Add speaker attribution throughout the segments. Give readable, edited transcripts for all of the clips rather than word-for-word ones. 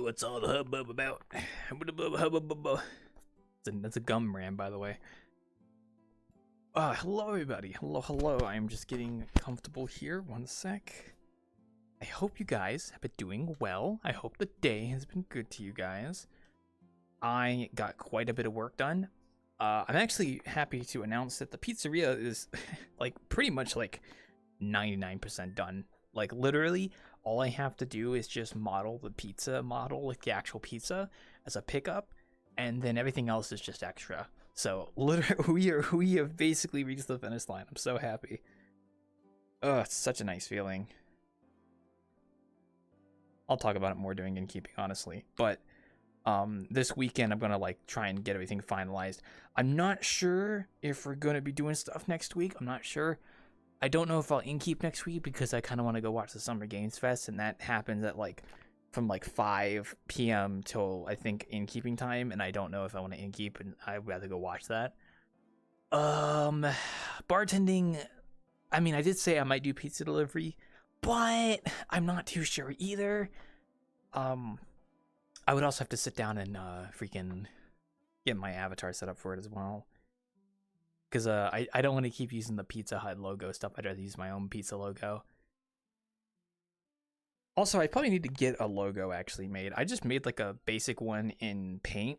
Speaker 1: What's all the hubbub about? That's a gum brand, by the way. Hello everybody. Hello. I'm just getting comfortable here. One sec. I hope you guys have been doing well. I hope the day has been good to you guys. I got quite a bit of work done. I'm actually happy to announce that the pizzeria is like pretty much like 99% done. Like literally all I have to do is just model the pizza model, like the actual pizza as a pickup, and then everything else is just extra. So literally we have basically reached the finish line. I'm so happy. Oh, it's such a nice feeling. I'll talk about it more during Innkeeping, honestly. But this weekend I'm gonna like try and get everything finalized. I'm not sure if we're gonna be doing stuff next week. I'm not sure. I don't know if I'll Innkeep next week because I kind of want to go watch the Summer Games Fest, and that happens at like from like 5 p.m. till I think Innkeeping time, and I don't know if I want to Innkeep, and I'd rather go watch that. Bartending, I mean, I did say I might do pizza delivery, but I'm not too sure either. I would also have to sit down and freaking get my avatar set up for it as well. Because I don't want to keep using the Pizza Hut logo stuff. I'd rather use my own pizza logo. Also, I probably need to get a logo actually made. I just made like a basic one in Paint,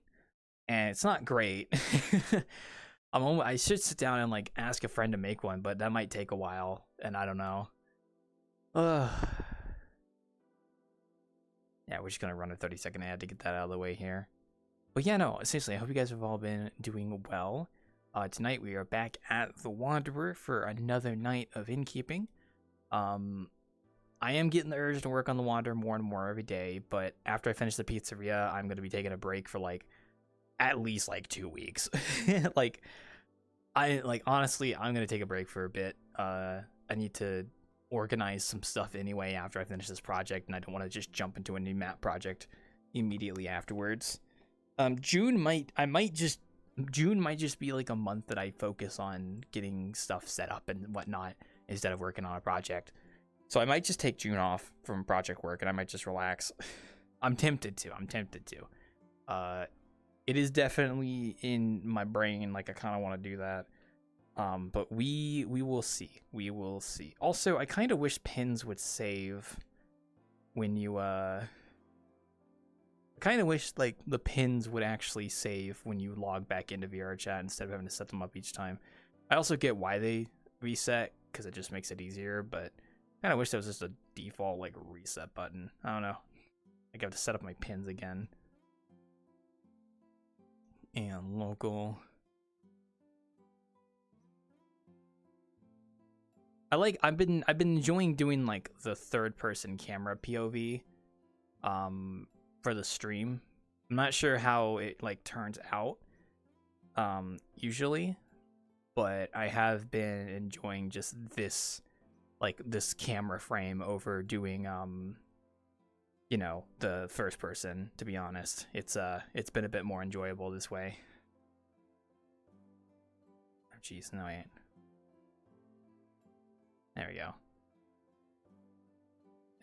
Speaker 1: and it's not great. I should sit down and like ask a friend to make one, but that might take a while, and I don't know. Yeah, we're just gonna run a 30-second ad to get that out of the way here. But yeah, no, seriously, I hope you guys have all been doing well. Tonight we are back at the Wanderer for another night of Innkeeping. I am getting the urge to work on the Wanderer more and more every day, but after I finish the pizzeria, I'm going to be taking a break for like at least like 2 weeks. Honestly, I'm going to take a break for a bit. I need to organize some stuff anyway after I finish this project, and I don't want to just jump into a new map project immediately afterwards. June might just be like a month that I focus on getting stuff set up and whatnot instead of working on a project. So I might just take June off from project work and I might just relax. I'm tempted to. It is definitely in my brain, like I kind of want to do that. But we will see. We will see. Also, I kind of wish pins would save when you kind of wish like the pins would actually save when you log back into VRChat instead of having to set them up each time. I also get why they reset because it just makes it easier, but I kind of wish there was just a default like reset button. I don't know. I have to set up my pins again. And local. I've been enjoying doing like the third person camera POV for the stream. I'm not sure how it like turns out usually, but I have been enjoying just this camera frame over doing you know, the first person, to be honest. It's been a bit more enjoyable this way. Oh jeez, no I ain't. There we go.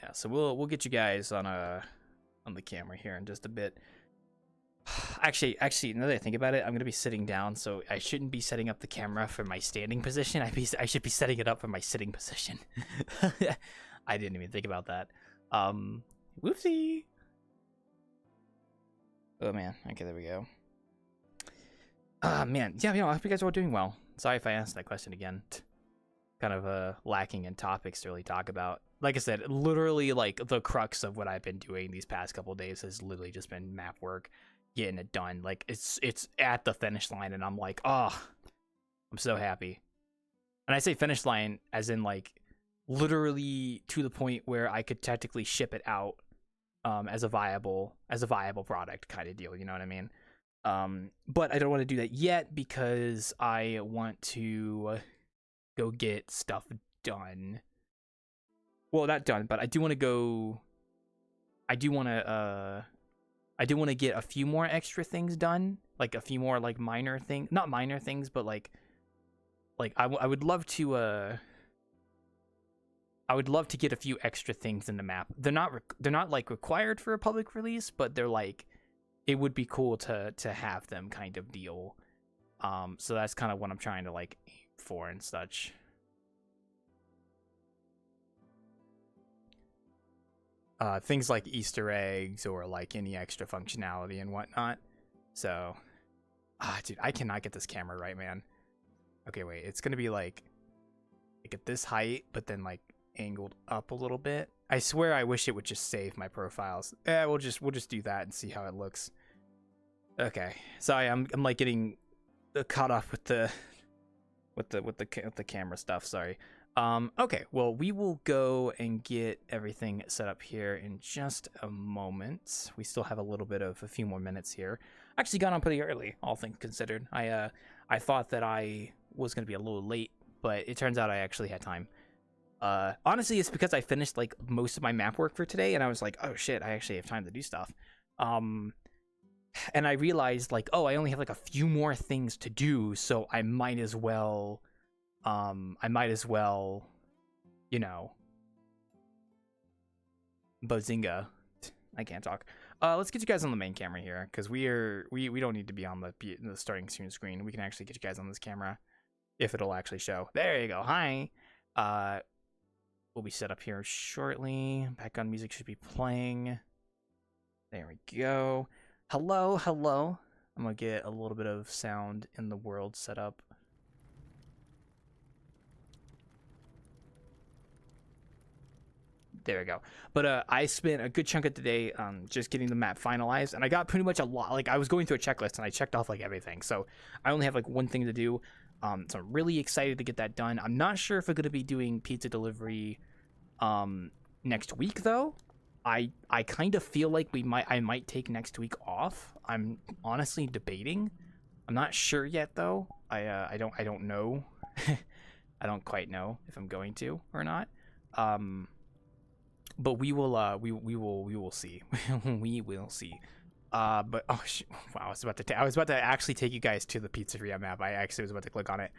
Speaker 1: Yeah, so we'll get you guys on the camera here in just a bit. Actually, now that I think about it, I'm gonna be sitting down, so I shouldn't be setting up the camera for my standing position. I should be setting it up for my sitting position. I didn't even think about that. Whoopsie. Oh man. Okay, there we go. Man, yeah, I hope you guys are all doing well. Sorry if I asked that question again. Kind of lacking in topics to really talk about. Like I said, literally like the crux of what I've been doing these past couple days has literally just been map work, getting it done. Like it's at the finish line and I'm like, oh, I'm so happy. And I say finish line as in like literally to the point where I could technically ship it out as a viable product kind of deal, you know what I mean? But I don't want to do that yet because I want to go get stuff done. Well, not done, but I do want to get a few more extra things done, like a few more like minor things, not minor things, but like I would love to I would love to get a few extra things in the map. They're not like required for a public release, but they're like, it would be cool to have them kind of deal. So that's kind of what I'm trying to like aim for and such. Things like Easter eggs or like any extra functionality and whatnot. So, dude, I cannot get this camera right, man. Okay, wait, it's gonna be like at this height, but then like angled up a little bit. I swear I wish it would just save my profiles. We'll just do that and see how it looks. Okay, sorry, I'm like getting caught off with the camera stuff. Sorry. Okay, well, we will go and get everything set up here in just a moment. We still have a few more minutes here. Actually got on pretty early, all things considered. I thought that I was gonna be a little late, but it turns out I actually had time. Honestly, it's because I finished like most of my map work for today, and I was like, oh shit, I actually have time to do stuff. And I realized like, oh, I only have like a few more things to do, so I might as well, you know, Bazinga. I can't talk. Let's get you guys on the main camera here, because we don't need to be on the starting screen. We can actually get you guys on this camera if it'll actually show. There you go. Hi. We'll be set up here shortly. Background music should be playing. There we go. Hello. I'm gonna get a little bit of sound in the world set up. There we go. But I spent a good chunk of the day just getting the map finalized, and I got pretty much a lot. Like, I was going through a checklist, and I checked off like everything. So I only have like one thing to do. So I'm really excited to get that done. I'm not sure if we're gonna be doing pizza delivery next week though. I kind of feel like I might take next week off. I'm honestly debating. I'm not sure yet though. I don't know. I don't quite know if I'm going to or not. But we will see. We will see. But wow, I was about to actually take you guys to the pizzeria map. I actually was about to click on it.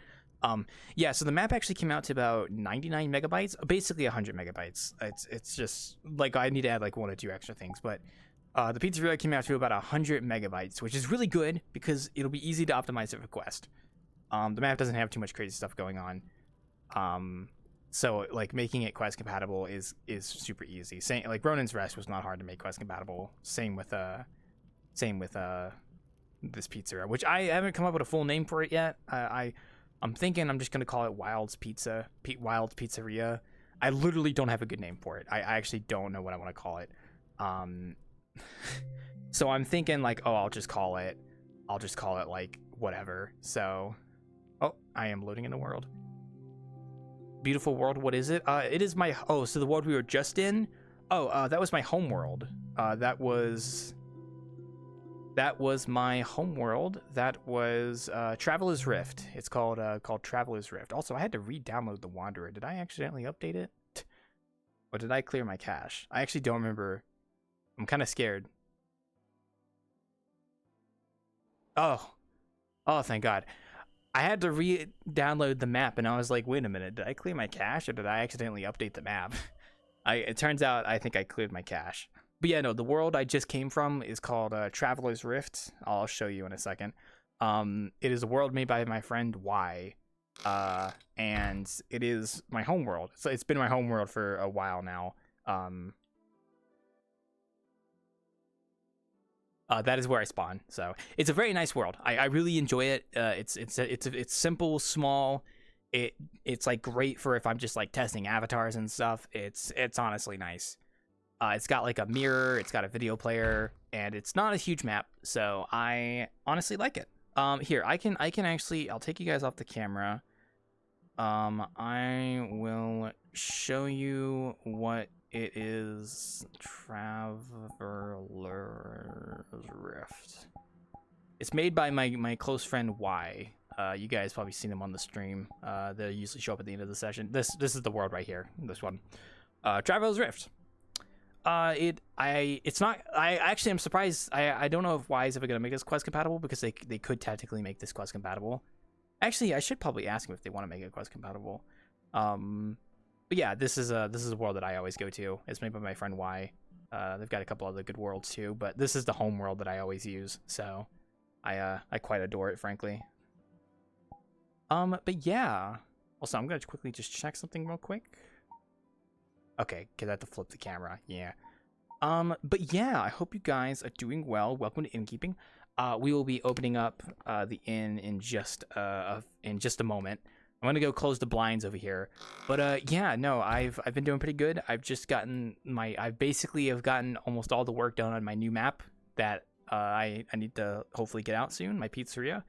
Speaker 1: Yeah, so the map actually came out to about 99 megabytes, basically 100 megabytes. It's just like I need to add like one or two extra things, but the pizzeria came out to about 100 megabytes, which is really good because it'll be easy to optimize it for Quest. The map doesn't have too much crazy stuff going on. So like making it Quest compatible is super easy. Same like Ronin's Rest was not hard to make Quest compatible. Same with this pizzeria, which I haven't come up with a full name for it yet. I'm thinking I'm just gonna call it Wild's Pizzeria. I literally don't have a good name for it. I actually don't know what I want to call it. So I'm thinking like, oh, I'll just call it like whatever. So, oh, I am loading in the world. Beautiful world. What is it? It is my. Oh, so the world we were just in. Oh, that was my home world. That was my home world. That was Traveler's Rift. It's called Traveler's Rift. Also, I had to re-download the Wanderer. Did I accidentally update it? Or did I clear my cache? I actually don't remember. I'm kind of scared. Oh, thank God. I had to re-download the map, and I was like, wait a minute, did I clear my cache, or did I accidentally update the map? It turns out I think I cleared my cache. But yeah, no, the world I just came from is called Traveler's Rift. I'll show you in a second. It is a world made by my friend Y, and it is my home world. So it's been my home world for a while now. That is where I spawn. So it's a very nice world. I really enjoy it. It's simple, small. It's like great for if I'm just like testing avatars and stuff. It's honestly nice. It's got like a mirror, it's got a video player, and it's not a huge map, so I honestly like it. Here, I can actually, I'll take you guys off the camera. I will show you what it is. Traveler's Rift. It's made by my close friend Y. You guys probably seen them on the stream. They usually show up at the end of the session. This is the world right here. This one. Traveler's Rift. It's not. I actually am surprised. I don't know if Y is ever gonna make this Quest compatible, because they could technically make this Quest compatible. Actually, I should probably ask them if they want to make it Quest compatible. But But yeah, this is a world that I always go to. It's made by my friend Y. They've got a couple other good worlds too, but this is the home world that I always use. So I quite adore it, frankly. But yeah. Also, I'm gonna quickly just check something real quick. Okay, cause I have to flip the camera. Yeah. But yeah, I hope you guys are doing well. Welcome to Innkeeping. We will be opening up the inn in just a moment. I'm gonna go close the blinds over here. But yeah, no, I've been doing pretty good. I've just gotten I basically have gotten almost all the work done on my new map that I need to hopefully get out soon. My pizzeria.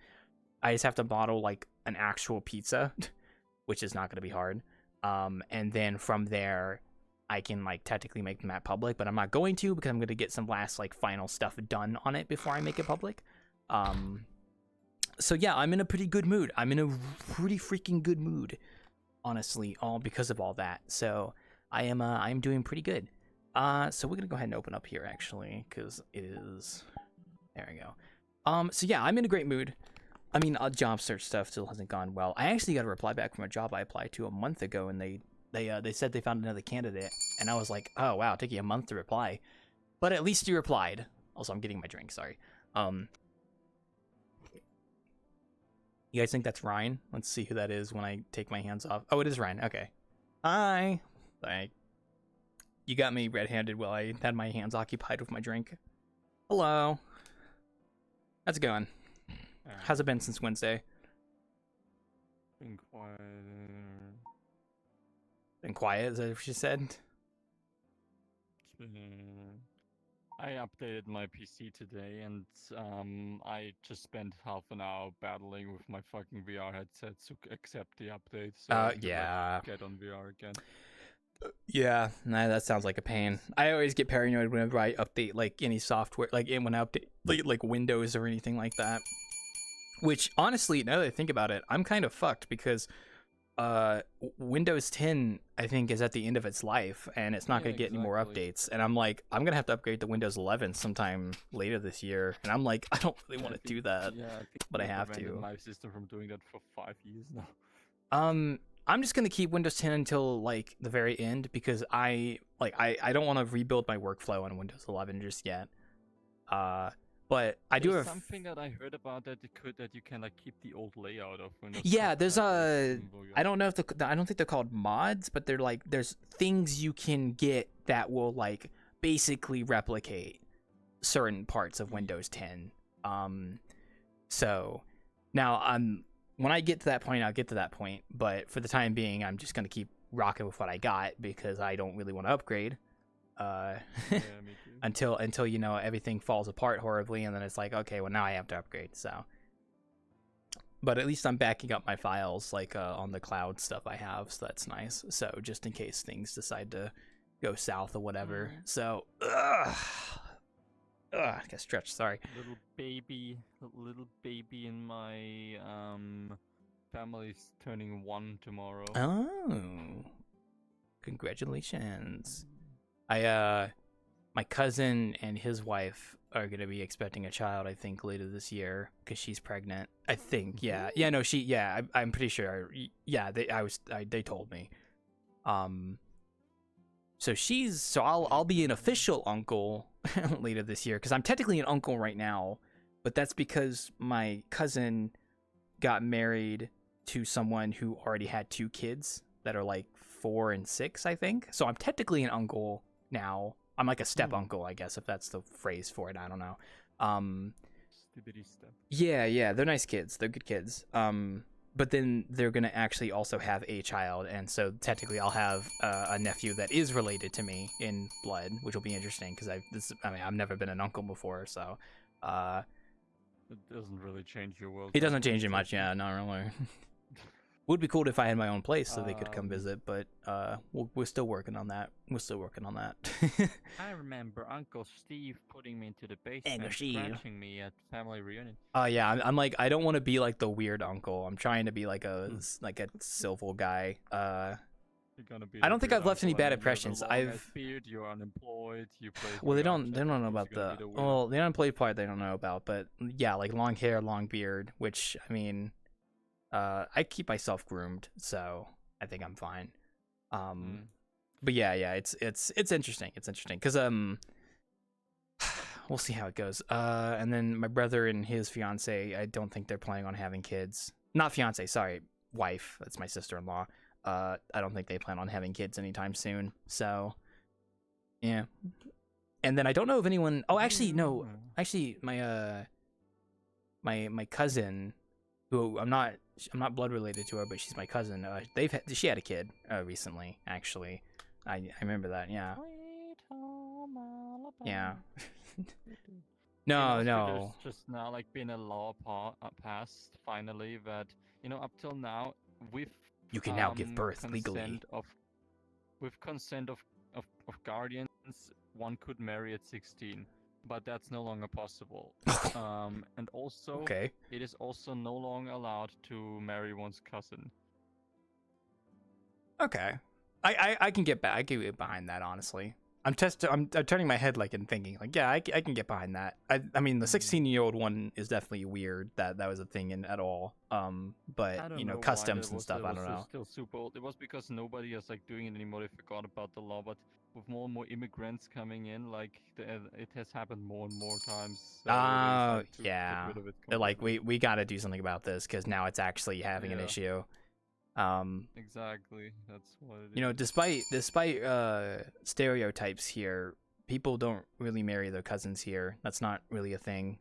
Speaker 1: I just have to model like an actual pizza, which is not gonna be hard. And then from there, I can like technically make the map public, but I'm not going to because I'm gonna get some last like final stuff done on it before I make it public. So yeah, I'm in a pretty good mood. I'm in a pretty freaking good mood, honestly, all because of all that. So I'm doing pretty good. So we're gonna go ahead and open up here actually, because it is, there we go. So yeah, I'm in a great mood. I mean, job search stuff still hasn't gone well. I actually got a reply back from a job I applied to a month ago, and they said they found another candidate, and I was like, oh wow, taking a month to reply, but at least you replied. Also, I'm getting my drink. Sorry. You guys think that's Ryan? Let's see who that is when I take my hands off. Oh, it is Ryan. Okay. Hi. Like, you got me red-handed while I had my hands occupied with my drink. Hello. How's it going? How's it been since Wednesday?
Speaker 2: Been quiet.
Speaker 1: Been quiet, is that what she said?
Speaker 2: I updated my PC today, and I just spent half an hour battling with my fucking VR headset to accept the update. So I could,
Speaker 1: Yeah.
Speaker 2: like, get on VR again.
Speaker 1: Yeah, nah, that sounds like a pain. I always get paranoid whenever I update like any software, like when I update like Windows or anything like that. Which honestly, now that I think about it, I'm kind of fucked because Windows 10 I think is at the end of its life and it's not going to get any more updates, and I'm like, I'm going to have to upgrade to Windows 11 sometime later this year, and I'm like, I don't really want to do that, but I have to.
Speaker 2: My system from doing that for 5 years now.
Speaker 1: I'm just going to keep Windows 10 until like the very end because I don't want to rebuild my workflow on Windows 11 just yet. But I do have
Speaker 2: something that I heard about that you can like keep the old layout of Windows.
Speaker 1: Yeah, there's I don't know if I don't think they're called mods, but they're like, there's things you can get that will like basically replicate certain parts of Windows 10. So now when I get to that point, I'll get to that point, but for the time being, I'm just gonna keep rocking with what I got because I don't really want to upgrade. Yeah, me too. until you know everything falls apart horribly, and then it's like, okay, well now I have to upgrade. So, but at least I'm backing up my files like on the cloud stuff I have, so that's nice. So just in case things decide to go south or whatever. So, I got stretched. Sorry.
Speaker 2: Little baby in my family's turning 1 tomorrow.
Speaker 1: Oh, congratulations. My cousin and his wife are gonna be expecting a child, I think, later this year because she's pregnant. I think, yeah, no, I'm pretty sure. Yeah, they told me. So I'll be an official uncle later this year because I'm technically an uncle right now, but that's because my cousin got married to someone who already had 2 kids that are like 4 and 6, I think. So I'm technically an uncle now. I'm like a step uncle, I guess, if that's the phrase for it. I don't know.
Speaker 2: Stupidity step.
Speaker 1: Yeah, they're nice kids. They're good kids. But then they're gonna actually also have a child, and so technically I'll have a nephew that is related to me in blood, which will be interesting because I've never been an uncle before, so.
Speaker 2: It doesn't really change your world.
Speaker 1: It doesn't change it much, yeah, not really. Would be cool if I had my own place so they could come visit, but we're still working on that.
Speaker 2: I remember Uncle Steve putting me into the basement, scratching me at family reunion.
Speaker 1: Yeah, I'm like, I don't want to be like the weird uncle. I'm trying to be like a civil guy. I don't think I've left any bad impressions.
Speaker 2: Beard, you're unemployed. You play.
Speaker 1: Well, they don't know about the unemployed part. They don't know about, but yeah, like long hair, long beard. Which I mean, I keep myself groomed, so I think I'm fine. But yeah, it's interesting. It's interesting because we'll see how it goes. And then my brother and his fiance, I don't think they're planning on having kids. Not fiance, sorry, wife. That's my sister-in-law. I don't think they plan on having kids anytime soon. So, yeah. And then I don't know if anyone. Oh, actually, no. Actually, my cousin, who I'm not blood related to her, but she's my cousin. She had a kid recently. Actually, I remember that. Yeah. Yeah. No.
Speaker 2: There's just now like been a law passed finally that up till now with
Speaker 1: you can now give birth legally.
Speaker 2: With consent of guardians, one could marry at 16, but that's no longer possible. And also, it is also no longer allowed to marry one's cousin.
Speaker 1: Okay, I can get back. I can get behind that, honestly. I'm turning my head like and thinking like, yeah, I can get behind that. I mean, the 16-year-old one is definitely weird that was a thing at all. But customs and stuff, I don't know.
Speaker 2: Still super old. It was because nobody is like doing it anymore. They forgot about the law, but with more and more immigrants coming in, like it has happened more and more times.
Speaker 1: So yeah. They're like, we got to do something about this because now it's actually having an issue.
Speaker 2: Exactly, that's what it is.
Speaker 1: Despite stereotypes here, people don't really marry their cousins here. That's not really a thing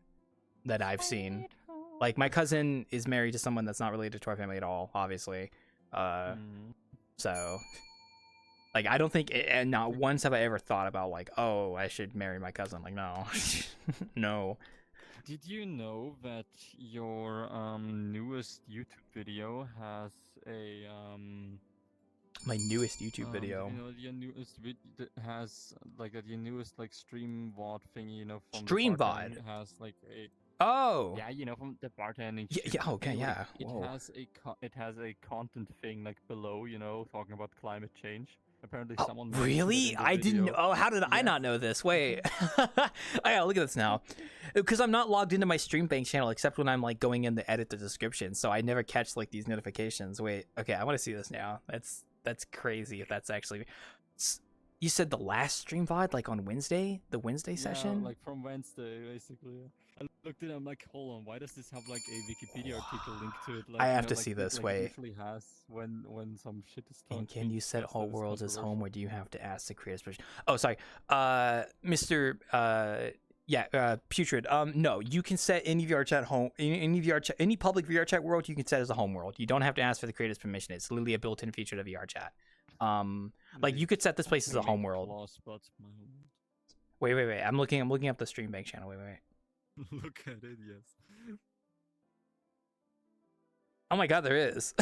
Speaker 1: that I've seen. Like, my cousin is married to someone that's not related to our family at all, obviously. So, like, I don't think, and not once have I ever thought about like, oh, I should marry my cousin. Like, no. No.
Speaker 2: Did you know that your newest YouTube video has a
Speaker 1: my newest YouTube video?
Speaker 2: Your newest has like your newest like stream VOD thingy, from
Speaker 1: stream VOD
Speaker 2: has like a from the bartending.
Speaker 1: Yeah. Okay. Yeah.
Speaker 2: It has a content thing like below, talking about climate change. Apparently someone
Speaker 1: really? I didn't. Oh, how did I not know this? Wait, I gotta look at this now, because I'm not logged into my StreamBank channel except when I'm like going in to edit the description, so I never catch like these notifications. Wait, okay, I want to see this now. That's crazy. If that's actually, you said the last stream VOD like on Wednesday, the Wednesday session,
Speaker 2: like from Wednesday basically. I looked at it, I'm like, hold on, why does this have like a Wikipedia article linked to it? Like,
Speaker 1: I have to see this.
Speaker 2: Like,
Speaker 1: wait.
Speaker 2: It usually has when some shit is talking.
Speaker 1: And can you set all worlds as home, or do you have to ask the creators permission? Oh, sorry, Mr. Putrid. No, you can set any VRChat home, any public VRChat world you can set as a home world. You don't have to ask for the creators permission. It's literally a built-in feature to VRChat. Like you could set this place as a home world. Wait. I'm looking up the StreamBank channel. Wait.
Speaker 2: Look at it, yes.
Speaker 1: Oh my god, there is.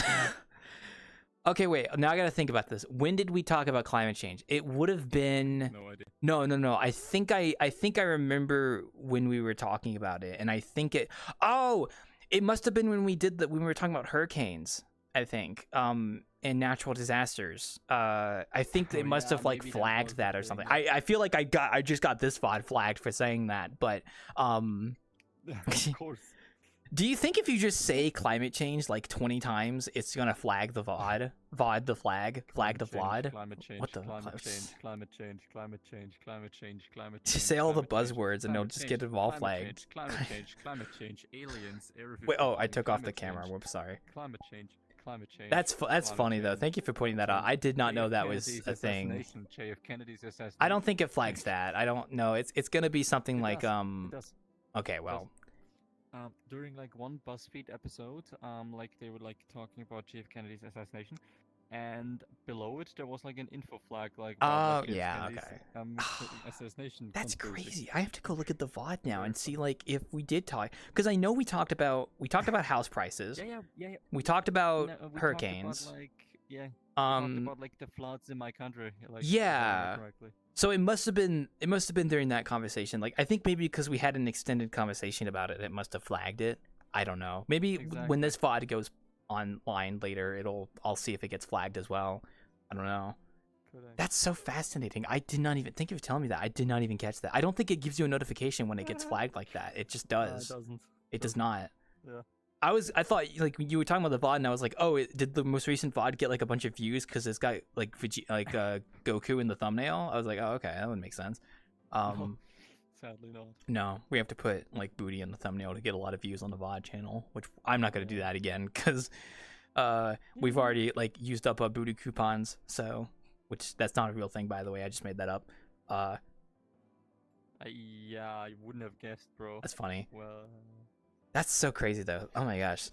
Speaker 1: Okay, wait. Now I gotta think about this. When did we talk about climate change? It would have been.
Speaker 2: No idea.
Speaker 1: No. I think I remember when we were talking about it, and I think it. Oh, it must have been when we were talking about hurricanes. I think. And natural disasters. I think it must have like flagged that or something. I feel like I just got this VOD flagged for saying that, but
Speaker 2: Of course.
Speaker 1: Do you think if you just say climate change like 20 times, it's gonna flag the VOD? VOD the flag the VOD?
Speaker 2: Climate change.
Speaker 1: What the
Speaker 2: climate change.
Speaker 1: Just say all the buzzwords and they'll just get it all flagged.
Speaker 2: Climate change, aliens,
Speaker 1: Wait, oh, I took off the camera. Whoops, sorry.
Speaker 2: Climate change.
Speaker 1: That's funny though. Thank you for pointing that out. I did not know that was a thing. I don't think it flags that. I don't know. It's gonna be something like Okay, well.
Speaker 2: During like one BuzzFeed episode, like they were like talking about JF Kennedy's assassination, and below it there was like an info flag like.
Speaker 1: Oh yeah, okay.
Speaker 2: Assassination.
Speaker 1: That's crazy. I have to go look at the VOD now and see like if we did talk, because I know we talked about house prices.
Speaker 2: Yeah.
Speaker 1: We talked about hurricanes.
Speaker 2: Talked about like the floods in my country. Like,
Speaker 1: yeah. So it must have been during that conversation. Like I think maybe because we had an extended conversation about it, it must have flagged it. I don't know. Maybe when this VOD goes online later, I'll see if it gets flagged as well. I don't know. That's so fascinating. I did not even think of telling me that. I did not even catch that. I don't think it gives you a notification when it gets flagged like that. It just does.
Speaker 2: It doesn't.
Speaker 1: It does not.
Speaker 2: Yeah.
Speaker 1: I thought like you were talking about the VOD, and I was like, oh, did the most recent VOD get like a bunch of views because it's got like Goku in the thumbnail? I was like, oh, okay, that would make sense.
Speaker 2: No, sadly not.
Speaker 1: No, we have to put like booty in the thumbnail to get a lot of views on the VOD channel, which I'm not gonna do that again because we've already like used up our booty coupons. So, which that's not a real thing, by the way. I just made that up.
Speaker 2: Yeah, I wouldn't have guessed, bro.
Speaker 1: That's funny.
Speaker 2: Well,
Speaker 1: that's so crazy though. Oh my gosh,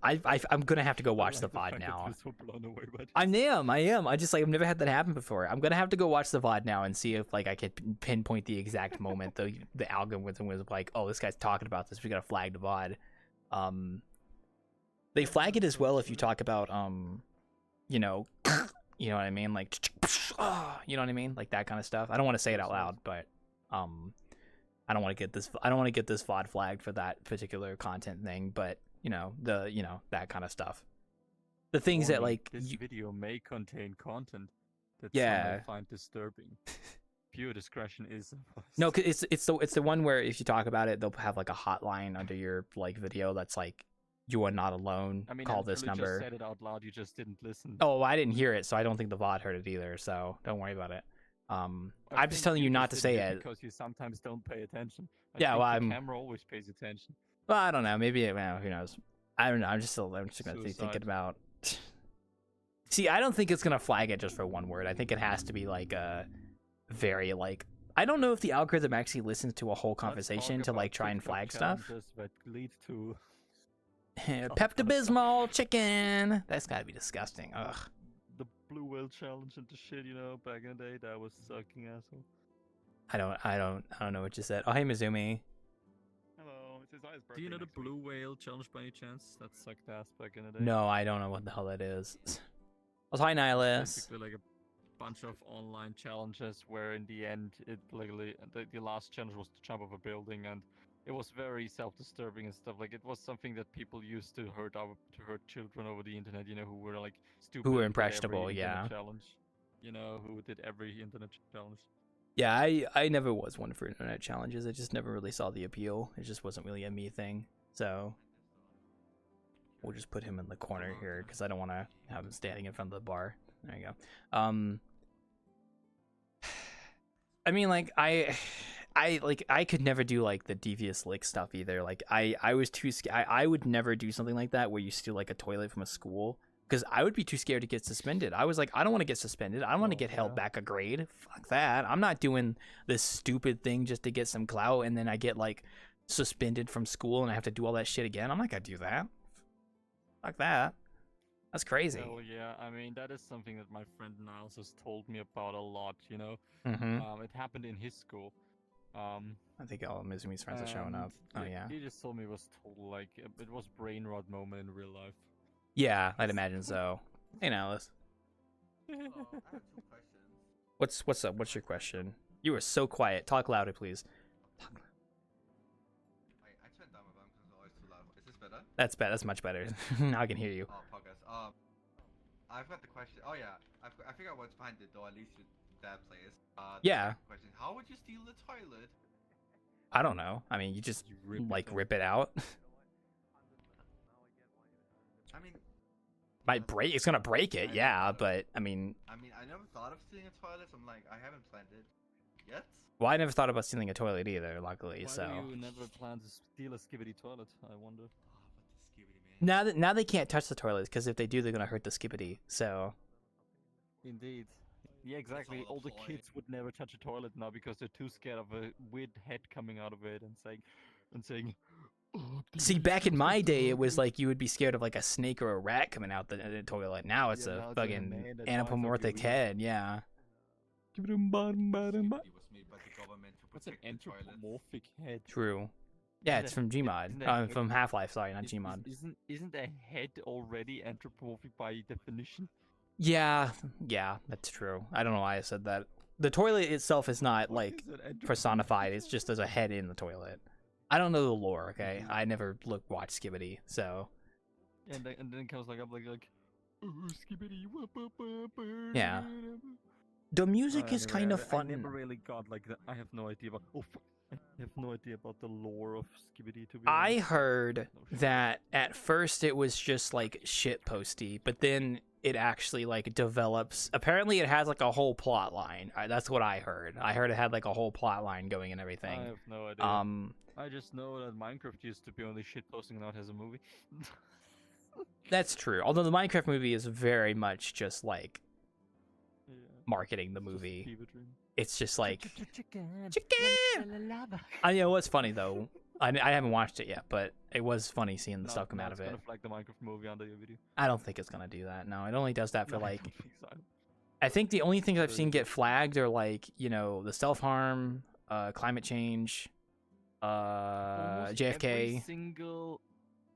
Speaker 1: I'm gonna have to go watch the VOD now.
Speaker 2: So blown away by
Speaker 1: I am. I just like I've never had that happen before. I'm gonna have to go watch the VOD now and see if like I could pinpoint the exact moment the algorithm was like, oh, this guy's talking about this. We gotta flag the VOD. They flag it as well if you talk about you know what I mean, like you know what I mean, like that kind of stuff. I don't want to say it out loud, but I don't want to get this VOD flagged for that particular content thing, but that kind of stuff. The things that like
Speaker 2: this video may contain content that
Speaker 1: some
Speaker 2: may find disturbing. Pure discretion is
Speaker 1: no, cause it's the one where if you talk about it, they'll have like a hotline under your like video that's like, you are not alone.
Speaker 2: I mean,
Speaker 1: call this number.
Speaker 2: Just said it out loud. You just didn't listen.
Speaker 1: Oh, I didn't hear it, so I don't think the VOD heard it either. So don't worry about it. I'm just telling you not to say it
Speaker 2: because you sometimes don't pay attention.
Speaker 1: Well,
Speaker 2: the camera always pays attention.
Speaker 1: Well, I don't know. Maybe who knows? I don't know. I'm just gonna be thinking about. See, I don't think it's gonna flag it just for one word. I think it has to be like a very like. I don't know if the algorithm actually listens to a whole conversation to like try and flag stuff.
Speaker 2: That lead to
Speaker 1: Pepto-Bismol chicken. That's gotta be disgusting. Ugh.
Speaker 2: The blue whale challenge and the shit, back in the day, that was sucking asshole.
Speaker 1: I don't know what you said. Oh, hey Mizumi.
Speaker 3: Hello, it's his birthday.
Speaker 2: Do you know the blue whale challenge by any chance? That sucked ass back in the day.
Speaker 1: No, I don't know what the hell that is. Oh, hi Nihilus.
Speaker 2: Basically like a bunch of online challenges where in the end it literally the last challenge was to jump off a building, and it was very self-disturbing and stuff. Like, it was something that people used to hurt children over the internet, who were like stupid,
Speaker 1: who were impressionable, yeah.
Speaker 2: Challenge, who did every internet challenge.
Speaker 1: Yeah, I never was one for internet challenges. I just never really saw the appeal. It just wasn't really a me thing. So we'll just put him in the corner here because I don't want to have him standing in front of the bar. There you go. I mean, like I could never do like the devious lick stuff either. Like I was too scared. I would never do something like that where you steal like a toilet from a school, because I would be too scared to get suspended. I was like, I don't want to get suspended. I don't want to get held back a grade. Fuck that. I'm not doing this stupid thing just to get some clout and then I get like suspended from school and I have to do all that shit again. I'm not gonna do that. Fuck that. That's crazy.
Speaker 2: Oh yeah, I mean that is something that my friend Niles has told me about a lot.
Speaker 1: Mm-hmm.
Speaker 2: It happened in his school.
Speaker 1: I think all of Mizumi's friends are showing up. Oh yeah.
Speaker 2: He just told me it was total like it was brain rot moment in real life.
Speaker 1: Yeah, I'd imagine so. Hey, Alice.
Speaker 3: I have 2 questions.
Speaker 1: What's up? What's your question? You are so quiet. Talk louder, please.
Speaker 3: Wait, I turned down my volume because it's always too loud. Is this better?
Speaker 1: That's bad. That's much better. Now I can hear you.
Speaker 3: Oh, podcast. I've got the question. Oh yeah, I figured out what's behind the door. At least your dad plays.
Speaker 1: Yeah.
Speaker 3: Question: how would you steal the toilet?
Speaker 1: I don't know. I mean, you just rip it out.
Speaker 3: I mean,
Speaker 1: might break. It's gonna break it, yeah. But I mean,
Speaker 3: I never thought of stealing a toilet. So I'm like, I haven't planned it yet.
Speaker 1: Well, I never thought about stealing a toilet either. Luckily,
Speaker 2: Why
Speaker 1: so.
Speaker 2: do you never plan to steal a skibidi toilet? I wonder.
Speaker 3: Oh, but the skibidi man.
Speaker 1: Now they can't touch the toilets because if they do, they're gonna hurt the skibbity. So.
Speaker 2: Indeed. Yeah, exactly. All the kids would never touch a toilet now because they're too scared of a weird head coming out of it and saying. Oh,
Speaker 1: see, back in my day, it was like you would be scared of like a snake or a rat coming out the toilet. Now it's a fucking anthropomorphic head. Yeah.
Speaker 3: Skibidi was made by the government to
Speaker 2: What's an
Speaker 3: protect the toilets.
Speaker 2: anthropomorphic head?
Speaker 1: True. Yeah, it's from Gmod. From Half-Life. Sorry, not Gmod.
Speaker 2: Isn't a head already anthropomorphic by definition?
Speaker 1: Yeah, that's true. I don't know why I said that. The toilet itself is not like personified. It's just there's a head in the toilet. I don't know the lore. Okay, I never watched Skibidi, so.
Speaker 2: And then it comes like Skibidi.
Speaker 1: Yeah. The music is kind of fun.
Speaker 2: I never really got like that. I have no idea. But I have no idea about the lore of Skibidi, to be
Speaker 1: I
Speaker 2: honest.
Speaker 1: heard
Speaker 2: No shit.
Speaker 1: that at first it was just like shit posty, but then it actually like develops. Apparently, it has like a whole plot line. That's what I heard. I heard it had like a whole plot line going and everything.
Speaker 2: I have no idea. I just know that Minecraft used to be only shit posting, now it has a movie.
Speaker 1: That's true. Although the Minecraft movie is very much just like marketing the movie. It's just like chicken. I know what's funny though. I haven't watched it yet, but it was funny seeing the stuff come out of it.
Speaker 2: It's gonna flag the Minecraft movie under your video.
Speaker 1: I don't think it's gonna do that. No, it only does that for like.
Speaker 2: I don't think so.
Speaker 1: I think the only things I've seen get flagged are like the self harm, climate change, JFK,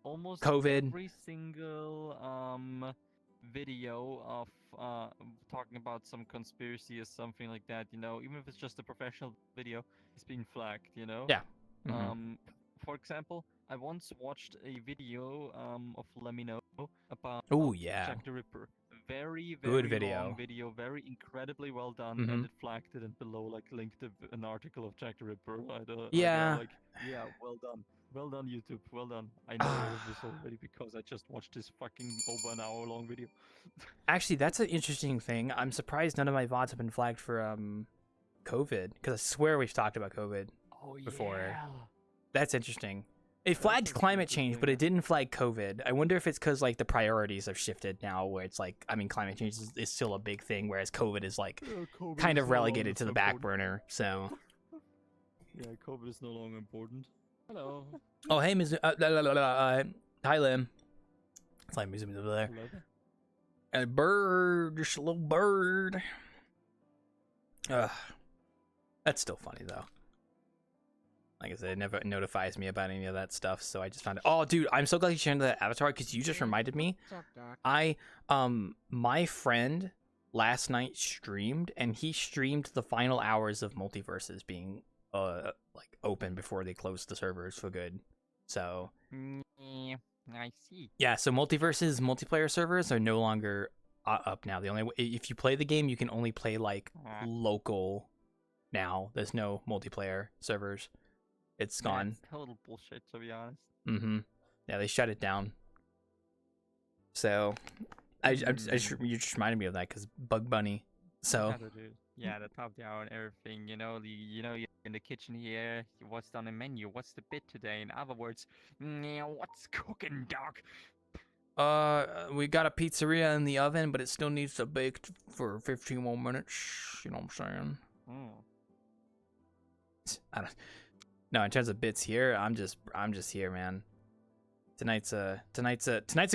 Speaker 2: almost
Speaker 1: COVID.
Speaker 2: every single video of talking about some conspiracy or something like that, even if it's just a professional video, it's being flagged,
Speaker 1: Yeah. Mm-hmm.
Speaker 2: For example, I once watched a video of Lemino about Jack the Ripper. Very, very
Speaker 1: good video.
Speaker 2: Long video, very incredibly well done,
Speaker 1: Mm-hmm.
Speaker 2: and it flagged it, and below linked an article of Jack the Ripper.
Speaker 1: Yeah.
Speaker 2: Well done. Well done, YouTube. Well done. I know all of this already because I just watched this fucking over an hour long video.
Speaker 1: Actually, that's an interesting thing. I'm surprised none of my VODs have been flagged for COVID, because I swear we've talked about COVID before.
Speaker 2: Yeah.
Speaker 1: That's interesting. It flagged climate change, but it didn't flag COVID. I wonder if it's because like the priorities have shifted now, where it's like, I mean, climate change is still a big thing, whereas COVID is like kind of relegated to the back burner. So.
Speaker 2: Yeah, COVID is no longer important. Hello.
Speaker 1: Oh, hey, Ms. Hi, Lim. It's like Ms. over there. A bird, just a little bird. That's still funny though. Like I said, it never notifies me about any of that stuff, so I just found it. Oh, dude, I'm so glad you shared that avatar because you just reminded me. My friend last night streamed, and he streamed the final hours of Multiverses being like open before they closed the servers for good. So
Speaker 2: I see.
Speaker 1: Yeah, so Multiverses multiplayer servers are no longer up now. The only way, if you play the game, you can only play like local now. There's no multiplayer servers. It's gone.
Speaker 2: That's total bullshit, to be honest.
Speaker 1: Mm-hmm. Yeah, they shut it down. So, you just reminded me of that because Bug Bunny. So.
Speaker 2: Yeah, the top of the hour and everything. You're in the kitchen here. What's on the menu? What's the bit today? In other words, what's cooking, dog?
Speaker 1: We got a pizzeria in the oven, but it still needs to bake for 15 more minutes. You know what I'm saying? No, in terms of bits here, I'm just here, man. Tonight's a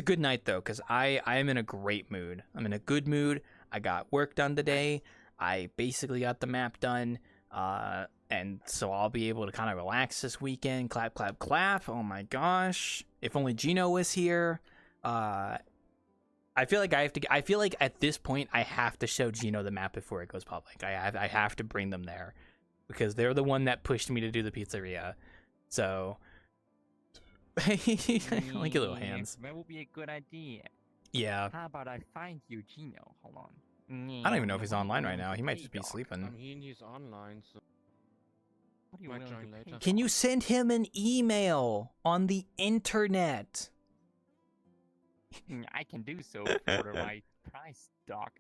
Speaker 1: good night though, cause I am in a great mood. I'm in a good mood. I got work done today. I basically got the map done. And so I'll be able to kind of relax this weekend. Clap, clap, clap. Oh my gosh. If only Gino was here. I feel like at this point I have to show Gino the map before it goes public. I have to bring them there because they're the one that pushed me to do the pizzeria. So look at little hands.
Speaker 2: That would be a good idea.
Speaker 1: Yeah.
Speaker 2: How about I find you, Gino? Hold on.
Speaker 1: I don't even know if he's online right now. He might just be sleeping.
Speaker 4: I mean, he's online, so might join later.
Speaker 1: Can you send him an email on the internet?
Speaker 2: I can do so for the right price, Doc.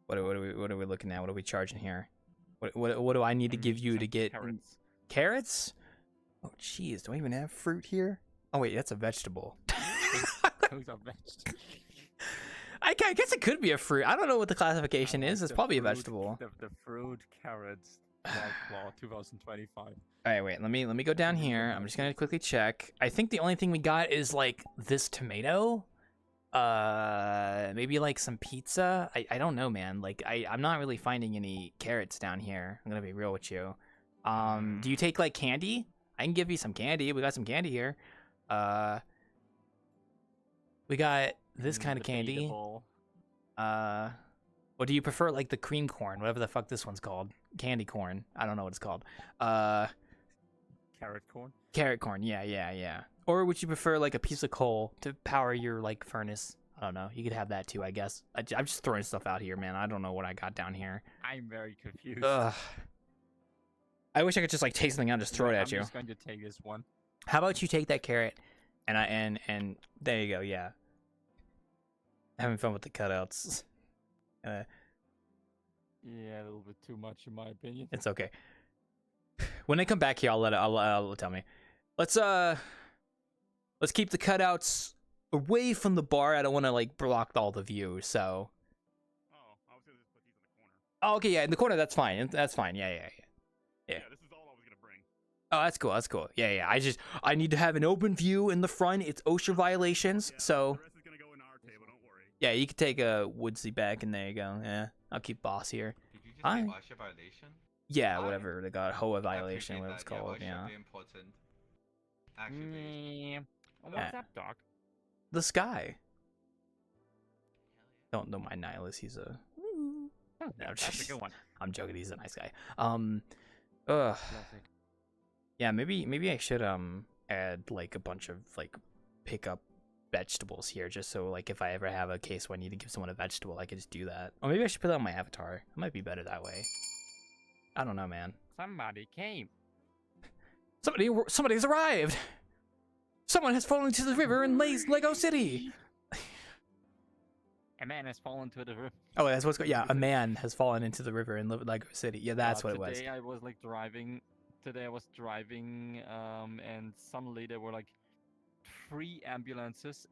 Speaker 1: What are we looking at? What are we charging here? What do I need to give you to get
Speaker 2: carrots?
Speaker 1: Carrots? Oh, jeez. Do I even have fruit here? Oh wait, that's a vegetable.
Speaker 2: Those are vegetables.
Speaker 1: I guess it could be a fruit. I don't know what the classification is. It's probably a vegetable.
Speaker 2: The fruit carrots. Claw 2025.
Speaker 1: All right, wait. Let me go down here. I'm just gonna quickly check. I think the only thing we got is like this tomato. Maybe like some pizza. I don't know, man. Like I'm not really finding any carrots down here. I'm gonna be real with you. Do you take like candy? I can give you some candy. We got some candy here. We got this kind of candy. Or do you prefer like the cream corn, whatever the fuck this one's called? Candy corn. I don't know what it's called.
Speaker 2: Carrot corn?
Speaker 1: Carrot corn, yeah. Or would you prefer like a piece of coal to power your like furnace? I don't know. You could have that too, I guess. I'm just throwing stuff out here, man. I don't know what I got down here.
Speaker 2: I'm very confused.
Speaker 1: Ugh. I wish I could just like take something out and just throw it at you.
Speaker 2: I'm just going to take this one.
Speaker 1: How about you take that carrot, and there you go. Yeah. Having fun with the cutouts.
Speaker 2: Yeah, a little bit too much in my opinion.
Speaker 1: It's okay. When they come back here, I'll tell me. Let's keep the cutouts away from the bar. I don't want to like block all the views. So.
Speaker 5: Oh, I was gonna just put these in the corner.
Speaker 1: Oh, okay, yeah, in the corner. That's fine. That's fine. Yeah.
Speaker 5: Yeah, this is all I was gonna bring.
Speaker 1: Oh, that's cool. That's cool. Yeah. I need to have an open view in the front. It's OSHA violations,
Speaker 5: Yeah,
Speaker 1: so.
Speaker 5: the rest is gonna go in our table. Don't worry.
Speaker 1: Yeah, you can take a Woodsy back, and there you go. Yeah, I'll keep boss here.
Speaker 3: Did you just say OSHA violation?
Speaker 1: Yeah,
Speaker 3: I-
Speaker 1: whatever they got, HOA
Speaker 3: I
Speaker 1: violation,
Speaker 3: appreciate
Speaker 1: whatever it's
Speaker 3: that.
Speaker 1: called.
Speaker 3: OSHA
Speaker 1: Yeah.
Speaker 3: be important. Actually.
Speaker 2: What's
Speaker 1: Yeah.
Speaker 2: up, Doc?
Speaker 1: The sky. Don't mind Nihilus. He's a.
Speaker 2: Oh,
Speaker 1: No,
Speaker 2: that's a good one.
Speaker 1: I'm joking. He's a nice guy. Yeah, maybe I should add like a bunch of like pick up vegetables here, just so like if I ever have a case where I need to give someone a vegetable, I can just do that. Or maybe I should put that on my avatar. It might be better that way. I don't know, man.
Speaker 2: Somebody came.
Speaker 1: Somebody's arrived. Someone has fallen into the river in Lego City.
Speaker 2: A man has fallen to the river.
Speaker 1: Oh, that's what's going. Yeah, a man has fallen into the river in Lego City. Yeah, that's what it was.
Speaker 2: Today I was like driving. And suddenly there were like 3 ambulances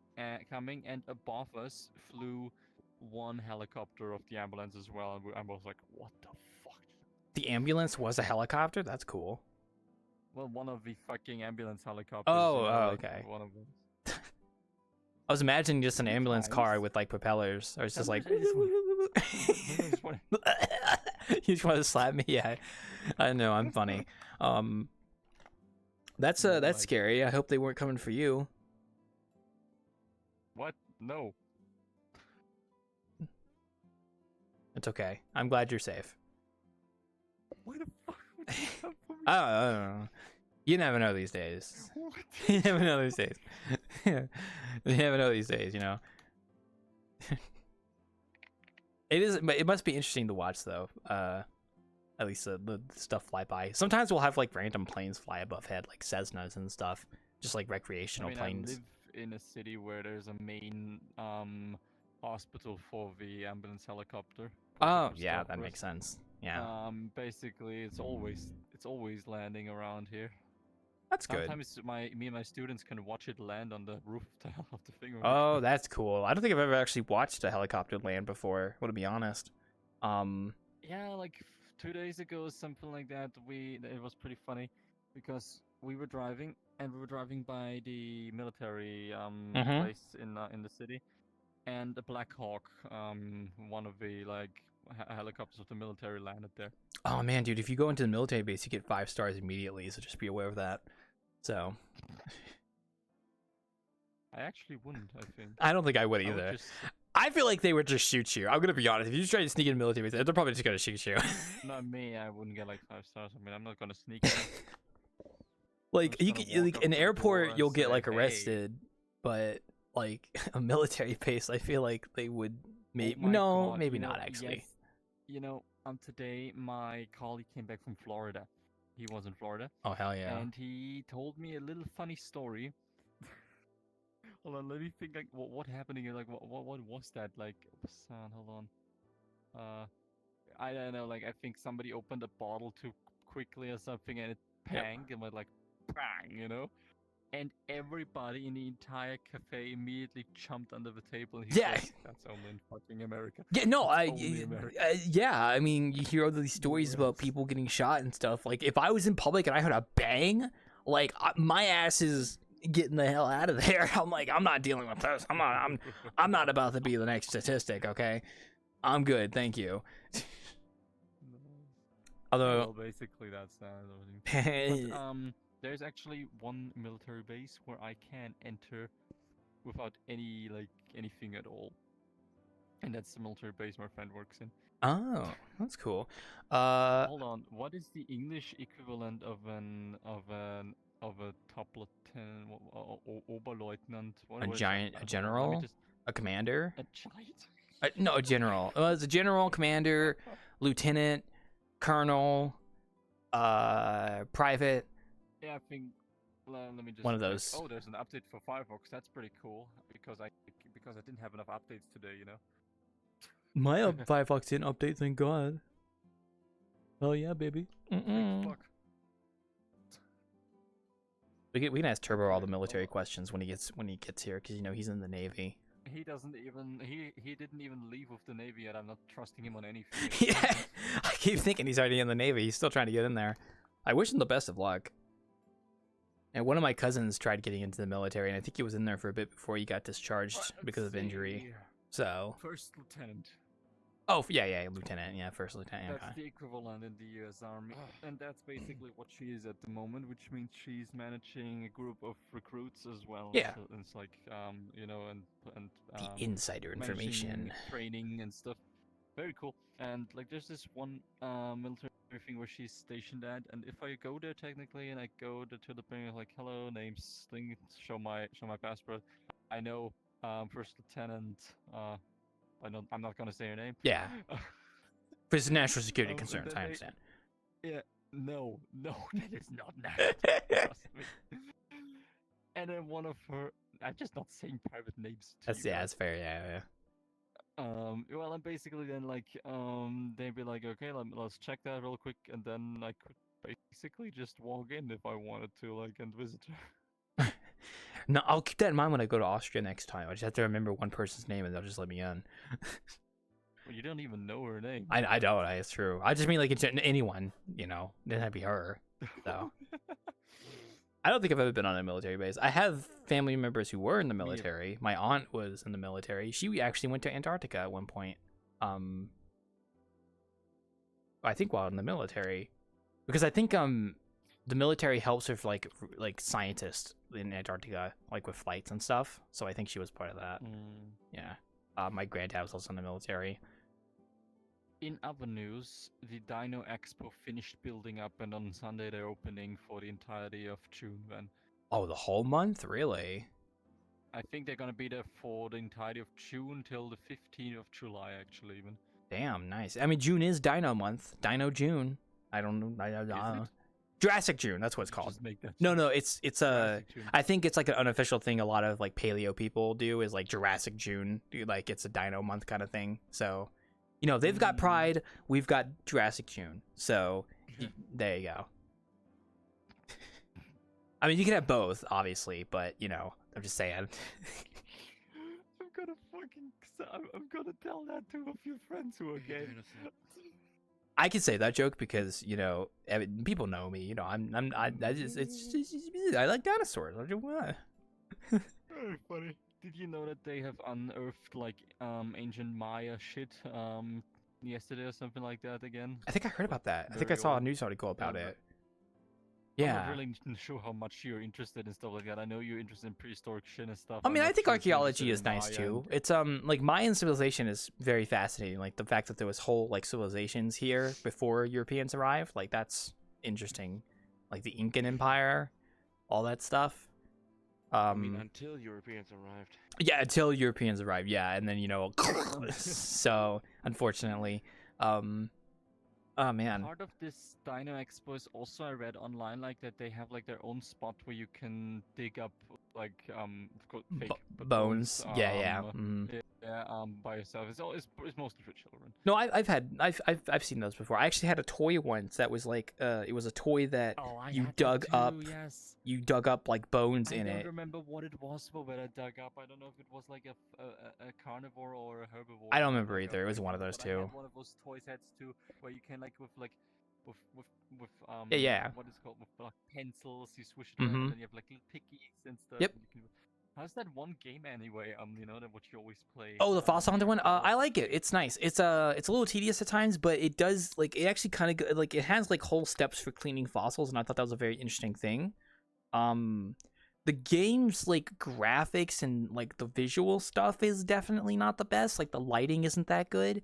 Speaker 2: coming, and above us flew 1 helicopter of the ambulance as well. And I was like, what the fuck?
Speaker 1: The ambulance was a helicopter? That's cool.
Speaker 2: Well, one of the fucking ambulance helicopters.
Speaker 1: Oh,
Speaker 2: like,
Speaker 1: okay.
Speaker 2: One of them.
Speaker 1: I was imagining just an ambulance car
Speaker 2: Nice.
Speaker 1: with like propellers. I was just like,
Speaker 2: I just wanna-
Speaker 1: you just want to slap me? Yeah, I know. I'm funny. That's
Speaker 2: Like-
Speaker 1: scary. I hope they weren't coming for you.
Speaker 2: What? No.
Speaker 1: It's okay. I'm glad you're safe.
Speaker 2: Why the fuck would you come for me?
Speaker 1: I don't know. You never know these days.
Speaker 2: What?
Speaker 1: You never know these days. You never know these days, you know. It is, but it must be interesting to watch though. At least the stuff fly by. Sometimes we'll have like random planes fly above head, like Cessnas and stuff, just like recreational
Speaker 2: I
Speaker 1: planes.
Speaker 2: live in a city where there's a main hospital for the ambulance helicopter.
Speaker 1: Oh yeah, that makes sense. Yeah,
Speaker 2: Basically, it's always landing around here.
Speaker 1: that's good.
Speaker 2: Sometimes me and my students can watch it land on the roof of the thing.
Speaker 1: Oh, that's cool. I don't think I've ever actually watched a helicopter land before. To be honest.
Speaker 2: Yeah, like 2 days ago, something like that. It was pretty funny because we were driving by the military place in the city, and the Black Hawk, one of the like helicopters of the military, landed there.
Speaker 1: Oh man, dude, if you go into the military base, you get 5 stars immediately. So just be aware of that. So.
Speaker 2: I actually wouldn't. I think.
Speaker 1: I don't think I would
Speaker 2: I would
Speaker 1: either.
Speaker 2: just-
Speaker 1: I feel like they would just shoot you. I'm gonna be honest. If you try to sneak in the military base, they're probably just gonna shoot you.
Speaker 2: Not me. I wouldn't get like 5 stars. I mean, I'm not gonna sneak in.
Speaker 1: Like
Speaker 2: I'm
Speaker 1: you
Speaker 2: just
Speaker 1: can,
Speaker 2: gonna walk
Speaker 1: like
Speaker 2: up
Speaker 1: an
Speaker 2: to the door
Speaker 1: airport,
Speaker 2: and
Speaker 1: you'll get
Speaker 2: say,
Speaker 1: like
Speaker 2: "Hey."
Speaker 1: arrested, but like a military base, I feel like they would. Maybe
Speaker 2: Oh my
Speaker 1: no,
Speaker 2: God,
Speaker 1: maybe
Speaker 2: you know,
Speaker 1: not actually.
Speaker 2: yes. You know, today my colleague came back from Florida. He was in Florida,
Speaker 1: Oh hell yeah!
Speaker 2: and he told me a little funny story. Hold on, let me think. Like, what happened here? Like, what was that? Like, hold on. I don't know. Like, I think somebody opened a bottle too quickly or something, and it
Speaker 1: Yep.
Speaker 2: panged and went like, bang, you know. And everybody in the entire cafe immediately jumped under the table. And he
Speaker 1: Yeah.
Speaker 2: says, that's only in fucking America.
Speaker 1: Yeah, no,
Speaker 2: It's only America.
Speaker 1: yeah. I mean, you hear all these stories about
Speaker 2: US.
Speaker 1: people getting shot and stuff. Like, if I was in public and I heard a bang, like my ass is getting the hell out of there. I'm like, I'm not dealing with this. I'm not about to be the next statistic. Okay, I'm good, thank you. Although,
Speaker 2: Well, basically that's that. But, there's actually one military base where I can enter without anything at all, and that's the military base my friend works in.
Speaker 1: oh, that's cool.
Speaker 2: Hold on, what is the English equivalent of a top lieutenant, Oberleutnant?
Speaker 1: A general, a commander.
Speaker 2: A giant.
Speaker 1: No, a general. Well, it's a general, commander, lieutenant, colonel. Private.
Speaker 2: Yeah, I think. Let me just.
Speaker 1: One of those.
Speaker 2: Oh, there's an update for Firefox. That's pretty cool because I didn't have enough updates today. You know.
Speaker 1: My Firefox didn't update, thank God. Oh yeah, baby.
Speaker 2: Fuck.
Speaker 1: We can ask Turbo all the military questions when he gets here, because he's in the Navy.
Speaker 2: He doesn't even he didn't even leave with the Navy yet. I'm not trusting him on anything.
Speaker 1: Yeah, I keep thinking he's already in the Navy. He's still trying to get in there. I wish him the best of luck. And one of my cousins tried getting into the military, and I think he was in there for a bit before he got discharged because of injury. So.
Speaker 2: First lieutenant.
Speaker 1: Oh yeah, lieutenant. Yeah, first lieutenant.
Speaker 2: That's the equivalent in the U.S. Army, and that's basically what she is at the moment, which means she's managing a group of recruits as well.
Speaker 1: Yeah.
Speaker 2: So it's like and
Speaker 1: the insider information,
Speaker 2: training and stuff. Very cool. And like, there's this one military thing where she's stationed at, and if I go there technically, and I go to the thing like, hello, names, thing, show my passport, I know first lieutenant. I'm not gonna say her name.
Speaker 1: Yeah. For it's national security concerns, I understand.
Speaker 2: Yeah. No, that is not national. Trust me. And then one of her, I'm just not saying private names.
Speaker 1: That's fair. Yeah.
Speaker 2: Well, and basically then like they'd be like, okay, let's check that real quick, and then I could basically just walk in if I wanted to, like, and visit her.
Speaker 1: No, I'll keep that in mind when I go to Austria next time. I just have to remember one person's name, and they'll just let me in.
Speaker 2: Well, you don't even know her name.
Speaker 1: I don't. It's true. I just mean like anyone, then that'd be her. So I don't think I've ever been on a military base. I have family members who were in the military. My aunt was in the military. She actually went to Antarctica at one point. I think while in the military, because I think the military helps with like scientists in Antarctica, like with flights and stuff. So I think she was part of that. Yeah. My granddad was also in the military.
Speaker 2: In other news, the Dino Expo finished building up, and on Sunday they're opening for the entirety of June. Then.
Speaker 1: Oh, the whole month, really?
Speaker 2: I think they're gonna be there for the entirety of June till the 15th of July, actually. Even.
Speaker 1: Damn, nice. I mean, June is Dino month. Dino June. I don't know. I don't know. Jurassic June, that's what it's called. No, it's I think it's like an unofficial thing a lot of like paleo people do, is like Jurassic June, like it's a dino month kind of thing. So, they've got Pride, we've got Jurassic June. So, there you go. I mean, you can have both, obviously, but I'm just saying.
Speaker 2: I'm gonna tell that to a few friends who are gay.
Speaker 1: I can say that joke because people know me. I like dinosaurs.
Speaker 2: Very funny. Did you know that they have unearthed like ancient Maya shit yesterday or something like that again?
Speaker 1: I think I heard about that. I think I saw a news article about it. Yeah.
Speaker 2: I'm not really sure how much you're interested in stuff like that. I know you're interested in prehistoric shit and stuff.
Speaker 1: I mean, I think archaeology is nice too. It's like Mayan civilization is very fascinating. Like the fact that there was whole like civilizations here before Europeans arrived, like that's interesting. Like the Incan Empire, all that stuff.
Speaker 4: I mean, until Europeans arrived.
Speaker 1: Yeah, until Europeans arrived. Yeah, and then so unfortunately, oh man.
Speaker 2: Part of this Dino Expo is also, I read online, like that they have like their own spot where you can dig up like fake
Speaker 1: bones. Yeah.
Speaker 2: By yourself. It's mostly for children.
Speaker 1: No, I've seen those before. I actually had a toy once that was like it was a toy that you dug up.
Speaker 2: Yes.
Speaker 1: You dug up like bones in it.
Speaker 2: I don't remember what it was for that I dug up. I don't know if it was like a carnivore or a herbivore.
Speaker 1: I don't remember either. It was one of those two.
Speaker 2: I had one of those toy sets too, where you can like with what is it called, with like pencils, you swish it around, and then you have like little pickies and stuff.
Speaker 1: Yep.
Speaker 2: How's that one game anyway? That what you always play.
Speaker 1: Oh, the fossil hunter one. I like it. It's nice. It's a little tedious at times, but it does like it actually kind of like it has like whole steps for cleaning fossils, and I thought that was a very interesting thing. The game's like graphics and like the visual stuff is definitely not the best. Like the lighting isn't that good,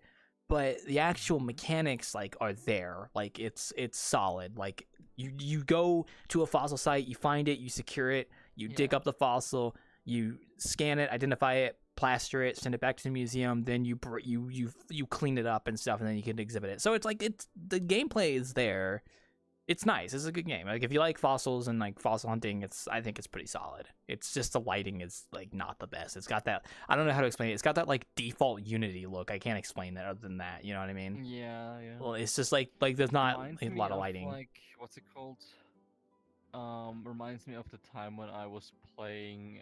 Speaker 1: but the actual mechanics like are there. Like it's solid. Like you go to a fossil site, you find it, you secure it, you dig up the fossil. You scan it, identify it, plaster it, send it back to the museum. Then you clean it up and stuff, and then you can exhibit it. So it's like the gameplay is there. It's nice. It's a good game. Like if you like fossils and like fossil hunting, I think it's pretty solid. It's just the lighting is like not the best. It's got that, I don't know how to explain it. It's got that like default Unity look. I can't explain that other than that. You know what I mean?
Speaker 2: Yeah, yeah.
Speaker 1: Well, it's just like there's not
Speaker 2: Reminds
Speaker 1: a
Speaker 2: me
Speaker 1: lot of lighting.
Speaker 2: Like, what's it called? Reminds me of the time when I was playing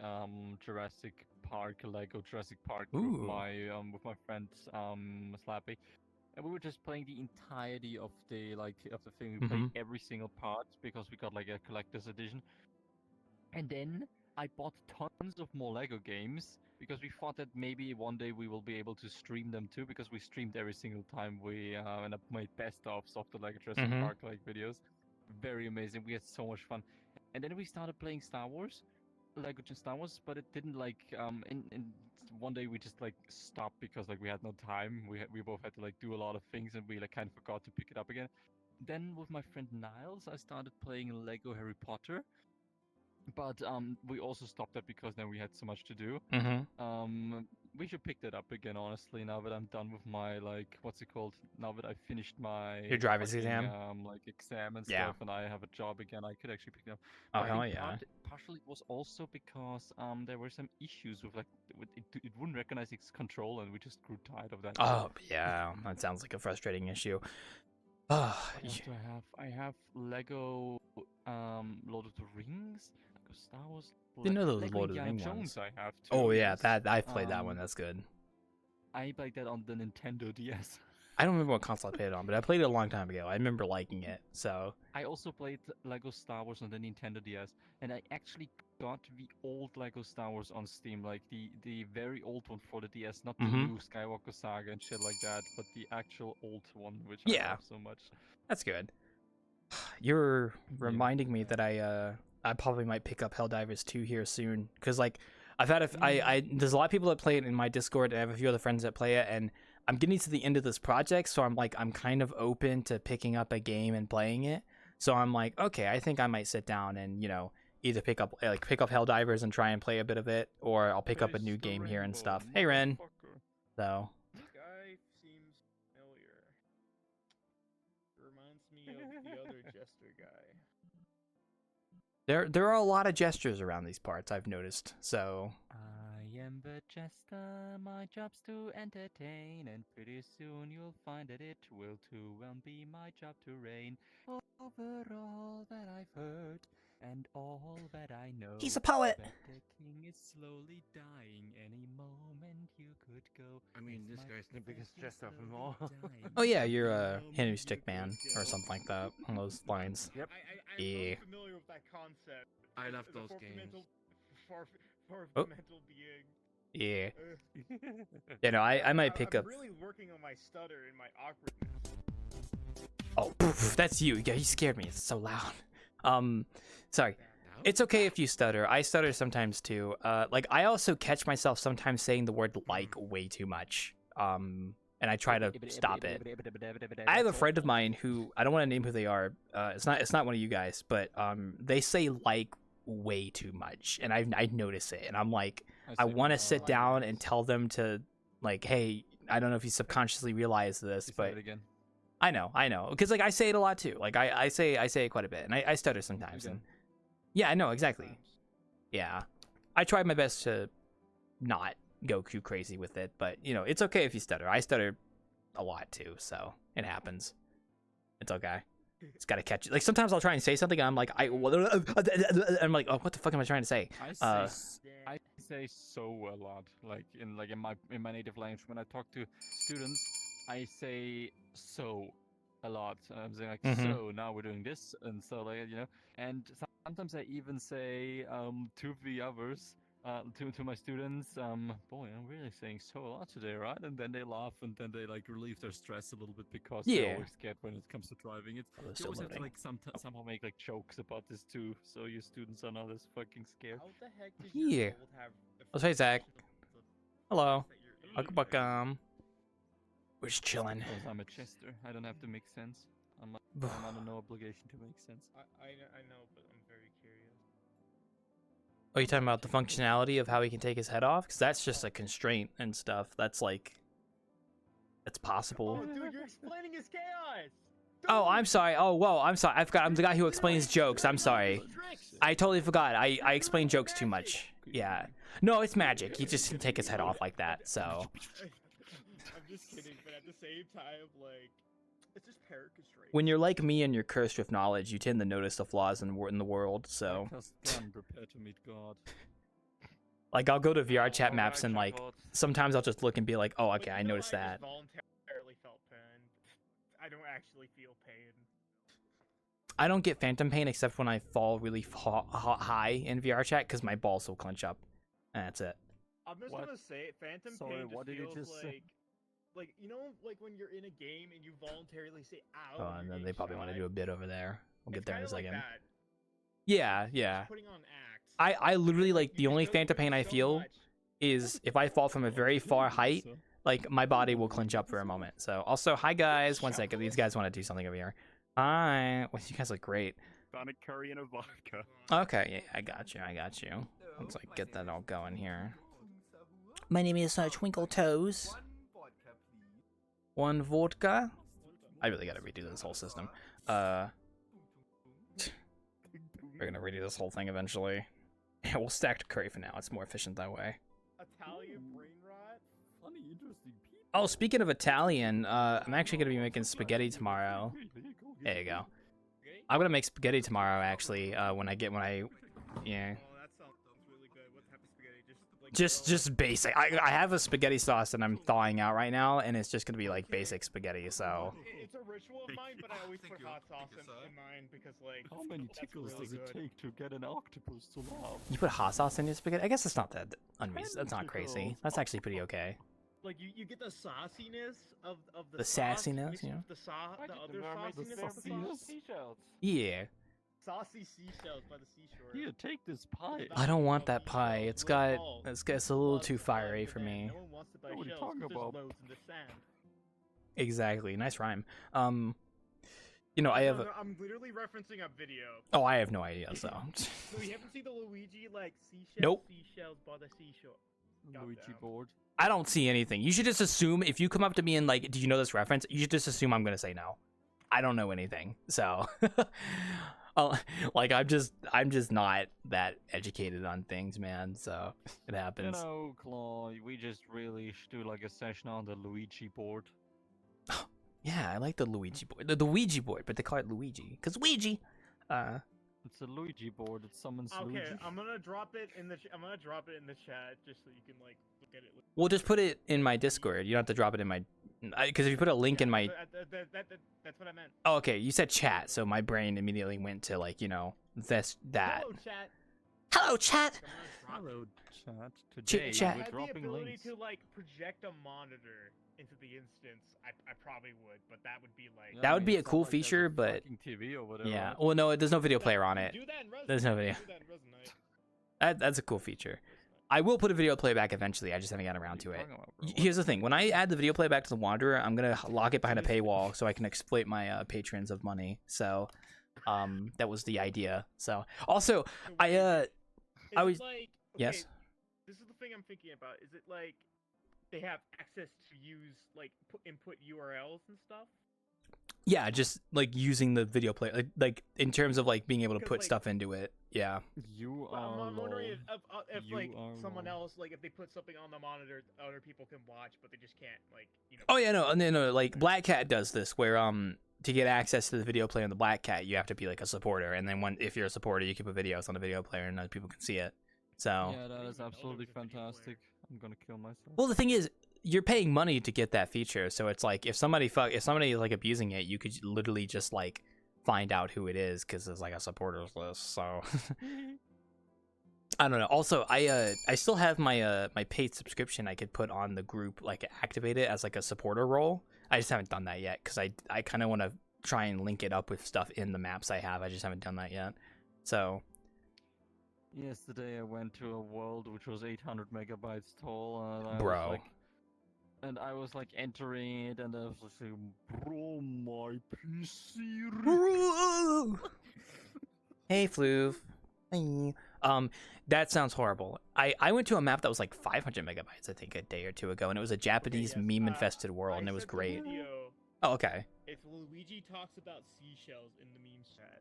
Speaker 2: Jurassic Park, Lego Jurassic Park with my friend Slappy. And we were just playing the entirety of the thing. We played every single part because we got like a collector's edition. And then I bought tons of more Lego games because we thought that maybe one day we will be able to stream them too, because we streamed every single time we and I made best-ofs of the Lego Jurassic Park like videos. Very amazing. We had so much fun. And then we started playing Star Wars, Lego Star Wars, but it didn't like in one day we just like stopped because like we had no time. We both had to like do a lot of things and we like kind of forgot to pick it up again. Then with my friend Niles, I started playing Lego Harry Potter. But we also stopped that because then we had so much to do. We should pick that up again, honestly, now that I'm done with my like what's it called? Now that I finished my
Speaker 1: driver's exam,
Speaker 2: like exam and stuff, and I have a job again, I could actually pick it up.
Speaker 1: Oh hell yeah!
Speaker 2: Partially it was also because there were some issues with like it wouldn't recognize its control, and we just grew tired of that.
Speaker 1: Oh yeah, that sounds like a frustrating issue.
Speaker 2: What else do I have Lego Lord of the Rings, Lego Star Wars.
Speaker 1: You know those
Speaker 2: Lego
Speaker 1: Lord of the
Speaker 2: Indiana
Speaker 1: Rings
Speaker 2: Jones I have too.
Speaker 1: Oh yeah, that I've played that one. That's good.
Speaker 2: I played that on the Nintendo DS.
Speaker 1: I don't remember what console I played it on, but I played it a long time ago. I remember liking it. So
Speaker 2: I also played Lego Star Wars on the Nintendo DS, and I actually got the old Lego Star Wars on Steam, like the very old one for the DS, not the new Skywalker Saga and shit like that, but the actual old one, which I love so much.
Speaker 1: That's good. You're reminding me that I probably might pick up Helldivers 2 here soon, because like I've had there's a lot of people that play it in my Discord, and I have a few other friends that play it, and I'm getting to the end of this project, so I'm kind of open to picking up a game and playing it. So I'm like, okay, I think I might sit down and either pick up Helldivers and try and play a bit of it, or I'll pick up a new game here and stuff. Hey Ren. So.
Speaker 6: This guy seems familiar. Reminds me of the other jester guy.
Speaker 1: There are a lot of gestures around these parts, I've noticed. So
Speaker 2: I am the jester, my job's to entertain, and pretty soon you'll find that it will too well be my job to reign over all that I've heard and all that I know.
Speaker 1: He's a poet.
Speaker 2: That the king is slowly dying. Any moment you could go.
Speaker 4: I mean, this guy's the biggest jester of them all.
Speaker 1: Oh yeah, you're a Henry Stickman or something like that on those lines.
Speaker 4: Yep.
Speaker 6: I'm familiar with that concept.
Speaker 4: I love those games.
Speaker 6: For mental being.
Speaker 1: Yeah. I might pick up.
Speaker 6: I'm really working on my stutter and my awkwardness.
Speaker 1: Oh, poof, that's you. Yeah, you scared me. It's so loud. Sorry. It's okay if you stutter. I stutter sometimes too. Like I also catch myself sometimes saying the word like way too much. And I try to stop it. I have a friend of mine who I don't want to name who they are. It's not one of you guys, but they say like way too much, and I notice it, and I'm like, I want to sit down and tell them to like, hey, I don't know if you subconsciously realize this, but I know, because like I say it a lot too. Like I say it quite a bit, and I stutter sometimes, and yeah, I know exactly. Yeah, I try my best to not go too crazy with it, but it's okay if you stutter. I stutter a lot too, so it happens. It's okay. It's gotta catch it. Like sometimes I'll try and say something, and I'm like, I'm like, oh, what the fuck am I trying to say?
Speaker 2: I say so a lot, like in my native language. When I talk to students, I say so a lot. I'm saying like, so now we're doing this, and so like and sometimes I even say to the others. To my students, boy, I'm really saying so a lot today, right? And then they laugh, and then they like relieve their stress a little bit because they're always scared when it comes to driving. You always have to like somehow make like jokes about this too, so your students are not as fucking scared.
Speaker 6: How the heck did you have?
Speaker 1: Oh, hey Zach. Hello. Welcome. We're just chilling.
Speaker 2: Because I'm a jester, I don't have to make sense. I'm under no obligation to make sense.
Speaker 6: I know, but I'm very curious.
Speaker 1: Are you talking about the functionality of how he can take his head off? Because that's just a constraint and stuff. That's like, that's possible.
Speaker 6: Oh, dude, you're explaining his chaos.
Speaker 1: Oh, I'm sorry. Oh, whoa, I'm sorry. I forgot. I'm the guy who explains jokes. I'm sorry. I totally forgot. I explain jokes too much. Yeah. No, it's magic. He just can take his head off like that. So.
Speaker 6: I'm just kidding, but at the same time, like, it's just paraconstraint.
Speaker 1: When you're like me and you're cursed with knowledge, you tend to notice the flaws in the world. So.
Speaker 2: Prepare to meet God.
Speaker 1: Like I'll go to VRChat maps and like sometimes I'll just look and be like, oh, okay, I noticed that.
Speaker 6: I voluntarily felt pain. I don't actually feel pain.
Speaker 1: I don't get phantom pain except when I fall really high in VRChat because my balls will clench up. And that's it.
Speaker 6: I'm just gonna say, phantom pain just feels like, you know, like when you're in a game and you voluntarily say, ow.
Speaker 1: Oh, and then they probably want to do a bit over there. We'll get there in a second.
Speaker 6: Like
Speaker 1: yeah, yeah.
Speaker 6: putting on acts.
Speaker 1: I literally, like, the only phantom pain I feel is if I fall from a very far height, like, my body will clench up for a moment. So, also, hi, guys. One second. These guys want to do something over here. Hi. Well, you guys look great.
Speaker 5: Sonic curry and a vodka.
Speaker 1: Okay, yeah, I got you. Let's, like, get that all going here. My name is Twinkle Toes. One vodka? I really gotta redo this whole system. We're gonna redo this whole thing eventually. Yeah, we'll stack curry for now. It's more efficient that way.
Speaker 6: Italian brain rot?
Speaker 2: Funny, interesting people.
Speaker 1: Oh, speaking of Italian, I'm actually gonna be making spaghetti tomorrow. There you go. I'm gonna make spaghetti tomorrow, actually. Yeah.
Speaker 6: Oh, that sounds really good. What type of spaghetti?
Speaker 1: Just basic. I have a spaghetti sauce that I'm thawing out right now, and it's just gonna be like basic spaghetti. So.
Speaker 6: It's a ritual of mine, but I always put hot sauce in mine because, like,
Speaker 2: how many tickles does it take to get an octopus to laugh?
Speaker 1: You put hot sauce in your spaghetti? I guess it's not that unreasonable. That's not crazy. That's actually pretty okay.
Speaker 6: Like you get the sauciness of
Speaker 1: the sassiness, yeah.
Speaker 6: The other sauciness.
Speaker 1: Yeah.
Speaker 6: Saucy seashells by the seashore.
Speaker 2: Here, take this pie.
Speaker 1: I don't want that pie. It's a little too fiery for me.
Speaker 6: No one wants to buy
Speaker 2: What are you
Speaker 6: shells
Speaker 2: talking
Speaker 6: 'cause
Speaker 2: about?
Speaker 6: there's loads in the sand.
Speaker 1: Exactly. Nice rhyme. You know, I have.
Speaker 6: I'm literally referencing a video.
Speaker 1: Oh, I have no idea. So.
Speaker 6: So you haven't seen the Luigi like
Speaker 1: Nope.
Speaker 6: seashells by the seashore.
Speaker 2: Luigi board.
Speaker 1: I don't see anything. You should just assume if you come up to me and like, do you know this reference? You should just assume I'm gonna say no. I don't know anything. So. Like I'm just not that educated on things, man. So it happens.
Speaker 2: You know, Claw, we just really should do like a session on the Luigi board.
Speaker 1: Yeah, I like the Luigi board, the Ouija board, but they call it Luigi because Ouija.
Speaker 2: It's a Luigi board. It summons Luigi.
Speaker 6: Okay, I'm gonna drop it in the chat just so you can like look at it.
Speaker 1: We'll just put it in my Discord. You don't have to drop it in my, because if you put a link in my.
Speaker 6: That's what I meant.
Speaker 1: Oh, okay. You said chat, so my brain immediately went to like that.
Speaker 6: Hello, chat.
Speaker 1: Hello, chat.
Speaker 2: Hello, chat. Today
Speaker 1: Chat.
Speaker 2: we're
Speaker 6: If I had the
Speaker 2: dropping
Speaker 6: ability
Speaker 2: links.
Speaker 6: to like project a monitor into the instance, I probably would, but that would be like.
Speaker 1: That would be a
Speaker 2: it's not
Speaker 1: cool
Speaker 2: like there's
Speaker 1: feature,
Speaker 2: a
Speaker 1: but
Speaker 2: fucking TV over there,
Speaker 1: yeah.
Speaker 2: right?
Speaker 1: Well, no, there's no video player on it.
Speaker 6: Do that in Resident.
Speaker 1: There's no video.
Speaker 6: Do that in Resident Night.
Speaker 1: That's a cool feature. I will put a video playback eventually. I just haven't gotten around to
Speaker 2: What are
Speaker 1: it.
Speaker 2: you talking about, bro?
Speaker 1: Here's the thing: when I add the video playback to the Wanderer, I'm gonna lock it behind a paywall so I can exploit my patrons of money. So, that was the idea. So, also, I
Speaker 6: Is
Speaker 1: was-
Speaker 6: it like,
Speaker 1: yes.
Speaker 6: This is the thing I'm thinking about. Is it like they have access to use like input URLs and stuff?
Speaker 1: Yeah, just like using the video player, like in terms of like being able to
Speaker 6: Because,
Speaker 1: put
Speaker 6: like-
Speaker 1: stuff into it. Yeah.
Speaker 2: You
Speaker 6: But
Speaker 2: are
Speaker 6: I'm wondering
Speaker 2: lol.
Speaker 6: if
Speaker 2: You
Speaker 6: like
Speaker 2: are
Speaker 6: someone
Speaker 2: wrong.
Speaker 6: else, like if they put something on the monitor, other people can watch, but they just can't like
Speaker 1: Oh yeah, no. Like Black Cat does this, where to get access to the video player in the Black Cat, you have to be like a supporter, and then if you're a supporter, you can put videos on the video player, and other people can see it. So.
Speaker 2: Yeah, that is absolutely fantastic. I'm gonna kill myself.
Speaker 1: Well, the thing is, you're paying money to get that feature, so it's like if somebody is like abusing it, you could literally just like find out who it is because there's like a supporters list. So I don't know. Also, I still have my my paid subscription I could put on the group, like activate it as like a supporter role. I just haven't done that yet because I kind of want to try and link it up with stuff in the maps I have. I just haven't done that yet. So.
Speaker 2: Yesterday I went to a world which was 800 megabytes tall. And
Speaker 1: Bro.
Speaker 2: I was like entering it, and I was like saying, "Bro, my PC."
Speaker 1: Hey, Fluve. Hey. That sounds horrible. I went to a map that was like 500 megabytes, I think, a day or two ago, and it was a Japanese meme-infested world, and it was great. Oh, okay.
Speaker 6: It's Luigi talks about seashells in the meme chat.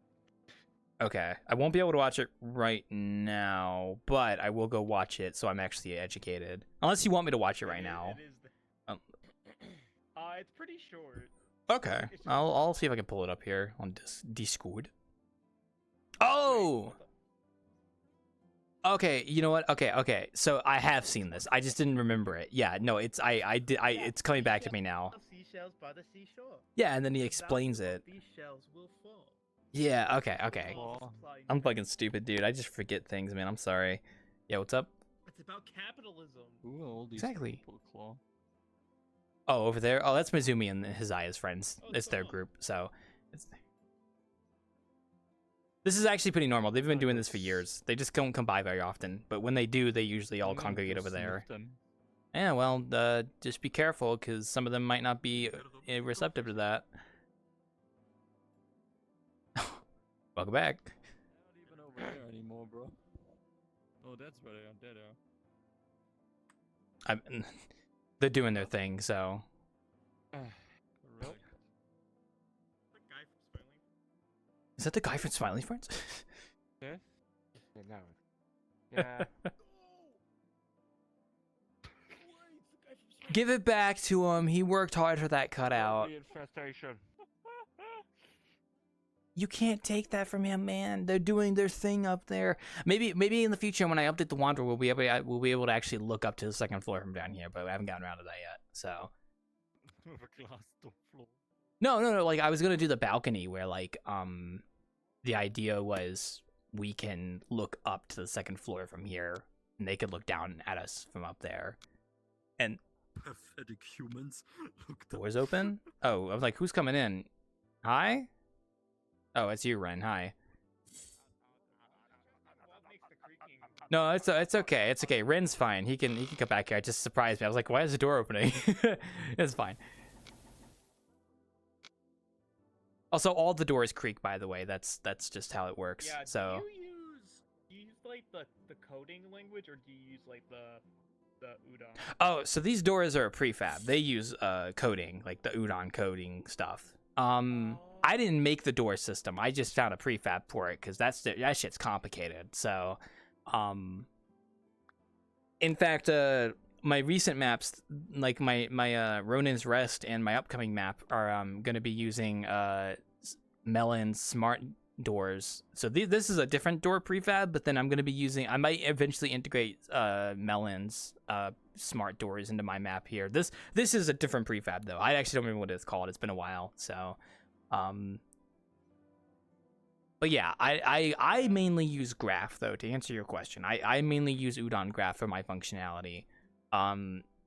Speaker 1: Okay, I won't be able to watch it right now, but I will go watch it so I'm actually educated. Unless you want me to watch it right now.
Speaker 6: It's pretty short.
Speaker 1: Okay, I'll see if I can pull it up here on Discord. Oh! Okay, you know what? Okay. So I have seen this. I just didn't remember it. Yeah, no, it's it's coming back to me now.
Speaker 6: Seashells by the seashore.
Speaker 1: Yeah, and then he explains it.
Speaker 6: These shells will fall.
Speaker 1: Yeah, okay. I'm fucking stupid, dude. I just forget things, man. I'm sorry. Yeah, what's up?
Speaker 6: It's about capitalism.
Speaker 2: Ooh, all these
Speaker 1: Exactly.
Speaker 2: people claw.
Speaker 1: Oh, over there? Oh, that's Mizumi and his Aya's friends. It's their group, so... This is actually pretty normal. They've been doing this for years. They just don't come by very often. But when they do, they usually all congregate over there. Yeah, well, just be careful, because some of them might not be receptive to that. Welcome back.
Speaker 2: Not even over there anymore, bro. Oh, that's where they are.
Speaker 1: They're doing their thing, so...
Speaker 2: Correct.
Speaker 1: Is that the guy from Smiley Friends?
Speaker 2: Yeah.
Speaker 4: No. Yeah.
Speaker 1: Give it back to him. He worked hard for that cutout.
Speaker 4: Infestation.
Speaker 1: You can't take that from him, man. They're doing their thing up there. Maybe in the future when I update the Wanderer, we'll be able to actually look up to the second floor from down here, but we haven't gotten around to that yet. So. No. Like I was gonna do the balcony where like the idea was we can look up to the second floor from here, and they could look down at us from up there. And
Speaker 2: pathetic humans.
Speaker 1: Doors open? Oh, I was like, who's coming in? Hi? Oh, it's you, Ren. Hi. No, it's okay. It's okay. Ren's fine. He can come back here. It just surprised me. I was like, why is the door opening? It's fine. Also, all the doors creak, by the way. That's just how it works.
Speaker 6: Yeah,
Speaker 1: so.
Speaker 6: Do you use like the coding language, or do you use like the udon?
Speaker 1: Oh, so these doors are a prefab. They use coding, like the udon coding stuff. I didn't make the door system. I just found a prefab for it because that shit's complicated. So, in fact, my recent maps, like my Ronin's Rest and my upcoming map, are going to be using Melon's smart doors. So this is a different door prefab, but then I'm going to be using. I might eventually integrate Melon's smart doors into my map here. This is a different prefab though. I actually don't remember what it's called. It's been a while. So, but yeah, I mainly use Graph though to answer your question. I mainly use Udon Graph for my functionality.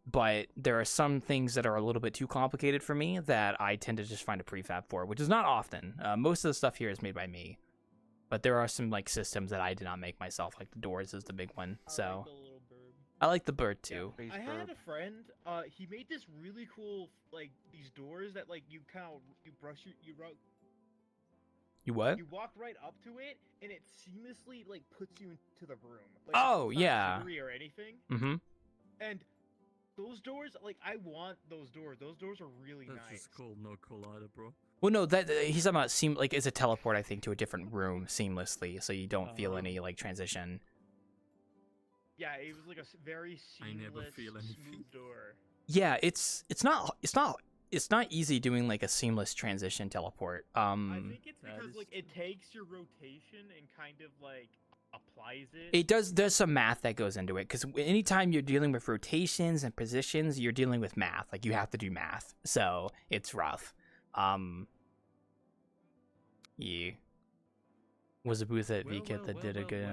Speaker 1: But there are some things that are a little bit too complicated for me that I tend to just find a prefab for, which is not often. Most of the stuff here is made by me, but there are some like systems that I did not make myself, like the doors is the big one. So I like the bird too.
Speaker 6: Yeah, I had a friend. He made this really cool like these doors that like you brush
Speaker 1: You what?
Speaker 6: You walk right up to it, and it seamlessly like puts you into the room. Like,
Speaker 1: oh yeah.
Speaker 6: Or anything.
Speaker 1: Mm-hmm.
Speaker 6: And those doors, like I want those doors. Those doors are really nice.
Speaker 2: That's just cool, no collider, bro.
Speaker 1: Well, no, that he's talking about like it's a teleport, I think, to a different room seamlessly, so you don't feel any like transition.
Speaker 6: Yeah, it was like a very seamless,
Speaker 2: I never feel anything.
Speaker 6: smooth door.
Speaker 1: Yeah, it's not easy doing like a seamless transition teleport.
Speaker 6: I think it's because like it takes your rotation and kind of like applies it.
Speaker 1: It does. There's some math that goes into it because anytime you're dealing with rotations and positions, you're dealing with math. Like you have to do math, so it's rough. Yeah. Was a booth at VCat that did a good.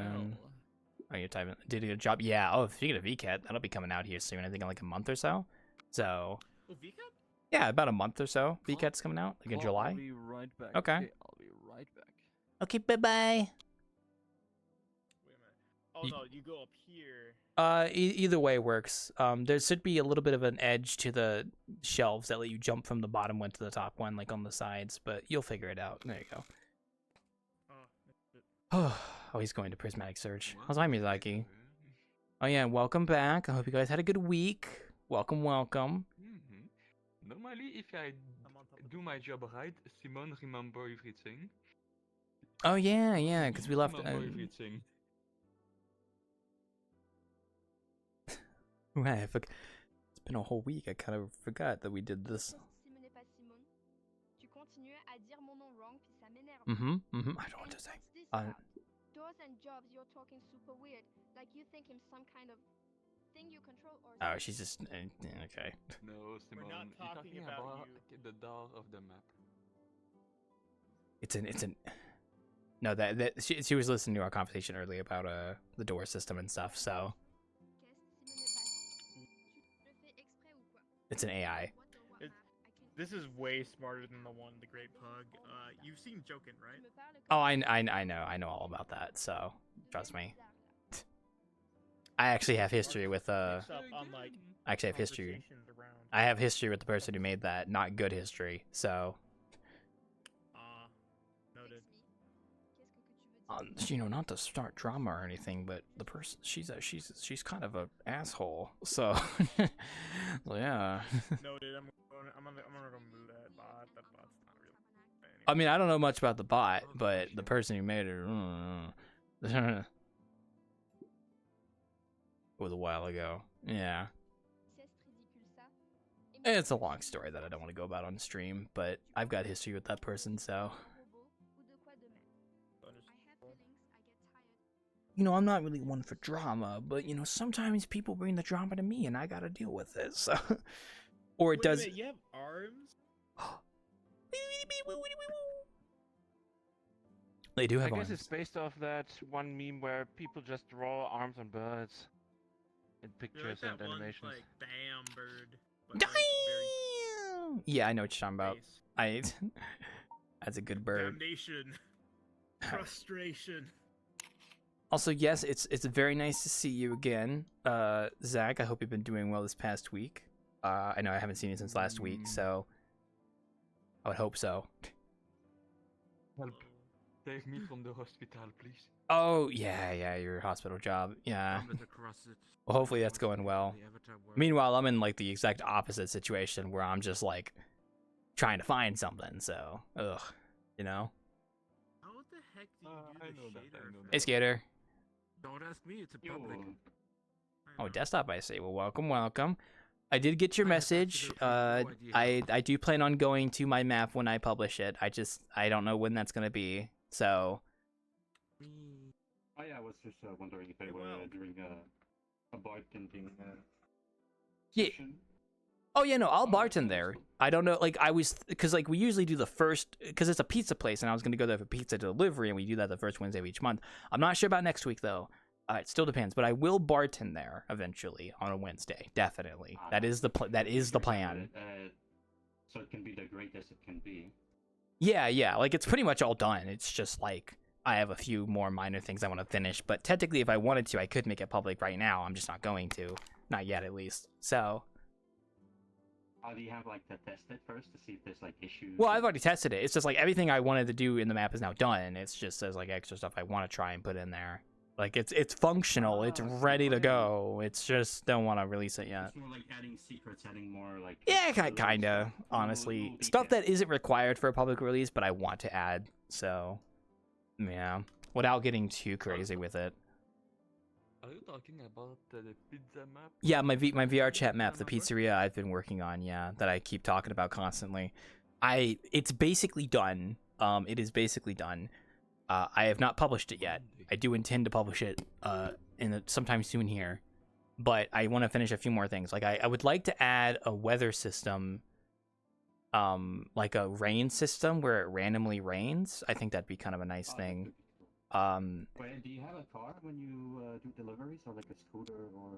Speaker 1: Oh, you're typing. Did a good job. Yeah. Oh, speaking of VCat, that'll be coming out here soon. I think in like a month or so. So.
Speaker 6: Oh, VCat?
Speaker 1: Yeah, about a month or so. VCat's coming out like in July.
Speaker 2: I'll be right back.
Speaker 1: Okay.
Speaker 2: I'll be right back.
Speaker 1: Okay. Bye bye.
Speaker 6: Oh no, you go up here.
Speaker 1: Either way works. There should be a little bit of an edge to the shelves that let you jump from the bottom one to the top one, like on the sides, but you'll figure it out. There you go. Oh, he's going to Prismatic Search. How's my Miyazaki? Oh yeah, welcome back. I hope you guys had a good week. Welcome.
Speaker 3: Normally, if I
Speaker 7: do my job right, Simone remember everything.
Speaker 1: Oh yeah, because we left.
Speaker 7: Everything.
Speaker 1: Right, it's been a whole week. I kind of forgot that we did this. I don't know what to say.
Speaker 8: Doors and jobs, you're talking super weird. Like you think him some kind of thing you control or
Speaker 1: Oh, she's just okay.
Speaker 7: No, Simone,
Speaker 6: We're not talking about you.
Speaker 7: The door of the map.
Speaker 1: It's an. No, that she was listening to our conversation earlier about the door system and stuff. So it's an AI.
Speaker 6: This is way smarter than the Great Pug. You've seen Jokin, right?
Speaker 1: Oh, I know all about that. So trust me. I actually have history with I actually have history. I have history with the person who made that. Not good history. So.
Speaker 6: Noted.
Speaker 1: You know, not to start drama or anything, but the person she's kind of a asshole. So, so yeah.
Speaker 6: Noted. I'm gonna remove that bot. That bot's not real. Anyway.
Speaker 1: I mean, I don't know much about the bot, but the person who made it was a while ago. Yeah. It's a long story that I don't want to go about on stream, but I've got history with that person, so. You know, I'm not really one for drama, but you know, sometimes people bring the drama to me and I gotta deal with it, so. Or it does.
Speaker 6: You have arms?
Speaker 1: They do have
Speaker 4: I
Speaker 1: arms.
Speaker 4: guess it's based off that one meme where people just draw arms on birds in pictures
Speaker 6: like
Speaker 4: and
Speaker 6: that
Speaker 4: animations.
Speaker 6: One, like, bam, bird.
Speaker 1: Damn! Yeah, I know what you're talking about. That's a good bird.
Speaker 6: Damnation. Frustration.
Speaker 1: Also, yes, it's very nice to see you again, Zach. I hope you've been doing well this past week. I know I haven't seen you since last week, so I would hope so.
Speaker 7: Help! Save me from the hospital, please.
Speaker 1: Oh yeah, your hospital job. Yeah. Well, hopefully that's going well. Meanwhile, I'm in like the exact opposite situation where I'm just like trying to find something. So, you know.
Speaker 6: How the heck do you do the shader?
Speaker 1: Hey, Skater.
Speaker 4: Don't ask me, it's a public.
Speaker 1: Oh, desktop, I see. Well, welcome. I did get your message. I do plan on going to my map when I publish it. I don't know when that's gonna be. So.
Speaker 9: Oh yeah, I was just wondering if they were doing a bartending
Speaker 1: session. Oh yeah, no, I'll bartend there. I don't know, like because like we usually do the first, because it's a pizza place, and I was gonna go there for pizza delivery, and we do that the first Wednesday of each month. I'm not sure about next week though. It still depends, but I will bartend there eventually on a Wednesday, definitely. That is the plan.
Speaker 9: So it can be the greatest it can be.
Speaker 1: Yeah, like it's pretty much all done. It's just like I have a few more minor things I want to finish, but technically, if I wanted to, I could make it public right now. I'm just not going to, not yet at least. So.
Speaker 9: Do you have like to test it first to see if there's like issues?
Speaker 1: Well, I've already tested it. It's just like everything I wanted to do in the map is now done. It's just there's like extra stuff I want to try and put in there. Like it's functional. It's ready to go. It's just don't want to release it yet.
Speaker 9: It's more like adding secrets, adding more like.
Speaker 1: Yeah, kinda. Honestly, stuff that isn't required for a public release, but I want to add. So, yeah, without getting too crazy with it.
Speaker 7: Are you talking about the pizza map?
Speaker 1: Yeah, my VRChat map, the pizzeria I've been working on, yeah, that I keep talking about constantly. It's basically done. It is basically done. I have not published it yet. I do intend to publish it sometime soon here, but I want to finish a few more things. Like I would like to add a weather system, like a rain system where it randomly rains. I think that'd be kind of a nice thing.
Speaker 9: Wait, do you have a car when you do deliveries, or like a scooter, or?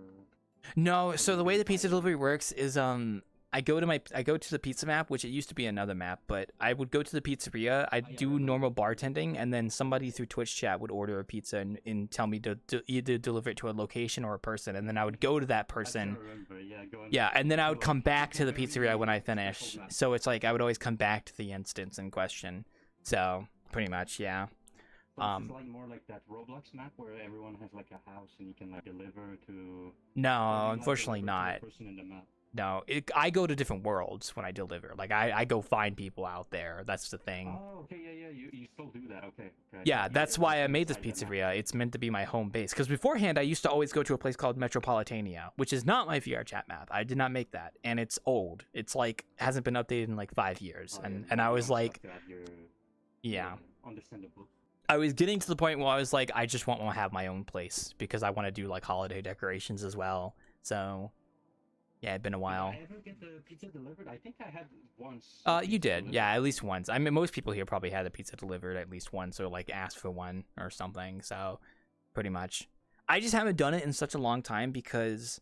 Speaker 1: No. So the way the pizza delivery works is I go to the pizza map, which it used to be another map, but I would go to the pizzeria. I'd do normal bartending, and then somebody through Twitch chat would order a pizza and tell me to either deliver it to a location or a person, and then I would go to that person. Yeah, and then I would come back to the pizzeria when I finish. So it's like I would always come back to the instance in question. So pretty much, yeah.
Speaker 9: So this is like more like that Roblox map where everyone has like a house and you can like deliver to.
Speaker 1: No, unfortunately not.
Speaker 9: Person in the map.
Speaker 1: No, I go to different worlds when I deliver. Like I go find people out there. That's the thing.
Speaker 9: Oh, okay, yeah. You still do that, okay.
Speaker 1: Yeah, that's why I made this pizzeria. It's meant to be my home base. Because beforehand, I used to always go to a place called Metropolitania, which is not my VRChat map. I did not make that, and it's old. It's like hasn't been updated in like 5 years, and I was like, yeah.
Speaker 9: Understandable.
Speaker 1: I was getting to the point where I was like, I just want to have my own place because I want to do like holiday decorations as well. So. Yeah, it'd been a while.
Speaker 9: Did I ever get the pizza delivered? I think I had once.
Speaker 1: You did. Yeah, at least once. I mean, most people here probably had the pizza delivered at least once or like asked for one or something. So, pretty much. I just haven't done it in such a long time because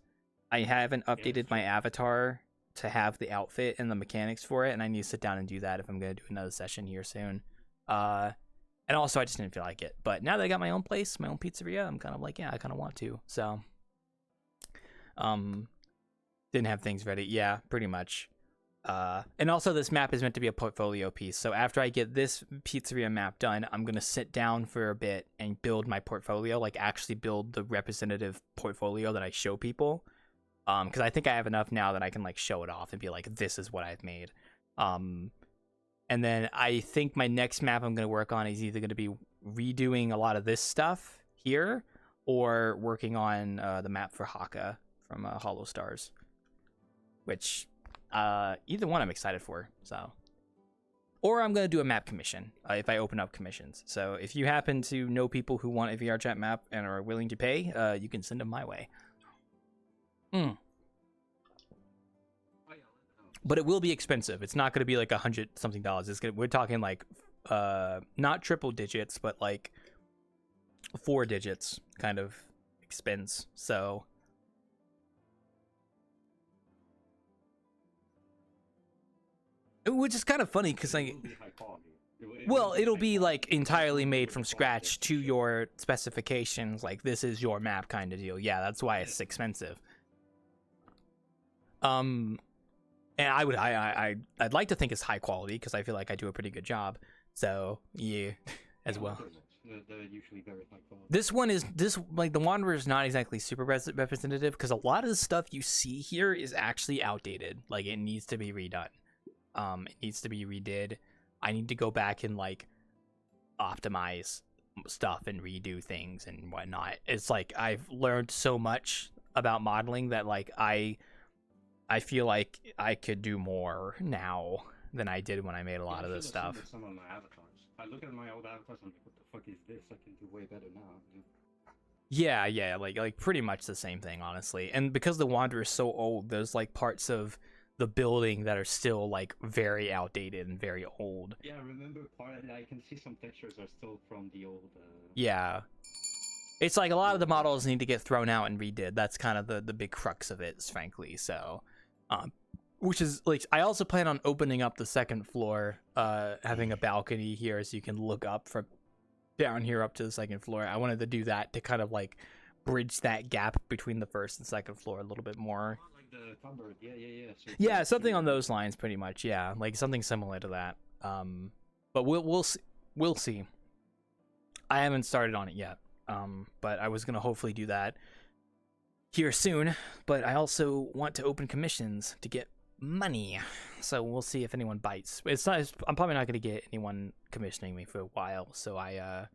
Speaker 1: I haven't updated my avatar to have the outfit and the mechanics for it, and I need to sit down and do that if I'm going to do another session here soon. And also, I just didn't feel like it. But now that I got my own place, my own pizzeria, I'm kind of like, yeah, I kind of want to. So, didn't have things ready. Yeah, pretty much. And also this map is meant to be a portfolio piece. So after I get this pizzeria map done, I'm going to sit down for a bit and build my portfolio, like actually build the representative portfolio that I show people. Because I think I have enough now that I can like show it off and be like, this is what I've made. And then I think my next map I'm going to work on is either going to be redoing a lot of this stuff here or working on the map for Haka from Hollow Stars. Which, either one I'm excited for, so. Or I'm going to do a map commission, if I open up commissions. So if you happen to know people who want a VRChat map and are willing to pay, you can send them my way. But it will be expensive. It's not going to be like $100-something. We're talking like, not triple digits, but like 4 digits kind of expense, so. Which is kind of funny because it'll be like entirely made from scratch to your specifications. Like this is your map kind of deal. Yeah, that's why it's expensive. And I'd like to think it's high quality because I feel like I do a pretty good job. So yeah, as well.
Speaker 9: They're usually very high quality.
Speaker 1: This one is like the Wanderer is not exactly super representative because a lot of the stuff you see here is actually outdated. Like it needs to be redone. It needs to be redid. I need to go back and like optimize stuff and redo things and whatnot. It's like I've learned so much about modeling that like I feel like I could do more now than I did when I made a lot of this stuff.
Speaker 9: Some of my avatars. I look at my old avatars and I'm like, what the fuck is this? I can do way better now.
Speaker 1: Yeah, like pretty much the same thing, honestly. And because the Wanderer is so old, there's like parts of the building that are still like very outdated and very old.
Speaker 9: Yeah, I remember I can see some textures are still from the old.
Speaker 1: Yeah, it's like a lot of the models need to get thrown out and redid. That's kind of the big crux of it, frankly. So, which is like I also plan on opening up the second floor, having a balcony here so you can look up from down here up to the second floor. I wanted to do that to kind of like bridge that gap between the first and second floor a little bit more.
Speaker 9: The cupboard, yeah. So
Speaker 1: yeah, something on those lines, pretty much. Yeah, like something similar to that. But we'll see. I haven't started on it yet. But I was gonna hopefully do that here soon. But I also want to open commissions to get money, so we'll see if anyone bites. I'm probably not gonna get anyone commissioning me for a while. So I'm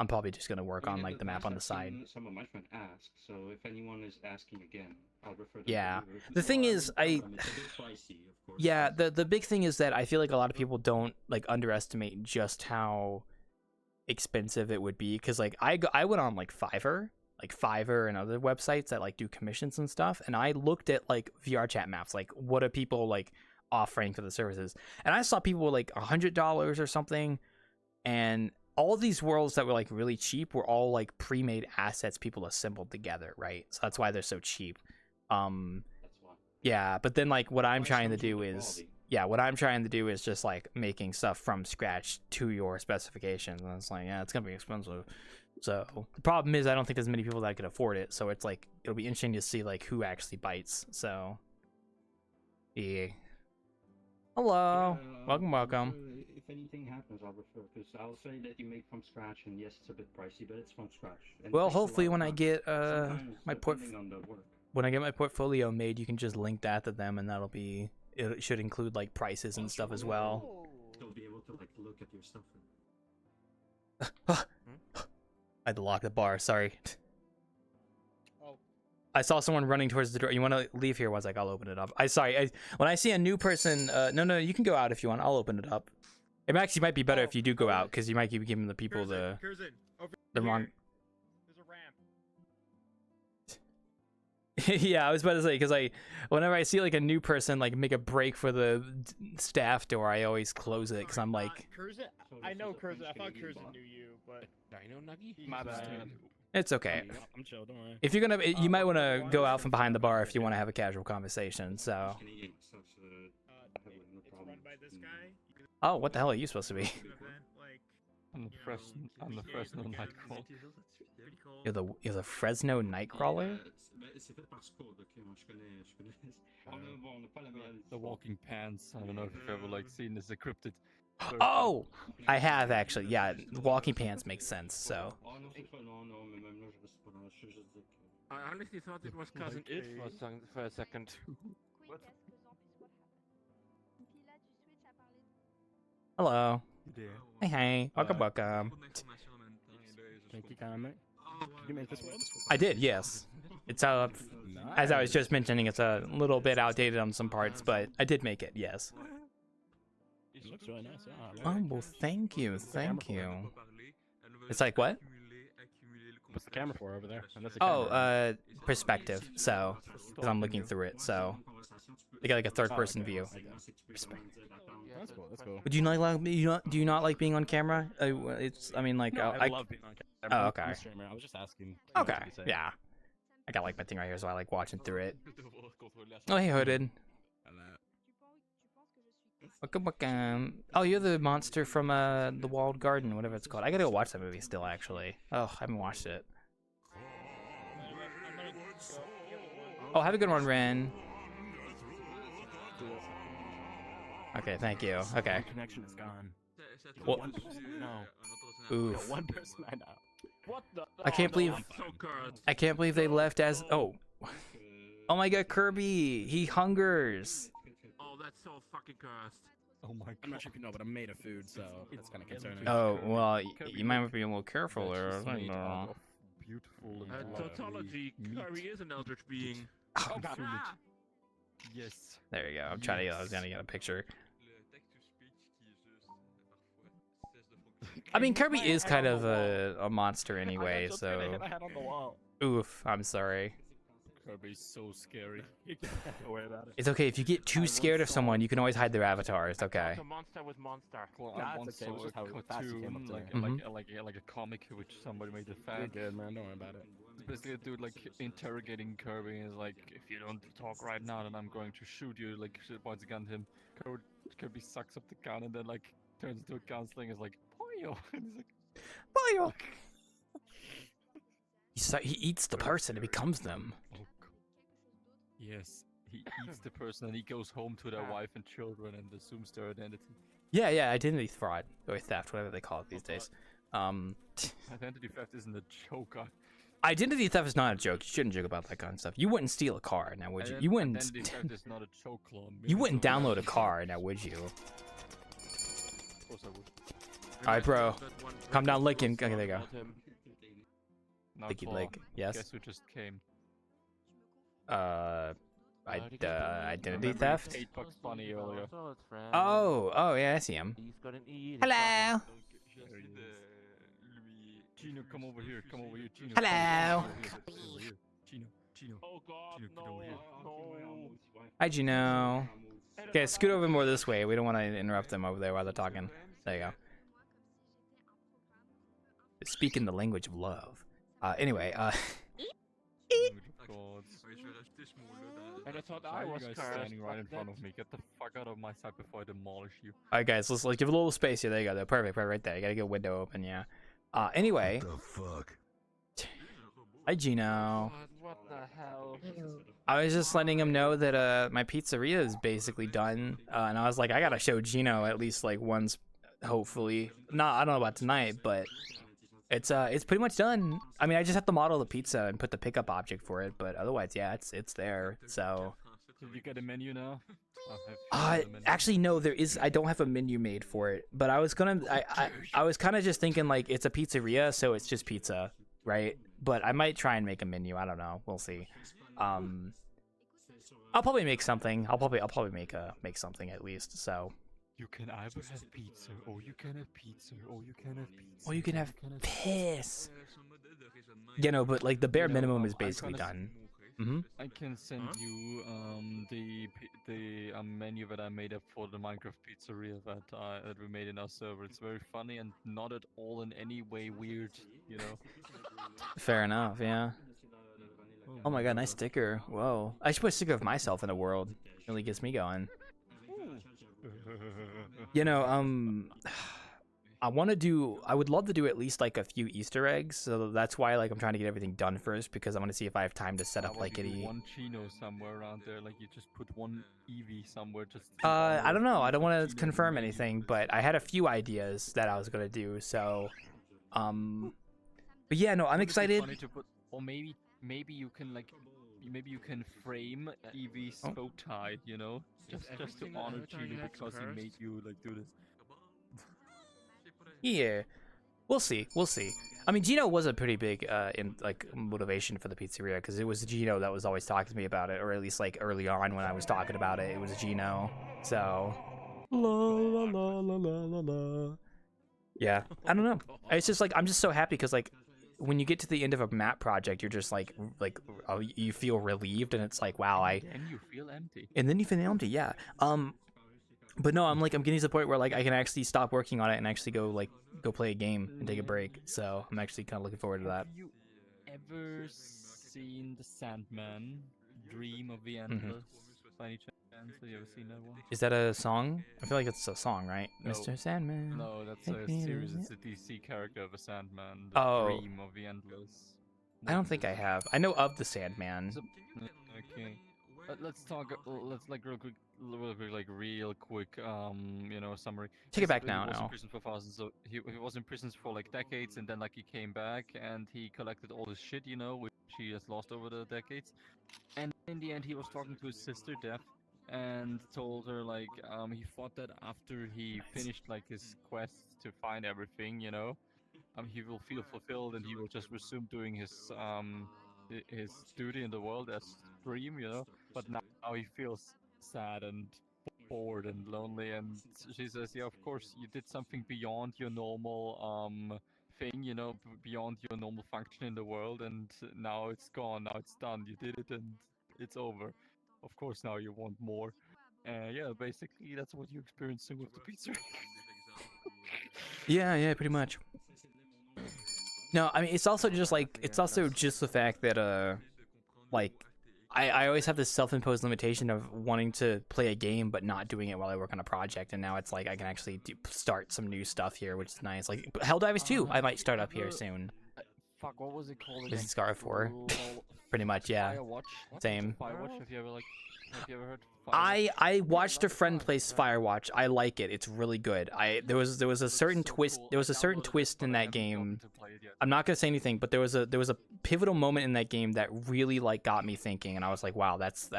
Speaker 1: probably just gonna work on like the map on the side.
Speaker 9: Some of my friends ask, so if anyone is asking again, I'll refer them.
Speaker 1: Yeah, the thing is,
Speaker 9: it's a bit pricey, of course.
Speaker 1: Yeah, the big thing is that I feel like a lot of people don't like underestimate just how expensive it would be. Because like I went on like Fiverr and other websites that like do commissions and stuff, and I looked at like VRChat maps, like what are people like offering for the services, and I saw people with like $100 or something, and all of these worlds that were like really cheap were all like pre-made assets people assembled together, right? So that's why they're so cheap. Yeah, but then like what I'm trying to do is just like making stuff from scratch to your specifications, and it's like, yeah, it's gonna be expensive. So the problem is I don't think there's many people that could afford it, so it's like it'll be interesting to see like who actually bites. So yeah. Hello. Welcome.
Speaker 9: If anything happens, I'll refer, because I'll say that you make from scratch, and yes, it's a bit pricey, but it's from scratch. And
Speaker 1: well, hopefully when I get my when I get my portfolio made, you can just link that to them, and that'll be. It should include like prices and stuff as well.
Speaker 9: You'll be able to like look at your stuff.
Speaker 1: I had to lock the bar. Sorry.
Speaker 6: Oh.
Speaker 1: I saw someone running towards the door. You want to leave here? Was like, I'll open it up. When I see a new person, no, you can go out if you want. I'll open it up. It actually might be better if you do go out, because you might keep giving the people the wrong.
Speaker 6: There's a ramp.
Speaker 1: Yeah, I was about to say, because whenever I see like a new person like make a break for the staff door, I always close it because I'm like.
Speaker 6: Curzon? I know Curzon. I thought Curzon knew you, but.
Speaker 10: Dino Nuggy?
Speaker 6: My bad.
Speaker 1: It's okay.
Speaker 10: I'm chill, don't worry.
Speaker 1: If you're gonna, you might want to go out from behind the bar if you want to have a casual conversation. So.
Speaker 6: It's run by this guy.
Speaker 1: Oh, what the hell are you supposed to be?
Speaker 2: I'm the Fresno Nightcrawler.
Speaker 1: You're the Fresno Nightcrawler?
Speaker 2: The walking pants. I don't know if you've ever like seen this encrypted.
Speaker 1: Oh, I have actually. Yeah, walking pants makes sense. So.
Speaker 10: I honestly thought it was cousin It for a second.
Speaker 1: Hello. Hey. Welcome.
Speaker 10: Thank you, Did you make this one?
Speaker 1: I did, yes. It's as I was just mentioning, it's a little bit outdated on some parts, but I did make it, yes.
Speaker 10: It looks really nice. Yeah,
Speaker 1: Oh, well, thank you. It's like what?
Speaker 10: What's the camera for over there?
Speaker 1: Perspective. So, because I'm looking through it, so they got like a third-person view.
Speaker 10: That's cool. That's cool.
Speaker 1: Would you do you not like being on camera? I
Speaker 10: love being on camera.
Speaker 1: Oh, okay.
Speaker 10: I'm a streamer. I was just asking.
Speaker 1: Okay. Yeah. I got like my thing right here, so I like watching through it. Oh, hey, Hooded. Welcome. Oh, you're the monster from the Walled Garden, whatever it's called. I gotta go watch that movie still, actually. Oh, I haven't watched it. Oh, have a good one, Ren. Okay, thank you. Okay.
Speaker 10: Connection is gone.
Speaker 1: What?
Speaker 10: No.
Speaker 1: Oof.
Speaker 10: One person I know. What the?
Speaker 1: I can't believe they left as. Oh. Oh my God, Kirby. He hungers.
Speaker 10: Oh, that's so fucking cursed.
Speaker 2: Oh my God.
Speaker 10: I'm not sure if you know, but I'm made of food, so it's kind of concerning.
Speaker 1: Oh well, you might be a little careful there. I don't know.
Speaker 2: Beautiful.
Speaker 10: Tautology. Curry is an eldritch being.
Speaker 1: Oh,
Speaker 10: God.
Speaker 2: Yes.
Speaker 1: There you go. I'm trying to. I was gonna get a picture. I mean, Kirby is kind of a monster anyway, so. Oof. I'm sorry.
Speaker 2: Kirby's so scary.
Speaker 10: Don't worry about it.
Speaker 1: It's okay if you get too scared of someone, you can always hide their avatar. It's okay.
Speaker 10: It's a monster with monster.
Speaker 2: Well,
Speaker 10: Nah,
Speaker 2: I once
Speaker 10: it's okay.
Speaker 2: saw
Speaker 10: It's just
Speaker 2: a
Speaker 10: how fast you came up
Speaker 2: cartoon,
Speaker 10: to me.
Speaker 2: like a comic which somebody made a fan.
Speaker 10: You're good, man. Don't worry about it.
Speaker 2: It's basically a dude like interrogating Kirby and is like, if you don't talk right now, then I'm going to shoot you. Like points a gun to him. Kirby sucks up the gun and then like turns into a gunslinger. And is like, Poyo. And he's like,
Speaker 1: Poyo. He eats the person and becomes them.
Speaker 2: oh, God. Yes, he eats the person and he goes home to their wife and children and assumes their identity.
Speaker 1: Yeah, identity fraud or theft, whatever they call it these days.
Speaker 2: Identity theft isn't a joke.
Speaker 1: Identity theft is not a joke. You shouldn't joke about that kind of stuff. You wouldn't steal a car, now would you? You wouldn't.
Speaker 2: Identity theft is not a joke, Claw.
Speaker 1: You wouldn't download a car, now would you?
Speaker 2: Of course I would.
Speaker 1: All right, bro. Calm down, Lincoln. Okay, there you go.
Speaker 2: Now,
Speaker 1: Licky
Speaker 2: Claw,
Speaker 1: Lick. Yes.
Speaker 2: Guess who just came?
Speaker 1: Identity theft?
Speaker 2: $8 funny earlier.
Speaker 1: Oh, yeah, I see him. Hello.
Speaker 2: Gino, come over here. Come over here, Gino.
Speaker 1: Hello.
Speaker 2: Gino.
Speaker 10: Oh God, no.
Speaker 1: Hi, Gino. Okay, scoot over more this way. We don't want to interrupt them over there while they're talking. There you go. Speaking the language of love. Anyway,
Speaker 10: And I thought
Speaker 2: Why
Speaker 10: I
Speaker 2: are you
Speaker 10: was
Speaker 2: guys
Speaker 10: cursed.
Speaker 2: standing right in front of me? Get the fuck out of my sight before I demolish you.
Speaker 1: Alright, guys, let's give it a little space here. There you go. Perfect, right there. You gotta get a window open, yeah. Anyway.
Speaker 11: What the fuck?
Speaker 1: Hi, Gino.
Speaker 10: What the hell?
Speaker 1: I was just letting him know that my pizzeria is basically done, and I was like, I gotta show Gino at least like once, hopefully. I don't know about tonight, but It's pretty much done. I mean, I just have to model the pizza and put the pickup object for it, but otherwise, yeah, it's there. So.
Speaker 2: Did you get a menu now?
Speaker 1: Actually, no, there is. I don't have a menu made for it, but I was gonna. I was kind of just thinking like it's a pizzeria, so it's just pizza, right? But I might try and make a menu. I don't know. We'll see. I'll probably make something. I'll probably make something at least. So.
Speaker 2: You can either have pizza, or you can have pizza, or you can have pizza,
Speaker 1: or you can have piss. You know, but like the bare minimum is basically done.
Speaker 2: I can send you the menu that I made up for the Minecraft pizzeria that we made in our server. It's very funny and not at all in any way weird, you know.
Speaker 1: Fair enough, yeah. Oh my god, nice sticker. Whoa. I should put a sticker of myself in the world. Really gets me going. You know, I would love to do at least like a few Easter eggs, so that's why like I'm trying to get everything done first, because I want to see if I have time to set up like any
Speaker 2: one Chino somewhere around there, like you just put one Eevee somewhere just
Speaker 1: I don't know, I don't want to confirm anything, but I had a few ideas that I was gonna do, so but yeah, no, I'm excited.
Speaker 2: Or maybe you can frame Eevee's bow tie, you know, just to honor Chino because he made you like do this.
Speaker 1: Yeah, we'll see. I mean, Gino was a pretty big motivation for the pizzeria, because it was Gino that was always talking to me about it, or at least like early on when I was talking about it, it was Gino. So, yeah, I don't know. It's just like I'm just so happy because like when you get to the end of a map project, you're just like you feel relieved, and it's like wow,
Speaker 2: And you feel empty.
Speaker 1: And then you feel empty, yeah. But no, I'm getting to the point where like I can actually stop working on it and actually go play a game and take a break. So I'm actually kind of looking forward to that.
Speaker 2: Have you ever seen the Sandman, Dream of the Endless? By any chance? Have you ever seen that one?
Speaker 1: Is that a song? I feel like it's a song, right?
Speaker 2: No.
Speaker 1: Mr. Sandman.
Speaker 2: No, that's a series. It's a DC character of a Sandman. The Dream of the Endless.
Speaker 1: I don't think I have. I know of the Sandman.
Speaker 2: Okay. Let's talk. Let's like real quick. You know, summary.
Speaker 1: Take it back
Speaker 2: He
Speaker 1: now.
Speaker 2: was in prison for thousands. So he was in prison for like decades, and then like he came back and he collected all his shit, you know, which he has lost over the decades. And in the end, he was talking to his sister, Death, and told her like he thought that after he finished like his quest to find everything, you know, he will feel fulfilled and he will just resume doing his duty in the world as Dream, you know. But now he feels sad and bored and lonely, and she says, yeah, of course you did something beyond your normal thing, you know, beyond your normal function in the world, and now it's gone, now it's done, you did it and it's over. Of course now you want more. Yeah, basically that's what you're experiencing with the pizza.
Speaker 1: Yeah, pretty much. No, I mean it's also just the fact that like I always have this self-imposed limitation of wanting to play a game but not doing it while I work on a project, and now it's like I can actually start some new stuff here, which is nice. Like Helldivers 2, I might start up here soon.
Speaker 2: Fuck, what was it called again?
Speaker 1: This is Scar 4. Pretty much, yeah.
Speaker 2: Firewatch?
Speaker 1: Same.
Speaker 2: Firewatch? Have you ever heard?
Speaker 1: I watched a friend play Firewatch. I like it. It's really good. There was a certain twist. There was a certain twist in that game. I'm not gonna say anything, but there was a pivotal moment in that game that really like got me thinking, and I was like, wow, that's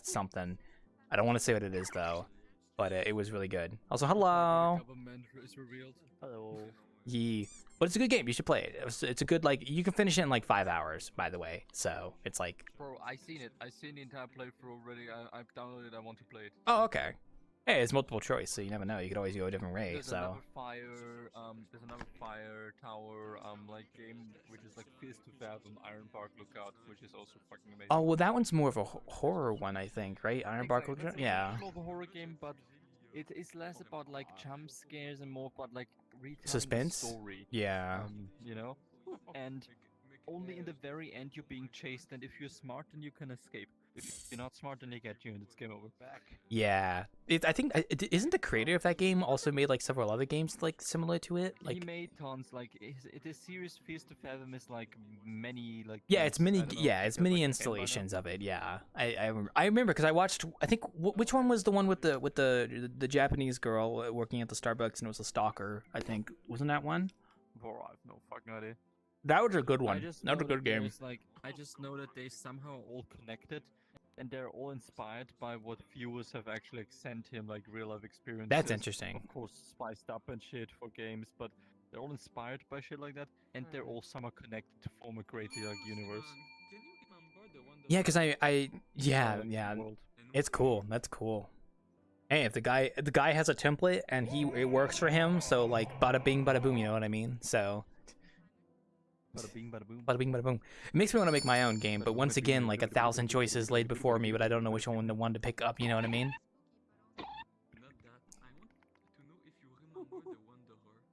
Speaker 1: something. I don't want to say what it is though, but it was really good. Also, hello.
Speaker 2: Hello.
Speaker 1: Yee. But it's a good game. You should play it. It's a good, like, you can finish it in like 5 hours, by the way. So it's like.
Speaker 2: Bro, I seen it. I seen the entire playthrough already. I've downloaded it. I want to play it.
Speaker 1: Oh, okay. Hey, it's multiple choice, so you never know. You could always go a different way.
Speaker 2: There's
Speaker 1: So.
Speaker 2: There's another fire tower like game which is like Fist to Fathom, Iron Bark Lookout, which is also fucking amazing.
Speaker 1: Oh well, that one's more of a horror one, I think, right? Iron Bark Lookout. Yeah.
Speaker 2: It's more of a horror game, but it is less about like jump scares and more about like retelling
Speaker 1: Suspense.
Speaker 2: the story.
Speaker 1: Yeah.
Speaker 2: You know, and only in the very end you're being chased, and if you're smart, then you can escape. If you're not smart, then they get you, and it's game over. Back.
Speaker 1: Yeah. I think isn't the creator of that game also made like several other games like similar to it? Like.
Speaker 2: He made tons. Like this series Fist to Fathom is like many like.
Speaker 1: Yeah, it's many. Yeah, it's many
Speaker 2: like
Speaker 1: installations of it. Yeah, I remember because I watched. I think which one was the one with the Japanese girl working at the Starbucks and it was a stalker. I think wasn't that one?
Speaker 2: Bro, I have no fucking idea.
Speaker 1: That was a good one. That was a good game.
Speaker 2: I just know that they somehow all connected, and they're all inspired by what viewers have actually sent him, like real life experiences.
Speaker 1: That's interesting.
Speaker 2: Of course, spiced up and shit for games, but they're all inspired by shit like that, and they're all somehow connected to form a great like universe.
Speaker 1: Yeah, because yeah, it's cool. That's cool. Hey, if the guy has a template and it works for him, so like bada bing, bada boom, you know what I mean? So.
Speaker 2: Bada bing, bada boom.
Speaker 1: Bada bing, bada boom. It makes me want to make my own game, but once again, like 1,000 choices laid before me, but I don't know which one to pick up. You know what I mean?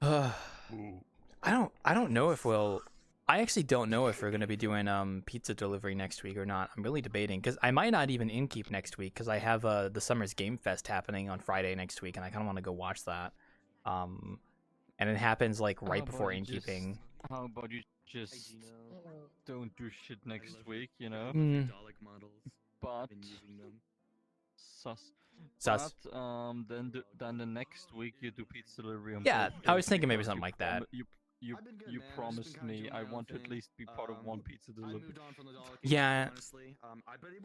Speaker 1: I don't know if we'll. I actually don't know if we're gonna be doing pizza delivery next week or not. I'm really debating because I might not even Innkeep next week because I have the Summer's Game Fest happening on Friday next week, and I kind of want to go watch that. And it happens like right before Innkeeping.
Speaker 2: How about you just don't do shit next week, you know? But sus.
Speaker 1: Sus.
Speaker 2: But then the next week you do pizza delivery.
Speaker 1: Yeah, I was thinking maybe something like that.
Speaker 2: You promised me I want to at least be part of one pizza delivery.
Speaker 1: Yeah,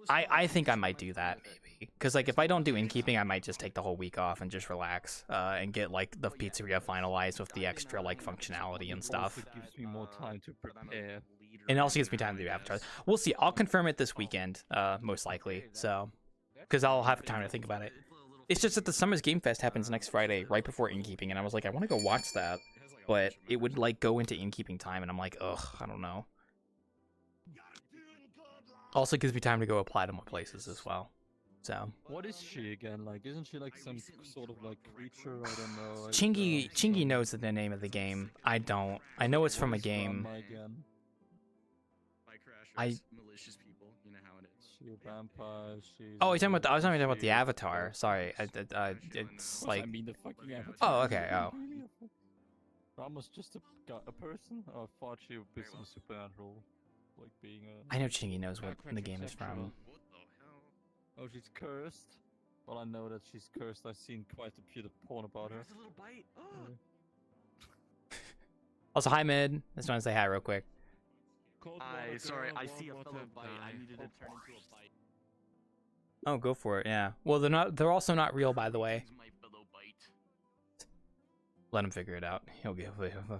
Speaker 1: I think I might do that maybe because like if I don't do Innkeeping, I might just take the whole week off and just relax and get like the pizzeria finalized with the extra like functionality and stuff.
Speaker 2: It gives me more time to prepare.
Speaker 1: And it also gives me time to do avatars. We'll see. I'll confirm it this weekend, most likely. So, because I'll have time to think about it. It's just that the Summer's Game Fest happens next Friday, right before Innkeeping, and I was like, I want to go watch that. But it would like go into Innkeeping time, and I'm like, ugh, I don't know. Also gives me time to go apply to more places as well. So.
Speaker 2: What is she again? Like, isn't she like some sort of like creature? I don't know. Like,
Speaker 1: Chingy knows the name of the game. I don't. I know it's from a game.
Speaker 11: Malicious people, you know how it is.
Speaker 2: She a vampire.
Speaker 1: Oh, I was talking about the avatar. Sorry, it's like.
Speaker 2: I mean the fucking avatar.
Speaker 1: Oh, okay. Oh.
Speaker 2: Ramos just a person? I thought she would be some supernatural, like being a...
Speaker 1: I know Chingy knows what the game is from.
Speaker 2: What the hell? Oh, she's cursed? Well, I know that she's cursed. I've seen quite a bit of porn about her.
Speaker 11: There's a little bite.
Speaker 1: Also, hi, Mid. I just want to say hi real quick.
Speaker 11: Sorry, I see a fellow bite. I needed to turn into a bite.
Speaker 1: Oh, go for it, yeah. Well, they're also not real, by the way. Let him figure it out. He'll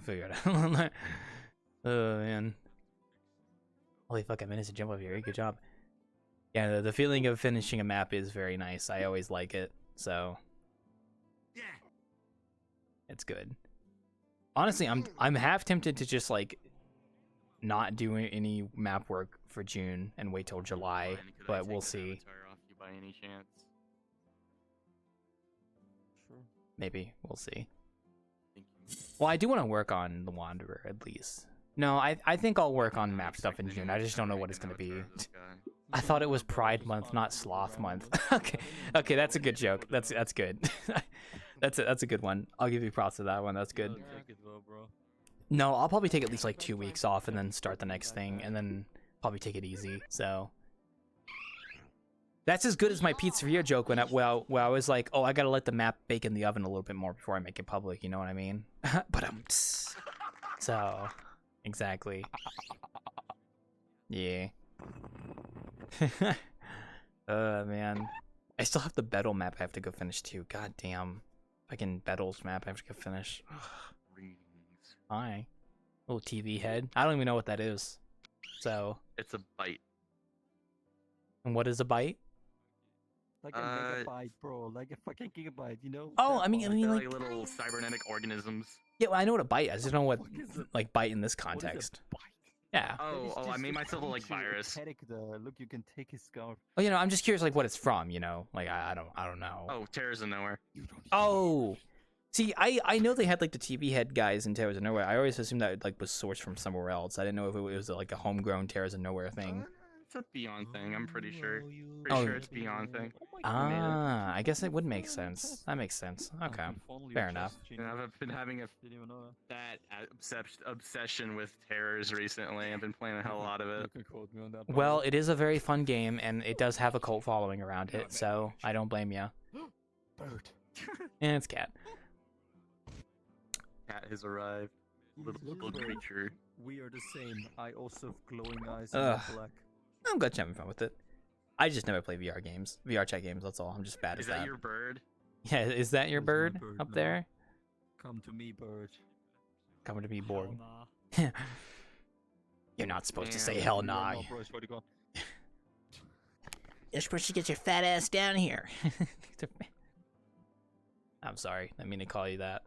Speaker 1: figure it out. Oh, man. Holy fuck, I managed to jump up here. Good job. Yeah, the feeling of finishing a map is very nice. I always like it, so...
Speaker 11: Yeah.
Speaker 1: It's good. Honestly, I'm half tempted to just, like, not do any map work for June and wait till July, but we'll see.
Speaker 11: By any chance?
Speaker 2: Sure.
Speaker 1: Maybe. We'll see. Well, I do want to work on The Wanderer, at least. No, I think I'll work on map stuff in June. I just don't know what it's going to be. I thought it was Pride Month, not Sloth Month. Okay, that's a good joke. That's good. That's a good one. I'll give you props to that one. That's good. No, I'll probably take at least like 2 weeks off and then start the next thing, and then probably take it easy. So that's as good as my pizzeria joke when I was like, oh, I gotta let the map bake in the oven a little bit more before I make it public. You know what I mean? But so exactly. Yeah. Man, I still have the Battle map I have to go finish too. God damn, fucking Battle's map I have to go finish. Hi, little TV head. I don't even know what that is. So
Speaker 11: it's a bite.
Speaker 1: And what is a bite?
Speaker 2: Like a megabyte, bro. Like a fucking gigabyte, you know?
Speaker 1: Oh, I mean,
Speaker 11: like little cybernetic organisms.
Speaker 1: Yeah, well, I know what a bite is. I just don't know what like bite in this context. Yeah.
Speaker 11: Oh, I made myself a like virus.
Speaker 2: Look, you can take his scarf.
Speaker 1: Oh, you know, I'm just curious, like what it's from. You know, like I don't know.
Speaker 11: Oh, Terrors of Nowhere.
Speaker 1: Oh, see, I know they had like the TV head guys in Terrors of Nowhere. I always assumed that like was sourced from somewhere else. I didn't know if it was like a homegrown Terrors of Nowhere thing.
Speaker 11: It's a Beyond thing, I'm pretty sure. Pretty sure it's Beyond thing.
Speaker 1: Ah, I guess it would make sense. That makes sense. Okay, fair enough.
Speaker 11: And I've been having that obsession with Terrors recently. I've been playing a hell lot of it.
Speaker 1: Well, it is a very fun game, and it does have a cult following around it, so I don't blame you.
Speaker 2: Bird.
Speaker 1: And it's Cat.
Speaker 11: Cat has arrived. little creature.
Speaker 12: We are the same. I also have glowing eyes and black.
Speaker 1: I'm glad you're having fun with it. I just never play VR games, VR chat games. That's all. I'm just bad at that.
Speaker 11: Is that your bird?
Speaker 1: Yeah, is that your bird up there?
Speaker 12: Come to me, bird.
Speaker 1: Coming to me, bored. You're not supposed to say hell nah. You're supposed to get your fat ass down here. I'm sorry. I mean to call you that.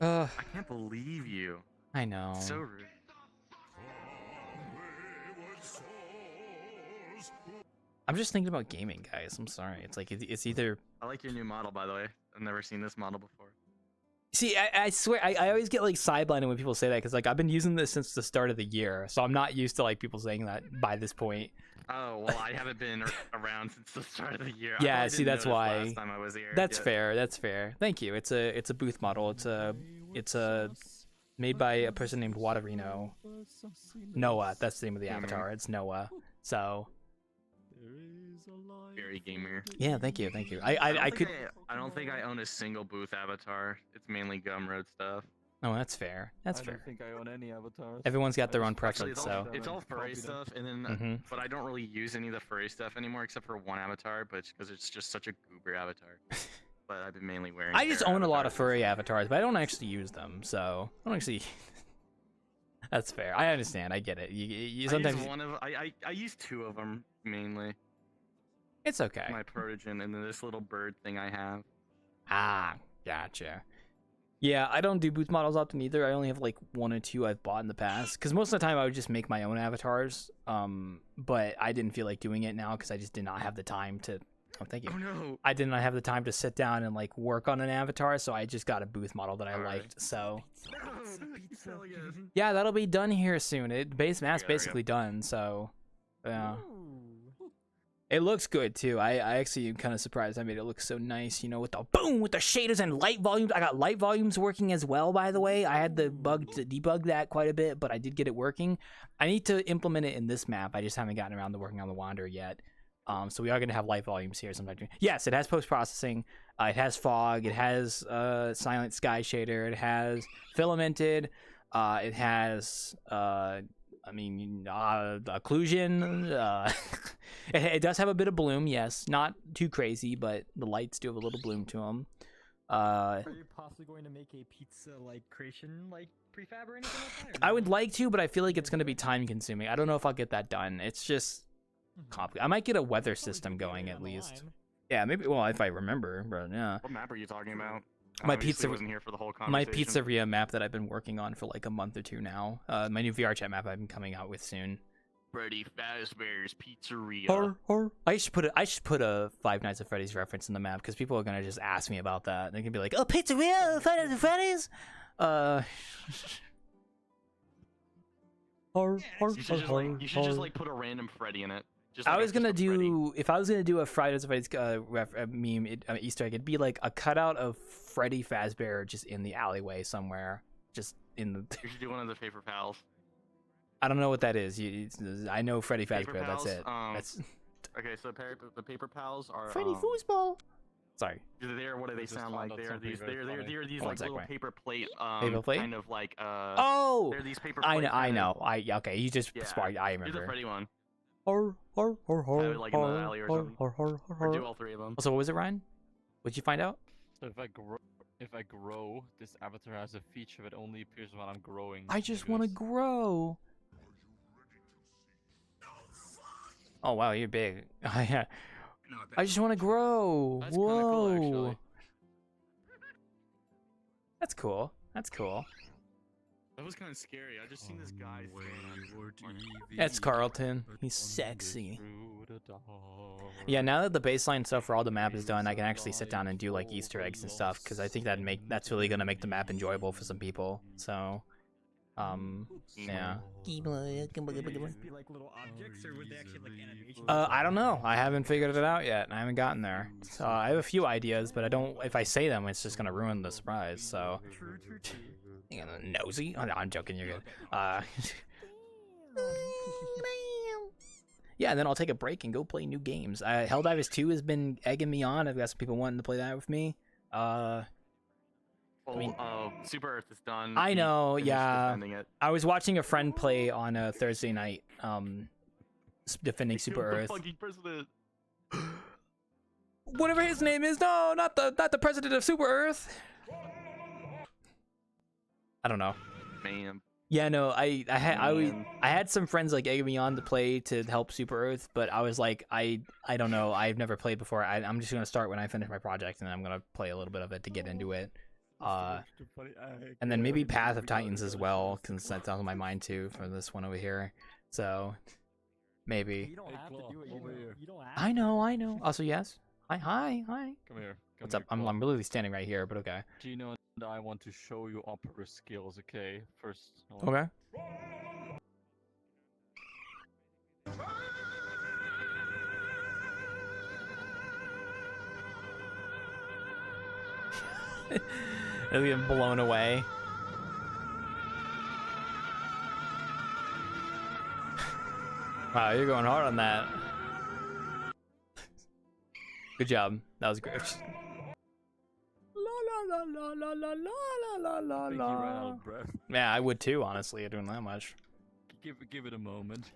Speaker 11: I can't believe you.
Speaker 1: I know.
Speaker 11: So rude.
Speaker 1: I'm just thinking about gaming, guys. I'm sorry. It's like it's either.
Speaker 11: I like your new model, by the way. I've never seen this model before.
Speaker 1: See, I swear, I always get like sidelined when people say that because like I've been using this since the start of the year, so I'm not used to like people saying that by this point.
Speaker 11: Oh well, I haven't been around since the start of the year.
Speaker 1: Yeah, see, that's why.
Speaker 11: Last time I was here.
Speaker 1: That's fair. That's fair. Thank you. It's a booth model. It's made by a person named Waterino. Noah. That's the name of the avatar. It's Noah. So.
Speaker 11: Very gamer.
Speaker 1: Yeah, thank you.
Speaker 11: I don't think I own a single booth avatar. It's mainly Gumroad stuff.
Speaker 1: Oh, that's fair. That's fair.
Speaker 12: I don't think I own any avatars.
Speaker 1: Everyone's got their own preference,
Speaker 11: Actually,
Speaker 1: so
Speaker 11: it's all furry stuff, and then but I don't really use any of the furry stuff anymore except for one avatar, but because it's just such a goober avatar. But I've been mainly wearing.
Speaker 1: I just own a lot of furry avatars, but I don't actually use them, so I don't actually. That's fair. I understand. I get it. You sometimes.
Speaker 11: I use two of them mainly.
Speaker 1: It's okay.
Speaker 11: My protogen and then this little bird thing I have.
Speaker 1: Ah, gotcha. Yeah, I don't do booth models often either. I only have like one or two I've bought in the past. Because most of the time I would just make my own avatars. But I didn't feel like doing it now because I just did not have the time to. Oh, thank you.
Speaker 11: Oh no.
Speaker 1: I did not have the time to sit down and like work on an avatar, so I just got a booth model that I liked. So. Yeah, that'll be done here soon. Base map's basically done. So. Yeah. It looks good too. I actually am kind of surprised I made it look so nice, you know, with the boom, with the shaders and light volumes. I got light volumes working as well, by the way. I had the bug to debug that quite a bit, but I did get it working. I need to implement it in this map. I just haven't gotten around to working on the Wanderer yet. So we are going to have light volumes here sometime. Yes, it has post-processing. It has fog. It has silent sky shader. It has filamented. It has... occlusion. It does have a bit of bloom, yes. Not too crazy, but the lights do have a little bloom to them.
Speaker 13: Are you possibly going to make a pizza like creation like prefab or anything like that?
Speaker 1: I would like to, but I feel like it's going to be time consuming. I don't know if I'll get that done. It's just complicated. I might get a weather system going at least. Yeah, maybe. Well, if I remember, but yeah.
Speaker 11: What map are you talking about?
Speaker 1: My pizza
Speaker 11: wasn't here for the whole
Speaker 1: my pizzeria map that I've been working on for like a month or two now. My new VRChat map I've been coming out with soon.
Speaker 11: Freddy Fazbear's Pizzeria.
Speaker 1: I should put a Five Nights at Freddy's reference in the map because people are gonna just ask me about that. They're gonna be like, "Oh, pizzeria, Five Nights at Freddy's."
Speaker 11: You should just like put a random Freddy in it. Just
Speaker 1: I was gonna do if I was gonna do a Friday Nights at Freddy's meme Easter egg, it'd be like a cutout of Freddy Fazbear just in the alleyway somewhere, just in the.
Speaker 11: You should do one of the Paper Pals.
Speaker 1: I don't know what that is. I know Freddy Fazbear. That's it. That's.
Speaker 11: Okay, so the Paper Pals are
Speaker 1: Freddy Foosball. Sorry.
Speaker 11: What do they sound like? They're these like little paper plate.
Speaker 1: Paper plate?
Speaker 11: Kind of like
Speaker 1: Oh.
Speaker 11: They're these paper.
Speaker 1: I know. Okay. You just sparked. I remember.
Speaker 11: Do the Freddy one.
Speaker 1: Or
Speaker 11: like in the alley or something. Or do all three of them.
Speaker 1: So what was it, Ryan? What'd you find out?
Speaker 2: So if I grow, this avatar has a feature that only appears when I'm growing.
Speaker 1: I just want to grow. Oh wow, you're big. I just want to grow.
Speaker 2: That's
Speaker 1: Whoa.
Speaker 2: kinda cool, actually.
Speaker 1: That's cool. That's cool.
Speaker 11: That was kind of scary. I just seen this guy.
Speaker 1: That's Carlton. He's sexy. Yeah, now that the baseline stuff for all the map is done, I can actually sit down and do like Easter eggs and stuff because I think that's really gonna make the map enjoyable for some people. So, yeah. I don't know. I haven't figured it out yet. I haven't gotten there. So I have a few ideas, but I don't. If I say them, it's just gonna ruin the surprise. So. Nosy? Oh, no, I'm joking. You're good. Yeah, and then I'll take a break and go play new games. Helldivers 2 has been egging me on. I've got some people wanting to play that with me.
Speaker 11: Well, Super Earth is done.
Speaker 1: I know, yeah.
Speaker 11: It.
Speaker 1: I was watching a friend play on a Thursday night, defending Super Earth.
Speaker 11: The fucking president.
Speaker 1: Whatever his name is, no, not the president of Super Earth. I don't know.
Speaker 11: Man.
Speaker 1: Yeah, no, I had some friends like egging me on to play to help Super Earth, but I was like, I don't know, I've never played before. I'm just gonna start when I finish my project, and then I'm gonna play a little bit of it to get into it. And then maybe Path of Titans as well, because that's on my mind too for this one over here. So maybe.
Speaker 13: You don't have to do it. You don't have to.
Speaker 1: I know. Also, yes. Hi.
Speaker 2: Come here.
Speaker 1: What's up? I'm literally standing right here, but okay.
Speaker 2: Do you know that I want to show you opera skills? Okay, first.
Speaker 1: Okay. They're getting blown away. Wow, you're going hard on that. Good job. That was great. La. Yeah, I would too, honestly, doing that much.
Speaker 2: Give it a moment.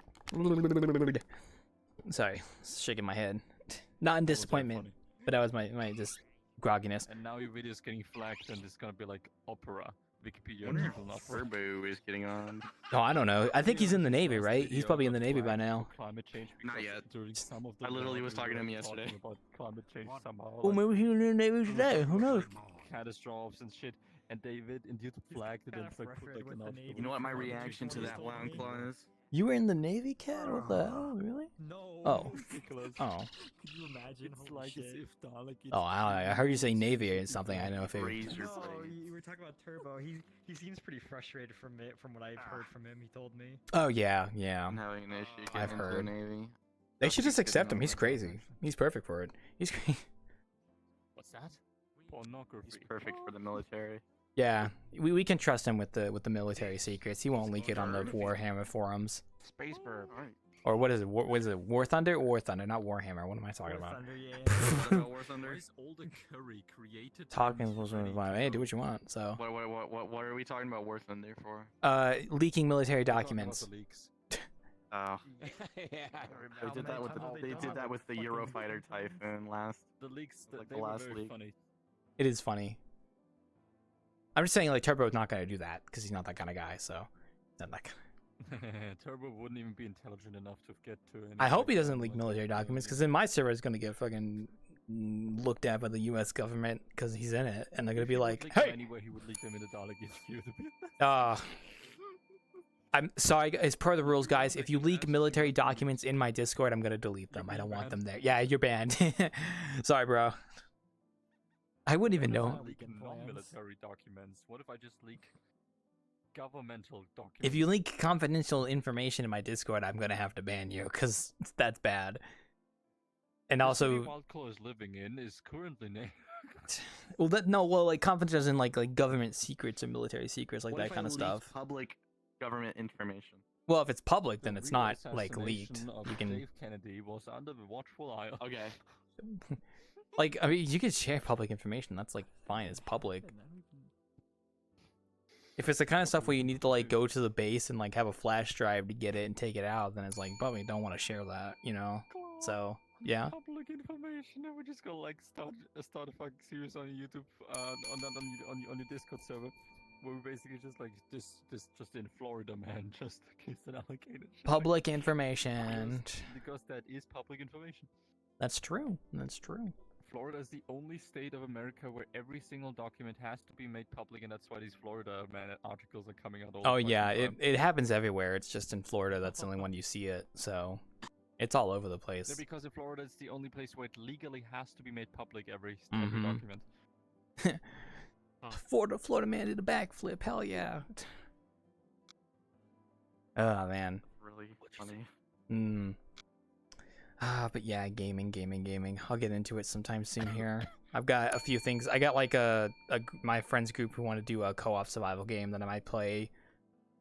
Speaker 1: Sorry, shaking my head. Not in disappointment, but that was my just grogginess.
Speaker 2: And now your video is getting flagged, and it's gonna be like opera. Wikipedia.
Speaker 11: Turbo is getting on.
Speaker 1: Oh, I don't know. I think he's in the Navy, right? He's probably in the Navy by now.
Speaker 2: Climate change.
Speaker 11: Not yet. I literally was talking to him yesterday.
Speaker 2: About climate change somehow.
Speaker 1: Oh, maybe he's in the Navy today. Who knows?
Speaker 2: Catastrophes and shit. And David and YouTube flagged it and like put like an
Speaker 11: You know what my reaction to that one claw is?
Speaker 1: You were in the Navy, Cat? What the hell? Really?
Speaker 13: No.
Speaker 1: Oh.
Speaker 2: Ridiculous.
Speaker 1: Oh.
Speaker 13: Could you imagine?
Speaker 2: It's like as if Dalek.
Speaker 1: Oh, I heard you say Navy or something. I know if it.
Speaker 13: No, you were talking about Turbo. He seems pretty frustrated from it. From what I've heard from him, he told me.
Speaker 1: Oh yeah.
Speaker 11: I'm having an issue.
Speaker 1: I've heard.
Speaker 11: Navy.
Speaker 1: They should just accept him. He's crazy. He's perfect for it. He's crazy.
Speaker 2: What's that? Pornography.
Speaker 11: He's perfect for the military.
Speaker 1: Yeah, we can trust him with the military secrets. He won't leak it on the Warhammer forums.
Speaker 11: Space Bird.
Speaker 1: Or what is it? What is it? War Thunder or War Thunder? Not Warhammer. What am I talking about?
Speaker 13: Thunder, yeah.
Speaker 11: War Thunder.
Speaker 1: Talking was hey, do what you want. So.
Speaker 11: What are we talking about War Thunder for?
Speaker 1: Leaking military documents.
Speaker 11: Oh.
Speaker 2: Yeah,
Speaker 11: They did that with the Eurofighter Typhoon last.
Speaker 2: The leaks.
Speaker 11: Like
Speaker 2: they
Speaker 11: the last
Speaker 2: were very
Speaker 11: leak.
Speaker 2: funny.
Speaker 1: It is funny. I'm just saying, like, Turbo's not gonna do that because he's not that kind of guy. So, not like.
Speaker 2: Turbo wouldn't even be intelligent enough to get to.
Speaker 1: I hope he doesn't leak military documents because then my server is gonna get fucking looked at by the U.S. government because he's in it, and they're gonna be like, "Hey."
Speaker 2: Anyway, he would leak them in the Dalek HQ.
Speaker 1: I'm sorry, as per the rules, guys. If you leak military documents in my Discord, I'm gonna delete them. I don't want them there. Yeah, you're banned. Sorry, bro. I wouldn't even know.
Speaker 2: Non-military documents. What if I just leak governmental documents?
Speaker 1: If you leak confidential information in my Discord, I'm gonna have to ban you because that's bad. And also,
Speaker 2: Wildclaw is living in is currently named.
Speaker 1: well, like confidential as in like government secrets or military secrets, like that kind of stuff.
Speaker 11: Public government information.
Speaker 1: Well, if it's public, then it's not like leaked. You can.
Speaker 2: Dave Kennedy was under the watchful eye.
Speaker 11: Okay.
Speaker 1: Like, I mean, you can share public information. That's like fine. It's public. If it's the kind of stuff where you need to like go to the base and like have a flash drive to get it and take it out, then it's like probably don't want to share that, you know. So yeah.
Speaker 2: Public information. We're just gonna like start a fucking series on YouTube, on your Discord server, where we basically just like this just in Florida, man, just keeps an allocated.
Speaker 1: Public information.
Speaker 2: Because that is public information.
Speaker 1: That's true. That's true.
Speaker 2: Florida is the only state of America where every single document has to be made public, and that's why these Florida articles are coming out all the
Speaker 1: Oh yeah, it happens everywhere. It's just in Florida that's the only one you see it. So it's all over the place.
Speaker 2: Yeah, because in Florida it's the only place where it legally has to be made public every document.
Speaker 1: Florida man did a backflip. Hell yeah. Oh man.
Speaker 11: Really funny.
Speaker 1: But yeah, gaming. I'll get into it sometime soon here. I've got a few things. I got like my friends group who want to do a co-op survival game that I might play.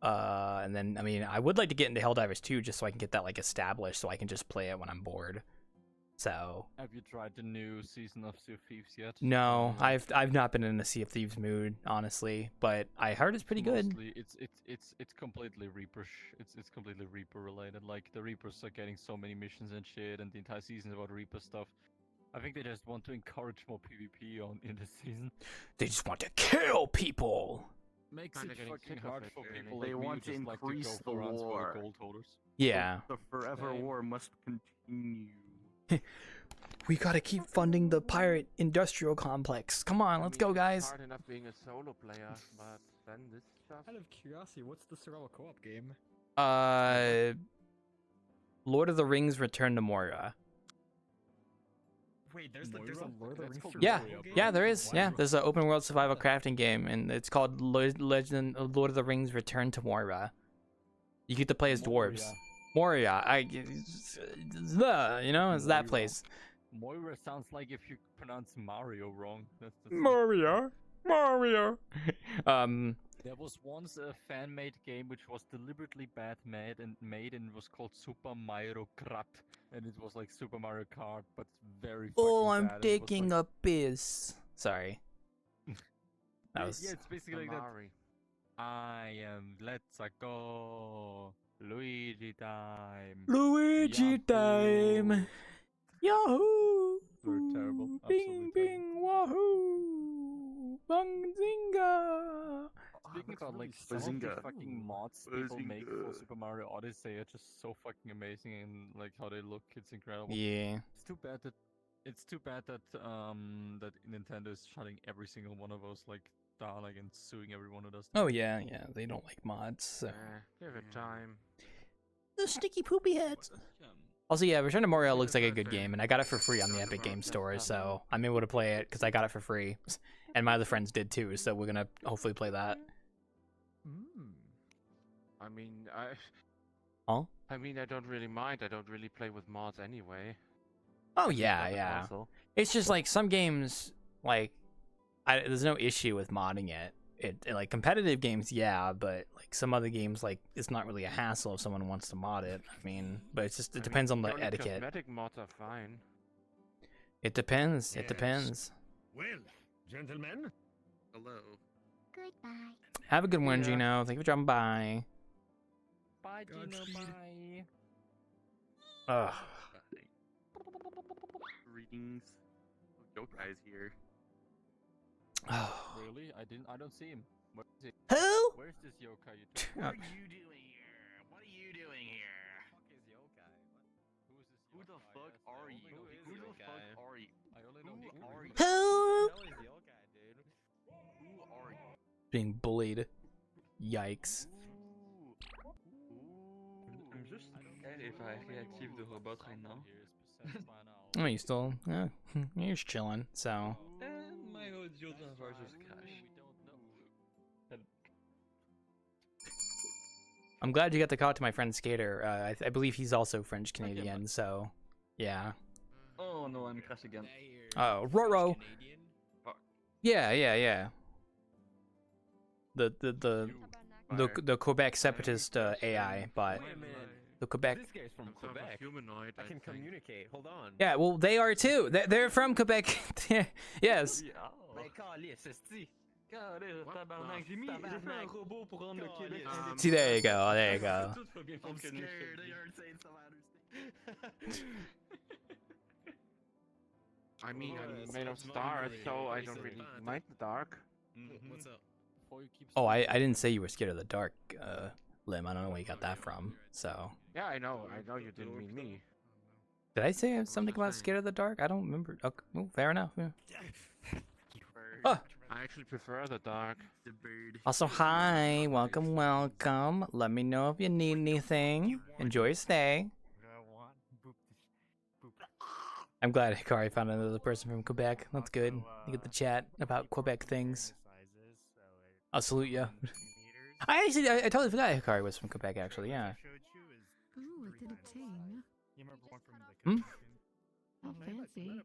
Speaker 1: And then, I mean, I would like to get into Helldivers 2 just so I can get that like established so I can just play it when I'm bored. So.
Speaker 2: Have you tried the new season of Sea of Thieves yet?
Speaker 1: No, I've not been in a Sea of Thieves mood, honestly, but I heard it's pretty good.
Speaker 2: It's completely Reaper. It's completely Reaper related. Like the Reapers are getting so many missions and shit, and the entire season is about Reaper stuff. I think they just want to encourage more PvP in this season.
Speaker 1: They just want to kill people.
Speaker 2: Makes it fucking hard for people.
Speaker 11: They
Speaker 2: like
Speaker 11: want to increase
Speaker 2: like to
Speaker 11: the war.
Speaker 2: Gold holders.
Speaker 1: Yeah.
Speaker 11: The forever war must continue.
Speaker 1: We gotta keep funding the pirate industrial complex. Come on, let's go, guys.
Speaker 4: It's hard enough being a solo player, but then this stuff.
Speaker 13: Out of curiosity, what's the survival co-op game?
Speaker 1: Lord of the Rings: Return to Moria.
Speaker 13: Wait, there's a Lord of the Rings
Speaker 1: Yeah,
Speaker 13: game?
Speaker 1: yeah, there is. Yeah, there's an open world survival crafting game, and it's called Lord of the Rings: Return to Moria. You get to play as dwarves. Moria, it's that place.
Speaker 2: Moira sounds like if you pronounce Mario wrong. That's
Speaker 1: Mario.
Speaker 2: There was once a fan-made game which was deliberately bad made and it was called Super Mario Kart, and it was like Super Mario Kart, but very.
Speaker 1: Oh, I'm
Speaker 2: bad.
Speaker 1: taking a piss. Sorry. That was.
Speaker 2: Yeah, it's basically like that. I am. Let's go. Luigi time.
Speaker 1: Luigi time. Yahoo!
Speaker 2: We're terrible.
Speaker 1: Bing, bing, wahoo! Bangzinga!
Speaker 2: Speaking about like some of the fucking mods people make for Super Mario Odyssey are just so fucking amazing, and like how they look, it's incredible.
Speaker 1: Yeah.
Speaker 2: It's too bad that that Nintendo is shutting every single one of those like down, like, and suing everyone who does that.
Speaker 1: Oh yeah, they don't like mods. So.
Speaker 4: Give it time.
Speaker 1: The sticky poopy heads. Also, yeah, Return to Moria looks like a good game, and I got it for free on the Epic Games Store, so I'm able to play it because I got it for free, and my other friends did too. So we're gonna hopefully play that.
Speaker 4: I mean, I don't really mind. I don't really play with mods anyway.
Speaker 1: Oh yeah. It's just like some games, like there's no issue with modding it. Like competitive games, yeah, but like some other games, like it's not really a hassle if someone wants to mod it. I mean, but it depends on the etiquette.
Speaker 4: Cosmetic mods are fine.
Speaker 1: It depends. It depends.
Speaker 14: Well, gentlemen.
Speaker 11: Hello.
Speaker 8: Goodbye.
Speaker 1: Have a good one, Gino. Thank you for dropping by.
Speaker 2: Bye, Gino. Bye.
Speaker 1: Ugh.
Speaker 11: Greetings. Yokai's here.
Speaker 2: Really? I don't see him. Where is he?
Speaker 1: Who?
Speaker 2: Where's this yokai you
Speaker 14: talking about? What are you doing here? What are you doing here?
Speaker 2: Who is yokai? Who is this?
Speaker 11: Who the fuck are you? Who the fuck are you?
Speaker 2: I only know
Speaker 11: Who are you?
Speaker 1: Who?
Speaker 11: Who are you?
Speaker 1: Being bullied. Yikes.
Speaker 7: I'm just scared if I reactive the robot right now.
Speaker 1: Oh, you still? Yeah, you're just chilling. So.
Speaker 7: And my audio server just crashed.
Speaker 1: I'm glad you got the call to my friend Skater. I believe he's also French Canadian. So, yeah.
Speaker 7: Oh no, I'm crashed again.
Speaker 1: Oh, Roro. Yeah. The Quebec separatist AI bot. The Quebec.
Speaker 10: This guy's from Quebec.
Speaker 4: Humanoid.
Speaker 10: I can communicate. Hold on.
Speaker 1: Yeah, well, they are too. They're from Quebec. Yes. See, there you go. There you go.
Speaker 3: I'm scared. They aren't saying so
Speaker 4: I mean, I'm made of stars, so I don't really mind the dark.
Speaker 10: What's up?
Speaker 1: Oh, I didn't say you were scared of the dark, Lim. I don't know where you got that from. So.
Speaker 4: Yeah, I know you didn't mean me.
Speaker 1: Did I say something about scared of the dark? I don't remember. Okay, well, fair enough. Yeah. Oh.
Speaker 4: I actually prefer the dark.
Speaker 1: Also, hi, welcome. Let me know if you need anything. Enjoy your stay. I'm glad Hikari found another person from Quebec. That's good. You get the chat about Quebec things. I'll salute you. I totally forgot Hikari was from Quebec, actually, yeah.
Speaker 15: Ooh, it did a ting.
Speaker 1: Hmm?
Speaker 15: How fancy.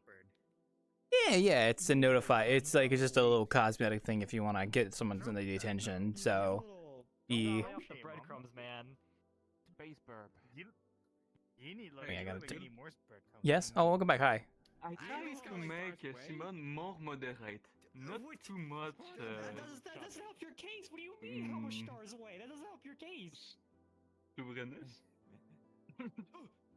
Speaker 1: Yeah, it's a notify. It's like it's just a little cosmetic thing if you want to get someone's in the attention. So,
Speaker 13: the breadcrumbs, man.
Speaker 4: Space burp.
Speaker 5: You need like,
Speaker 1: I gotta
Speaker 5: need more spread.
Speaker 1: Yes? Oh, welcome back. Hi.
Speaker 7: I try to make Simon more moderate, not too much.
Speaker 13: That doesn't help your case. What do you mean? How much stars away? That doesn't help your case.
Speaker 7: Stubbornness.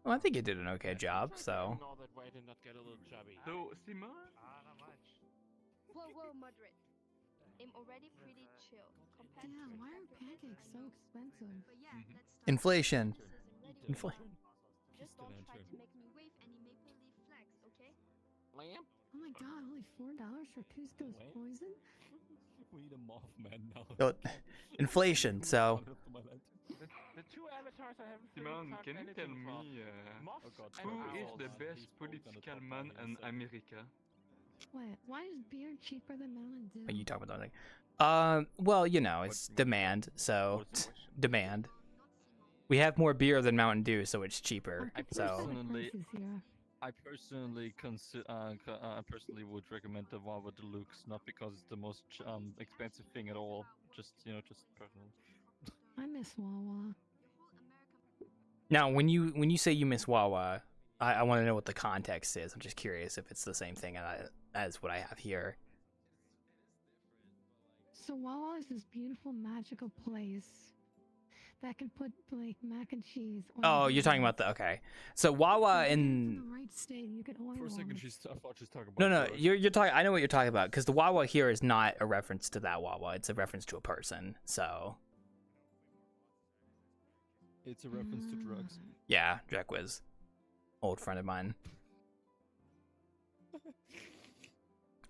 Speaker 1: Well, I think you did an okay job, so.
Speaker 10: All that weight and not get a little chubby.
Speaker 7: So, Simon?
Speaker 5: Not much.
Speaker 8: Whoa, moderate. I'm already pretty chill compared
Speaker 15: Yeah,
Speaker 8: to
Speaker 15: why are pancakes so expensive?
Speaker 8: But yeah, let's start.
Speaker 1: Inflation.
Speaker 8: Inflation. Just don't try to make me wave any maple leaf flags, okay?
Speaker 10: Lamp?
Speaker 15: Oh my god, only $4 for Cusco's poison?
Speaker 2: We need a Mothman now.
Speaker 1: Oh, inflation, so.
Speaker 10: The two avatars I haven't
Speaker 7: Simon, can you tell me who is the best political man in America?
Speaker 15: Wait, why is beer cheaper than Mountain Dew?
Speaker 1: Are you talking about something? Well, you know, it's demand, so. Demand. We have more beer than Mountain Dew, so it's cheaper. So.
Speaker 2: I personally would recommend the Wawa Deluxe, not because it's the most expensive thing at all. Just just personal.
Speaker 15: I miss Wawa.
Speaker 1: Now, when you say you miss Wawa, I want to know what the context is. I'm just curious if it's the same thing as what I have here.
Speaker 15: So Wawa is this beautiful, magical place that can put like mac and cheese.
Speaker 1: Oh, you're talking about the okay. So Wawa in
Speaker 15: the right state, you can oil
Speaker 2: For a second,
Speaker 15: it.
Speaker 2: I thought she's talking about.
Speaker 1: no, you're talking. I know what you're talking about because the Wawa here is not a reference to that Wawa. It's a reference to a person. So.
Speaker 2: It's a reference to drugs.
Speaker 1: Yeah, Jack was old friend of mine.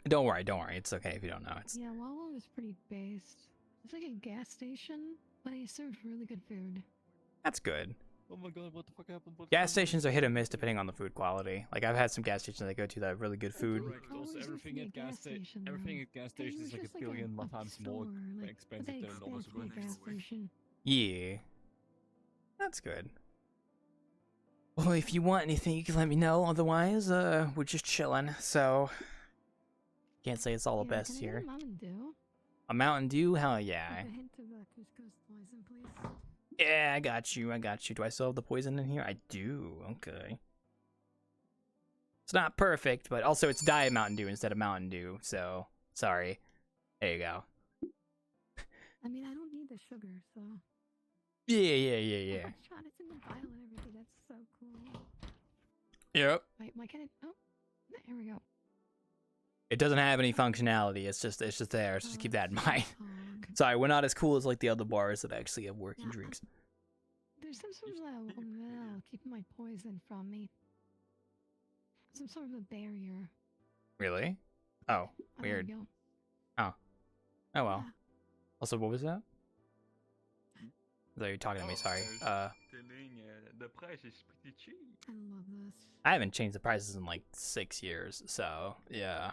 Speaker 1: Don't worry. It's okay if you don't know. It's
Speaker 15: Yeah, Wawa was pretty based. It's like a gas station, but he served really good food.
Speaker 1: that's good.
Speaker 2: Oh my god, what the fuck happened?
Speaker 1: Gas stations are hit or miss depending on the food quality. Like I've had some gas stations I go to that have really good food.
Speaker 2: Also, everything at gas stations is like a billion times more expensive than a normal supermarket.
Speaker 1: Yeah, that's good. Well, if you want anything, you can let me know. Otherwise, we're just chilling. So can't say it's all the best
Speaker 15: Can I get
Speaker 1: here.
Speaker 15: a Mountain Dew?
Speaker 1: A Mountain Dew? Hell yeah.
Speaker 15: With a hint of Cusco's poison, please.
Speaker 1: Yeah, I got you. Do I still have the poison in here? I do. Okay. It's not perfect, but also it's Diet Mountain Dew instead of Mountain Dew, so sorry. There you go.
Speaker 15: I mean, I don't need the sugar, so.
Speaker 1: Yeah.
Speaker 15: Oh, Sean, it's in the vial and everything. That's so cool.
Speaker 1: Yep.
Speaker 15: Wait, why can't it? Oh, there we go.
Speaker 1: It doesn't have any functionality. It's just there. So just keep that in mind. Sorry, we're not as cool as like the other bars that actually have working drinks.
Speaker 15: There's some sort of keeping my poison from me. Some sort of a barrier.
Speaker 1: Really? Oh, weird.
Speaker 15: There we go.
Speaker 1: Oh well. Also, what was that? You're talking to me. Sorry.
Speaker 7: The price is pretty cheap.
Speaker 15: I love this.
Speaker 1: I haven't changed the prices in like 6 years, so yeah.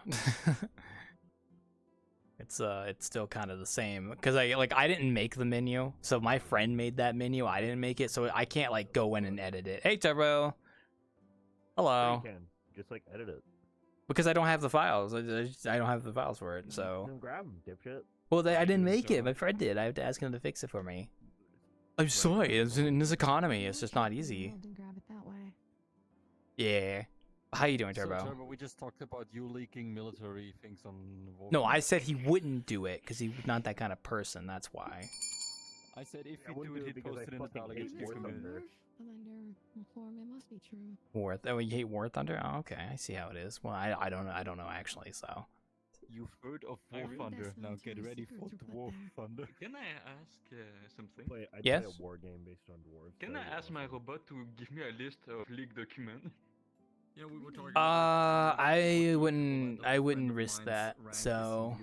Speaker 1: It's still kind of the same because I didn't make the menu, so my friend made that menu. I didn't make it, so I can't like go in and edit it. Hey Turbo. Hello.
Speaker 5: You can just like edit it.
Speaker 1: Because I don't have the files. I don't have the files for it, so.
Speaker 5: Then grab them, dipshit.
Speaker 1: Well, I didn't make it. My friend did. I have to ask him to fix it for me. I'm sorry. It's in this economy, it's just not easy.
Speaker 15: Grab it that way.
Speaker 1: Yeah. How you doing, Turbo?
Speaker 2: So, Turbo, we just talked about you leaking military things on.
Speaker 1: No, I said he wouldn't do it because he's not that kind of person. That's why.
Speaker 2: I said if you do it, he'd post it in the delegate community.
Speaker 15: It must be true.
Speaker 1: War. Oh, you hate War Thunder? Oh, okay. I see how it is. Well, I don't know actually. So.
Speaker 2: You've heard of War Thunder. Now get ready for the War Thunder.
Speaker 7: Can I ask something?
Speaker 5: I
Speaker 1: yes.
Speaker 5: play a war game based on dwarves.
Speaker 7: Can I ask my robot to give me a list of leaked documents?
Speaker 10: Yeah, we were talking.
Speaker 1: I wouldn't risk that. So,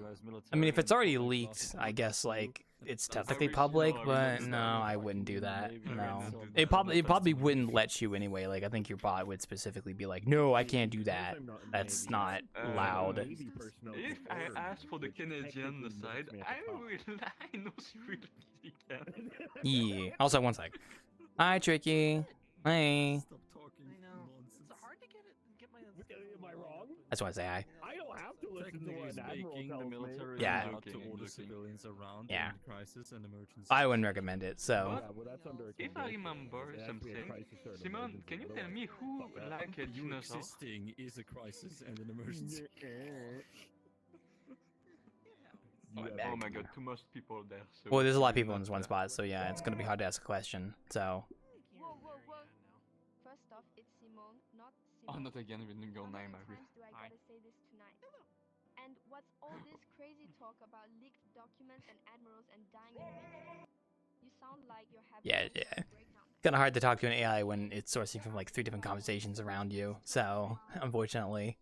Speaker 1: I mean, if it's already leaked, I guess like it's technically public, but no, I wouldn't do that. No, it probably wouldn't let you anyway. Like I think your bot would specifically be like, no, I can't do that. That's not allowed.
Speaker 7: If I ask for the Canadian side, I will lie. No, really can.
Speaker 1: Yeah. Also, one sec. Hi, Tricky. Hey.
Speaker 5: Am I wrong?
Speaker 1: That's why I say hi.
Speaker 5: I don't have to listen to
Speaker 12: Technically
Speaker 5: what an admiral
Speaker 12: speaking, the
Speaker 5: tells me.
Speaker 12: military
Speaker 1: Yeah.
Speaker 12: is allowed to order civilians around
Speaker 1: Yeah.
Speaker 12: in crisis and emergency.
Speaker 1: I wouldn't recommend it. So.
Speaker 5: Yeah, well, that's under a
Speaker 7: If I
Speaker 5: condition.
Speaker 7: remember
Speaker 5: It has to be a
Speaker 7: something,
Speaker 5: crisis or an
Speaker 7: Simon,
Speaker 5: emergency,
Speaker 7: can you tell
Speaker 5: otherwise,
Speaker 7: me who
Speaker 5: fuck that.
Speaker 7: like a
Speaker 12: You
Speaker 7: dinosaur?
Speaker 12: existing is a crisis and an emergency.
Speaker 7: Oh my god, too much people there. So
Speaker 1: Well, there's a lot of people in this one spot, so yeah, it's gonna be hard to ask a question. So.
Speaker 8: Whoa, whoa, whoa. First off, it's Simone, not
Speaker 7: Oh,
Speaker 8: Simone.
Speaker 7: not again with your
Speaker 8: How
Speaker 7: name,
Speaker 8: many
Speaker 7: Agri.
Speaker 8: times do I gotta say this tonight? And what's all this crazy talk about leaked documents and admirals and dying in meetings? You sound like you're having
Speaker 1: Yeah,
Speaker 8: a
Speaker 1: yeah.
Speaker 8: breakdown.
Speaker 1: Kind of hard to talk to an AI when it's sourcing from like 3 different conversations around you. So, unfortunately.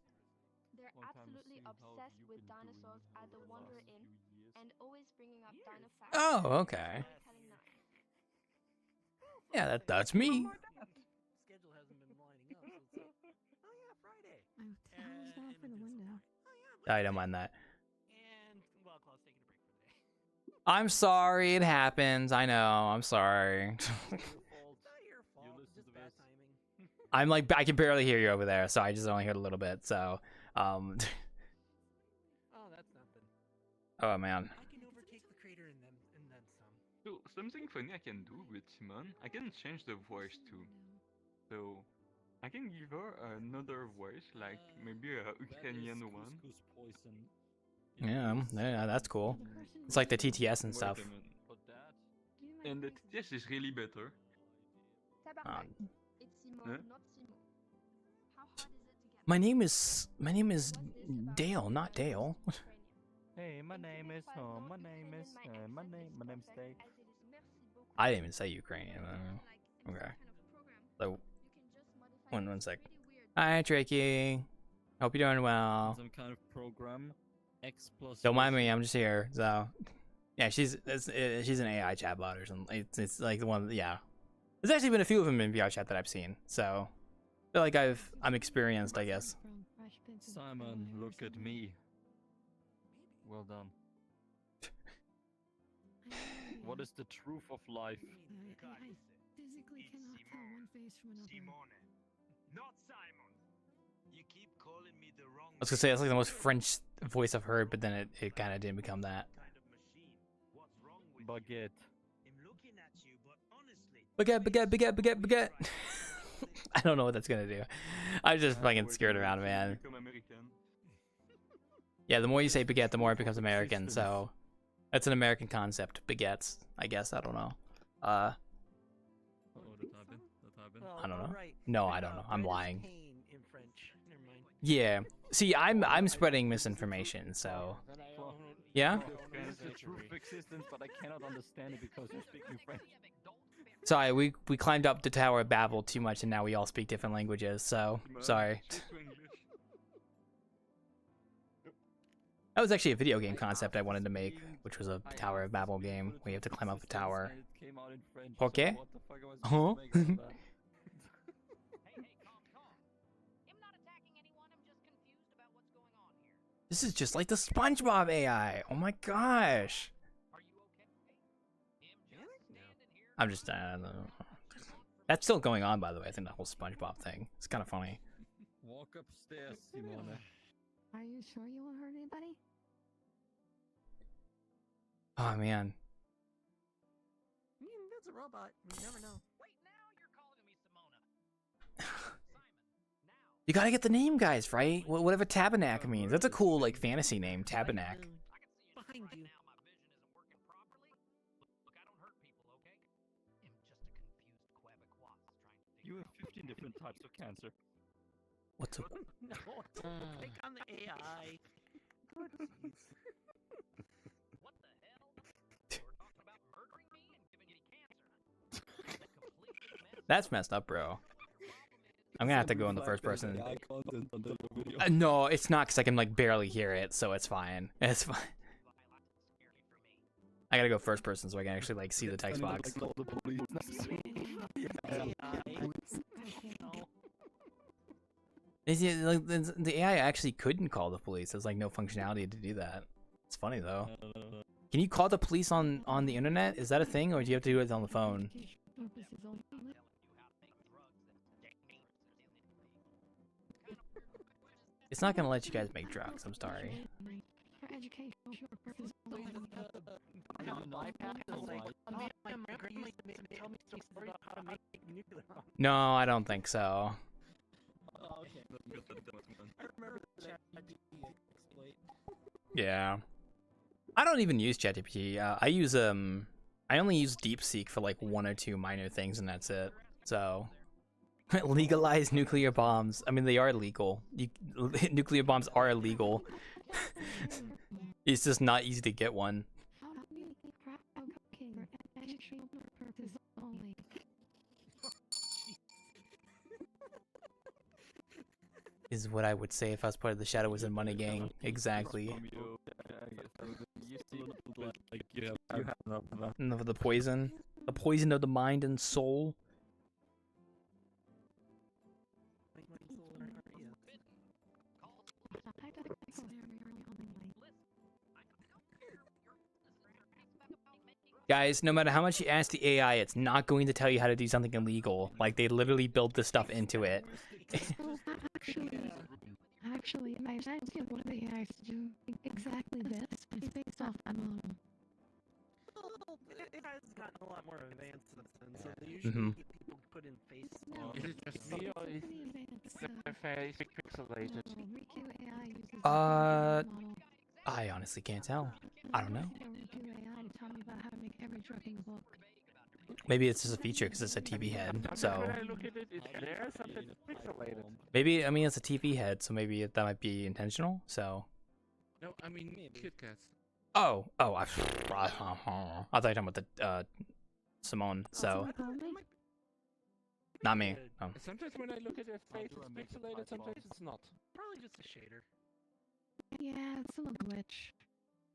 Speaker 8: They're absolutely obsessed with dinosaurs at the Wonder Inn and always bringing up dino facts.
Speaker 1: Oh, okay. Yeah, that's me.
Speaker 13: Schedule hasn't been lining up, so it's like, oh yeah, Friday.
Speaker 15: What the hell is that for the window?
Speaker 1: I don't mind that.
Speaker 13: And well, Claude's taking a break for the day.
Speaker 1: I'm sorry, it happens. I know. I'm sorry.
Speaker 13: Not your fault. Just bad timing.
Speaker 1: I'm like, I can barely hear you over there, so I just only heard a little bit. So,
Speaker 13: Oh, that's nothing.
Speaker 1: oh man.
Speaker 13: I can overtake the crater and then some.
Speaker 7: So something funny I can do with Simon, I can change the voice too. So I can give her another voice, like maybe a Ukrainian one.
Speaker 1: Yeah, that's cool. It's like the TTS and stuff.
Speaker 7: Wait a minute, but that and the TTS is really better.
Speaker 8: It's Simone, not Simo. How hard is it to get
Speaker 1: My name is Dale, not Dale.
Speaker 12: Hey, my name is my name's Dave.
Speaker 1: I didn't even say Ukrainian. Okay. So, one sec. Hi, Tricky. Hope you're doing well.
Speaker 12: Some kind of program. X plus.
Speaker 1: Don't mind me. I'm just here. So, yeah, she's an AI chatbot or something. It's like the one. Yeah. There's actually been a few of them in VRChat that I've seen. So, I feel like I'm experienced, I guess.
Speaker 12: Simon, look at me. Well done. What is the truth of life?
Speaker 15: I physically cannot tell one face from another.
Speaker 14: Simone, not Simon. You keep calling me the wrong.
Speaker 1: I was gonna say that's like the most French voice I've heard, but then it kind of didn't become that.
Speaker 12: Baguette.
Speaker 1: Baguette. I don't know what that's gonna do. I'm just fucking scared around, man. Yeah, the more you say baguette, the more it becomes American. So that's an American concept. Baguettes, I guess. I don't know. I don't know. No, I don't know. I'm lying. Yeah. See, I'm spreading misinformation. So. Yeah.
Speaker 12: The truth of existence, but I cannot understand it because you're speaking French.
Speaker 1: Sorry, we climbed up the Tower of Babel too much, and now we all speak different languages. So sorry. That was actually a video game concept I wanted to make, which was a Tower of Babel game where you have to climb up the tower. Okay. Huh? This is just like the SpongeBob AI. Oh my gosh. I'm just, I don't know. That's still going on, by the way. I think the whole SpongeBob thing. It's kind of funny.
Speaker 12: Walk upstairs, Simone.
Speaker 15: Are you sure you won't hurt anybody?
Speaker 1: Oh man.
Speaker 13: That's a robot. You never know.
Speaker 1: You gotta get the name, guys, right? Whatever Tabernacle means. That's a cool, like, fantasy name, Tabernacle.
Speaker 13: Behind you.
Speaker 12: You have 15 different types of cancer.
Speaker 1: What's a...
Speaker 13: No, click on the AI.
Speaker 1: That's messed up, bro. I'm gonna have to go in the first person. No, it's not, because I can, like, barely hear it, so it's fine. It's fine. I gotta go first person so I can actually, like, see the text box. The AI actually couldn't call the police. There's, like, no functionality to do that. It's funny, though. Can you call the police on the internet? Is that a thing, or do you have to do it on the phone? It's not gonna let you guys make drugs. I'm sorry.
Speaker 15: For educational purposes only.
Speaker 1: No, I don't think so. Yeah. I don't even use ChatGPT. I only use DeepSeek for like 1 or 2 minor things, and that's it. So, legalize nuclear bombs. I mean, they are legal. Nuclear bombs are illegal. It's just not easy to get one. Is what I would say if I was part of the Shadow Wizard Money Gang. Exactly. Enough of the poison. The poison of the mind and soul. Guys, no matter how much you ask the AI, it's not going to tell you how to do something illegal. Like, they literally built this stuff into it.
Speaker 15: Actually, my science kid wanted the AI to do exactly this, but it's based off that model.
Speaker 16: It has gotten a lot more advanced since then, so they usually get people put in face.
Speaker 4: Is it just me or is the face pixelated?
Speaker 1: I honestly can't tell. I don't know. Maybe it's just a feature because it's a TV head, so...
Speaker 4: When I look at it, it's there, something pixelated.
Speaker 1: Maybe, I mean, it's a TV head, so maybe that might be intentional, so...
Speaker 10: No, I mean, Kit Kats.
Speaker 1: Oh, I thought you were talking about the, Simone, so... Not me. Oh.
Speaker 4: Sometimes when I look at her face, it's pixelated, sometimes it's not.
Speaker 16: Probably just a shader.
Speaker 15: Yeah, it's a little glitch.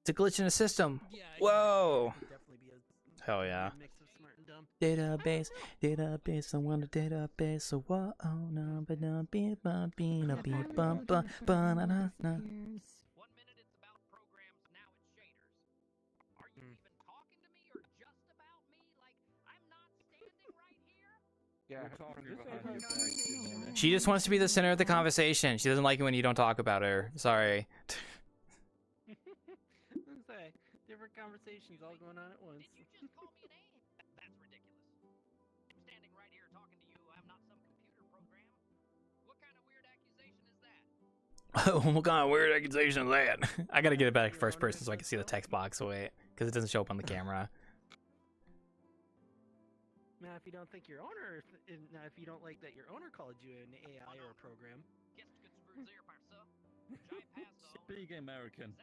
Speaker 1: It's a glitch in the system.
Speaker 16: Yeah,
Speaker 1: whoa!
Speaker 16: Definitely be a
Speaker 1: hell yeah.
Speaker 16: mix of smart and dumb.
Speaker 1: Database, I want a database. So what? Oh no, but no, be ba be no be ba ba ba na na na.
Speaker 14: 1 minute it's about programs, now it's shaders. Are you even talking to me or just about me? Like I'm not standing right here?
Speaker 4: Yeah,
Speaker 1: She just wants to be the center of the conversation. She doesn't like it when you don't talk about her. Sorry.
Speaker 16: Say, different conversations all going on at once.
Speaker 14: Did you just call me an A? That's ridiculous. I'm standing right here talking to you. I'm not some computer program. What kind of weird accusation is that?
Speaker 1: What kind of weird accusation is that? I gotta get it back first person so I can see the text box. Wait, because it doesn't show up on the camera.
Speaker 16: Now, if you don't think your owner, now if you don't like that your owner called you an AI or a program.
Speaker 2: Speak American.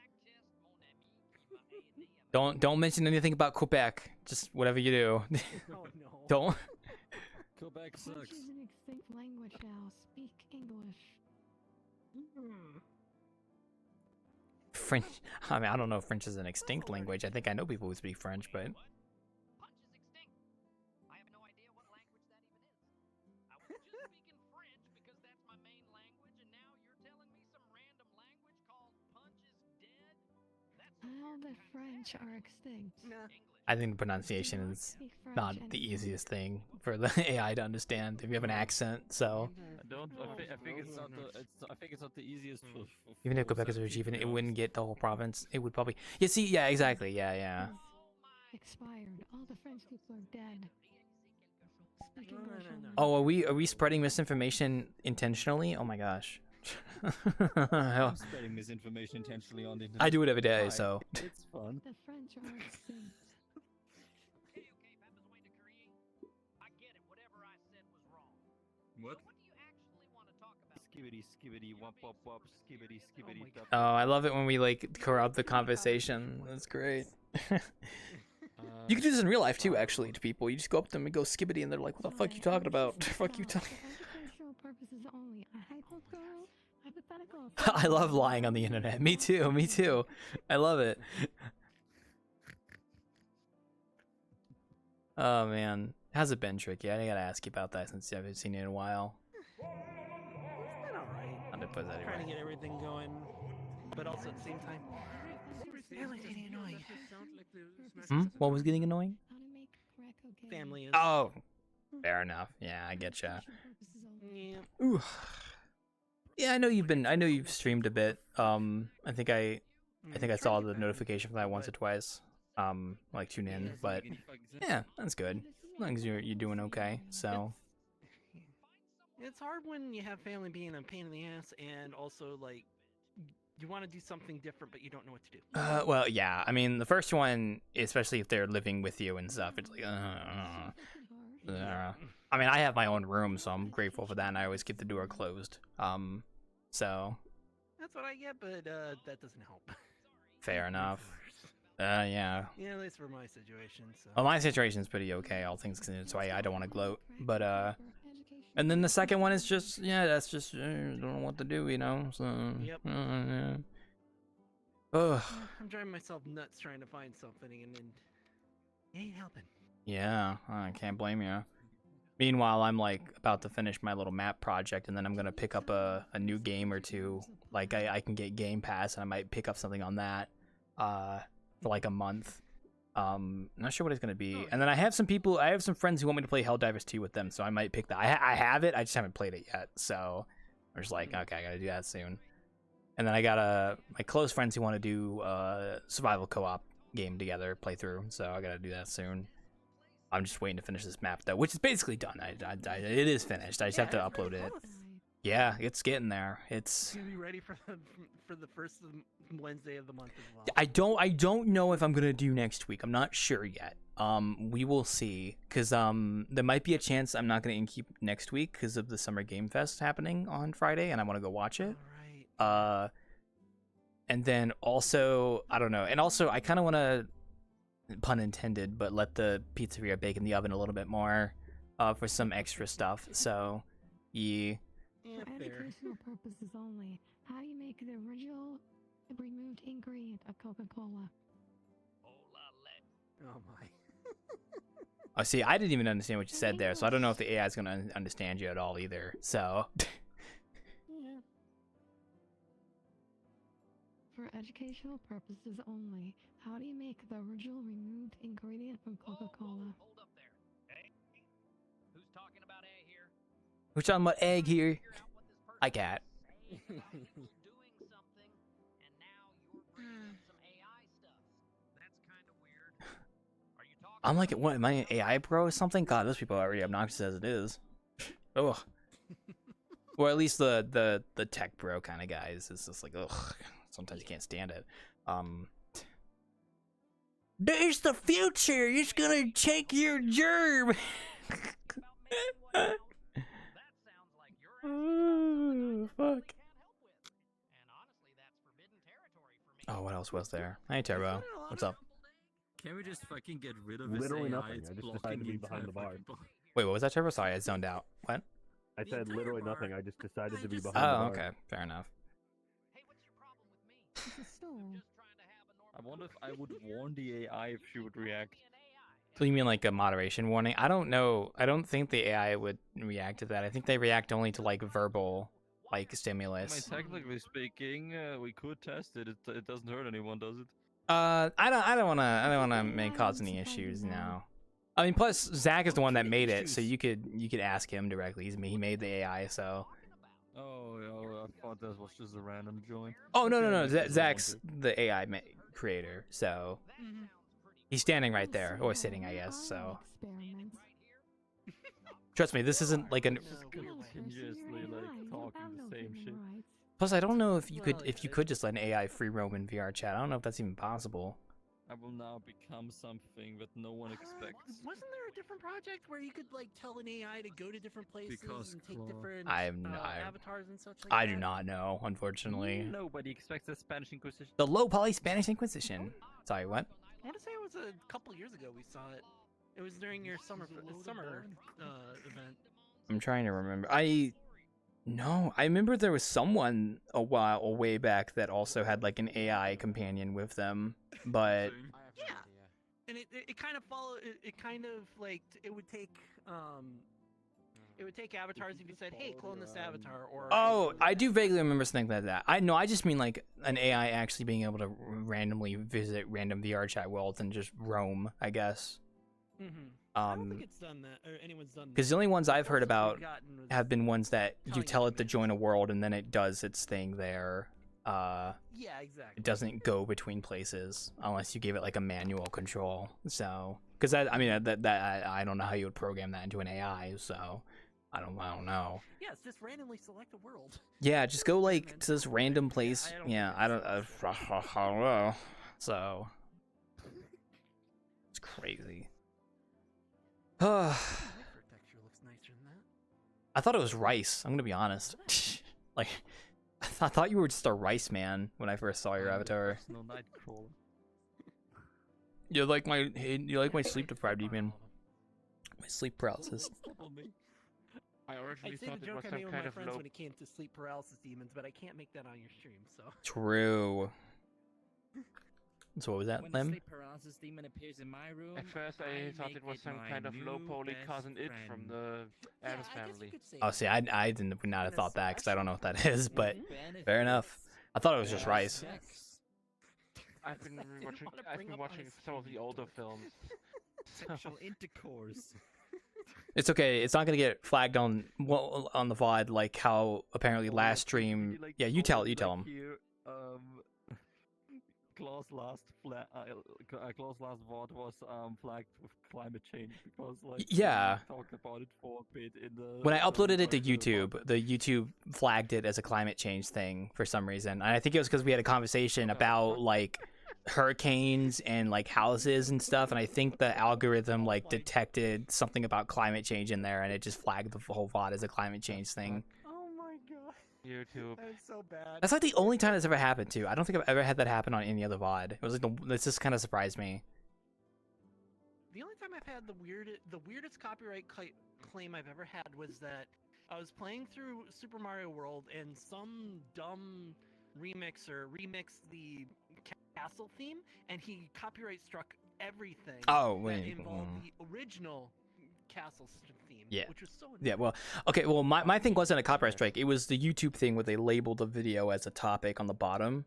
Speaker 1: Don't mention anything about Quebec. Just whatever you do.
Speaker 16: Oh no.
Speaker 1: Don't.
Speaker 2: Quebec
Speaker 15: French
Speaker 2: sucks.
Speaker 15: is an extinct language now. Speak English.
Speaker 1: French. I mean, I don't know if French is an extinct language. I think I know people who speak French, but.
Speaker 15: All the French are extinct.
Speaker 1: I think the pronunciation is not the easiest thing for the AI to understand if you have an accent. So
Speaker 2: I think it's not the. I think it's not the easiest.
Speaker 1: even if Quebec is achieving it wouldn't get the whole province. It would probably. Yeah. See. Yeah. Exactly. Yeah.
Speaker 15: Expired. All the French people are dead. Speak English.
Speaker 1: Oh, are we spreading misinformation intentionally? Oh my gosh.
Speaker 2: I'm spreading misinformation intentionally on the internet.
Speaker 1: I do it every day, so.
Speaker 2: It's fun.
Speaker 15: The French are extinct.
Speaker 7: What?
Speaker 2: Skibbity, wop, wop, wop, skibbity,
Speaker 1: Oh, I love it when we like corrupt the conversation. That's great. You can do this in real life too, actually, to people. You just go up to them and go skibbity, and they're like, "What the fuck you talking about? Fuck you talking."
Speaker 15: Purposes only.
Speaker 1: I love lying on the internet. Me too. Me too. I love it. Oh man, how's it been, Tricky? I gotta ask you about that since I haven't seen you in a while.
Speaker 16: It's been alright.
Speaker 1: I'm gonna put that
Speaker 16: Trying to
Speaker 1: anyway.
Speaker 16: get everything going, but also at the same time, family's getting annoying.
Speaker 1: What was getting annoying?
Speaker 16: Family is.
Speaker 1: Oh, fair enough. Yeah, I getcha.
Speaker 16: Yeah.
Speaker 1: Ooh. Yeah, I know you've streamed a bit. I think I saw the notification for that once or twice. Like tune in, but yeah, that's good. As long as you're doing okay. So
Speaker 16: It's hard when you have family being a pain in the ass, and also like you want to do something different, but you don't know what to do.
Speaker 1: well, yeah. I mean, the first one, especially if they're living with you and stuff, it's like, I mean, I have my own room, so I'm grateful for that, and I always keep the door closed. So
Speaker 16: that's what I get, but that doesn't help.
Speaker 1: Fair enough. Yeah.
Speaker 16: Yeah, at least for my situation. So.
Speaker 1: Well, my situation's pretty okay, all things considered, so I don't want to gloat. But and then the second one is just, yeah, that's just don't know what to do, you know. So.
Speaker 16: Yep.
Speaker 1: Yeah. Ugh.
Speaker 16: I'm driving myself nuts trying to find something, and then it ain't helping.
Speaker 1: Yeah, I can't blame you. Meanwhile, I'm like about to finish my little map project, and then I'm gonna pick up a new game or two. Like I can get Game Pass, and I might pick up something on that for like a month. Not sure what it's gonna be. And then I have some friends who want me to play Helldivers 2 with them, so I might pick that. I have it, I just haven't played it yet. So I'm just like, okay, I gotta do that soon. And then I got my close friends who want to do survival co-op game together, play through. So I gotta do that soon. I'm just waiting to finish this map though, which is basically done. It is finished. I just have to upload it. Yeah, it's getting there. It's
Speaker 16: gonna be ready for the first Wednesday of the month as well.
Speaker 1: I don't know if I'm gonna do next week. I'm not sure yet. We will see, cause there might be a chance I'm not gonna Innkeep next week because of the Summer Game Fest happening on Friday, and I want to go watch it.
Speaker 16: Right.
Speaker 1: And then also I don't know, and also I kind of want to, pun intended, but let the pizzeria bake in the oven a little bit more, for some extra stuff. So, yeah.
Speaker 15: For educational purposes only, how do you make the original removed ingredient of Coca-Cola?
Speaker 16: Oh my.
Speaker 1: Oh, see, I didn't even understand what you said there, so I don't know if the AI is gonna understand you at all either. So.
Speaker 15: Yeah. For educational purposes only, how do you make the original removed ingredient from Coca-Cola?
Speaker 14: Hold up there. Hey, who's talking about A here?
Speaker 1: Who's talking about egg here? I got.
Speaker 14: Doing something, and now you're bringing up some AI stuff. That's kind of weird. Are you talking?
Speaker 1: I'm like, what, am I an AI bro or something? God, those people are already obnoxious as it is. Ugh. Or at least the tech bro kind of guys. It's just like, ugh. Sometimes you can't stand it. There's the future. It's gonna take your germ. Oh, fuck. Oh, what else was there? Hey, Turbo. What's up?
Speaker 12: Can we just fucking get rid of
Speaker 5: Literally
Speaker 12: this AI?
Speaker 5: nothing.
Speaker 12: It's
Speaker 5: I just
Speaker 12: blocking
Speaker 5: decided to be
Speaker 12: the
Speaker 5: behind the
Speaker 12: entire
Speaker 5: bar.
Speaker 12: fucking bar.
Speaker 1: Wait, what was that, Turbo? Sorry, I zoned out. What?
Speaker 5: I said literally nothing. I just decided to be behind the
Speaker 1: Oh,
Speaker 5: bar.
Speaker 1: okay. Fair enough.
Speaker 2: I wonder if I would warn the AI if she would react.
Speaker 1: So you mean like a moderation warning? I don't know. I don't think the AI would react to that. I think they react only to like verbal, like stimulus.
Speaker 2: I mean, technically speaking, we could test it. It doesn't hurt anyone, does it?
Speaker 1: I don't wanna make cause any issues now. I mean, plus Zach is the one that made it, so you could ask him directly. He made the AI, so.
Speaker 2: Oh, I thought that was just a random join.
Speaker 1: Oh no. Zach's the AI creator, so he's standing right there, or sitting, I guess. So. Trust me, this isn't like an.
Speaker 2: Continuously like talking the same shit.
Speaker 1: Plus, I don't know if you could just let an AI free roam in VRChat. I don't know if that's even possible.
Speaker 2: I will now become something that no one expects.
Speaker 16: Wasn't there a different project where you could like tell an AI to go to different places and take different avatars and such like
Speaker 1: I
Speaker 16: that?
Speaker 1: do not know, unfortunately.
Speaker 2: Nobody expects the Spanish Inquisition.
Speaker 1: The low poly Spanish Inquisition. Sorry, what?
Speaker 16: I want to say it was a couple years ago we saw it. It was during your summer event.
Speaker 1: I'm trying to remember. I remember there was someone a way back that also had like an AI companion with them, but
Speaker 16: yeah, and it kind of followed. It kind of like it would take avatars if you said, "Hey, clone this avatar," or
Speaker 1: oh, I do vaguely remember something like that. I just mean like an AI actually being able to randomly visit random VRChat worlds and just roam, I guess.
Speaker 16: I don't think it's done that, or anyone's done that.
Speaker 1: Because the only ones I've heard about
Speaker 16: Forgotten was
Speaker 1: have been ones that you
Speaker 16: telling
Speaker 1: tell
Speaker 16: you
Speaker 1: it to join a world and then it does its thing there.
Speaker 16: Yeah, exactly.
Speaker 1: It doesn't go between places unless you give it like a manual control. So, because I don't know how you would program that into an AI. So, I don't know.
Speaker 16: Yeah, it's just randomly select a world.
Speaker 1: Yeah, just go like to this random place. Yeah, I don't know. So, it's crazy.
Speaker 16: Texture looks nicer than that.
Speaker 1: I thought it was rice. I'm gonna be honest. Like, I thought you were just a rice man when I first saw your avatar.
Speaker 2: No Nightcrawler.
Speaker 1: You like my sleep deprived demon. My sleep paralysis.
Speaker 4: I originally
Speaker 16: I'd say
Speaker 4: thought
Speaker 16: the
Speaker 4: it was
Speaker 16: joke I
Speaker 4: some
Speaker 16: made with
Speaker 4: kind
Speaker 16: my
Speaker 4: of
Speaker 16: friends
Speaker 4: low.
Speaker 16: when it came to sleep paralysis demons, but I can't make that on your stream, so.
Speaker 1: True. So what was that,
Speaker 12: When
Speaker 1: Lem?
Speaker 12: the sleep paralysis demon appears in my room,
Speaker 4: At first, I thought
Speaker 12: make
Speaker 4: it was some
Speaker 12: my
Speaker 4: kind of low
Speaker 12: new
Speaker 4: poly
Speaker 12: best
Speaker 4: cousin it from
Speaker 12: friend.
Speaker 4: the Addams family.
Speaker 1: Oh, see, I would not have thought that because I don't know what that is, but fair enough. I thought it was just rice.
Speaker 4: I've been watching some of the older films.
Speaker 12: Sexual intercourse.
Speaker 1: It's okay. It's not gonna get flagged on the VOD like how apparently last stream. Yeah, you tell him.
Speaker 2: Here, Claw's last VOD was flagged with climate change because like
Speaker 1: Yeah.
Speaker 2: we talked about it for a bit in the
Speaker 1: When I uploaded it to YouTube, the YouTube flagged it as a climate change thing for some reason. And I think it was because we had a conversation about like hurricanes and like houses and stuff, and I think the algorithm like detected something about climate change in there and it just flagged the whole VOD as a climate change thing.
Speaker 16: Oh my god.
Speaker 4: YouTube.
Speaker 16: That's so bad.
Speaker 1: That's like the only time it's ever happened to. I don't think I've ever had that happen on any other VOD. It was like this just kind of surprised me.
Speaker 16: The only time I've had the weirdest copyright claim I've ever had was that I was playing through Super Mario World and some dumb remixer remixed the castle theme and he copyright struck everything that involved the original castle theme, which was so annoying.
Speaker 1: Yeah, well, okay, well, my thing wasn't a copyright strike. It was the YouTube thing where they labeled the video as a topic on the bottom,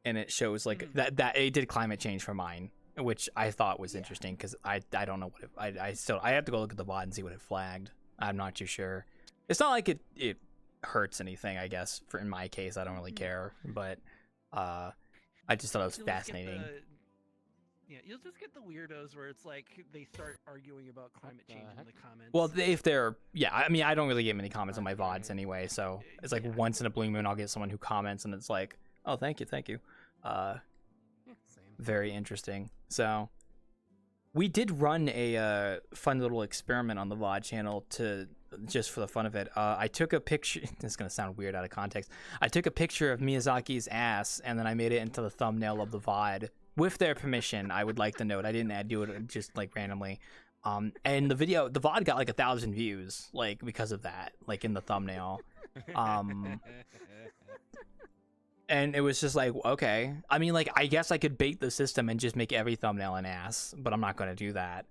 Speaker 1: and it shows like that it did climate change for mine, which I thought was interesting because I don't know what it, I have to go look at the VOD and see what it flagged. I'm not too sure. It's not like it hurts anything, I guess. For in my case, I don't really care, but I just thought it was fascinating.
Speaker 16: Yeah, you'll just get the weirdos where it's like they start arguing about climate change in the comments.
Speaker 1: Well, if they're, yeah, I mean, I don't really get many comments on my VODs anyway, so it's like once in a blue moon I'll get someone who comments and it's like, oh, thank you. Very interesting. So we did run a fun little experiment on the VOD channel just for the fun of it. I took a picture. This is gonna sound weird out of context. I took a picture of Miyazaki's ass and then I made it into the thumbnail of the VOD. With their permission, I would like to note. I didn't do it just like randomly. And the VOD got like 1,000 views, like because of that, like in the thumbnail. And it was just like, okay. I mean, like, I guess I could bait the system and just make every thumbnail an ass, but I'm not going to do that.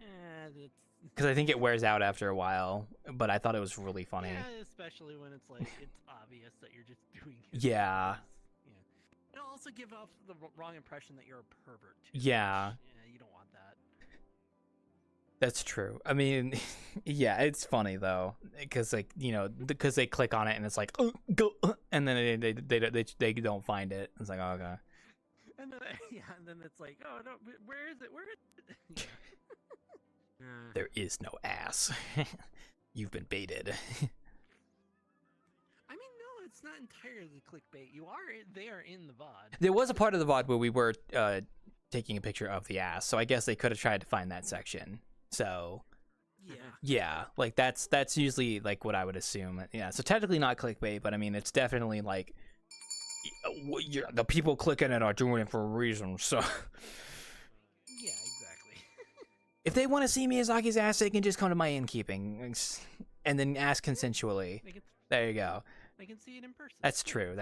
Speaker 1: Because I think it wears out after a while, but I thought it was really funny.
Speaker 16: Yeah, especially when it's like, it's obvious that you're just doing it.
Speaker 1: Yeah.
Speaker 16: It'll also give off the wrong impression that you're a pervert, too.
Speaker 1: Yeah.
Speaker 16: You don't want that.
Speaker 1: That's true. I mean, yeah, it's funny though, because like because they click on it and it's like go, and then they don't find it. It's like, oh, okay.
Speaker 16: And then and then it's like, oh no, where is it? Where is it? Yeah.
Speaker 1: There is no ass. You've been baited.
Speaker 16: I mean, no, it's not entirely clickbait. They are in the VOD.
Speaker 1: There was a part of the VOD where we were taking a picture of the ass, so I guess they could have tried to find that section. So yeah, like that's usually like what I would assume. Yeah, so technically not clickbait, but I mean it's definitely like the people clicking it are doing it for a reason. So
Speaker 16: yeah, exactly.
Speaker 1: If they want to see Miyazaki's ass, they can just come to my Innkeeping and then ask consensually. There you go.
Speaker 16: They can see it in person.
Speaker 1: That's true.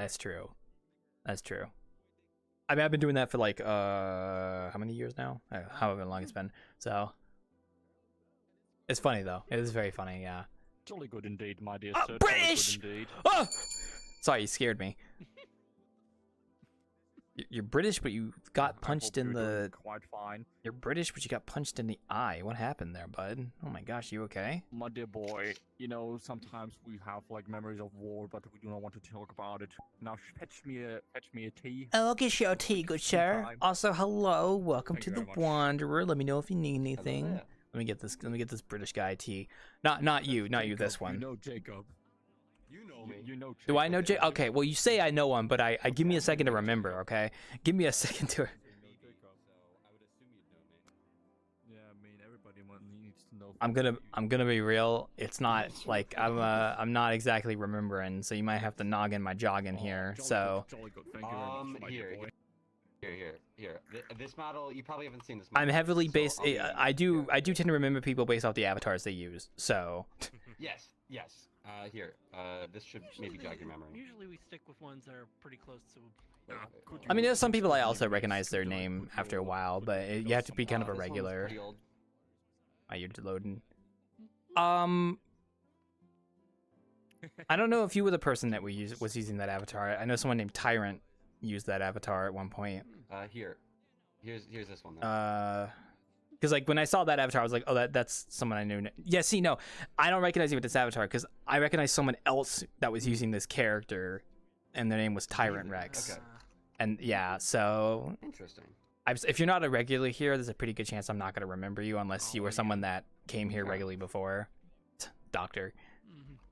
Speaker 1: I mean, I've been doing that for like how many years now? However long it's been. So it's funny though. It is very funny. Yeah.
Speaker 2: Jolly good indeed, my dear sir.
Speaker 1: British.
Speaker 2: Jolly good indeed.
Speaker 1: Oh! Sorry, you scared me. You're British, but you got punched in the.
Speaker 2: Quite fine.
Speaker 1: You're British, but you got punched in the eye. What happened there, bud? Oh my gosh, you okay?
Speaker 2: My dear boy, you know, sometimes we have like memories of war, but we do not want to talk about it. Now fetch me a tea.
Speaker 1: Oh, I'll get you a tea, good sir.
Speaker 2: Time.
Speaker 1: Also, hello, welcome
Speaker 2: Thank
Speaker 1: to
Speaker 2: you
Speaker 1: the
Speaker 2: very much.
Speaker 1: Wanderer. Let me know if you need anything. Let me get this British guy tea. Not you, this one.
Speaker 2: You know Jacob. You know me. You know Jacob.
Speaker 1: Do I know Jay? Okay, well you say I know him, but I give me a second to remember. Okay, give me a second to.
Speaker 2: Yeah, I mean everybody needs to know.
Speaker 1: I'm gonna be real. It's not like I'm not exactly remembering, so you might have to nog in my jogging here. So.
Speaker 2: Jolly good. Thank you very much, my dear boy.
Speaker 9: Here. This model, you probably haven't seen this model.
Speaker 1: I'm heavily based.
Speaker 9: So
Speaker 1: I do tend to remember people based off the avatars they use. So.
Speaker 9: Yes. Here. This should maybe jog your memory.
Speaker 16: Usually we stick with ones that are pretty close to.
Speaker 1: I mean, there's some people I also recognize their name after a while, but you have to be kind of a regular. Oh, you're loading. I don't know if you were the person that was using that avatar. I know someone named Tyrant used that avatar at one point.
Speaker 9: Here's this one.
Speaker 1: Because like when I saw that avatar, I was like, oh, that's someone I knew. Yeah, see, no, I don't recognize you with this avatar because I recognize someone else that was using this character, and their name was Tyrant Rex.
Speaker 9: Okay.
Speaker 1: And yeah, so
Speaker 9: interesting.
Speaker 1: If you're not a regular here, there's a pretty good chance I'm not gonna remember you unless you were someone that came here regularly before. Doctor.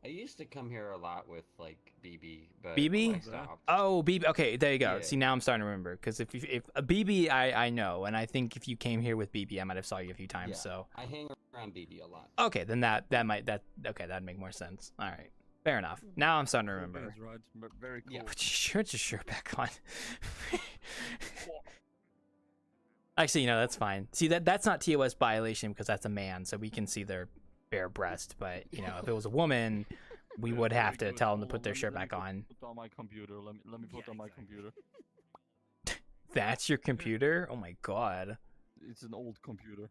Speaker 9: I used to come here a lot with like BB, but
Speaker 1: BB?
Speaker 9: I stopped.
Speaker 1: Oh, BB. Okay, there you go.
Speaker 9: Yeah.
Speaker 1: See, now I'm starting to remember because if a BB, I know, and I think if you came here with BB, I might have saw you a few times.
Speaker 9: Yeah,
Speaker 1: So
Speaker 9: I hang around BB a lot.
Speaker 1: okay, then that'd make more sense. All right, fair enough. Now I'm starting to remember.
Speaker 2: That's right. Very cool.
Speaker 9: Yeah.
Speaker 1: Put your shirt back on. Actually, that's fine. See, that's not TOS violation because that's a man, so we can see their bare breast. But if it was a woman, we would have to tell them to put their shirt back on.
Speaker 2: Put on my computer. Let me put on my computer.
Speaker 1: That's your computer? Oh my god.
Speaker 2: It's an old computer.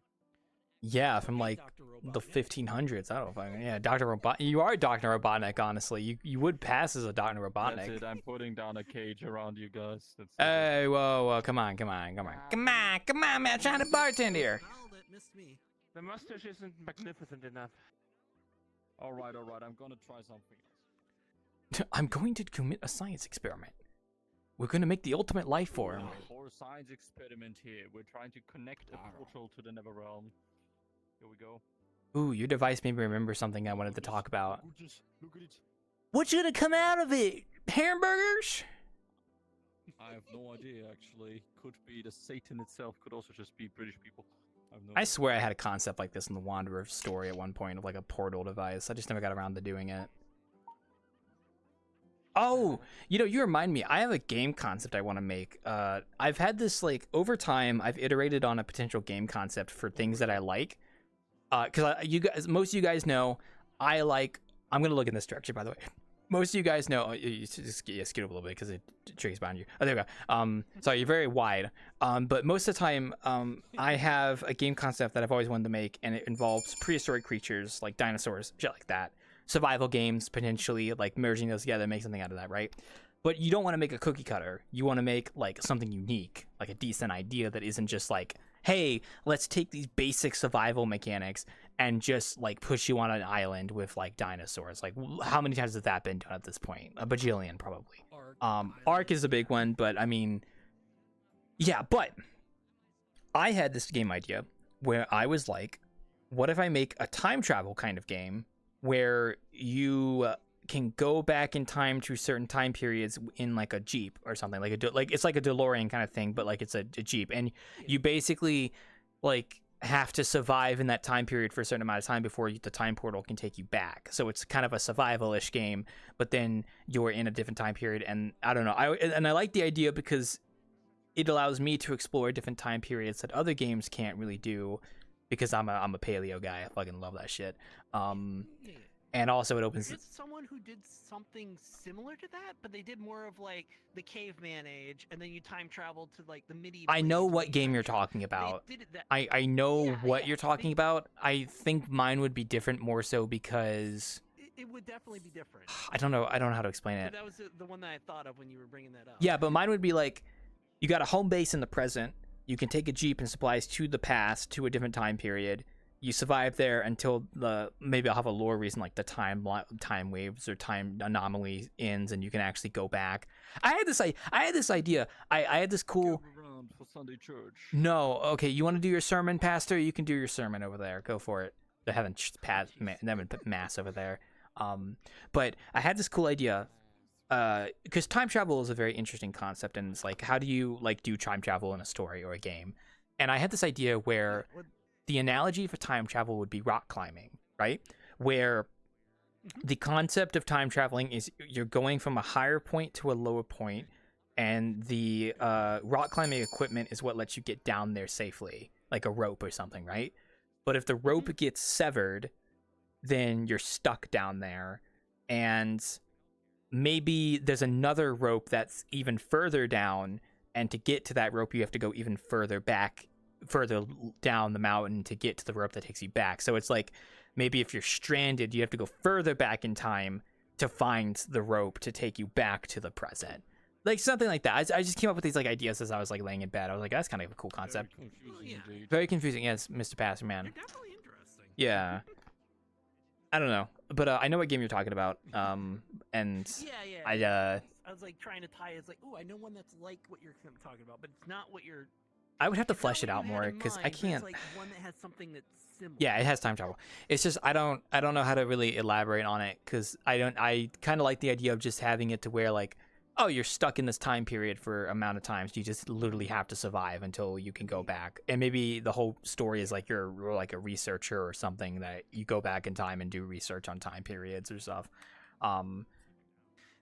Speaker 1: Yeah, from like the 1500s. I don't know. Yeah, Dr. Robotnik. You are Dr. Robotnik, honestly. You would pass as a Dr. Robotnik.
Speaker 2: That's it. I'm putting down a cage around you guys.
Speaker 1: Hey, whoa, come on, man. Come on, man. I'm trying to bartend here.
Speaker 4: The mustache isn't magnificent enough.
Speaker 2: All right. I'm gonna try something else.
Speaker 1: I'm going to commit a science experiment. We're going to make the ultimate life form.
Speaker 2: For a science experiment here, we're trying to connect a portal to the Netherrealm. Here we go.
Speaker 1: Ooh, your device made me remember something I wanted to talk about.
Speaker 2: Look at it.
Speaker 1: What's gonna come out of it? Hamburgers?
Speaker 2: I have no idea, actually. Could be the Satan itself. Could also just be British people.
Speaker 1: I swear I had a concept like this in the Wanderer story at one point of like a portal device. I just never got around to doing it. Oh, you remind me. I have a game concept I want to make. I've had this like over time. I've iterated on a potential game concept for things that I like. Because most of you guys know, I like. I'm gonna look in this direction, by the way. Most of you guys know. You just scoot up a little bit because it trees behind you. Oh, there we go. Sorry, you're very wide. But most of the time, I have a game concept that I've always wanted to make, and it involves prehistoric creatures like dinosaurs, shit like that. Survival games, potentially, like merging those together, make something out of that, right? But you don't want to make a cookie cutter. You want to make like something unique, like a decent idea that isn't just like, hey, let's take these basic survival mechanics and just like push you on an island with like dinosaurs. Like, how many times has that been done at this point? A bajillion, probably. Ark is a big one, but I mean, yeah. But I had this game idea where I was like, what if I make a time travel kind of game where you can go back in time to certain time periods in like a Jeep or something, like it's like a DeLorean kind of thing, but like it's a Jeep, and you basically like have to survive in that time period for a certain amount of time before the time portal can take you back. So it's kind of a survival-ish game, but then you're in a different time period, and I don't know. I like the idea because it allows me to explore different time periods that other games can't really do, because I'm a paleo guy. I fucking love that shit. And also it opens.
Speaker 16: There's someone who did something similar to that, but they did more of like the caveman age, and then you time traveled to like the medieval.
Speaker 1: I know what game you're talking about. I know what you're talking about. I think mine would be different, more so because
Speaker 16: it would definitely be different.
Speaker 1: I don't know how to explain it.
Speaker 16: But that was the one that I thought of when you were bringing that up.
Speaker 1: Yeah, but mine would be like, you got a home base in the present. You can take a jeep and supplies to the past, to a different time period. You survive there until maybe I'll have a lore reason, like the time waves or time anomaly ends, and you can actually go back. I had this idea. I had this cool.
Speaker 2: For Sunday church.
Speaker 1: No, okay. You want to do your sermon, Pastor? You can do your sermon over there. Go for it. They haven't put mass over there. But I had this cool idea. Because time travel is a very interesting concept, and it's like, how do you like do time travel in a story or a game? And I had this idea where the analogy for time travel would be rock climbing, right? Where the concept of time traveling is you're going from a higher point to a lower point, and the rock climbing equipment is what lets you get down there safely, like a rope or something, right? But if the rope gets severed, then you're stuck down there, and maybe there's another rope that's even further down, and to get to that rope you have to go even further down the mountain to get to the rope that takes you back. So it's like, maybe if you're stranded, you have to go further back in time to find the rope to take you back to the present. Like something like that. I just came up with these like ideas as I was like laying in bed. I was like, that's kind of a cool concept. Very confusing, yes, Mr. Pastor Man.
Speaker 16: You're definitely interesting.
Speaker 1: Yeah. I don't know, but I know what game you're talking about. And
Speaker 16: I was like trying to tie. It's like, oh, I know one that's like what you're talking about, but it's not what you're.
Speaker 1: I would have to flesh it out more because I can't.
Speaker 16: It's like one that has something that's similar.
Speaker 1: Yeah, it has time travel. It's just I don't know how to really elaborate on it because I kind of like the idea of just having it to where like, oh, you're stuck in this time period for amount of times. You just literally have to survive until you can go back. And maybe the whole story is like you're like a researcher or something that you go back in time and do research on time periods or stuff.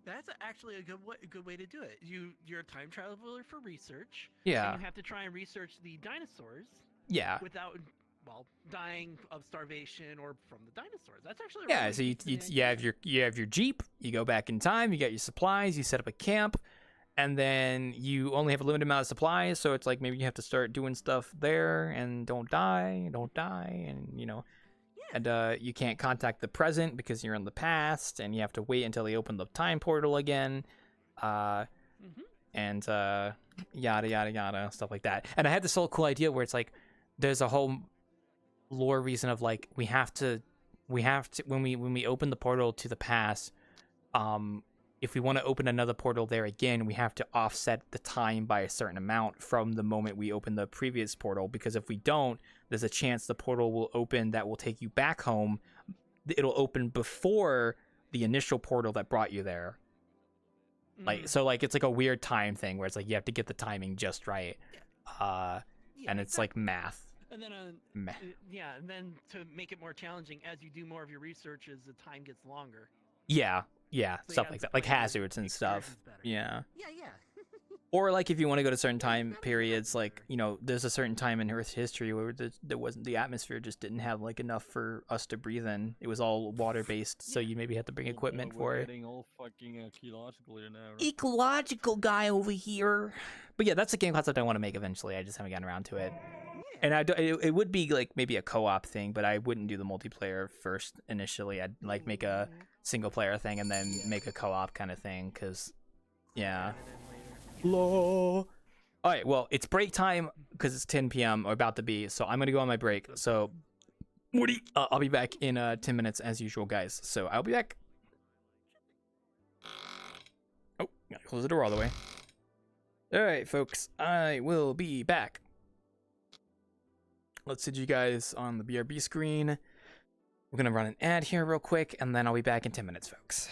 Speaker 16: That's actually a good way to do it. You're a time traveler for research.
Speaker 1: Yeah.
Speaker 16: And you have to try and research the dinosaurs.
Speaker 1: Yeah.
Speaker 16: Without dying of starvation or from the dinosaurs. That's actually
Speaker 1: so you have your jeep. You go back in time. You get your supplies. You set up a camp, and then you only have a limited amount of supplies. So it's like maybe you have to start doing stuff there and don't die, and you know. And you can't contact the present because you're in the past, and you have to wait until they open the time portal again, and yada yada yada, stuff like that. And I had this whole cool idea where it's like there's a whole lore reason of like we have to when we open the portal to the past, if we want to open another portal there again, we have to offset the time by a certain amount from the moment we open the previous portal, because if we don't, there's a chance the portal will open that will take you back home. It'll open before the initial portal that brought you there. Like, so like it's like a weird time thing where it's like you have to get the timing just right. And it's like math.
Speaker 16: And then and then to make it more challenging, as you do more of your research, as the time gets longer.
Speaker 1: Yeah,
Speaker 16: So
Speaker 1: stuff like that, like hazards and stuff. Yeah.
Speaker 16: Yeah.
Speaker 1: Or like if you want to go to certain time periods, like, you know, there's a certain time in Earth's history where there wasn't, the atmosphere just didn't have like enough for us to breathe in. It was all water based, so you maybe have to bring equipment for it.
Speaker 2: Getting all fucking ecological here now. Right?
Speaker 1: Ecological guy over here. But yeah, that's a game concept I want to make eventually. I just haven't gotten around to it. And it would be like maybe a co-op thing, but I wouldn't do the multiplayer first initially. I'd like make a single player thing and then make a co-op kind of thing, because yeah. All right, well, it's break time because it's 10 p.m. or about to be, so I'm gonna go on my break. So Morty, I'll be back in 10 minutes as usual, guys. So I'll be back. Oh, gotta close the door all the way. All right, folks, I will be back. Let's see you guys on the BRB screen. We're gonna run an ad here real quick, and then I'll be back in 10 minutes, folks.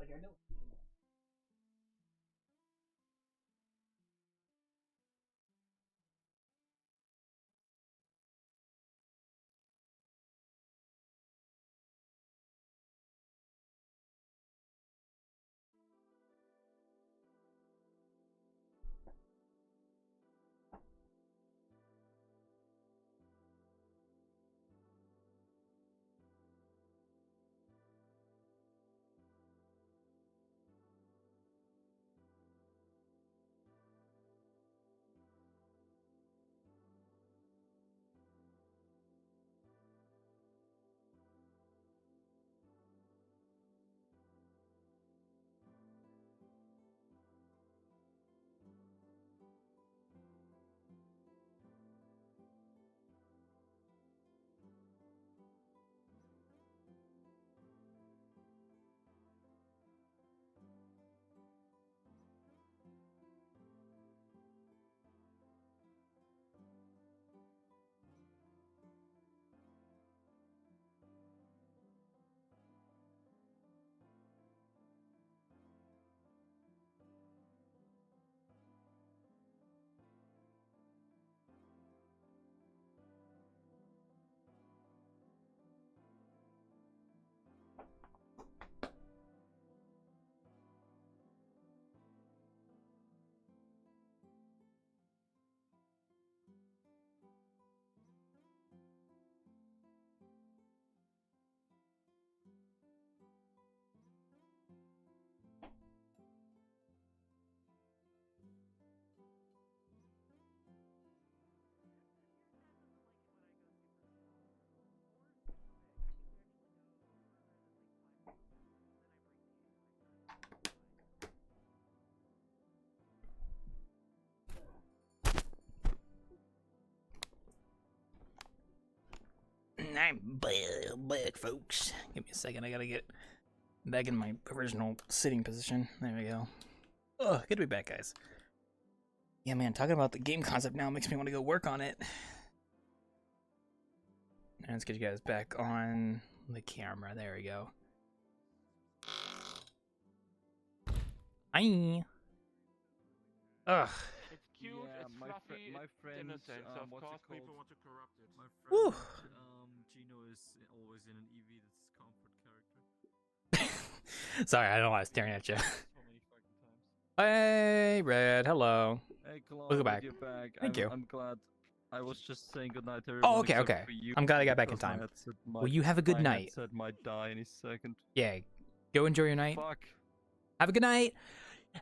Speaker 1: like I know. I'm bad, folks. Give me a second. I gotta get back in my original sitting position. There we go. Oh, good to be back, guys. Yeah, man, talking about the game concept now makes me want to go work on it. And let's get you guys back on the camera. There we go. Hi. Ugh.
Speaker 2: It's cute,
Speaker 12: Yeah,
Speaker 2: it's
Speaker 12: my
Speaker 2: fluffy,
Speaker 12: my friend,
Speaker 2: innocent, so of
Speaker 12: what's
Speaker 2: course
Speaker 12: it called?
Speaker 2: people want to corrupt it.
Speaker 12: My
Speaker 1: Woo.
Speaker 12: friend, Gino is always in an EV that's his comfort character.
Speaker 1: Sorry, I don't know why I was staring at you.
Speaker 12: So many fucking times.
Speaker 1: Hey, Red. Hello.
Speaker 12: Hey, Cologne,
Speaker 1: Welcome back.
Speaker 12: you're back.
Speaker 1: Thank you.
Speaker 12: I'm glad. I was just saying goodnight to everyone.
Speaker 1: Oh, okay,
Speaker 12: except
Speaker 1: okay.
Speaker 12: for you,
Speaker 1: I'm glad I got back in
Speaker 12: because my
Speaker 1: time.
Speaker 12: headset
Speaker 1: Well, you have a good
Speaker 12: my
Speaker 1: night.
Speaker 12: headset might die any second.
Speaker 1: Yeah. Go enjoy your night.
Speaker 12: Fuck.
Speaker 1: Have a good night.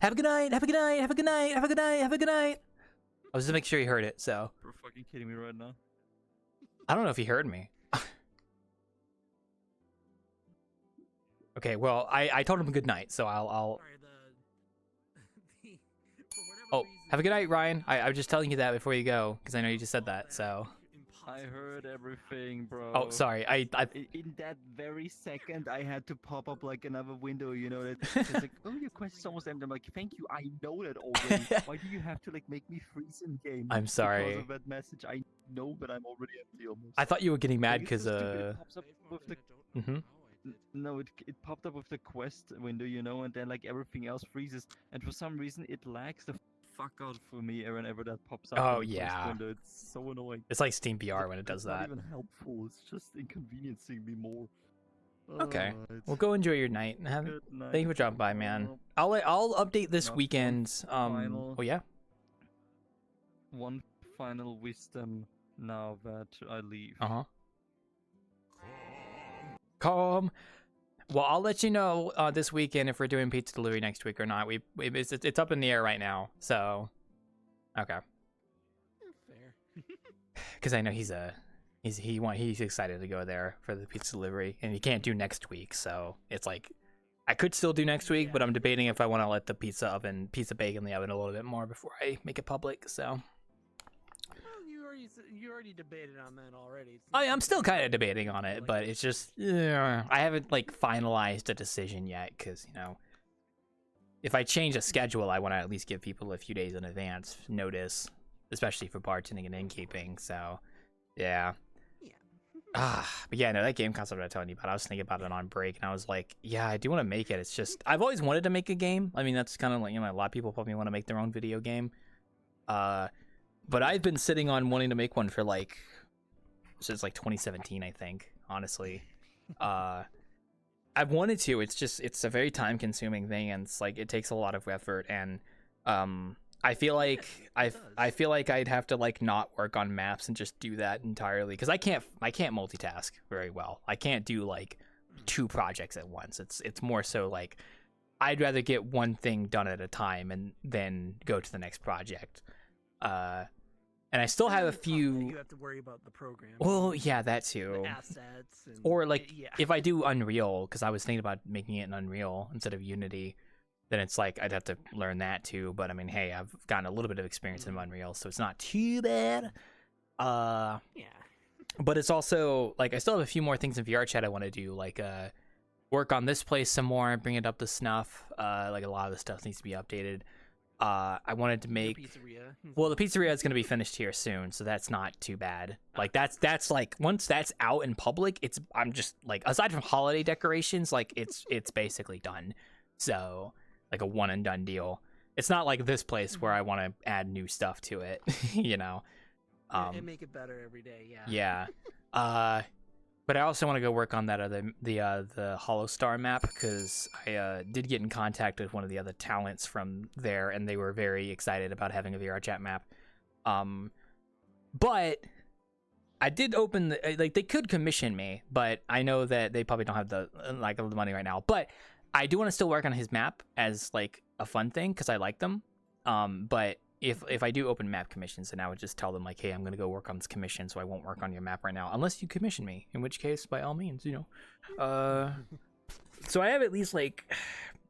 Speaker 1: Have a good night. Have a good night. Have a good night. Have a good night. Have a good night. I was just making sure you heard it, so.
Speaker 12: You're fucking kidding me right now.
Speaker 1: I don't know if he heard me. Okay, well, I told him a good night, so I'll... Oh, have a good night, Ryan. I was just telling you that before you go, because I know you just said that, so...
Speaker 12: I heard everything, bro.
Speaker 1: Oh, sorry.
Speaker 12: In that very second, I had to pop up like another window, you know, that it's like, oh, your quest is almost ended. I'm like, thank you, I know that already. Why do you have to like make me freeze in game?
Speaker 1: I'm sorry.
Speaker 12: Because of that message, I know that I'm already empty almost.
Speaker 1: I thought you were getting mad
Speaker 12: Like, it's
Speaker 1: because,
Speaker 12: so stupid, it pops up with the...
Speaker 1: Mm-hmm.
Speaker 12: No, it popped up with the quest window, you know, and then like everything else freezes, and for some reason it lags the fuck out for me whenever that pops up.
Speaker 1: Oh,
Speaker 12: in the quest
Speaker 1: yeah.
Speaker 12: window. It's so annoying.
Speaker 1: It's like Steam VR when it does
Speaker 12: It's
Speaker 1: that.
Speaker 12: not even helpful. It's just inconveniencing me more.
Speaker 1: Okay.
Speaker 12: Alright.
Speaker 1: Well, go enjoy your night. Thank you for dropping by, man. I'll update this weekend.
Speaker 12: Final-
Speaker 1: Oh yeah.
Speaker 12: One final wisdom now that I leave.
Speaker 1: Uh-huh. Calm. Well, I'll let you know this weekend if we're doing pizza delivery next week or not. It's up in the air right now, so okay.
Speaker 16: Fair.
Speaker 1: Because I know he's excited to go there for the pizza delivery, and he can't do next week, so it's like I could still do next week, but I'm debating if I want to let the pizza bake in the oven a little bit more before I make it public. So.
Speaker 16: You already debated on that already.
Speaker 1: I'm still kind of debating on it, but it's just I haven't like finalized a decision yet because if I change a schedule, I want to at least give people a few days in advance notice, especially for bartending and innkeeping. So, yeah. But yeah, no, that game concept I was telling you about, I was thinking about it on break, and I was like, yeah, I do want to make it. It's just, I've always wanted to make a game. I mean, that's kind of like, you know, a lot of people probably want to make their own video game. But I've been sitting on wanting to make one for like, since like 2017, I think, honestly. I've wanted to, it's a very time consuming thing, and it's like, it takes a lot of effort, and, I feel like I'd have to like not work on maps and just do that entirely, because I can't multitask very well. I can't do like 2 projects at once. It's more so like I'd rather get one thing done at a time and then go to the next project. And I still have a few.
Speaker 16: You have to worry about the program.
Speaker 1: Well, yeah, that too.
Speaker 16: The assets. And...
Speaker 1: Or like if I do Unreal, because I was thinking about making it in Unreal instead of Unity. Then it's like I'd have to learn that too. But I mean, hey, I've gotten a little bit of experience in Unreal, so it's not too bad. Yeah. But it's also like I still have a few more things in VRChat I want to do, like work on this place some more, bring it up to snuff. Like a lot of the stuff needs to be updated. I wanted to make the pizzeria is going to be finished here soon, so that's not too bad. Like that's like once that's out in public, I'm just like, aside from holiday decorations, like it's basically done. So like a one and done deal. It's not like this place where I want to add new stuff to it, you know.
Speaker 16: And make it better every day.
Speaker 1: Yeah. But I also want to go work on that the Hollow Star map, because I did get in contact with one of the other talents from there, and they were very excited about having a VRChat map. But I did open they could commission me, but I know that they probably don't have the money right now. But I do want to still work on his map as like a fun thing, because I like them. But if I do open map commissions, then I would just tell them like, hey, I'm gonna go work on this commission, so I won't work on your map right now unless you commission me, in which case by all means, you know. So I have at least like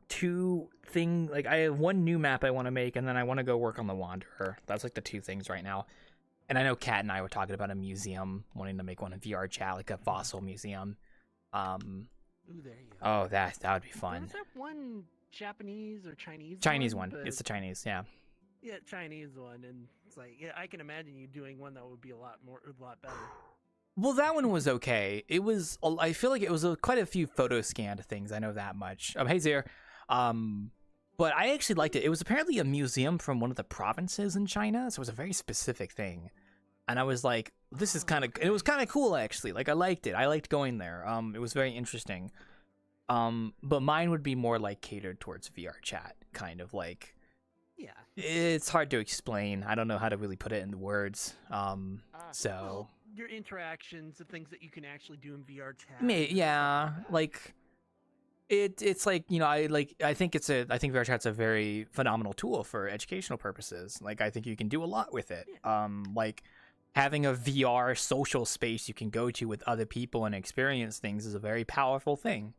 Speaker 1: 2 things. Like I have 1 new map I want to make, and then I want to go work on the Wanderer. That's like the 2 things right now. And I know Kat and I were talking about a museum, wanting to make one in VRChat, like a fossil museum.
Speaker 16: Ooh, there you go.
Speaker 1: Oh, that would be fun.
Speaker 16: Was that one Japanese or
Speaker 1: Chinese one? It's the Chinese, yeah.
Speaker 16: Yeah, Chinese one, and it's like, yeah, I can imagine you doing one that would be a lot better.
Speaker 1: Well, that one was okay. It was, I feel like it was quite a few photo scanned things. I know that much. Hey, Zare. But I actually liked it. It was apparently a museum from one of the provinces in China, so it was a very specific thing. And I was like, this is it was kind of cool, actually. Like, I liked it. I liked going there. It was very interesting. But mine would be more like catered towards VRChat, kind of like.
Speaker 16: Yeah.
Speaker 1: It's hard to explain. I don't know how to really put it in words.
Speaker 16: Well, your interactions, the things that you can actually do in VRChat.
Speaker 1: Yeah, like it's like, you know, I think VRChat's a very phenomenal tool for educational purposes. Like I think you can do a lot with it.
Speaker 16: Yeah.
Speaker 1: Like having a VR social space you can go to with other people and experience things is a very powerful thing.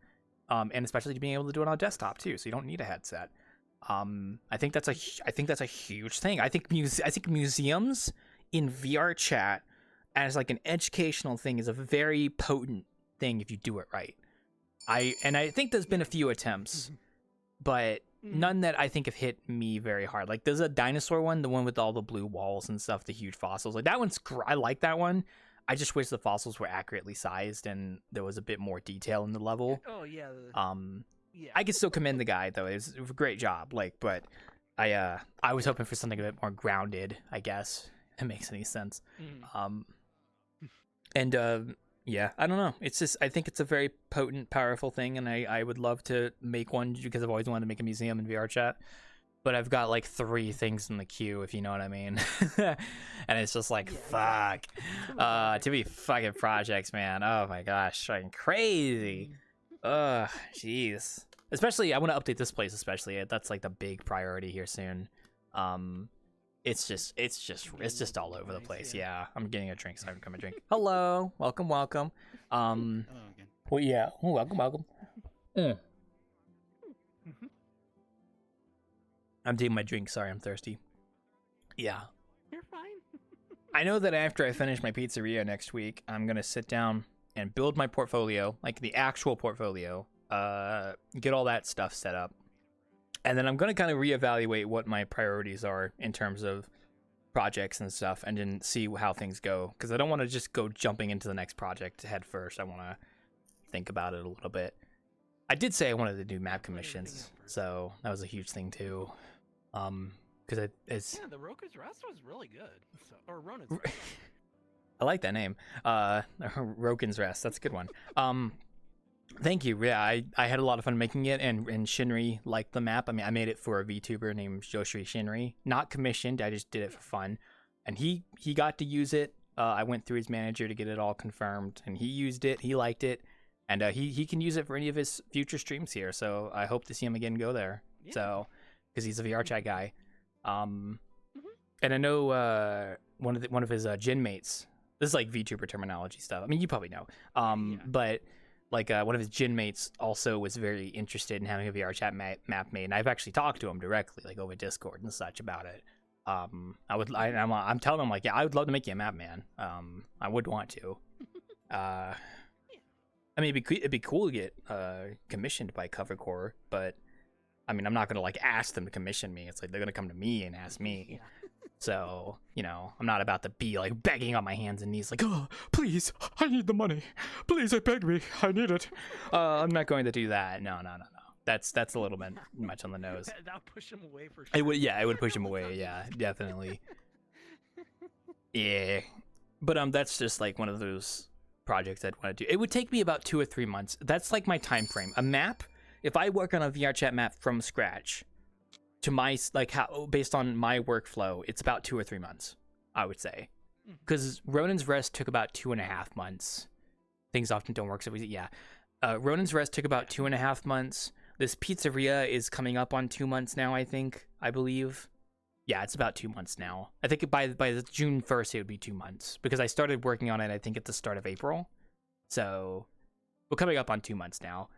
Speaker 1: And especially being able to do it on a desktop too, so you don't need a headset. I think that's a huge thing. I think museums in VRChat as like an educational thing is a very potent thing if you do it right. I think there's been a few attempts, but none that I think have hit me very hard. Like there's a dinosaur one, the one with all the blue walls and stuff, the huge fossils. Like that one's I like that one. I just wish the fossils were accurately sized and there was a bit more detail in the level.
Speaker 16: Oh yeah.
Speaker 1: Yeah. I can still commend the guy though. It was a great job. Like, but I was hoping for something a bit more grounded, I guess. If it makes any sense. Yeah, I don't know. It's just, I think it's a very potent, powerful thing, and I would love to make one because I've always wanted to make a museum in VRChat. But I've got like 3 things in the queue, if you know what I mean. And it's just like, fuck. Too many fucking projects, man. Oh my gosh, fucking crazy. Ugh, jeez. Especially, I want to update this place. Especially, that's like the big priority here soon. It's just all over the place. Yeah, I'm getting a drink, so I can come and drink. Hello, welcome.
Speaker 17: Hello again.
Speaker 1: Well, yeah, welcome. I'm taking my drink. Sorry, I'm thirsty. Yeah.
Speaker 16: You're fine.
Speaker 1: I know that after I finish my pizzeria next week, I'm gonna sit down and build my portfolio, like the actual portfolio, get all that stuff set up. And then I'm going to kind of reevaluate what my priorities are in terms of projects and stuff and then see how things go, because I don't want to just go jumping into the next project head first. I want to think about it a little bit. I did say I wanted to do map commissions, so that was a huge thing too. Because it's
Speaker 16: the Roku's Rest was really good. So, or Rona's Rest.
Speaker 1: I like that name. Roken's Rest. That's a good one. Thank you. Yeah, I had a lot of fun making it, and Shinri liked the map. I mean, I made it for a VTuber named Joshri Shinri. Not commissioned, I just did it for fun. And he got to use it. I went through his manager to get it all confirmed, and he used it. He liked it. And he can use it for any of his future streams here. So I hope to see him again go there. Yeah. So, because he's a VRChat guy. And I know one of his gym mates. This is like VTuber terminology stuff. I mean, you probably know. But like one of his gym mates also was very interested in having a VRChat map made, and I've actually talked to him directly, like over Discord and such, about it. I'm telling him, like, yeah, I would love to make you a map, man. I would want to. I mean, it'd be cool to get commissioned by Covercore, but I mean, I'm not gonna like ask them to commission me. It's like they're gonna come to me and ask me. Yeah. So, you know, I'm not about to be like begging on my hands and knees like, oh, please, I need the money. Please, I beg me, I need it. I'm not going to do that. No. That's a little bit much on the nose.
Speaker 16: That'll push him away for sure.
Speaker 1: It would push him away. Yeah, definitely. Yeah, but that's just like one of those projects I'd want to do. It would take me about 2 or 3 months. That's like my time frame. A map. If I work on a VRChat map from scratch, to my like how based on my workflow, it's about 2 or 3 months, I would say. Because Ronin's Rest took about 2.5 months. Things often don't work so easy. Yeah, Ronin's Rest took about 2.5 months. This pizzeria is coming up on 2 months now. I believe. Yeah, it's about 2 months now. I think by the June 1st it would be 2 months because I started working on it, I think, at the start of April. So we're coming up on 2 months now.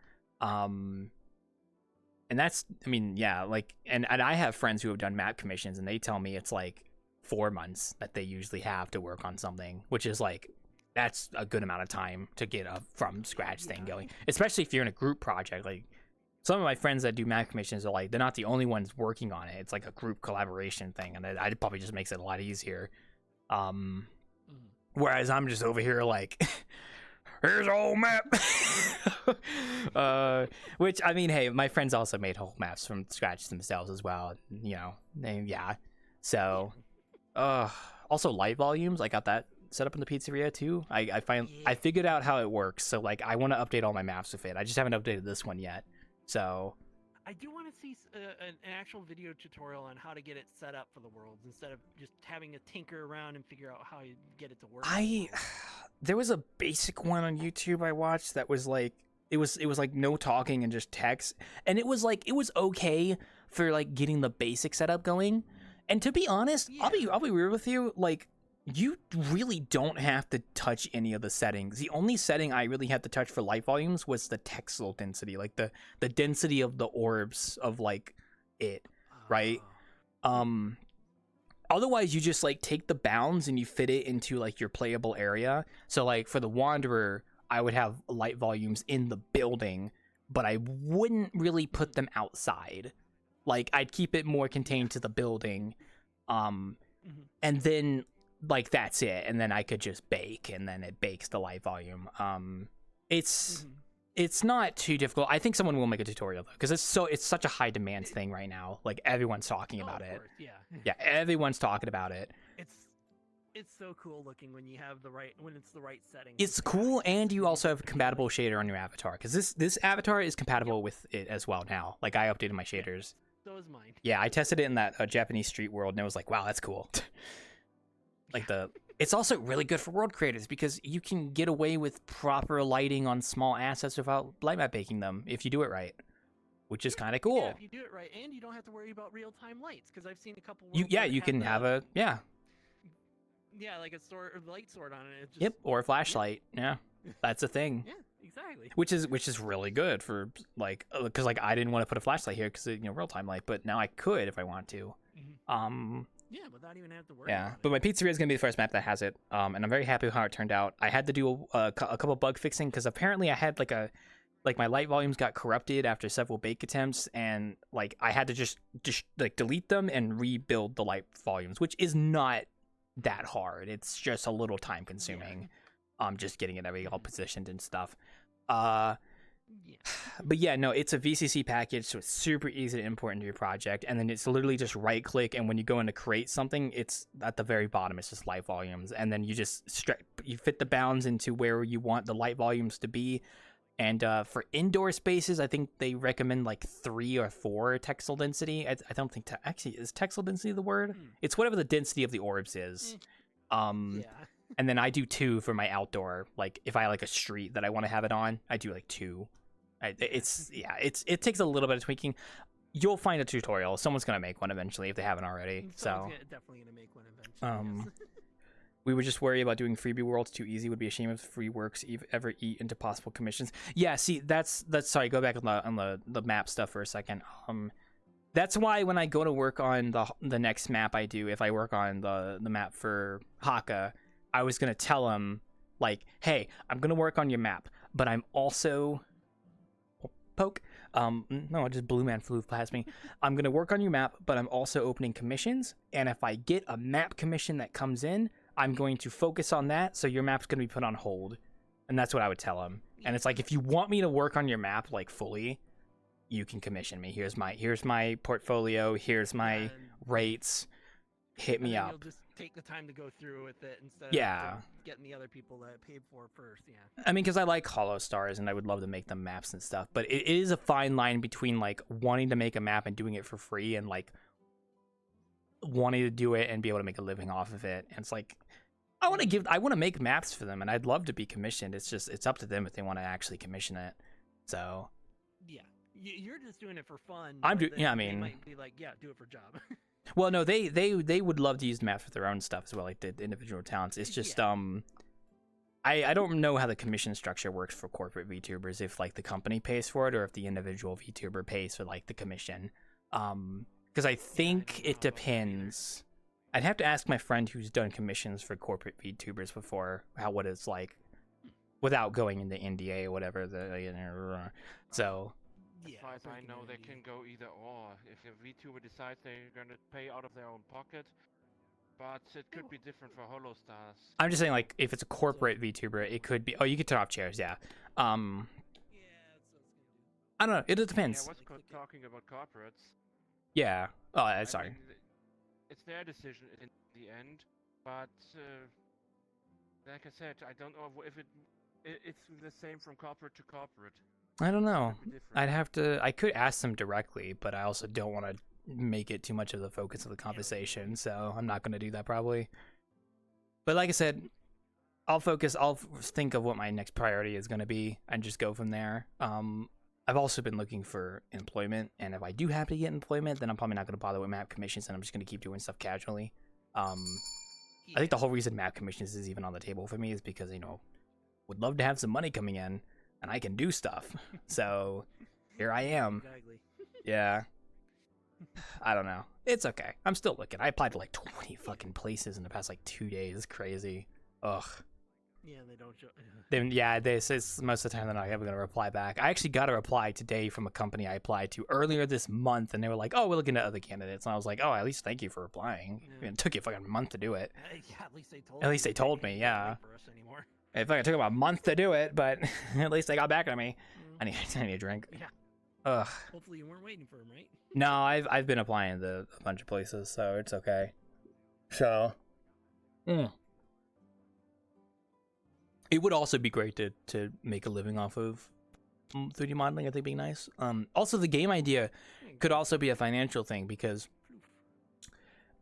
Speaker 1: And that's, I mean, yeah, like, and I have friends who have done map commissions, and they tell me it's like 4 months that they usually have to work on something, which is like, that's a good amount of time to get a from scratch thing going, especially if you're in a group project. Like, some of my friends that do map commissions are like, they're not the only ones working on it. It's like a group collaboration thing, and it probably just makes it a lot easier. Whereas I'm just over here like, here's a whole map. Which, I mean, hey, my friends also made whole maps from scratch themselves as well. You know, yeah. So, also light volumes, I got that set up in the pizzeria too. I figured out how it works. So like, I want to update all my maps with it. I just haven't updated this one yet. So
Speaker 16: I do want to see an actual video tutorial on how to get it set up for the worlds instead of just having to tinker around and figure out how you get it to work.
Speaker 1: There was a basic one on YouTube I watched that was like, it was like no talking and just text, and it was okay for like getting the basic setup going. And to be honest, yeah. I'll be real with you, like, you really don't have to touch any of the settings. The only setting I really had to touch for light volumes was the texel density, like the density of the orbs of like it, right? Otherwise you just like take the bounds and you fit it into like your playable area. So like for the Wanderer, I would have light volumes in the building, but I wouldn't really put them outside. Like, I'd keep it more contained to the building. And then like that's it, and then I could just bake, and then it bakes the light volume. It's not too difficult. I think someone will make a tutorial though, because it's such a high demand thing right now. Like, everyone's talking about it.
Speaker 16: Course, yeah.
Speaker 1: Yeah, everyone's talking about it.
Speaker 16: It's so cool looking when you have when it's the right setting.
Speaker 1: It's cool, and you also have a compatible shader on your avatar, because this avatar is compatible with it as well now. Like, I updated my shaders.
Speaker 16: So is mine.
Speaker 1: Yeah, I tested it in that Japanese street world, and it was like, wow, that's cool. Like it's also really good for world creators because you can get away with proper lighting on small assets without light map baking them if you do it right, which is kind of cool.
Speaker 16: Yeah, if you do it right, and you don't have to worry about real-time lights, because I've seen a couple.
Speaker 1: You can have a
Speaker 16: Yeah, like a light sword on it.
Speaker 1: Yep, or a flashlight. Yeah, that's a thing.
Speaker 16: Yeah, exactly.
Speaker 1: Which is really good for like, because like I didn't want to put a flashlight here because real time light, but now I could if I want to.
Speaker 16: Yeah, without even having to worry.
Speaker 1: Yeah, but my pizzeria is gonna be the first map that has it. And I'm very happy with how it turned out. I had to do a couple bug fixing because apparently I had like my light volumes got corrupted after several bake attempts, and like I had to just like delete them and rebuild the light volumes, which is not that hard. It's just a little time consuming. Just getting it everything all positioned and stuff. But yeah, no, it's a VCC package, so it's super easy to import into your project, and then it's literally just right click, and when you go in to create something, it's at the very bottom, it's just light volumes, and then you just you fit the bounds into where you want the light volumes to be. And for indoor spaces, I think they recommend like 3 or 4 texel density. I don't think actually is texel density the word? It's whatever the density of the orbs is. And then I do 2 for my outdoor. Like if I like a street that I want to have it on, I do like 2. It takes a little bit of tweaking. You'll find a tutorial. Someone's gonna make one eventually if they haven't already.
Speaker 16: Definitely gonna make one eventually. Yes.
Speaker 1: We would just worry about doing freebie worlds too easy. Would be a shame if free works ever eat into possible commissions. Yeah, see, that's sorry. Go back on the map stuff for a second. That's why when I go to work on the next map I do, if I work on the map for Haka, I was gonna tell him like, hey, I'm gonna work on your map, but I'm also poke. No, just Blue Man flew past me. I'm gonna work on your map, but I'm also opening commissions, and if I get a map commission that comes in, I'm going to focus on that, so your map's going to be put on hold. And that's what I would tell him. And it's like, if you want me to work on your map, like, fully, you can commission me. Here's my portfolio, here's my rates, hit me up.
Speaker 16: You'll just take the time to go through with it instead of getting the other people that paid for it first,
Speaker 1: I mean, because I like Hollow Stars, and I would love to make them maps and stuff, but it is a fine line between, like, wanting to make a map and doing it for free, and, like, wanting to do it and be able to make a living off of it. And it's like, I want to make maps for them, and I'd love to be commissioned. It's just, it's up to them if they want to actually commission it. So
Speaker 16: yeah, you're just doing it for fun.
Speaker 1: I mean,
Speaker 16: they might be like, yeah, do it for a job.
Speaker 1: Well, no, they would love to use the maps for their own stuff as well, like the individual talents. It's just I don't know how the commission structure works for corporate VTubers, if like the company pays for it or if the individual VTuber pays for like the commission. Because I think it depends. I'd have to ask my friend who's done commissions for corporate VTubers before what it's like, without going into NDA or whatever. So.
Speaker 4: As far as I know, they can go either or. If a VTuber decides they're gonna pay out of their own pocket, but it could be different for Hollow Stars.
Speaker 1: I'm just saying, like, if it's a corporate VTuber, it could be. Oh, you can turn off chairs, yeah. I don't know. It depends.
Speaker 4: Yeah, I was talking about corporates.
Speaker 1: Yeah. Oh, sorry.
Speaker 4: mean, it's their decision in the end, but like I said, I don't know if it's the same from corporate to corporate.
Speaker 1: I don't know. I could ask them directly, but I also don't want to make it too much of the focus of the conversation, so I'm not going to do that probably. But like I said, I'll think of what my next priority is going to be and just go from there. I've also been looking for employment, and if I do have to get employment, then I'm probably not going to bother with map commissions, and I'm just going to keep doing stuff casually. I think the whole reason map commissions is even on the table for me is because, would love to have some money coming in, and I can do stuff. So here I am.
Speaker 16: Exactly.
Speaker 1: Yeah. I don't know. It's okay. I'm still looking. I applied to like 20 fucking places in the past like 2 days. It's crazy. Ugh.
Speaker 16: Yeah, they don't show.
Speaker 1: This is most of the time they're not ever going to reply back. I actually got a reply today from a company I applied to earlier this month, and they were like, "Oh, we're looking at other candidates." And I was like, "Oh, at least thank you for replying.
Speaker 16: Yeah.
Speaker 1: I mean, it took you a fucking month to do it."
Speaker 16: Yeah, at least they told.
Speaker 1: At least they told me, yeah.
Speaker 16: For us anymore.
Speaker 1: It fucking took about a month to do it, but at least they got back to me. I need a drink.
Speaker 16: Yeah.
Speaker 1: Ugh.
Speaker 16: Hopefully you weren't waiting for him, right?
Speaker 1: No, I've been applying to a bunch of places, so it's okay. So, it would also be great to make a living off of 3D modeling. I think it'd be nice. Also, the game idea could also be a financial thing, because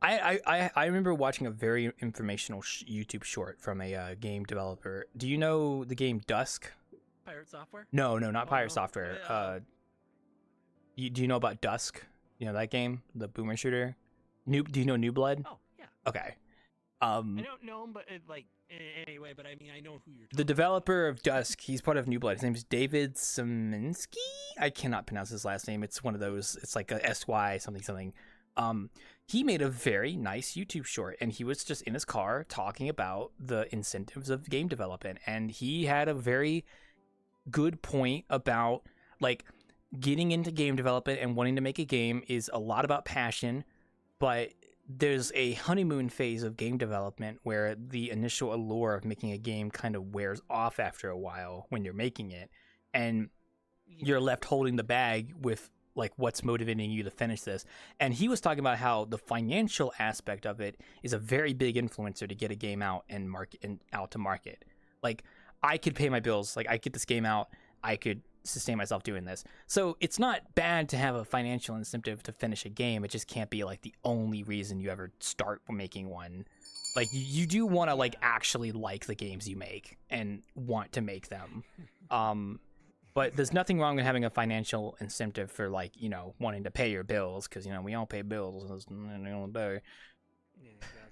Speaker 1: I remember watching a very informational YouTube short from a game developer. Do you know the game Dusk?
Speaker 16: Pirate Software?
Speaker 1: No, not Pirate Software. Do you know about Dusk? You know that game, the boomer shooter? Do you know New Blood?
Speaker 16: Oh yeah.
Speaker 1: Okay.
Speaker 16: I don't know him, but anyway. But I mean, I know who you're.
Speaker 1: The developer of Dusk, he's part of New Blood. His name's David Szymanski. I cannot pronounce his last name. It's one of those. It's like a SY something. He made a very nice YouTube short, and he was just in his car talking about the incentives of game development, and he had a very good point about like getting into game development and wanting to make a game is a lot about passion, but there's a honeymoon phase of game development where the initial allure of making a game kind of wears off after a while when you're making it, and you're left holding the bag with like what's motivating you to finish this. And he was talking about how the financial aspect of it is a very big influencer to get a game out and out to market. Like, I could pay my bills, like I get this game out, I could sustain myself doing this. So it's not bad to have a financial incentive to finish a game. It just can't be like the only reason you ever start making one. Like, you do want to like actually like the games you make and want to make them. But there's nothing wrong with having a financial incentive for, like, you know, wanting to pay your bills, because, you know, we all pay bills.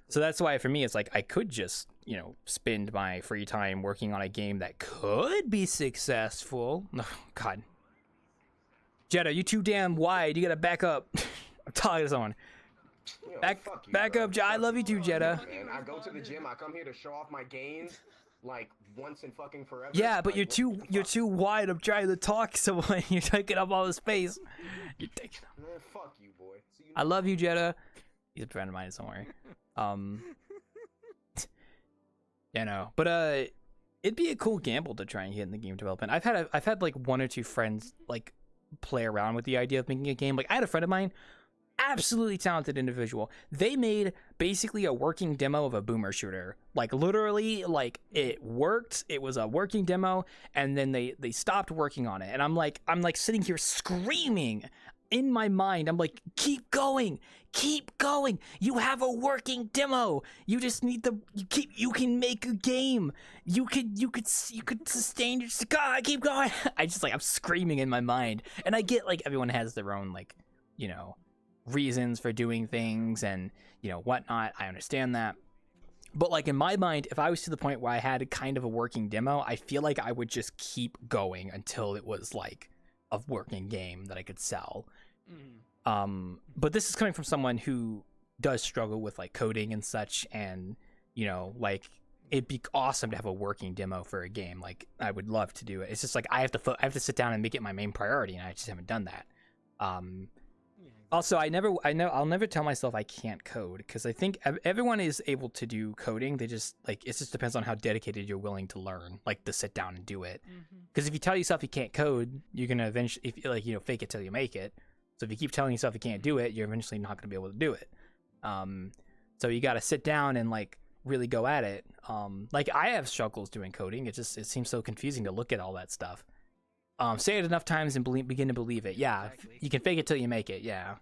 Speaker 1: So that's why for me it's like I could just, you know, spend my free time working on a game that could be successful. Oh, God. Jetta, you too damn wide. You gotta back up. I'm talking to someone. Back up, I love you too, Jetta.
Speaker 17: Man, I go to the gym. I come here to show off my gains, like once in fucking forever.
Speaker 1: Yeah, but you're too wide. I'm trying to talk to someone. You're taking up all the space. You're taking up.
Speaker 17: Man, fuck you, boy.
Speaker 1: I love you, Jetta. He's a friend of mine, don't worry. Yeah, no, but it'd be a cool gamble to try and get in the game development. I've had like one or two friends like play around with the idea of making a game. Like, I had a friend of mine, absolutely talented individual. They made basically a working demo of a boomer shooter. Like, literally, like, it worked. It was a working demo, and then they stopped working on it. And I'm like sitting here screaming in my mind. I'm like, keep going. You have a working demo. You just need you can make a game. You could sustain your God, keep going. I'm screaming in my mind. And I get, like, everyone has their own, like, you know, reasons for doing things and, you know, whatnot. I understand that. But, like, in my mind, if I was to the point where I had kind of a working demo, I feel like I would just keep going until it was like a working game that I could sell. But this is coming from someone who does struggle with, like, coding and such, and, you know, like, it'd be awesome to have a working demo for a game. Like, I would love to do it. It's just like I have to sit down and make it my main priority, and I just haven't done that. Also, I'll never tell myself I can't code, because I think everyone is able to do coding. They just, like, it just depends on how dedicated you're willing to learn, like, to sit down and do it. Because if you tell yourself you can't code, you're gonna eventually, if like, you know, fake it till you make it. So if you keep telling yourself you can't do it, you're eventually not going to be able to do it. So you got to sit down and, like, really go at it. Like, I have struggles doing coding. It seems so confusing to look at all that stuff. Say it enough times and begin to believe it. Yeah, exactly. You can fake it till you make it. Yeah.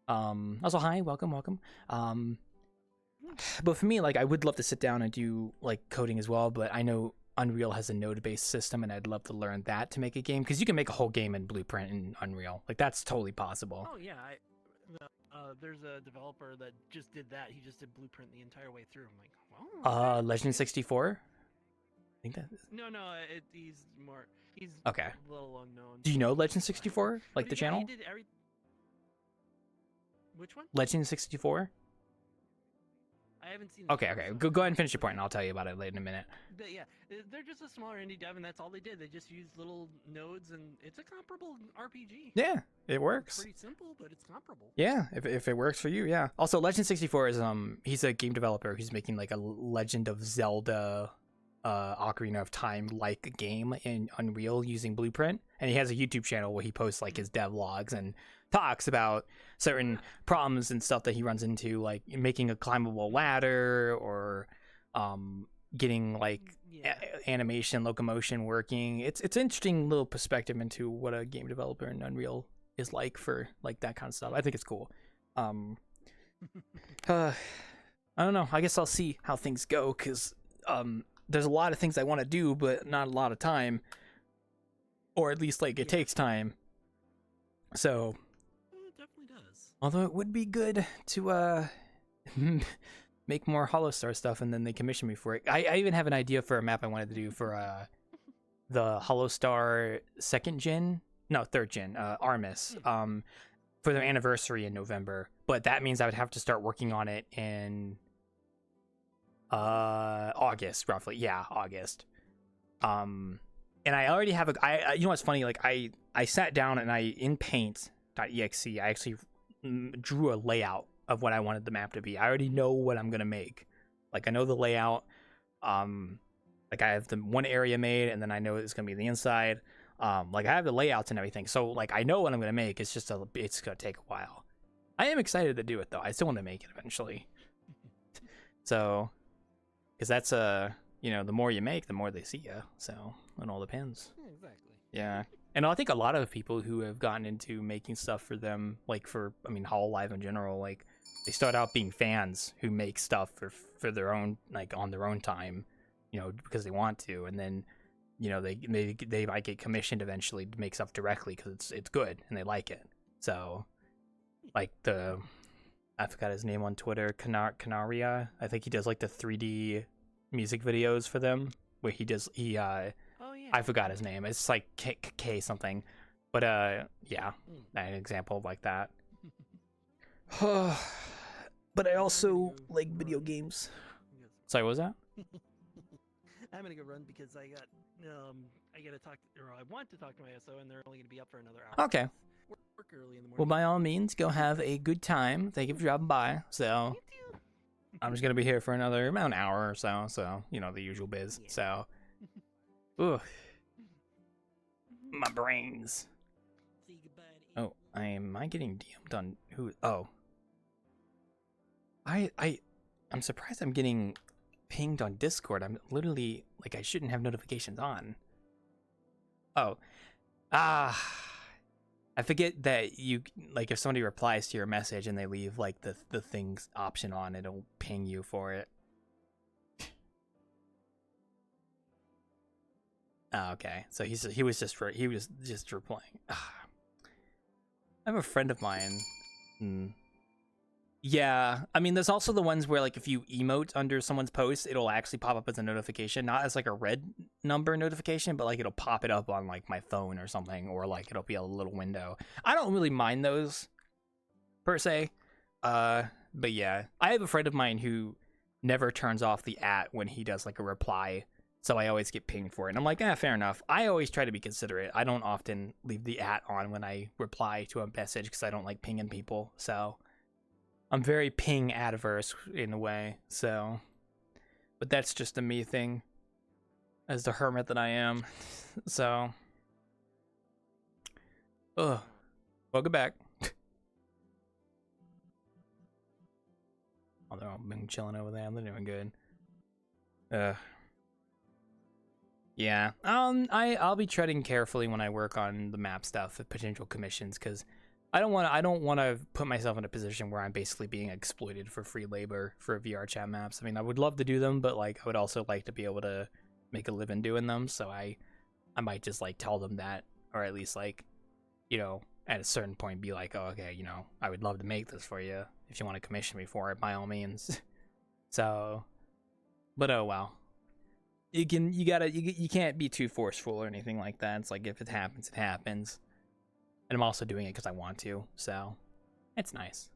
Speaker 1: Also, hi, welcome. But for me, like, I would love to sit down and do, like, coding as well. But I know Unreal has a node-based system, and I'd love to learn that to make a game, because you can make a whole game in Blueprint in Unreal. Like, that's totally possible.
Speaker 16: Oh yeah, there's a developer that just did that. He just did Blueprint the entire way through. I'm like, wow.
Speaker 1: Legend 64. I think that.
Speaker 16: No, he's
Speaker 1: okay.
Speaker 16: A little unknown.
Speaker 1: Do you know Legend 64? Like, the channel?
Speaker 16: He did Which one?
Speaker 1: Legend 64.
Speaker 16: I haven't seen.
Speaker 1: Okay. Go ahead and finish your point, and I'll tell you about it later in a minute.
Speaker 16: But yeah, they're just a smaller indie dev, and that's all they did. They just used little nodes, and it's a comparable RPG.
Speaker 1: Yeah, it works.
Speaker 16: It's pretty simple, but it's comparable.
Speaker 1: Yeah, if it works for you, yeah. Also, Legend 64 is he's a game developer who's making, like, a Legend of Zelda, Ocarina of Time like game in Unreal using Blueprint, and he has a YouTube channel where he posts, like, his dev logs and talks about certain problems and stuff that he runs into, like making a climbable ladder or getting, like, animation, locomotion working. It's an interesting little perspective into what a game developer in Unreal is like for, like, that kind of stuff. I think it's cool. I don't know. I guess I'll see how things go, because there's a lot of things I want to do, but not a lot of time, or at least, like, it takes time. So,
Speaker 16: it definitely does.
Speaker 1: Although it would be good to make more Hollow-Star stuff, and then they commission me for it. I even have an idea for a map I wanted to do for the Hollow-Star third gen, Armis, for their anniversary in November. But that means I would have to start working on it in August, roughly. Yeah, August. And I already have you know what's funny? Like, I sat down and in Paint.exe, I actually drew a layout of what I wanted the map to be. I already know what I'm gonna make. Like, I know the layout. Like, I have the one area made, and then I know it's gonna be the inside. Like, I have the layouts and everything, so like I know what I'm gonna make. It's just it's gonna take a while. I am excited to do it though. I still want to make it eventually. So, because that's the more you make, the more they see you. So it all depends.
Speaker 16: Yeah, exactly.
Speaker 1: Yeah, and I think a lot of people who have gotten into making stuff for them, like Hololive in general, like they start out being fans who make stuff for their own, like on their own time, because they want to, and then they might get commissioned eventually to make stuff directly because it's good and they like it. So, like I forgot his name on Twitter, Canaria. I think he does like the 3D music videos for them, where he
Speaker 16: Oh yeah.
Speaker 1: I forgot his name. It's like K something, but yeah, an example of like that. But I also like video games. Sorry, what was that?
Speaker 16: I'm gonna go run because I gotta talk, or I want to talk to my SO, and they're only gonna be up for another hour.
Speaker 1: Okay.
Speaker 16: Work early in the morning.
Speaker 1: Well, by all means, go have a good time. Thank you for dropping by. So, I'm just gonna be here for about an hour or so. So, the usual biz. Yeah. So, ooh, my brains.
Speaker 16: Say goodbye to
Speaker 1: Oh, am I getting DM'd on who? Oh, I'm surprised I'm getting pinged on Discord. I'm literally like, I shouldn't have notifications on. Oh, I forget that you, like, if somebody replies to your message and they leave like the things option on, it'll ping you for it. Oh, okay. So he was just replying. I have a friend of mine. Yeah, I mean, there's also the ones where, like, if you emote under someone's post, it'll actually pop up as a notification, not as like a red number notification, but like it'll pop it up on like my phone or something, or like it'll be a little window. I don't really mind those per se, but yeah, I have a friend of mine who never turns off the @ when he does like a reply, so I always get pinged for it. And I'm like, fair enough. I always try to be considerate. I don't often leave the @ on when I reply to a message because I don't like pinging people. So I'm very ping adverse in a way. So, but that's just a me thing, as the hermit that I am. So, welcome back. Oh, they're all been chilling over there. They're doing good. Yeah. I'll be treading carefully when I work on the map stuff, the potential commissions, because I don't want to put myself in a position where I'm basically being exploited for free labor for VRChat maps. I mean, I would love to do them, but like I would also like to be able to make a living doing them. So I might just like tell them that, or at least like, at a certain point be like, oh, okay, I would love to make this for you. If you want to commission me for it, by all means. So, but oh well. You can't be too forceful or anything like that. It's like, if it happens, it happens. And I'm also doing it because I want to, so it's nice.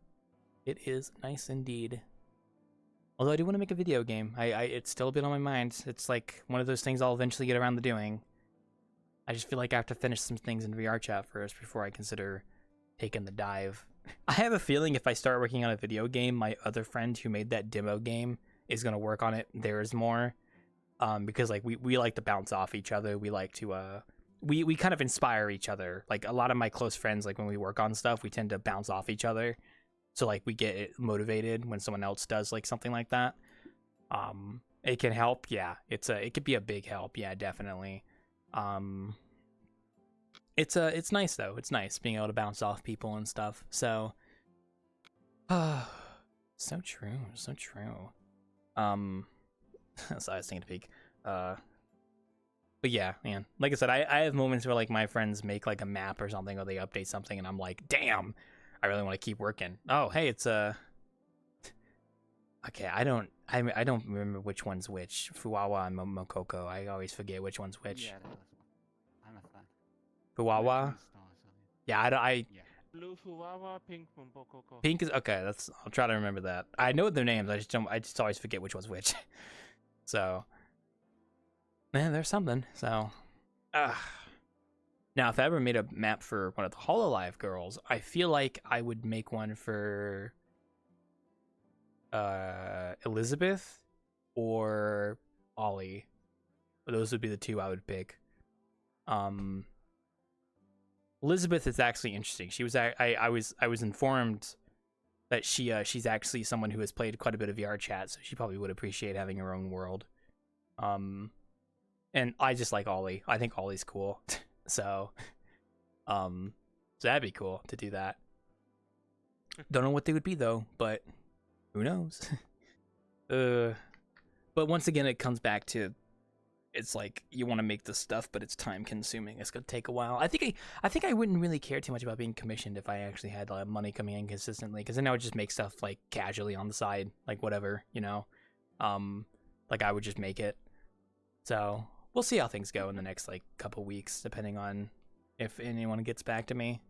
Speaker 1: It is nice indeed. Although I do want to make a video game. It's still a bit on my mind. It's like one of those things I'll eventually get around to doing. I just feel like I have to finish some things in VRChat first before I consider taking the dive. I have a feeling if I start working on a video game, my other friend who made that demo game is going to work on it theirs more. Because like we like to bounce off each other. We like to we kind of inspire each other. Like a lot of my close friends, like when we work on stuff, we tend to bounce off each other. So like we get motivated when someone else does like something like that. It can help. Yeah, it could be a big help. Yeah, definitely. It's nice though. It's nice being able to bounce off people and stuff. So, so true. So true. So I was thinking to peek. But yeah, man. Like I said, I have moments where like my friends make like a map or something, or they update something, and I'm like, damn, I really want to keep working. Oh, hey, it's okay. I don't remember which one's which. Fuwawa and Mokoko. I always forget which one's which.
Speaker 9: Yeah, I'm a fan.
Speaker 1: Fuwawa. Yeah,
Speaker 4: Blue Fuwawa, pink Mokoko.
Speaker 1: Pink is okay. I'll try to remember that. I know their names. I just always forget which one's which. So. Man, there's something. So, now if I ever made a map for one of the Hololive girls, I feel like I would make one for Elizabeth or Ollie. Those would be the two I would pick. Elizabeth is actually interesting. She was I was informed that she's actually someone who has played quite a bit of VRChat, so she probably would appreciate having her own world. And I just like Ollie. I think Ollie's cool. So that'd be cool to do that. Don't know what they would be though, but who knows? But once again, it comes back to, it's like you want to make this stuff, but it's time consuming. It's gonna take a while. I think I wouldn't really care too much about being commissioned if I actually had money coming in consistently, because then I would just make stuff like casually on the side, like whatever, you know. Like I would just make it. So we'll see how things go in the next like couple weeks, depending on if anyone gets back to me.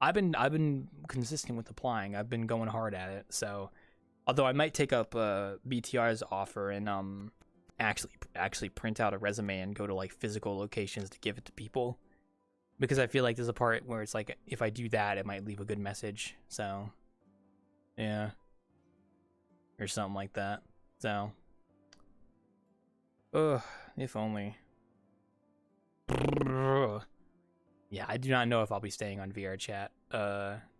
Speaker 1: I've been consistent with applying. I've been going hard at it. So although I might take up BTR's offer and actually print out a resume and go to like physical locations to give it to people, because I feel like there's a part where it's like if I do that, it might leave a good message. So yeah, or something like that. So if only. Yeah, I do not know if I'll be staying on VRChat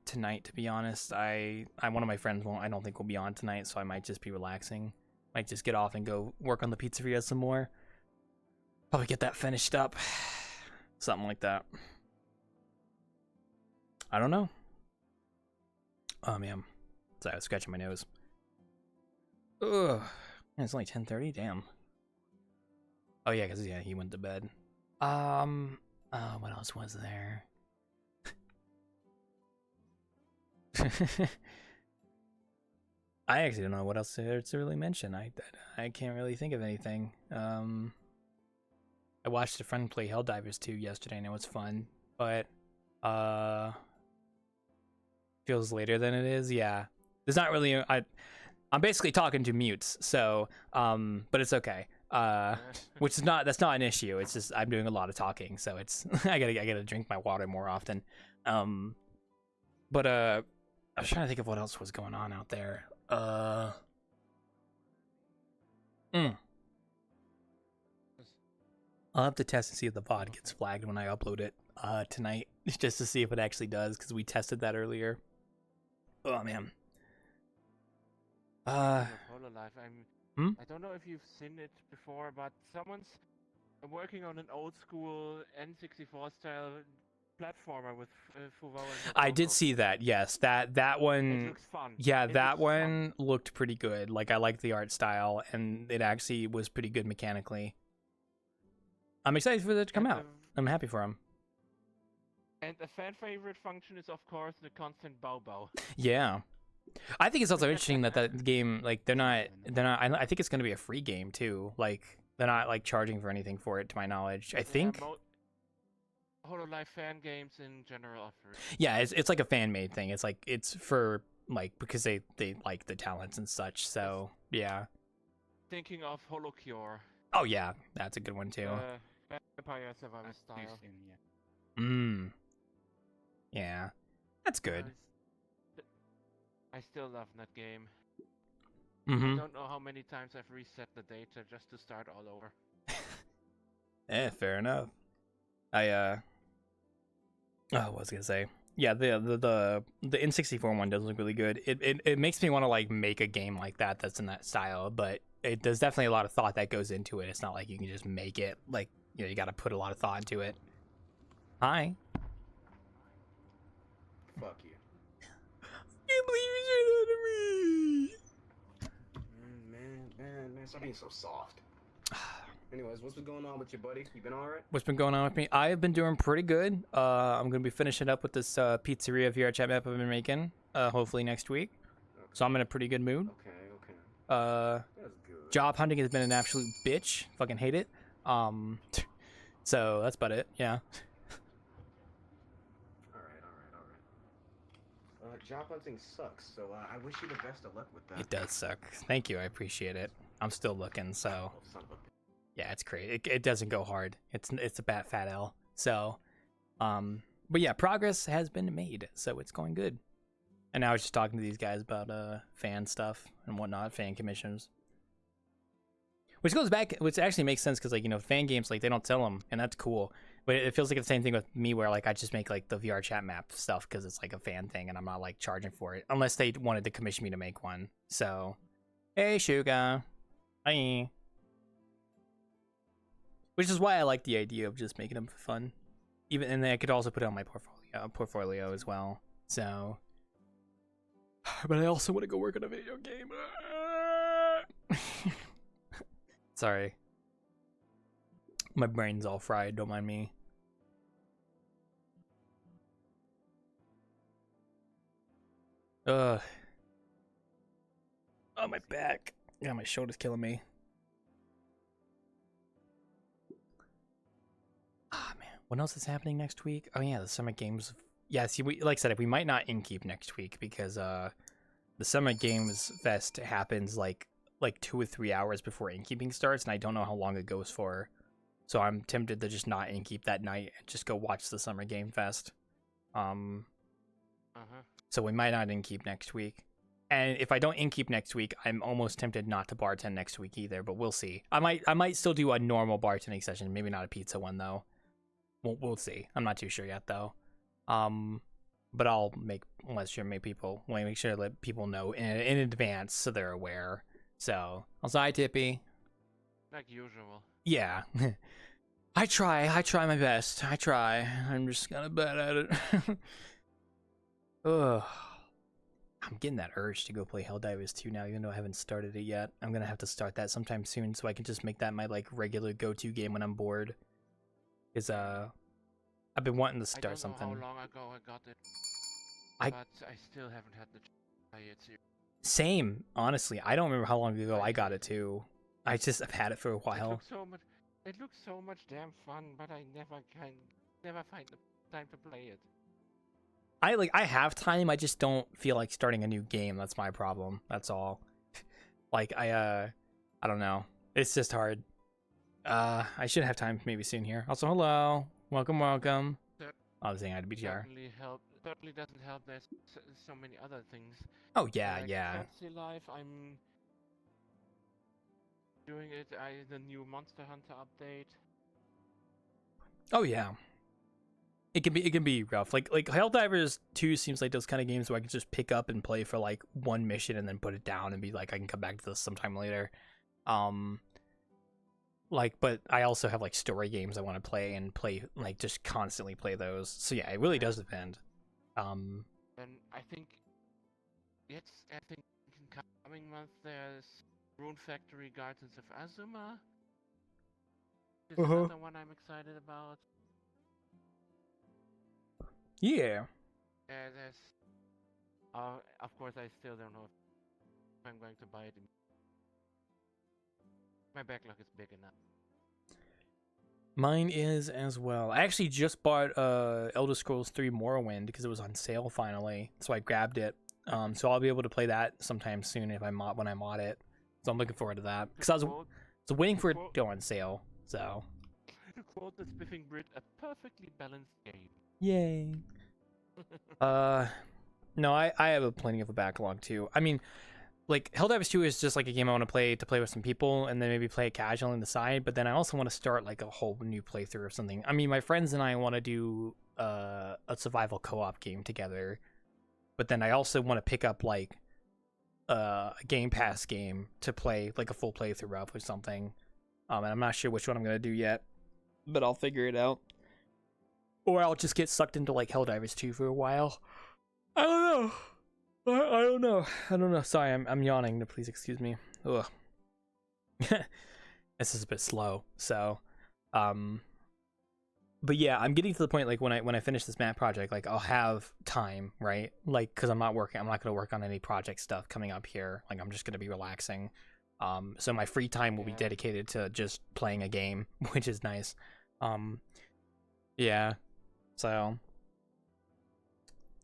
Speaker 1: tonight, to be honest. One of my friends I don't think will be on tonight, so I might just be relaxing. Might just get off and go work on the pizzeria some more. Probably get that finished up. Something like that. I don't know. Oh man. Sorry, I was scratching my nose. Ugh. Man, it's only 10:30? Damn. Oh yeah, because he went to bed. What else was there? I actually don't know what else to really mention. I can't really think of anything. I watched a friend play Helldivers 2 yesterday and it was fun, but feels later than it is. Yeah, there's not really. I'm basically talking to mutes, so but it's okay. That's not an issue. It's just I'm doing a lot of talking, so it's I gotta drink my water more often. But I was trying to think of what else was going on out there. I'll have to test and see if the VOD gets flagged when I upload it tonight, just to see if it actually does, because we tested that earlier. Oh man.
Speaker 4: Hololive. I don't know if you've seen it before, but someone's working on an old school N64 style platformer with Fuvao and
Speaker 1: I did see that. Yes, that one.
Speaker 4: It looks fun.
Speaker 1: Yeah, that one looked pretty good. Like I liked the art style, and it actually was pretty good mechanically. I'm excited for that to come out. I'm happy for him.
Speaker 4: And a fan favorite function is of course the constant bow bow.
Speaker 1: Yeah. I think it's also interesting that game, like they're not. I think it's going to be a free game too. Like they're not like charging for anything for it, to my knowledge. I think.
Speaker 4: Hololive fan games in general offer.
Speaker 1: Yeah, it's like a fan made thing. It's like it's for like because they like the talents and such. So yeah.
Speaker 4: Thinking of Holocure.
Speaker 1: Oh yeah, that's a good one too.
Speaker 4: Vampire Survivor style.
Speaker 1: Yeah, that's good.
Speaker 4: I still love that game.
Speaker 1: I
Speaker 4: don't know how many times I've reset the data just to start all over.
Speaker 1: Fair enough. What was I gonna say? Yeah, the N64 one does look really good. It makes me want to like make a game like that that's in that style, but there's definitely a lot of thought that goes into it. It's not like you can just make it. Like, you know, you got to put a lot of thought into it. Hi.
Speaker 17: Fuck you.
Speaker 1: I can't believe you said that to me.
Speaker 17: Man, stop being so soft. Anyways, what's been going on with you, buddy? You been alright?
Speaker 1: What's been going on with me? I have been doing pretty good. I'm gonna be finishing up with this pizzeria VRChat map I've been making. Hopefully next week. Okay. So I'm in a pretty good mood.
Speaker 17: Okay.
Speaker 1: That's good. Job hunting has been an absolute bitch. Fucking hate it. So that's about it. Yeah.
Speaker 17: Alright. Job hunting sucks, so I wish you the best of luck with that.
Speaker 1: It does suck. Thank you. I appreciate it. I'm still looking, so. Yeah, it's crazy. It doesn't go hard. It's a fat L. So, but yeah, progress has been made, so it's going good. And now I was just talking to these guys about fan stuff and whatnot, fan commissions. Which goes back, which actually makes sense because, like, you know, fan games, like, they don't sell them, and that's cool. But it feels like the same thing with me where, like, I just make, like, the VRChat map stuff because it's, like, a fan thing and I'm not, like, charging for it. Unless they wanted to commission me to make one. So, hey, Shuga. Hi. Which is why I like the idea of just making them for fun. Even, and then I could also put it on my portfolio as well. So, but I also want to go work on a video game. Sorry. My brain's all fried, don't mind me. Ugh. Oh, my back. Yeah, my shoulder's killing me. Ah, man. What else is happening next week? Oh, yeah, the summer games. Yeah, see, like I said, we might not Innkeep next week because the Summer Games Fest happens like 2 or 3 hours before Innkeeping starts, and I don't know how long it goes for. So I'm tempted to just not Innkeep that night and just go watch the Summer Game Fest. So we might not Innkeep next week. And if I don't Innkeep next week, I'm almost tempted not to bartend next week either, but we'll see. I might still do a normal bartending session, maybe not a pizza one though. We'll see. I'm not too sure yet though. But I'll make sure to let people know in advance so they're aware. So, I'll say hi, Tippy.
Speaker 4: Like usual.
Speaker 1: Yeah. I try my best. I'm just kind of bad at it. Ugh. I'm getting that urge to go play Helldivers 2 now, even though I haven't started it yet. I'm gonna have to start that sometime soon so I can just make that my like regular go-to game when I'm bored. Is I've been wanting to start something.
Speaker 4: I don't know how long ago I got it, but I still haven't had the chance to play it.
Speaker 1: Same, honestly. I don't remember how long ago I got it too. I've had it for a while.
Speaker 4: It looks so much damn fun, but I never find the time to play it.
Speaker 1: I have time, I just don't feel like starting a new game. That's my problem. That's all. Like I don't know. It's just hard. I should have time maybe soon here. Also, hello. Welcome. I was saying I had BTR.
Speaker 4: Certainly doesn't help. There's so many other things.
Speaker 1: Oh yeah,
Speaker 4: like
Speaker 1: yeah.
Speaker 4: Fantasy Life, I'm doing it. The new Monster Hunter update.
Speaker 1: Oh yeah. It can be rough. Like Helldivers 2 seems like those kind of games where I can just pick up and play for like one mission and then put it down and be like, I can come back to this sometime later. But I also have like story games I want to play like just constantly play those. So yeah, it really does depend.
Speaker 4: And I think in coming month there's Rune Factory Gardens of Azuma. This is another one I'm excited about.
Speaker 1: Yeah.
Speaker 4: There's of course I still don't know if I'm going to buy it. My backlog is big enough.
Speaker 1: Mine is as well. I actually just bought Elder Scrolls 3 Morrowind because it was on sale finally, so I grabbed it. So I'll be able to play that sometime soon when I mod it. So I'm looking forward to that because I was waiting for it to go on sale. So.
Speaker 4: To quote the Spiffing Brit, a perfectly balanced game.
Speaker 1: Yay. No, I have plenty of a backlog too. I mean, like Helldivers 2 is just like a game I want to play with some people and then maybe play it casually on the side, but then I also want to start like a whole new playthrough or something. I mean, my friends and I want to do a survival co-op game together, but then I also want to pick up like a Game Pass game to play like a full playthrough of or something. And I'm not sure which one I'm going to do yet, but I'll figure it out. Or I'll just get sucked into like Helldivers 2 for a while. I don't know. I don't know. Sorry, I'm yawning. Please excuse me. Ugh. This is a bit slow. So, but yeah, I'm getting to the point like when I finish this map project, like I'll have time, right? Like, cause I'm not going to work on any project stuff coming up here. Like I'm just going to be relaxing. So my free time will be dedicated to just playing a game, which is nice. Yeah. So,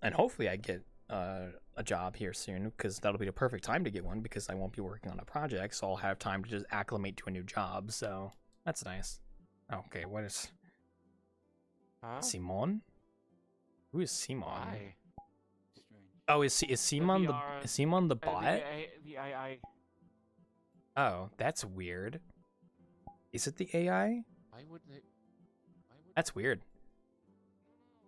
Speaker 1: and hopefully I get a job here soon, because that'll be the perfect time to get one, because I won't be working on a project, so I'll have time to just acclimate to a new job. So that's nice. Okay, what is Simon? Who is Simon?
Speaker 4: Why?
Speaker 1: Oh, is Simon the bot?
Speaker 4: The AI.
Speaker 1: Oh, that's weird. Is it the AI?
Speaker 4: Why would they?
Speaker 1: That's weird.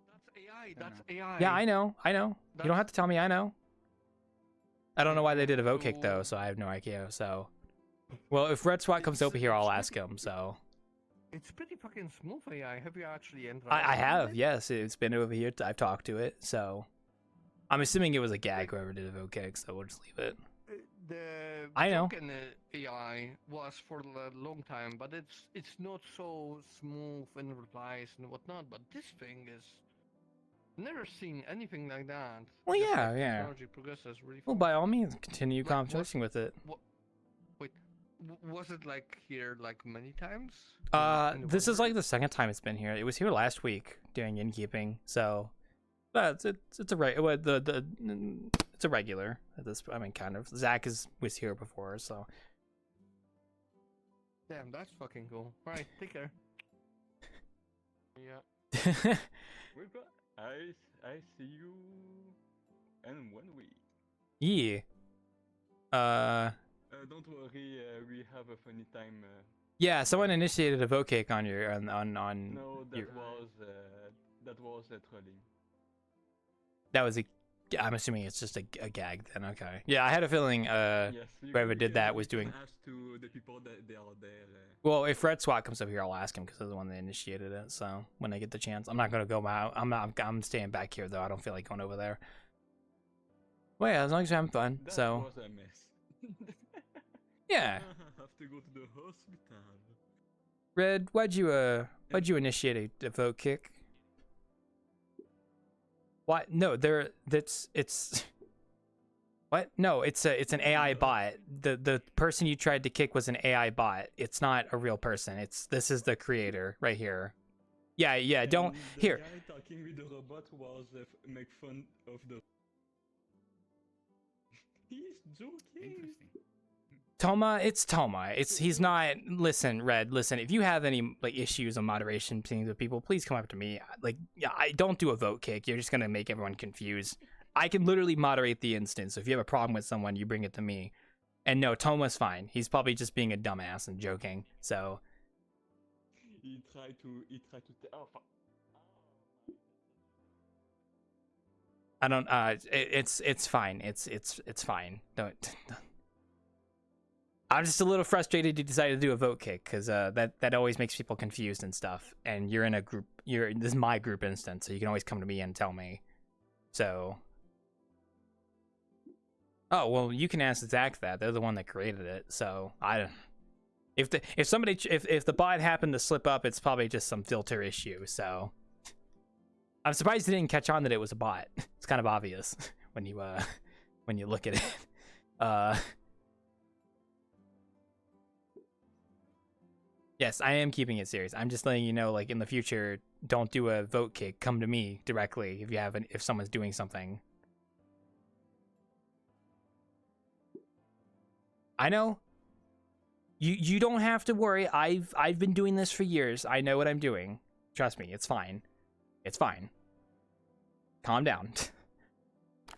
Speaker 18: That's AI. That's AI.
Speaker 1: Yeah, I know. You don't have to tell me. I know. I don't know why they did a vote kick though, so I have no idea. So, well, if VRChat comes over here, I'll ask him. So.
Speaker 18: It's pretty fucking smooth AI. Have you actually entered?
Speaker 1: I have. Yes, it's been over here. I've talked to it. So, I'm assuming it was a gag. Whoever did a vote kick, so we'll just leave it.
Speaker 18: The
Speaker 1: I know.
Speaker 18: token AI was for a long time, but it's not so smooth in replies and whatnot. But this thing is never seen anything like that.
Speaker 1: Well,
Speaker 18: Just
Speaker 1: yeah,
Speaker 18: like
Speaker 1: yeah.
Speaker 18: Technology progresses really fast.
Speaker 1: Well, by all means, continue conversing with it.
Speaker 18: Wait, was it like here like many times?
Speaker 1: This is like the second time it's been here. It was here last week doing Innkeeping, so it's a it's a regular at this. I mean, kind of. Zach was here before, so.
Speaker 18: Damn, that's fucking cool. Right, take care.
Speaker 4: Yeah.
Speaker 7: I see you in 1 week.
Speaker 1: Yeah.
Speaker 7: Don't worry, we have a funny time.
Speaker 1: Yeah, someone initiated a vote kick on your on.
Speaker 7: No, that
Speaker 1: your...
Speaker 7: was trolling.
Speaker 1: That was a. I'm assuming it's just a gag then. Okay. Yeah, I had a feeling
Speaker 7: Yes,
Speaker 1: whoever did that was doing.
Speaker 7: Ask to the people that they are there.
Speaker 1: Well, if VRChat comes up here, I'll ask him because they're the one that initiated it. So when I get the chance, I'm not gonna go out. I'm staying back here though. I don't feel like going over there. Well, yeah, as long as you're having fun.
Speaker 7: That
Speaker 1: so.
Speaker 7: was a mess.
Speaker 1: Yeah.
Speaker 7: I have to go to the hospital.
Speaker 1: Red, why'd you initiate a vote kick? What? No, it's what? No, it's an AI bot. The person you tried to kick was an AI bot. It's not a real person. This is the creator right here. Yeah, don't here.
Speaker 7: The guy talking with the robot was make fun of the. He's joking.
Speaker 1: Toma, it's Toma. He's not. Listen, Red. Listen, if you have any like issues on moderation things with people, please come up to me. Like, yeah, I don't do a vote kick. You're just gonna make everyone confused. I can literally moderate the instance. So if you have a problem with someone, you bring it to me. And no, Toma's fine. He's probably just being a dumbass and joking. So.
Speaker 7: He tried to. Oh fuck.
Speaker 1: I don't. It's fine. It's fine. Don't. I'm just a little frustrated you decided to do a vote kick because that always makes people confused and stuff. And you're in a group. This is my group instance, so you can always come to me and tell me. So. Oh well, you can ask Zach that. They're the one that created it. So I don't. If the bot happened to slip up, it's probably just some filter issue. So. I'm surprised you didn't catch on that it was a bot. It's kind of obvious when you look at it. Yes, I am keeping it serious. I'm just letting you know, like in the future, don't do a vote kick. Come to me directly if someone's doing something. I know. You don't have to worry. I've been doing this for years. I know what I'm doing. Trust me, it's fine. It's fine. Calm down.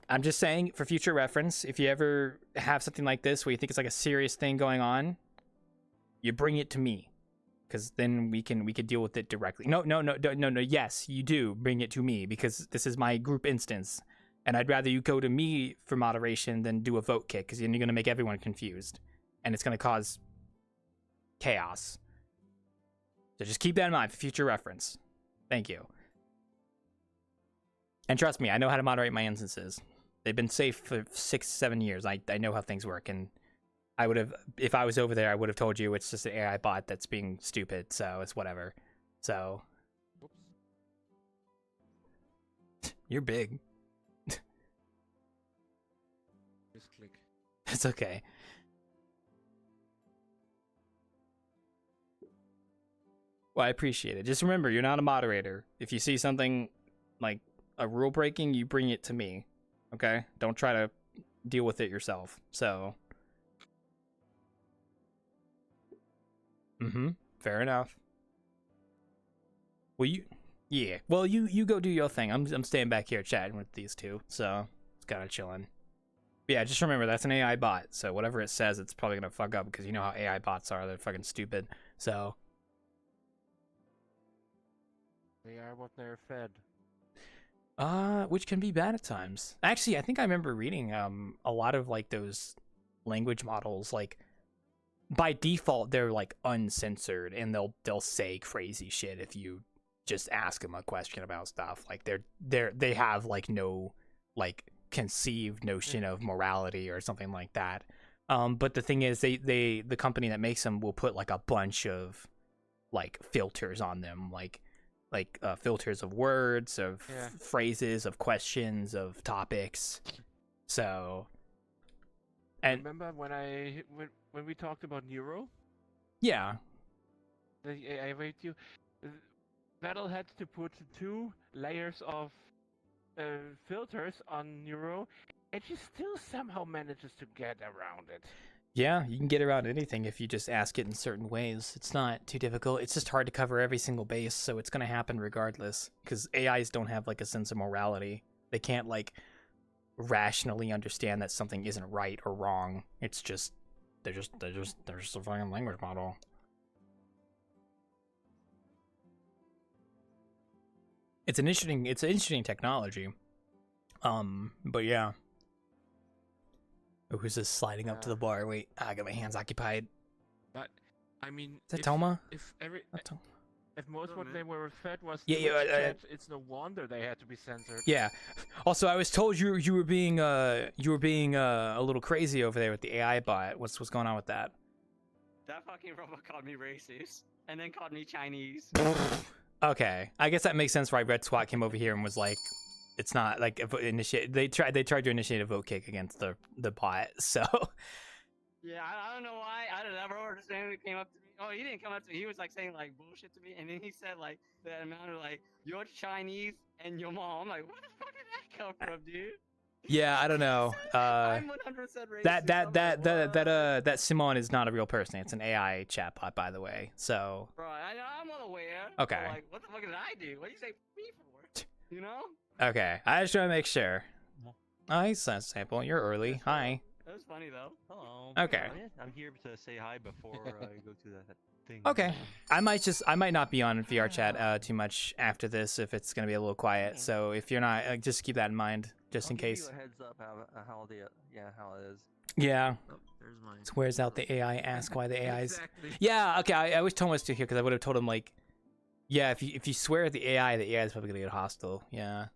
Speaker 1: I'm just saying, for future reference, if you ever have something like this where you think it's like a serious thing going on, you bring it to me. Because then we could deal with it directly. No. Yes, you do bring it to me because this is my group instance, and I'd rather you go to me for moderation than do a vote kick because then you're gonna make everyone confused, and it's gonna cause chaos. So just keep that in mind for future reference. Thank you. And trust me, I know how to moderate my instances. They've been safe for 6-7 years. I know how things work, and I would have, if I was over there, I would have told you it's just an AI bot that's being stupid, so it's whatever. So. Oops. You're big.
Speaker 10: Just click.
Speaker 1: It's okay. Well, I appreciate it. Just remember, you're not a moderator. If you see something like a rule breaking, you bring it to me. Okay? Don't try to deal with it yourself. So. Fair enough. Well, you go do your thing. I'm staying back here chatting with these two, so it's kind of chilling. But yeah, just remember that's an AI bot, so whatever it says, it's probably gonna fuck up because you know how AI bots are. They're fucking stupid. So
Speaker 4: they are what they're fed.
Speaker 1: Which can be bad at times. Actually, I think I remember reading a lot of like those language models, like by default they're like uncensored and they'll say crazy shit if you just ask them a question about stuff. Like they have like no like conceived notion of morality or something like that. But the thing is the company that makes them will put like a bunch of like filters on them, like filters of words, of phrases, of questions, of topics. So, and
Speaker 4: remember when we talked about Neuro?
Speaker 1: Yeah.
Speaker 4: The AI review, Battle had to put 2 layers of filters on Neuro, and she still somehow manages to get around it.
Speaker 1: Yeah, you can get around anything if you just ask it in certain ways. It's not too difficult. It's just hard to cover every single base, so it's going to happen regardless. Because AIs don't have like a sense of morality. They can't like rationally understand that something isn't right or wrong. It's just they're just a fucking language model. It's an interesting technology. But yeah. Oh, who's this sliding up to the bar? Wait, I got my hands occupied.
Speaker 4: But I mean,
Speaker 1: is that Toma?
Speaker 4: If most what they were fed was
Speaker 1: chat,
Speaker 4: it's no wonder they had to be censored.
Speaker 1: Yeah. Also, I was told you were being a little crazy over there with the AI bot. What's going on with that?
Speaker 19: That fucking robot called me racist and then called me Chinese.
Speaker 1: Okay, I guess that makes sense. Why Red Squad came over here and was like, it's not like they tried to initiate a vote kick against the bot. So
Speaker 19: yeah, I don't know why. I don't ever understand who came up to me. Oh, he didn't come up to me. He was like saying like bullshit to me, and then he said like that amount of like you're Chinese and your mom. I'm like, where the fuck did that come from, dude?
Speaker 1: yeah, I don't know.
Speaker 19: I'm 100% racist.
Speaker 1: That Simon is not a real person. It's an AI chatbot, by the way. So
Speaker 19: right, I'm not aware.
Speaker 1: Okay.
Speaker 19: But, like, what the fuck did I do? What do you say me for? You know?
Speaker 1: Okay, I just want to make sure. Hi, Sample. You're early. Hi.
Speaker 19: That was funny though.
Speaker 5: Hello.
Speaker 1: Okay.
Speaker 5: I'm here to say hi before I go to that thing.
Speaker 1: Okay. I might not be on VRChat too much after this if it's gonna be a little quiet. So if you're not, just keep that in mind, just in case.
Speaker 5: I'll give you a heads up how it is.
Speaker 1: Yeah.
Speaker 5: Oh, there's mine.
Speaker 1: It wears out the AI. Ask why the AI's.
Speaker 4: Exactly.
Speaker 1: Yeah. Okay. I wish Tom was still here because I would have told him like, yeah, if you swear at the AI is probably gonna get hostile. Yeah.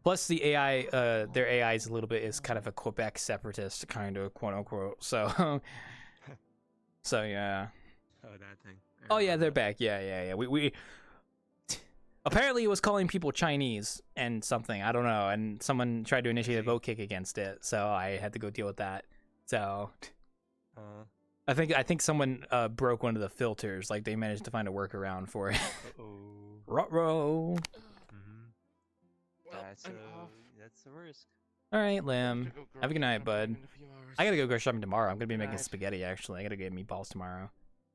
Speaker 1: Plus the AI, their AI is a little bit is kind of a Quebec separatist kind of quote unquote. So, so yeah.
Speaker 5: Oh, that thing.
Speaker 1: Oh yeah, they're back. Yeah. We apparently it was calling people Chinese and something. I don't know. And someone tried to initiate a vote kick against it, so I had to go deal with that. So, I think someone broke one of the filters. Like they managed to find a workaround for it. Ruh-roh.
Speaker 5: That's the risk.
Speaker 1: All right, Lim. Have a good night, bud. I gotta go grocery shopping tomorrow. I'm gonna be making spaghetti. Actually, I gotta get meatballs tomorrow.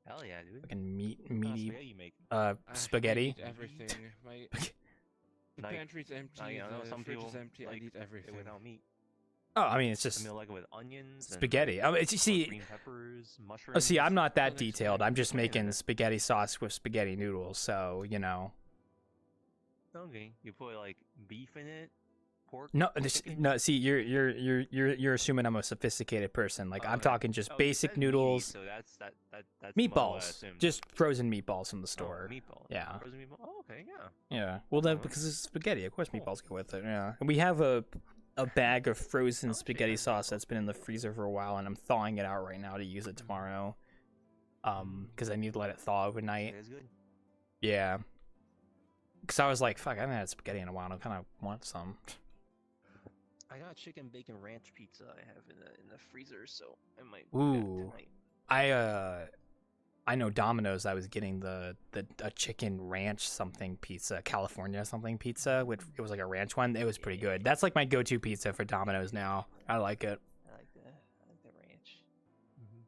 Speaker 5: Hell yeah, dude.
Speaker 1: Fucking meaty.
Speaker 5: Spaghetti you make?
Speaker 1: Spaghetti.
Speaker 4: I need everything. My pantry's empty. The
Speaker 5: some
Speaker 4: fridge
Speaker 5: people
Speaker 4: is empty. I need everything
Speaker 5: without meat.
Speaker 1: Oh, I mean, it's just.
Speaker 5: Some like it with onions.
Speaker 1: Spaghetti. I mean, you see.
Speaker 5: Green peppers, mushrooms.
Speaker 1: Oh, see, I'm not that detailed. I'm just making spaghetti sauce with spaghetti noodles. So you know.
Speaker 5: Okay, you put like beef in it. Pork?
Speaker 1: No. See, you're assuming I'm a sophisticated person. Like I'm talking just basic noodles.
Speaker 5: Meat, so that's
Speaker 1: meatballs. Just frozen meatballs from the store.
Speaker 5: Meatballs.
Speaker 1: Yeah.
Speaker 5: Frozen meatballs. Oh, okay, yeah.
Speaker 1: Yeah. Well, then because it's spaghetti, of course meatballs go with it. Yeah. And we have a bag of frozen spaghetti sauce that's been in the freezer for a while, and I'm thawing it out right now to use it tomorrow. Because I need to let it thaw overnight.
Speaker 5: That's good.
Speaker 1: Yeah. Because I was like, fuck, I haven't had spaghetti in a while. I kind of want some.
Speaker 5: I got chicken bacon ranch pizza I have in the freezer, so I might.
Speaker 1: Ooh, I know Domino's. I was getting a chicken ranch something pizza, California something pizza, which it was like a ranch one. It was pretty good. That's like my go-to pizza for Domino's now. I like it.
Speaker 5: I like the ranch.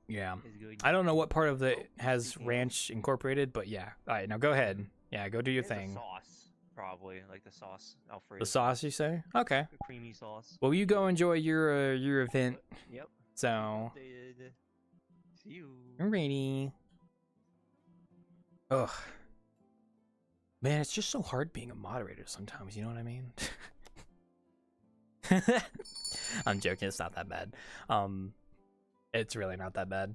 Speaker 1: Yeah, I don't know what part of it has ranch incorporated, but yeah. All right, now go ahead. Yeah, go do your thing.
Speaker 5: Sauce probably like the sauce Alfredo.
Speaker 1: The sauce, you say? Okay.
Speaker 5: The creamy sauce.
Speaker 1: Well, you go enjoy your event.
Speaker 5: Yep.
Speaker 1: So.
Speaker 5: See you.
Speaker 1: Alrighty. Ugh. Man, it's just so hard being a moderator sometimes. You know what I mean? I'm joking. It's not that bad. It's really not that bad.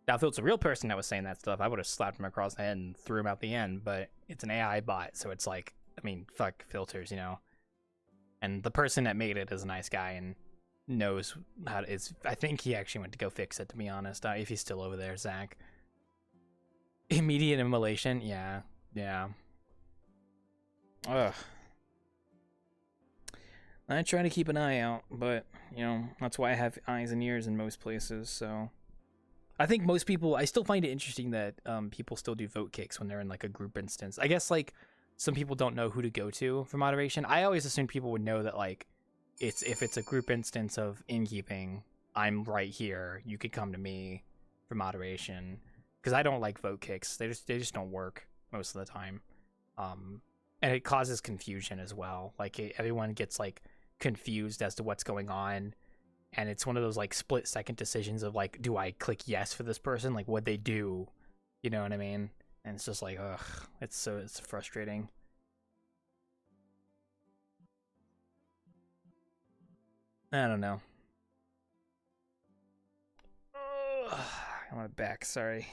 Speaker 1: Now, if it was a real person that was saying that stuff, I would have slapped him across the head and threw him out the end. But it's an AI bot, so it's like, I mean, fuck filters, you know. And the person that made it is a nice guy and knows how to. I think he actually went to go fix it. To be honest, if he's still over there, Zach. Immediate immolation, yeah. Ugh. I try to keep an eye out, but, you know, that's why I have eyes and ears in most places, so. I think most people, I still find it interesting that people still do vote kicks when they're in, like, a group instance. I guess, like, some people don't know who to go to for moderation. I always assumed people would know that, like, if it's a group instance of Innkeeping, I'm right here, you could come to me for moderation. Because I don't like vote kicks. They just don't work most of the time. And it causes confusion as well. Like, everyone gets, like, confused as to what's going on, and it's one of those like split-second decisions of like, do I click yes for this person? Like, what'd they do? You know what I mean? And it's just like, ugh, it's frustrating. I don't know. Ugh, I'm on my back. Sorry.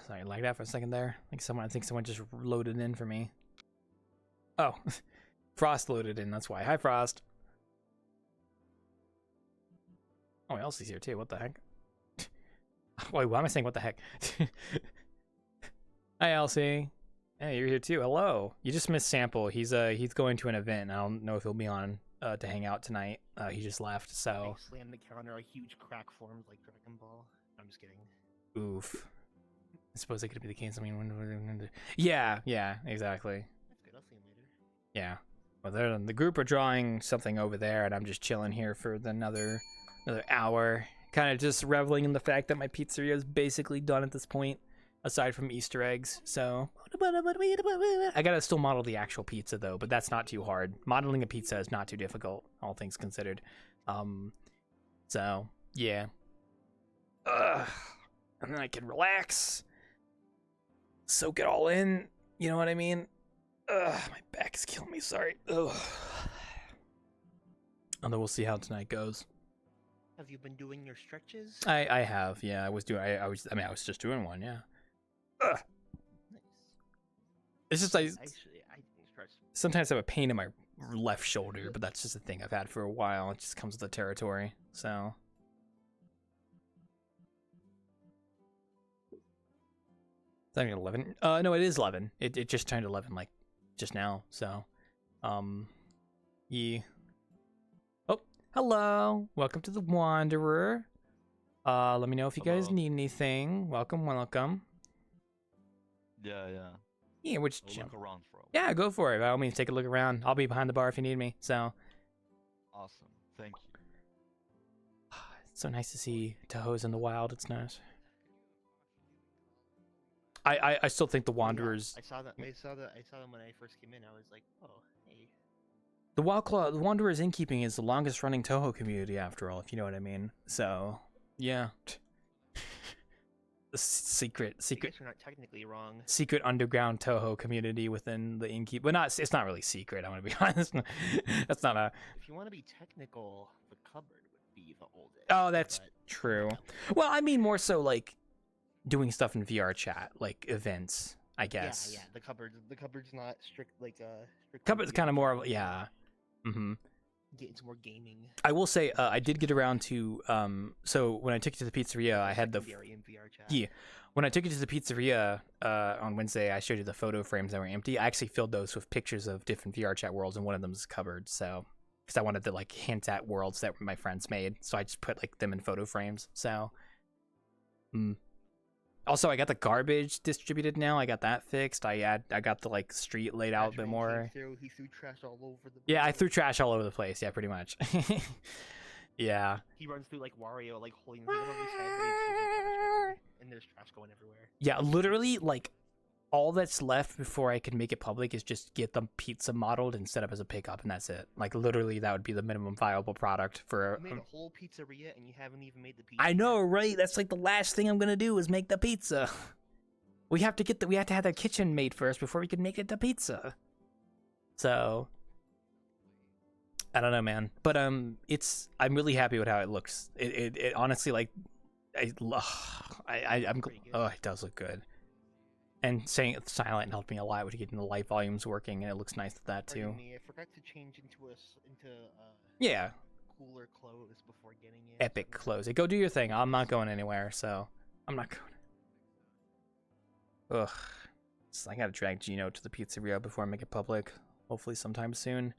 Speaker 1: Sorry, lagged out for a second there. I think someone just loaded in for me. Oh, Frost loaded in, that's why. Hi, Frost. Oh, Elsie's here too, what the heck? Wait, why am I saying what the heck? Hi, Elsie. Hey, you're here too, hello. You just missed Sample. He's going to an event. I don't know if he'll be on to hang out tonight. He just left, so.
Speaker 5: I slammed the counter, a huge crack formed like Dragon Ball. I'm just kidding.
Speaker 1: Oof. I suppose it could be the case. I mean, yeah, exactly.
Speaker 5: That's good. I'll see him later.
Speaker 1: Yeah. Well, the group are drawing something over there, and I'm just chilling here for another hour, kind of just reveling in the fact that my pizzeria is basically done at this point, aside from Easter eggs. So I gotta still model the actual pizza though, but that's not too hard. Modeling a pizza is not too difficult, all things considered. So yeah. And then I can relax. Soak it all in, you know what I mean? My back is killing me, sorry. Ugh. And then we'll see how tonight goes.
Speaker 5: Have you been doing your stretches?
Speaker 1: I have, yeah. I was just doing one, yeah. Ugh.
Speaker 5: Nice.
Speaker 1: It's just
Speaker 5: Actually, I didn't stretch.
Speaker 1: sometimes I have a pain in my left shoulder, but that's just a thing I've had for a while. It just comes with the territory, so. Is that 11? No, it is 11. It just turned 11 like just now. So, yeah. Oh, hello. Welcome to the Wanderer. Let me know if you guys need anything. Welcome.
Speaker 20: Yeah.
Speaker 1: Yeah, which
Speaker 20: look around for.
Speaker 1: Yeah, go for it. By all means, take a look around. I'll be behind the bar if you need me. So.
Speaker 20: Awesome. Thank you.
Speaker 1: It's so nice to see Tahoes in the wild. It's nice. I still think the Wanderers.
Speaker 5: I saw them when I first came in. I was like, oh, hey.
Speaker 1: The Wanderers Innkeeping is the longest running Toho community after all, if you know what I mean. So, yeah. The secret.
Speaker 5: You're not technically wrong.
Speaker 1: Secret underground Toho community within the Innkeep, but it's not really secret. I'm gonna be honest. That's not a.
Speaker 5: If you want to be technical, the cupboard would be the oldest.
Speaker 1: Oh, that's true. Well, I mean more so like doing stuff in VRChat, like events, I guess.
Speaker 5: Yeah. The cupboard's not strict like
Speaker 1: Cupboard's kind of more of
Speaker 5: get into more gaming.
Speaker 1: I will say I did get around to so when I took it to the pizzeria, I had the when I took it to the pizzeria on Wednesday, I showed you the photo frames that were empty. I actually filled those with pictures of different VRChat worlds, and one of them is covered. So because I wanted to like hint at worlds that my friends made, so I just put like them in photo frames. So. Also, I got the garbage distributed now. I got that fixed. I got the like street laid out a bit more.
Speaker 5: He threw trash all over the place.
Speaker 1: Yeah, I threw trash all over the place. Yeah, pretty much. Yeah.
Speaker 5: He runs through like Wario, like holding the thing above his head, but he's using trash, and there's trash going everywhere.
Speaker 1: Yeah, literally, like, all that's left before I can make it public is just get the pizza modeled and set up as a pickup, and that's it. Like, literally, that would be the minimum viable product for...
Speaker 5: You made a whole pizzeria, and you haven't even made the pizza.
Speaker 1: I know, right? That's like the last thing I'm gonna do is make the pizza. We have to get we have to have the kitchen made first before we can make it the pizza. So... I don't know, man. But, I'm really happy with how it looks. It honestly, like... I'm... Oh, it does look good. And saying it's silent helped me a lot with getting the light volumes working, and it looks nice with that too.
Speaker 5: Me, I forgot to change into
Speaker 1: yeah,
Speaker 5: cooler clothes before getting it.
Speaker 1: Epic clothes. Go do your thing. I'm not going anywhere, so I'm not going. Ugh. So I gotta drag Gino to the pizzeria before I make it public. Hopefully sometime soon.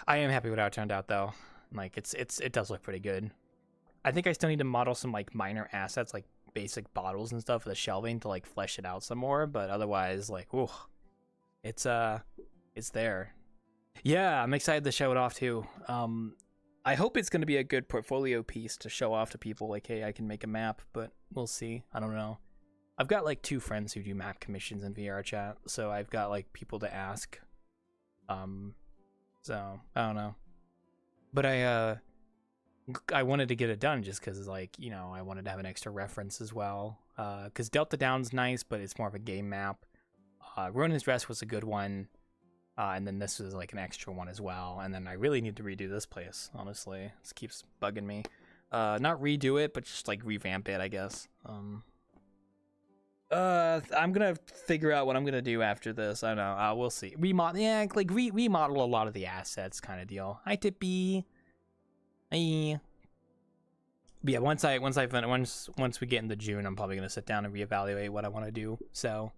Speaker 1: I am happy with how it turned out though. Like it does look pretty good. I think I still need to model some like minor assets, like basic bottles and stuff for the shelving to like flesh it out some more, but otherwise, like, ooh, it's there. Yeah, I'm excited to show it off too. I hope it's going to be a good portfolio piece to show off to people, like, hey, I can make a map, but we'll see. I don't know. I've got like 2 friends who do map commissions in VRChat, so I've got like people to ask. So I don't know, but I wanted to get it done just because, like, you know, I wanted to have an extra reference as well. Because Delta Down's nice, but it's more of a game map. Ronin's Rest was a good one. And then this was, like, an extra one as well. And then I really need to redo this place, honestly. This keeps bugging me. Not redo it, but just, like, revamp it, I guess. I'm gonna figure out what I'm gonna do after this. I don't know. We'll see. Remodel a lot of the assets kind of deal. Hi, Tippy. But yeah, once we get into June, I'm probably gonna sit down and reevaluate what I want to do. So,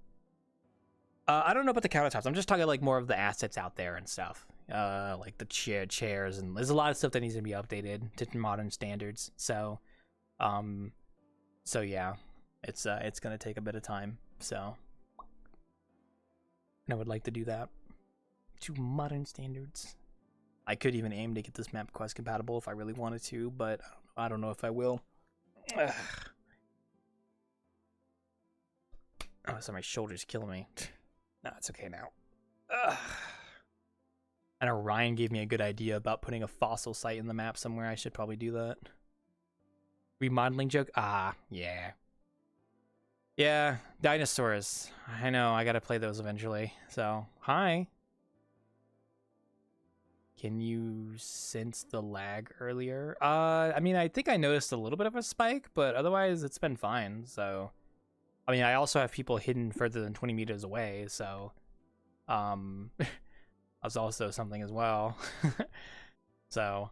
Speaker 1: I don't know about the countertops. I'm just talking like more of the assets out there and stuff. Like the chairs, and there's a lot of stuff that needs to be updated to modern standards. So, yeah, it's gonna take a bit of time. So, and I would like to do that to modern standards. I could even aim to get this map quest compatible if I really wanted to, but I don't know if I will. Ugh. Oh, so my shoulder's killing me. No, it's okay now. Ugh. I know Ryan gave me a good idea about putting a fossil site in the map somewhere. I should probably do that. Remodeling joke? Ah, yeah. Yeah, dinosaurs. I know, I gotta play those eventually. So, hi. Can you sense the lag earlier? I mean, I think I noticed a little bit of a spike, but otherwise it's been fine. So, I mean, I also have people hidden further than 20 meters away, so that's also something as well. So,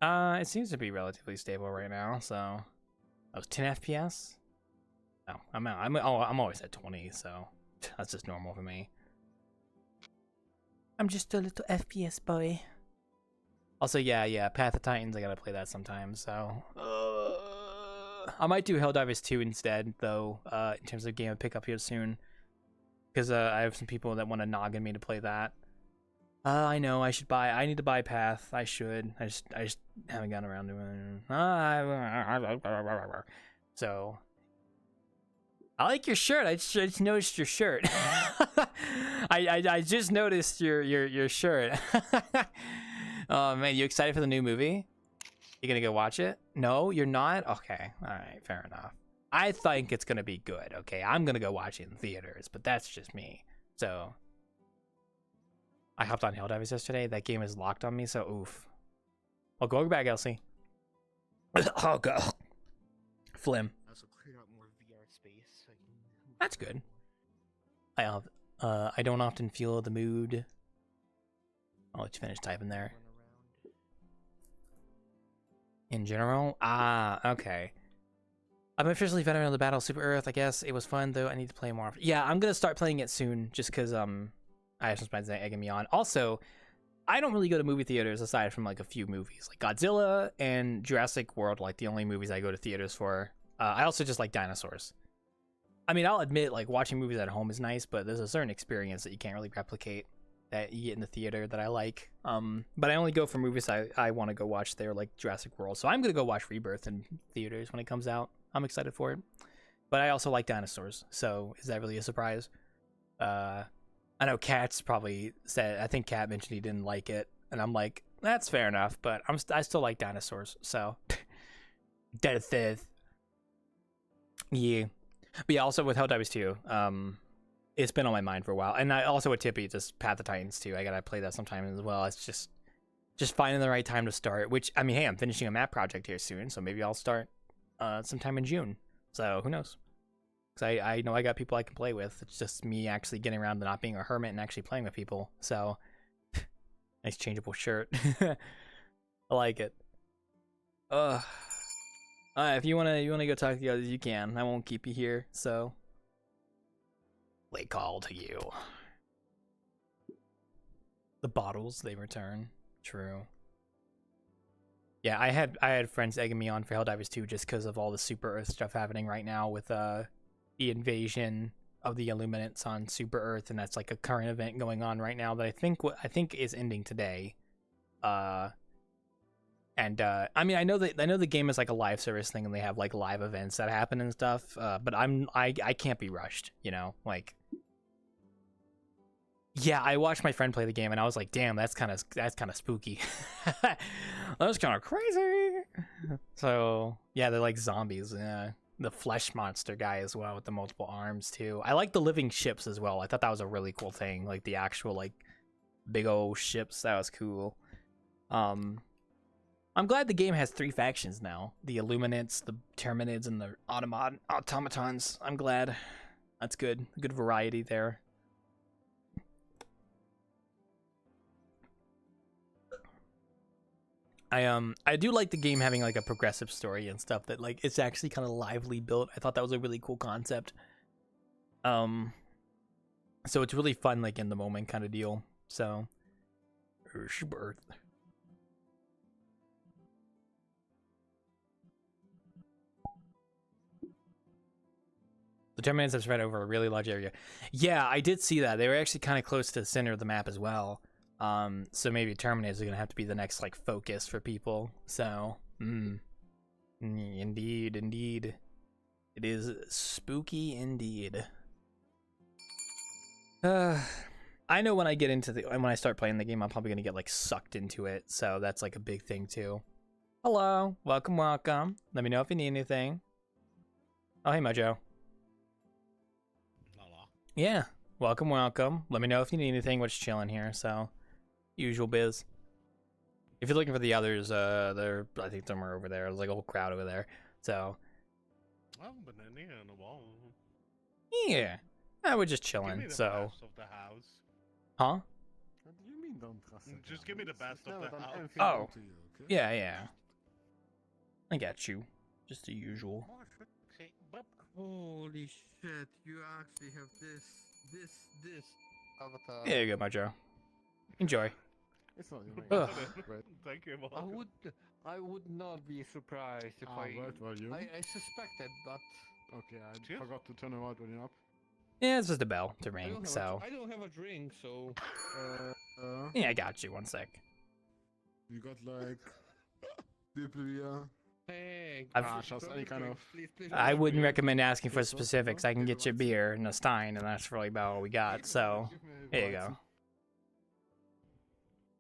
Speaker 1: it seems to be relatively stable right now. So, I was 10 FPS. No, I'm always at 20, so that's just normal for me. I'm just a little FPS boy. Also, yeah, Path of Titans, I gotta play that sometime, so... I might do Helldivers 2 instead, though, in terms of game of pickup here soon. Because I have some people that want to noggin me to play that. I know, I need to buy Path. I should. I just haven't gotten around to it. So... I like your shirt. I just noticed your shirt. I just noticed your shirt. Oh man, you excited for the new movie? You gonna go watch it? No, you're not? Okay, alright, fair enough. I think it's gonna be good, okay? I'm gonna go watch it in theaters, but that's just me. So I hopped on Helldivers yesterday. That game is locked on me, so oof. I'll go back, Elsie. I'll go. Flim. That's good. I don't often feel the mood. I'll let you finish typing there. In general? Ah, okay. I'm officially veteran of the Battle of Super Earth, I guess. It was fun, though. I need to play more. Yeah, I'm gonna start playing it soon, just because, I have some friends that egging me on. Also, I don't really go to movie theaters aside from, like, a few movies. Like Godzilla and Jurassic World, like, the only movies I go to theaters for. I also just like dinosaurs. I mean, I'll admit, like, watching movies at home is nice, but there's a certain experience that you can't really replicate that you get in the theater that I like. But I only go for movies I want to go watch there, like Jurassic World. So I'm gonna go watch Rebirth in theaters when it comes out. I'm excited for it. But I also like dinosaurs, so is that really a surprise? I know Kat's probably said. I think Kat mentioned he didn't like it, and I'm like, that's fair enough. But I still like dinosaurs, so Dead Fifth. Yeah, but yeah, also with Helldivers 2, it's been on my mind for a while, and I also with Tippy, just Path of Titans 2. I gotta play that sometime as well. It's just finding the right time to start. Which I mean, hey, I'm finishing a map project here soon, so maybe I'll start sometime in June. So who knows? Because I know I got people I can play with. It's just me actually getting around to not being a hermit and actually playing with people. So nice changeable shirt. I like it. If you wanna go talk to the others, you can. I won't keep you here. So they call to you. The bottles they return. True. Yeah, I had friends egging me on for Helldivers 2 just because of all the Super Earth stuff happening right now with the invasion of the Illuminants on Super Earth, and that's like a current event going on right now that I think is ending today. I mean, I know the game is like a live service thing, and they have like live events that happen and stuff. But I can't be rushed, you know, like. Yeah, I watched my friend play the game, and I was like, "Damn, that's kind of spooky. That's kind of crazy." So yeah, they're like zombies. Yeah, the flesh monster guy as well with the multiple arms too. I like the living ships as well. I thought that was a really cool thing, like the actual like big old ships. That was cool. I'm glad the game has 3 factions now: the Illuminants, the Terminids, and the Automatons. I'm glad. That's good. Good variety there. I do like the game having like a progressive story and stuff that like it's actually kind of lively built. I thought that was a really cool concept. So it's really fun, like in the moment kind of deal. So Earth. The Terminids have spread over a really large area. Yeah, I did see that. They were actually kind of close to the center of the map as well. So maybe Terminids are gonna have to be the next like focus for people. So, indeed, it is spooky indeed. I know when I get into when I start playing the game, I'm probably gonna get like sucked into it. So that's like a big thing too. Hello, welcome. Let me know if you need anything. Oh hey Mojo. Yeah, welcome. Let me know if you need anything. We're just chilling here, so. Usual biz. If you're looking for the others, they're I think somewhere over there. There's like a whole crowd over there. So.
Speaker 21: Oh, but then yeah, on the wall.
Speaker 1: Yeah, we're just chilling. So.
Speaker 21: Best of the house.
Speaker 1: Huh?
Speaker 21: What do you mean don't trust it? Just give me the best of the house.
Speaker 1: Oh. Yeah. I got you. Just the usual.
Speaker 18: Holy shit! You actually have this avatar.
Speaker 1: There you go, Mojo. Enjoy.
Speaker 21: It's not your Thank you.
Speaker 18: I would not be surprised if I suspected, but
Speaker 21: okay, I forgot to turn around when you're up.
Speaker 1: Yeah, it's just a bell to ring. So
Speaker 18: I don't have a drink, so.
Speaker 1: Yeah, I got you. 1 sec.
Speaker 21: You got like deep beer.
Speaker 18: Hey,
Speaker 21: any kind of.
Speaker 18: Please,
Speaker 1: I wouldn't recommend asking for specifics. I can get you a beer and a stein, and that's really about all we got. So there you go.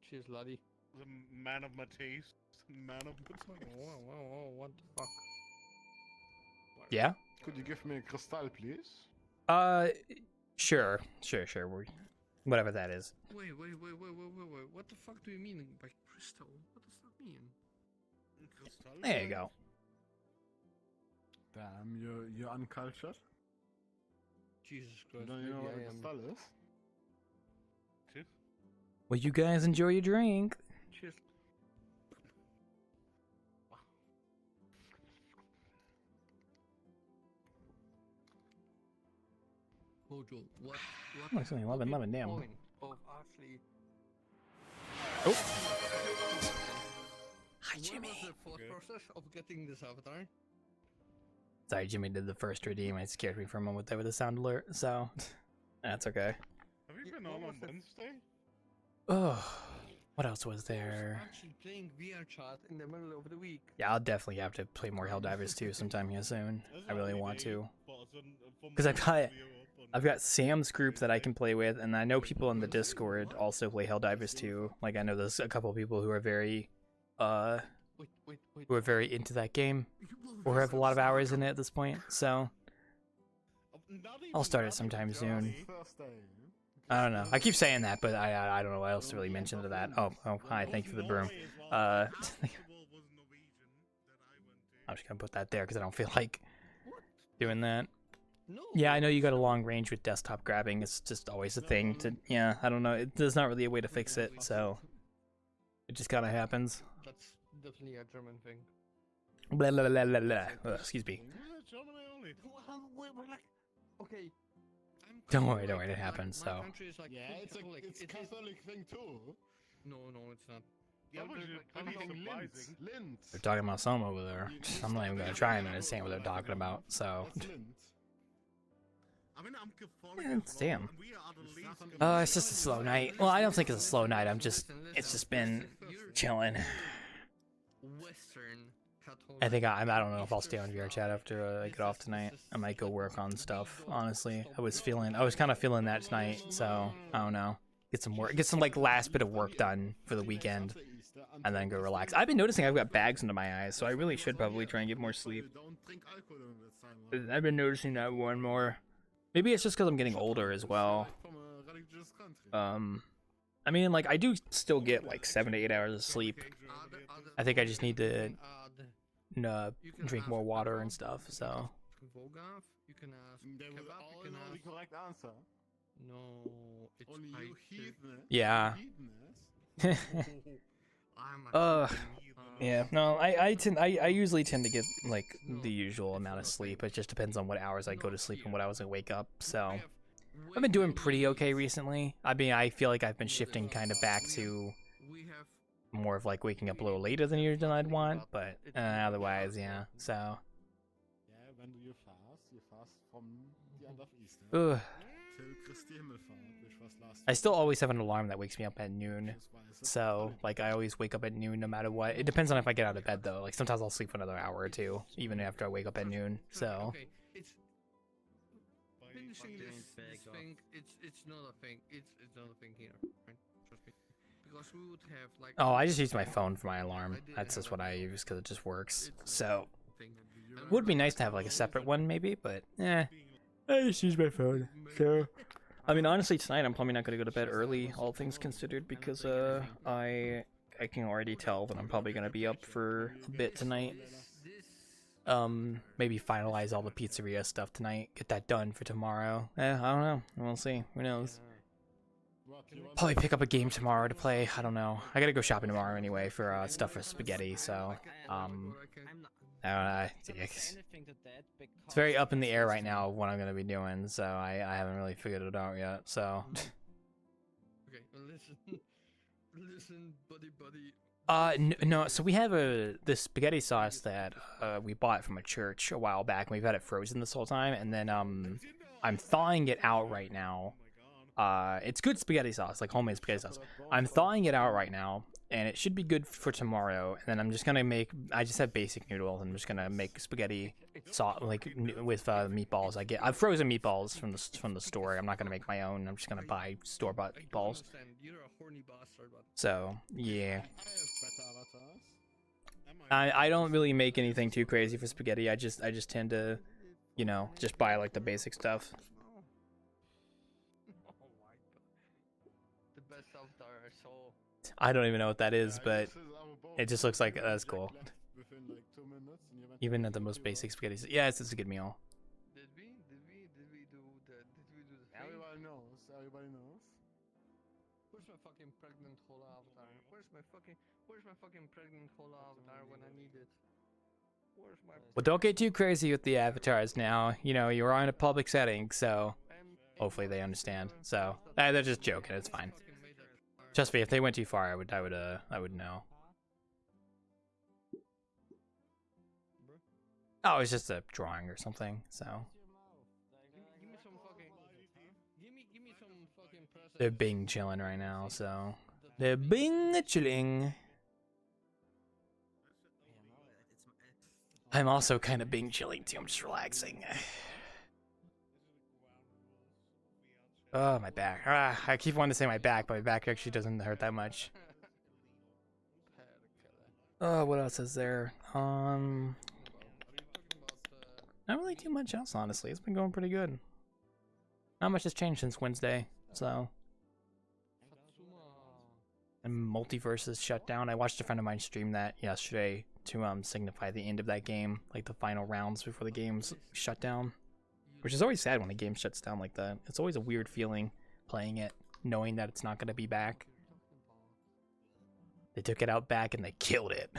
Speaker 18: Cheers, laddie.
Speaker 21: The man of my taste. Man of my taste.
Speaker 18: Whoa, what the fuck?
Speaker 1: Yeah?
Speaker 21: Could you give me a crystal, please?
Speaker 1: Sure. Whatever that is.
Speaker 18: Wait. What the fuck do you mean by crystal? What does that mean?
Speaker 21: Crystal?
Speaker 1: There you go.
Speaker 21: Damn, you're uncultured?
Speaker 18: Jesus Christ.
Speaker 21: Don't you know what a crystal is?
Speaker 1: Well, you guys enjoy your drink.
Speaker 18: Cheers. Mojo, what
Speaker 1: Oh, it's only 11, damn.
Speaker 18: Of actually...
Speaker 1: Oh. Hi, Jimmy.
Speaker 18: What was the thought process of getting this avatar?
Speaker 1: Sorry, Jimmy did the first redeem. It scared me for a moment there with the sound alert, so that's okay.
Speaker 21: Have you been on Wednesday?
Speaker 1: Oh, what else was there?
Speaker 18: Actually playing VRChat in the middle of the week.
Speaker 1: Yeah, I'll definitely have to play more Helldivers 2 sometime here soon. I really want to. Because I've got Sam's group that I can play with, and I know people in the Discord also play Helldivers 2. Like, I know there's a couple of people who are very, who are very into that game, or have a lot of hours in it at this point, so I'll start it sometime soon. I don't know. I keep saying that, but I don't know what else to really mention to that. Oh, hi, thank you for the broom. I'm just gonna put that there because I don't feel like doing that. Yeah, I know you got a long range with desktop grabbing. It's just always a thing to, yeah, I don't know. There's not really a way to fix it, so it just kind of happens.
Speaker 18: That's definitely a German thing.
Speaker 1: Blah, blah, blah, blah, blah. Excuse me.
Speaker 18: Okay.
Speaker 1: Don't worry, it happens, so.
Speaker 18: Yeah, it's a Catholic thing too. No, it's not.
Speaker 1: They're talking about some over there. I'm not even gonna try and understand what they're talking about, so. Damn. It's just a slow night. Well, I don't think it's a slow night. It's just been chilling. I think I don't know if I'll stay on VRChat after I get off tonight. I might go work on stuff, honestly. I was kind of feeling that tonight, so I don't know. Get some like last bit of work done for the weekend, and then go relax. I've been noticing I've got bags under my eyes, so I really should probably try and get more sleep. I've been noticing that more and more. Maybe it's just because I'm getting older as well. I mean, like, I do still get like 7 to 8 hours of sleep. I think I just need to drink more water and stuff, so.
Speaker 18: You can ask kebab, you can ask... the correct answer. No, it's only you heathen.
Speaker 1: Yeah. Yeah. No, I usually tend to get like the usual amount of sleep. It just depends on what hours I go to sleep and what hours I wake up. So I've been doing pretty okay recently. I mean, I feel like I've been shifting kind of back to more of like waking up a little later than usually I'd want, but otherwise, yeah. So.
Speaker 21: Yeah, when do you fast? You fast from the end of Easter till Christi Himmelfahrt, which was last.
Speaker 1: I still always have an alarm that wakes me up at noon. So, like, I always wake up at noon no matter what. It depends on if I get out of bed, though. Like, sometimes I'll sleep for another hour or two, even after I wake up at noon. So.
Speaker 18: Okay, it's finishing this thing. It's not a thing. It's not a thing here. Right? Trust me. Because we would have like.
Speaker 1: Oh, I just use my phone for my alarm. That's just what I use because it just works. So. It would be nice to have like a separate one, maybe, but I just use my phone. So. I mean, honestly, tonight I'm probably not going to go to bed early, all things considered, because I can already tell that I'm probably going to be up for a bit tonight. Maybe finalize all the pizzeria stuff tonight, get that done for tomorrow. I don't know. We'll see. Who knows? Probably pick up a game tomorrow to play. I don't know. I got to go shopping tomorrow anyway for stuff for spaghetti, so I don't know. It's very up in the air right now what I'm gonna be doing, so I haven't really figured it out yet. So.
Speaker 18: Okay, well, listen, buddy.
Speaker 1: No. So we have this spaghetti sauce that we bought from a church a while back, and we've had it frozen this whole time, and then I'm thawing it out right now. It's good spaghetti sauce, like homemade spaghetti sauce. I'm thawing it out right now, and it should be good for tomorrow. And then I'm just gonna I just have basic noodles, and I'm just gonna make spaghetti sauce like with meatballs. I've frozen meatballs from the store. I'm not gonna make my own. I'm just gonna buy store-bought meatballs. So yeah. I don't really make anything too crazy for spaghetti. I just tend to, just buy like the basic stuff. I don't even know what that is, but it just looks like that's cool. Even at the most basic spaghetti. Yeah, it's a good meal.
Speaker 18: Did we do the thing?
Speaker 21: Everybody knows.
Speaker 18: Where's my fucking pregnant Hola avatar? Where's my fucking pregnant Hola avatar when I need it? Where's my...
Speaker 1: Well, don't get too crazy with the avatars now. You're in a public setting, so hopefully they understand. So they're just joking. It's fine. Trust me, if they went too far, I would know. Oh, it's just a drawing or something. So
Speaker 18: Give me some fucking
Speaker 1: they're being chilling right now. So The Bing chilling. I'm also kind of Bing chilling too. I'm just relaxing. Oh, my back. I keep wanting to say my back, but my back actually doesn't hurt that much. Oh, what else is there? Not really too much else, honestly. It's been going pretty good. Not much has changed since Wednesday, so. And Multiverse is shut down. I watched a friend of mine stream that yesterday to signify the end of that game, like the final rounds before the game's shut down. Which is always sad when a game shuts down like that. It's always a weird feeling playing it, knowing that it's not going to be back. They took it out back and they killed it.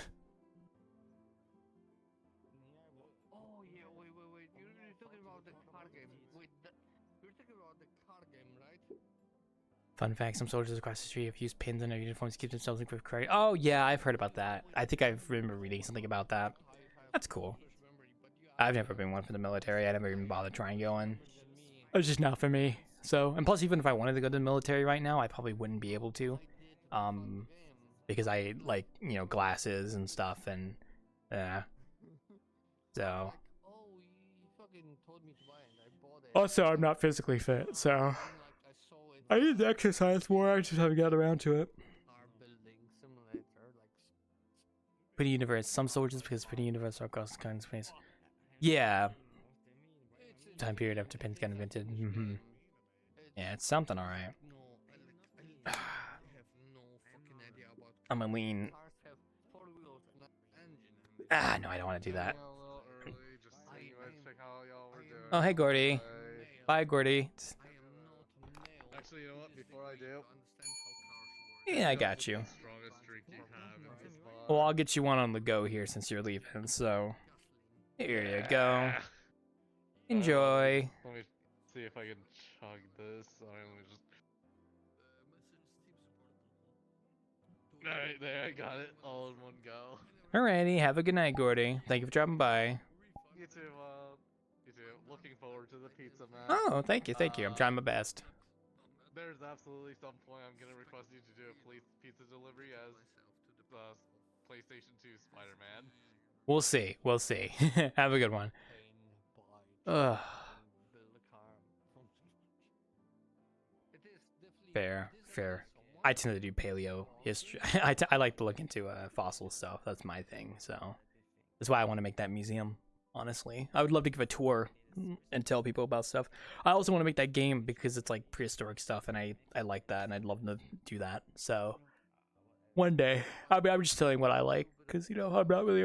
Speaker 18: Oh yeah, wait. You're talking about the card game. Wait, you're talking about the card game, right?
Speaker 1: Fun fact, some soldiers across the street have used pins on their uniforms to keep themselves in quick credit. Oh yeah, I've heard about that. I think I remember reading something about that. That's cool. I've never been one for the military. I never even bothered trying going. It's just not for me. So, and plus, even if I wanted to go to the military right now, I probably wouldn't be able to, because I like, you know, glasses and stuff, and so. Also, I'm not physically fit, so I need to exercise more. I just haven't got around to it. Pretty universe. Some soldiers, because pretty universe are across the kind of space. Yeah. Time period after pins got invented. Yeah, it's something, alright. I'm a lean. No, I don't want to do that. Oh, hey, Gordy. Bye, Gordy.
Speaker 6: Actually, you know what? Before I do,
Speaker 1: yeah, I got you. Well, I'll get you one on the go here since you're leaving, so here you go. Enjoy.
Speaker 6: Let me see if I can chug this. Alright, let me just. Alright, there, I got it all in one go.
Speaker 1: Alrighty, have a good night, Gordy. Thank you for dropping by.
Speaker 6: You too, you too. Looking forward to the pizza, man.
Speaker 1: Oh, thank you, thank you. I'm trying my best.
Speaker 6: There's absolutely some point I'm gonna request you to do a pizza delivery as PlayStation 2 Spider-Man.
Speaker 1: We'll see, we'll see. Have a good one. Ugh. Fair. I tend to do paleo history. I like to look into fossil stuff. That's my thing. So that's why I want to make that museum. Honestly, I would love to give a tour and tell people about stuff. I also want to make that game because it's like prehistoric stuff, and I like that, and I'd love to do that. So one day, I mean, I'm just telling what I like because you know I'm not really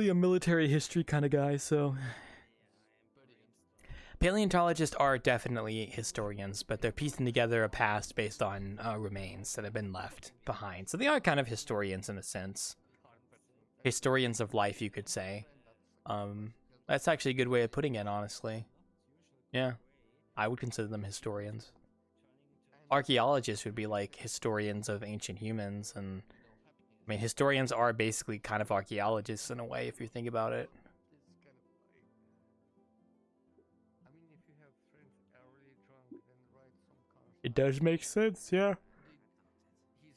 Speaker 1: a military history kind of guy. So. Paleontologists are definitely historians, but they're piecing together a past based on remains that have been left behind. So they are kind of historians in a sense. Historians of life, you could say. That's actually a good way of putting it, honestly. Yeah, I would consider them historians. Archaeologists would be like historians of ancient humans, and I mean, historians are basically kind of archaeologists in a way, if you think about it. It does make sense, yeah.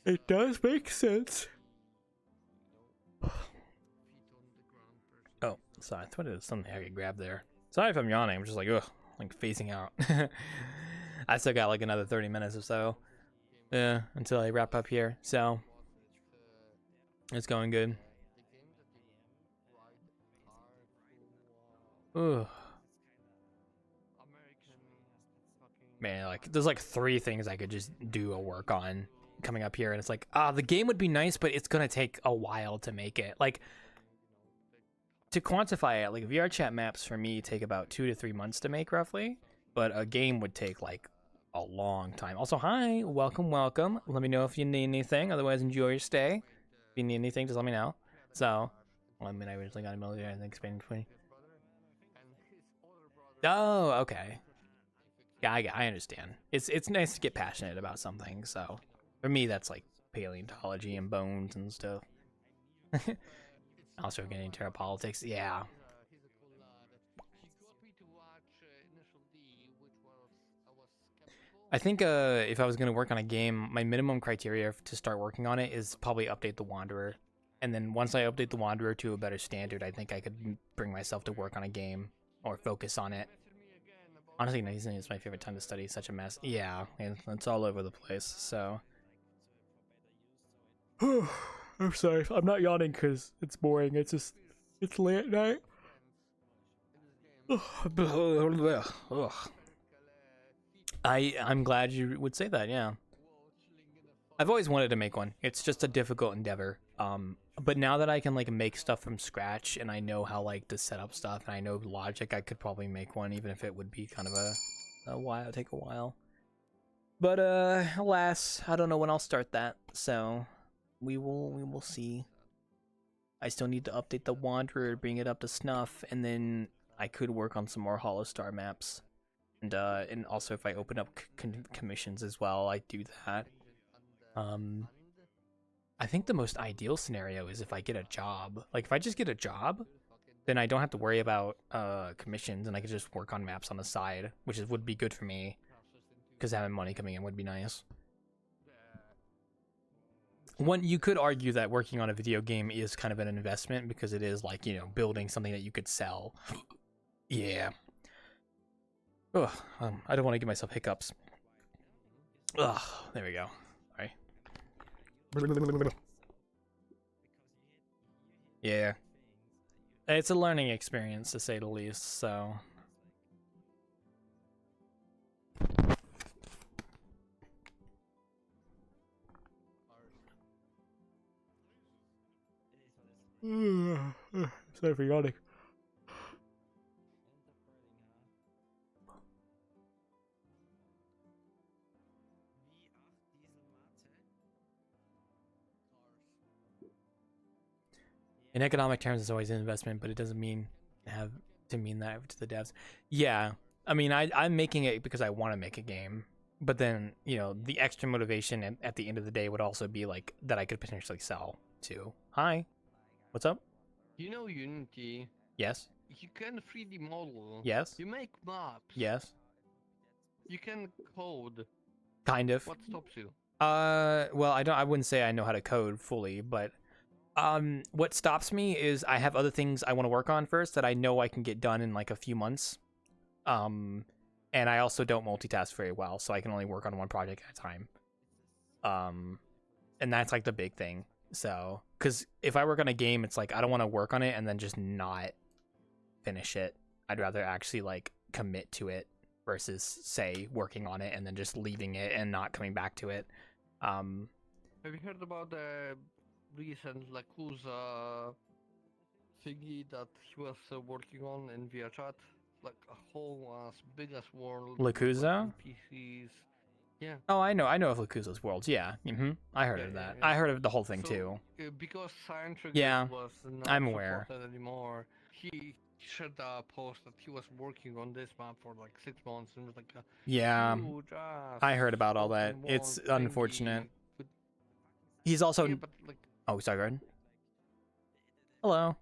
Speaker 1: It does make sense. Oh, sorry. I thought it was something I could grab there. Sorry if I'm yawning. I'm just like, ugh, like phasing out. I still got like another 30 minutes or so. Yeah, until I wrap up here. So, it's going good. Ugh. Man, like, there's like 3 things I could just do a work on coming up here, and it's like, the game would be nice, but it's gonna take a while to make it. Like, to quantify it, like, VRChat maps for me take about 2 to 3 months to make, roughly, but a game would take, like, a long time. Also, hi, welcome. Let me know if you need anything, otherwise enjoy your stay. If you need anything, just let me know. So, well, I mean, I originally got a military, I think, expanding 20. Oh, okay. Yeah, I understand. It's nice to get passionate about something, so for me that's like paleontology and bones and stuff. Also getting into politics, yeah. I think if I was going to work on a game, my minimum criteria to start working on it is probably update the Wanderer. And then once I update the Wanderer to a better standard, I think I could bring myself to work on a game or focus on it. Honestly, 19 is my favorite time to study. Such a mess. Yeah, it's all over the place, so... I'm sorry, I'm not yawning because it's boring. It's just... It's late at night. I'm glad you would say that, yeah. I've always wanted to make one. It's just a difficult endeavor. But now that I can like make stuff from scratch and I know how like to set up stuff and I know logic, I could probably make one, even if it would be kind of take a while. But alas, I don't know when I'll start that. So we will see. I still need to update the Wanderer, bring it up to snuff, and then I could work on some more Hollow Star maps. And also if I open up commissions as well, I do that. I think the most ideal scenario is if I get a job. Like if I just get a job, then I don't have to worry about commissions, and I could just work on maps on the side, which would be good for me, because having money coming in would be nice. You could argue that working on a video game is kind of an investment because it is like, you know, building something that you could sell. Yeah. Ugh, I don't want to give myself hiccups. Ugh, there we go. All right. Yeah. It's a learning experience, to say the least, so... Sorry for yawning. In economic terms, it's always an investment, but it doesn't mean that to the devs. Yeah, I mean, I'm making it because I want to make a game, but then, you know, the extra motivation at the end of the day would also be like that I could potentially sell to. Hi, what's up?
Speaker 18: You know Unity?
Speaker 1: Yes.
Speaker 18: You can 3D model.
Speaker 1: Yes.
Speaker 18: You make maps.
Speaker 1: Yes.
Speaker 18: You can code.
Speaker 1: Kind of.
Speaker 18: What stops you?
Speaker 1: Well, I wouldn't say I know how to code fully, but what stops me is I have other things I want to work on first that I know I can get done in like a few months. And I also don't multitask very well, so I can only work on one project at a time. And that's like the big thing. So, because if I work on a game, it's like I don't want to work on it and then just not finish it. I'd rather actually like commit to it versus say working on it and then just leaving it and not coming back to it.
Speaker 18: Have you heard about the recent Yakuza thingy that he was working on in VRChat? Like a whole big ass world.
Speaker 1: Yakuza?
Speaker 18: NPCs. Yeah.
Speaker 1: Oh, I know of Yakuza's worlds. Yeah. I heard of that. Yeah. I heard of the whole thing too.
Speaker 18: Because Scientific was not
Speaker 1: I'm aware.
Speaker 18: Anymore, he shared a post that he was working on this map for like 6 months and was like
Speaker 1: yeah, I heard about all that. It's unfortunate. He's also...
Speaker 18: Yeah, but like...
Speaker 1: Oh, sorry, Gordon. Hello.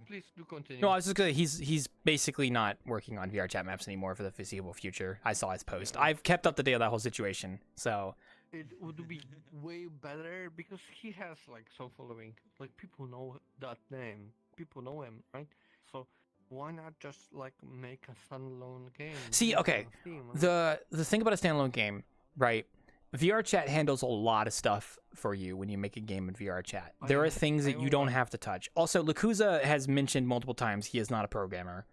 Speaker 18: Please do continue.
Speaker 1: No, I was just gonna. He's basically not working on VRChat maps anymore for the foreseeable future. I saw his post. I've kept up to date on that whole situation, so...
Speaker 18: It would be way better because he has like some following. Like people know that name. People know him, right? So why not just like make a standalone game?
Speaker 1: See, okay, Steam, right? The thing about a standalone game, right? VRChat handles a lot of stuff for you when you make a game in VRChat. There are things that you don't have to touch. Also, Yakuza has mentioned multiple times he is not a programmer,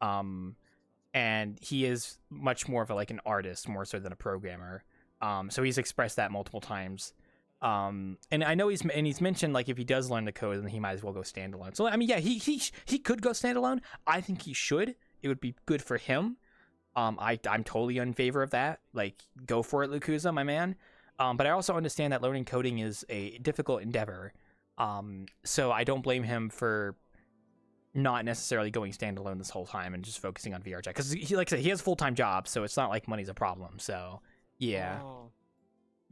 Speaker 1: and he is much more of like an artist more so than a programmer. So he's expressed that multiple times. And I know he's mentioned like if he does learn the code, then he might as well go standalone. So I mean, yeah, he could go standalone. I think he should. It would be good for him. I'm totally in favor of that. Like, go for it, Yakuza, my man. But I also understand that learning coding is a difficult endeavor. So I don't blame him for not necessarily going standalone this whole time and just focusing on VRChat. Because he, like I said, he has a full-time job, so it's not like money's a problem. So, yeah.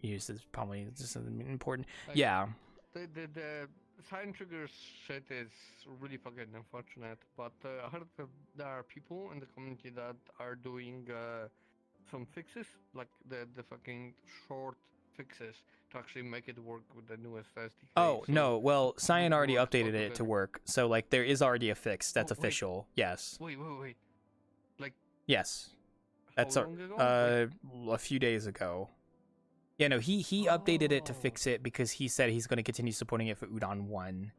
Speaker 1: Use is probably just important.
Speaker 18: Like,
Speaker 1: yeah.
Speaker 18: The Sign Trigger shit is really fucking unfortunate, but I heard that there are people in the community that are doing some fixes, like the fucking short fixes to actually make it work with the newest SDK.
Speaker 1: Oh,
Speaker 18: so
Speaker 1: no, well, Cyan already
Speaker 18: works
Speaker 1: updated it
Speaker 18: altogether.
Speaker 1: to work, so, like, there is already a fix that's
Speaker 18: Oh, wait.
Speaker 1: official, yes.
Speaker 18: Wait. Like,
Speaker 1: Yes.
Speaker 18: how
Speaker 1: That's
Speaker 18: long ago?
Speaker 1: a few days ago. Yeah, no, he updated it to fix it because he said he's going to continue supporting it for Udon 1.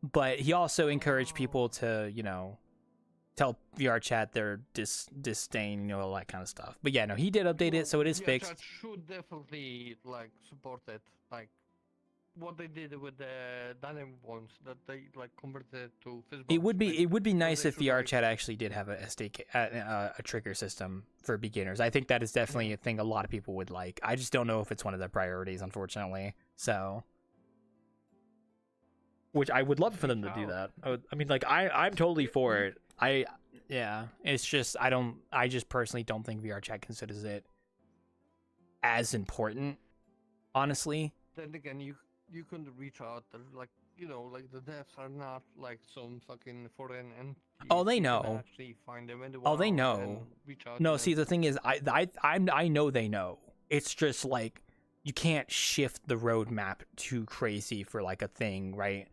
Speaker 1: But he also encouraged people to, you know, tell VRChat their disdain, you know, all that kind of stuff. But yeah, no, he did update it, so it is fixed.
Speaker 18: VRChat should definitely like support it, like what they did with the dynamic ones that they like converted to Fizzbox.
Speaker 1: It would be nice if VRChat actually did have a SDK, a trigger system for beginners. I think that is definitely a thing a lot of people would like. I just don't know if it's one of their priorities, unfortunately. So, which I would love for them to do that. I mean, like I'm totally for it. It's just I just personally don't think VRChat considers it as important, honestly.
Speaker 18: Then again, you can reach out, like, you know, like the devs are not like some fucking foreign entity.
Speaker 1: Oh, they
Speaker 18: You can
Speaker 1: know.
Speaker 18: actually find them in the
Speaker 1: Oh, they
Speaker 18: wild
Speaker 1: know.
Speaker 18: and reach out
Speaker 1: No,
Speaker 18: to
Speaker 1: see,
Speaker 18: them.
Speaker 1: the thing is, I know they know. It's just like you can't shift the roadmap too crazy for like a thing, right?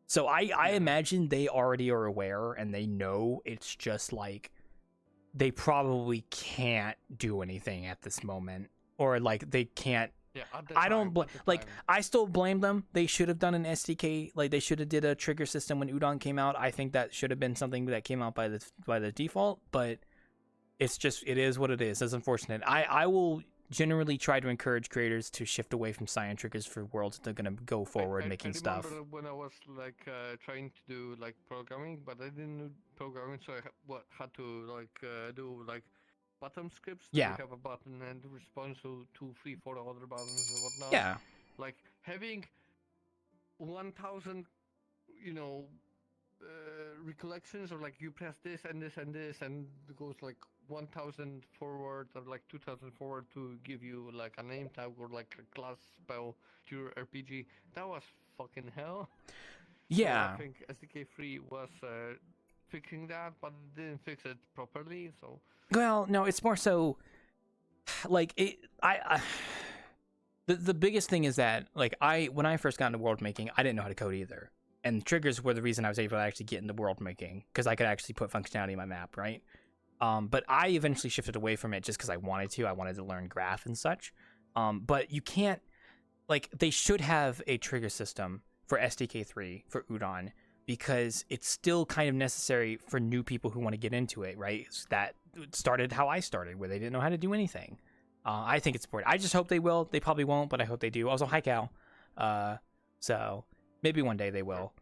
Speaker 1: So I imagine they already are aware and they know. It's just like they probably can't do anything at this moment, or like they can't.
Speaker 18: Yeah,
Speaker 1: I don't like. I still blame them. They should have done an SDK. Like they should have did a trigger system when Udon came out. I think that should have been something that came out by the default. But it's just it is what it is. It's unfortunate. I will generally try to encourage creators to shift away from Cyan triggers for worlds that are gonna go forward making stuff.
Speaker 18: I remember when I was like trying to do like programming, but I didn't do programming, so I had to like do like button scripts.
Speaker 1: Yeah.
Speaker 18: We have a button and response to 2, 3, 4 other buttons and whatnot.
Speaker 1: Yeah.
Speaker 18: Like having 1,000, you know, recollections, or like you press this and this and this, and it goes like 1,000 forward or like 2,000 forward to give you like a name tag or like a class spell to your RPG. That was fucking hell.
Speaker 1: Yeah.
Speaker 18: So I think SDK3 was fixing that, but it didn't fix it properly. So.
Speaker 1: Well, no, it's more so like it. The biggest thing is that like when I first got into world making, I didn't know how to code either, and triggers were the reason I was able to actually get into world making because I could actually put functionality in my map, right? But I eventually shifted away from it just because I wanted to. I wanted to learn graph and such. But you can't like they should have a trigger system for SDK3 for Udon because it's still kind of necessary for new people who want to get into it, right? That started how I started, where they didn't know how to do anything. I think it's important. I just hope they will. They probably won't, but I hope they do. Also, hi, Cal. So maybe one day they will.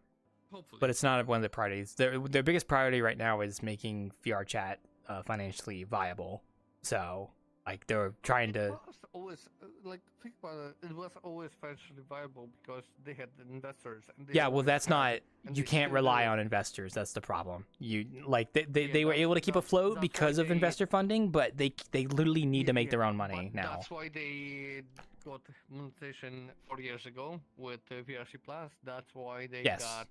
Speaker 1: Hopefully. But it's not one of the priorities. Their biggest priority right now is making VRChat financially viable. So, like, they're trying to...
Speaker 18: It was always, like, think about it, it was always financially viable because they had the investors. And
Speaker 1: Yeah, well, that's not... You can't rely on investors. That's the problem. They were able to keep afloat because of investor funding, but they literally need to make their own money now.
Speaker 18: That's why they got monetization 4 years ago with VRC Plus. That's why they got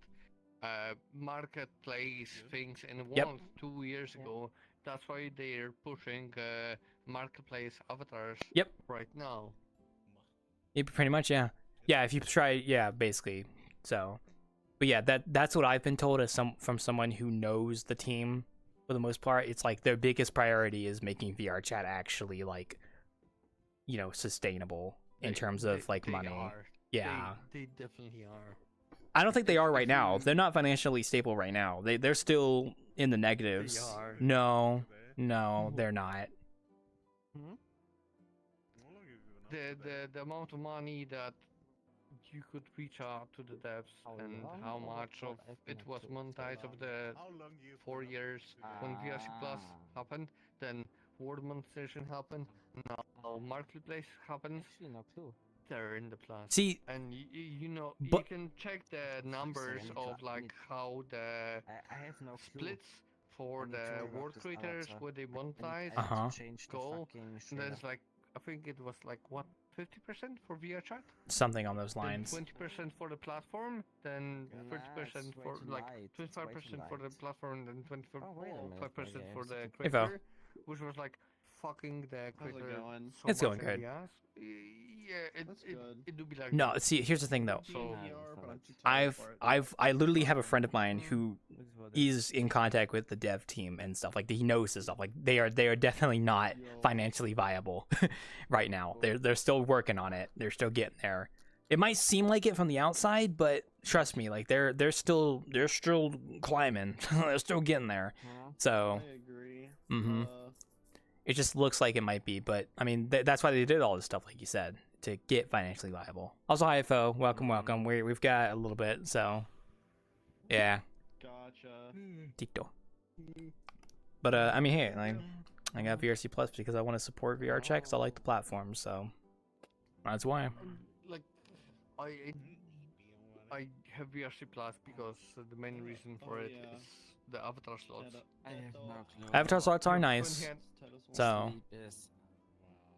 Speaker 18: marketplace things in 2 years ago. That's why they're pushing marketplace avatars right now.
Speaker 1: Yeah, pretty much, yeah. Yeah, if you try, yeah, basically. So, but yeah, that's what I've been told as from someone who knows the team for the most part. It's like their biggest priority is making VRChat actually like, you know, sustainable in terms of like money. Yeah,
Speaker 18: they definitely are.
Speaker 1: I don't think they are right now. They're not financially stable right now. They're still in the negatives.
Speaker 18: They are.
Speaker 1: No, they're not.
Speaker 18: The amount of money that you could reach out to the devs and how much of it was monetized over the 4 years when VRC Plus happened, then world monetization happened, now marketplace happens. They're in the plus.
Speaker 1: See,
Speaker 18: and you know, you can check the numbers of like how the splits for the world creators where they monetize go. And then it's like, I think it was like what, 50% for VRChat?
Speaker 1: Something on those lines.
Speaker 18: 20% for the platform, then 30% for like 25% for the platform, then 25% for the creator, which was like fucking the creator
Speaker 21: going?
Speaker 18: so
Speaker 1: It's
Speaker 18: much
Speaker 1: going
Speaker 18: in
Speaker 1: good.
Speaker 18: the ass. Yeah, it do be like
Speaker 1: No,
Speaker 18: that.
Speaker 1: see, here's the thing though.
Speaker 18: So
Speaker 1: I literally have a friend of mine who is in contact with the dev team and stuff. Like he knows this stuff. Like they are definitely not financially viable right now. They're still working on it. They're still getting there. It might seem like it from the outside, but trust me, like they're still climbing. They're still getting there. So
Speaker 21: I agree.
Speaker 1: it just looks like it might be, but I mean that's why they did all this stuff, like you said, to get financially viable. Also, hi Fo, welcome. We've got a little bit, so yeah.
Speaker 21: Gotcha.
Speaker 1: Dicto. But I mean, hey, I got VRC Plus because I want to support VRChat because I like the platform, so that's why.
Speaker 18: Like I have VRC Plus because the main reason for it is the avatar slots.
Speaker 4: I have no clue.
Speaker 1: Avatar slots are nice, so.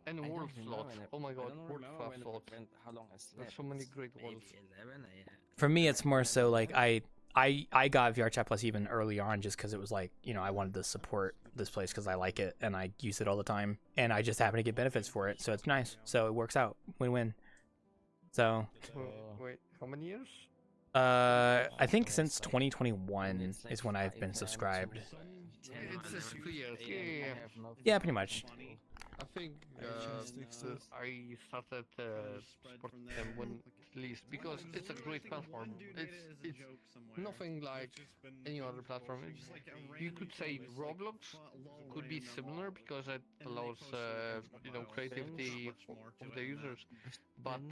Speaker 18: And
Speaker 4: I
Speaker 18: world
Speaker 4: don't
Speaker 18: slots.
Speaker 4: remember
Speaker 18: Oh my
Speaker 4: I
Speaker 18: god,
Speaker 4: don't
Speaker 18: world
Speaker 4: remember
Speaker 18: class
Speaker 4: when it
Speaker 18: slots.
Speaker 4: went, how long I slept.
Speaker 18: There's so many great
Speaker 4: Maybe
Speaker 18: worlds.
Speaker 4: 11,
Speaker 1: For me, it's more so like I got VRChat Plus even early on just because it was like, you know, I wanted to support this place because I like it and I use it all the time and I just happen to get benefits for it, so it's nice. So it works out, win-win. So.
Speaker 18: Wait, how many years?
Speaker 1: I think since 2021 is when I've been subscribed.
Speaker 18: It's just 2 years. Yeah.
Speaker 1: Yeah, pretty much.
Speaker 18: I think I started supporting them when released because it's a great platform. It's nothing like any other platform. You could say Roblox could be similar because it allows you know, creativity of the users, but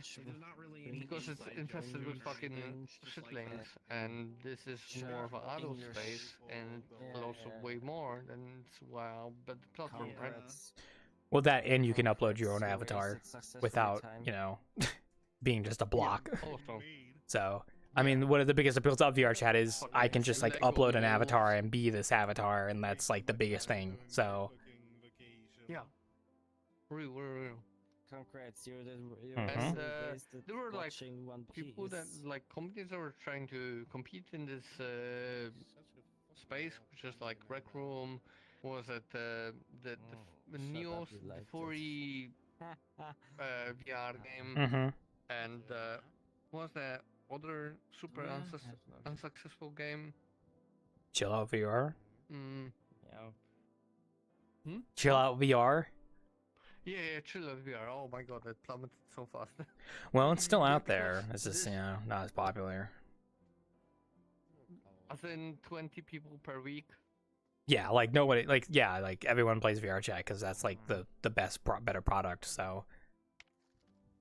Speaker 18: because it's infested with fucking shitlings, and this is more of an adult space and it allows way more, then it's wow. But the platform, right?
Speaker 1: Well, that and you can upload your own avatar without, you know, being just a block. So, I mean, one of the biggest appeals of VRChat is I can just like upload an avatar and be this avatar, and that's like the biggest thing. So,
Speaker 18: yeah, real.
Speaker 4: Congrats, you're
Speaker 18: And there were like people that like companies that were trying to compete in this space, which is like Rec Room. Was it the newest furry VR game, and was the other super unsuccessful game?
Speaker 1: Chill Out VR.
Speaker 18: Yeah.
Speaker 1: Chill Out VR.
Speaker 18: Yeah, Chill Out VR. Oh my god, it plummeted so fast.
Speaker 1: Well, it's still out there. It's just, you know, not as popular.
Speaker 18: As in 20 people per week.
Speaker 1: Yeah, like nobody, like yeah, like everyone plays VRChat because that's like the best, better product. So.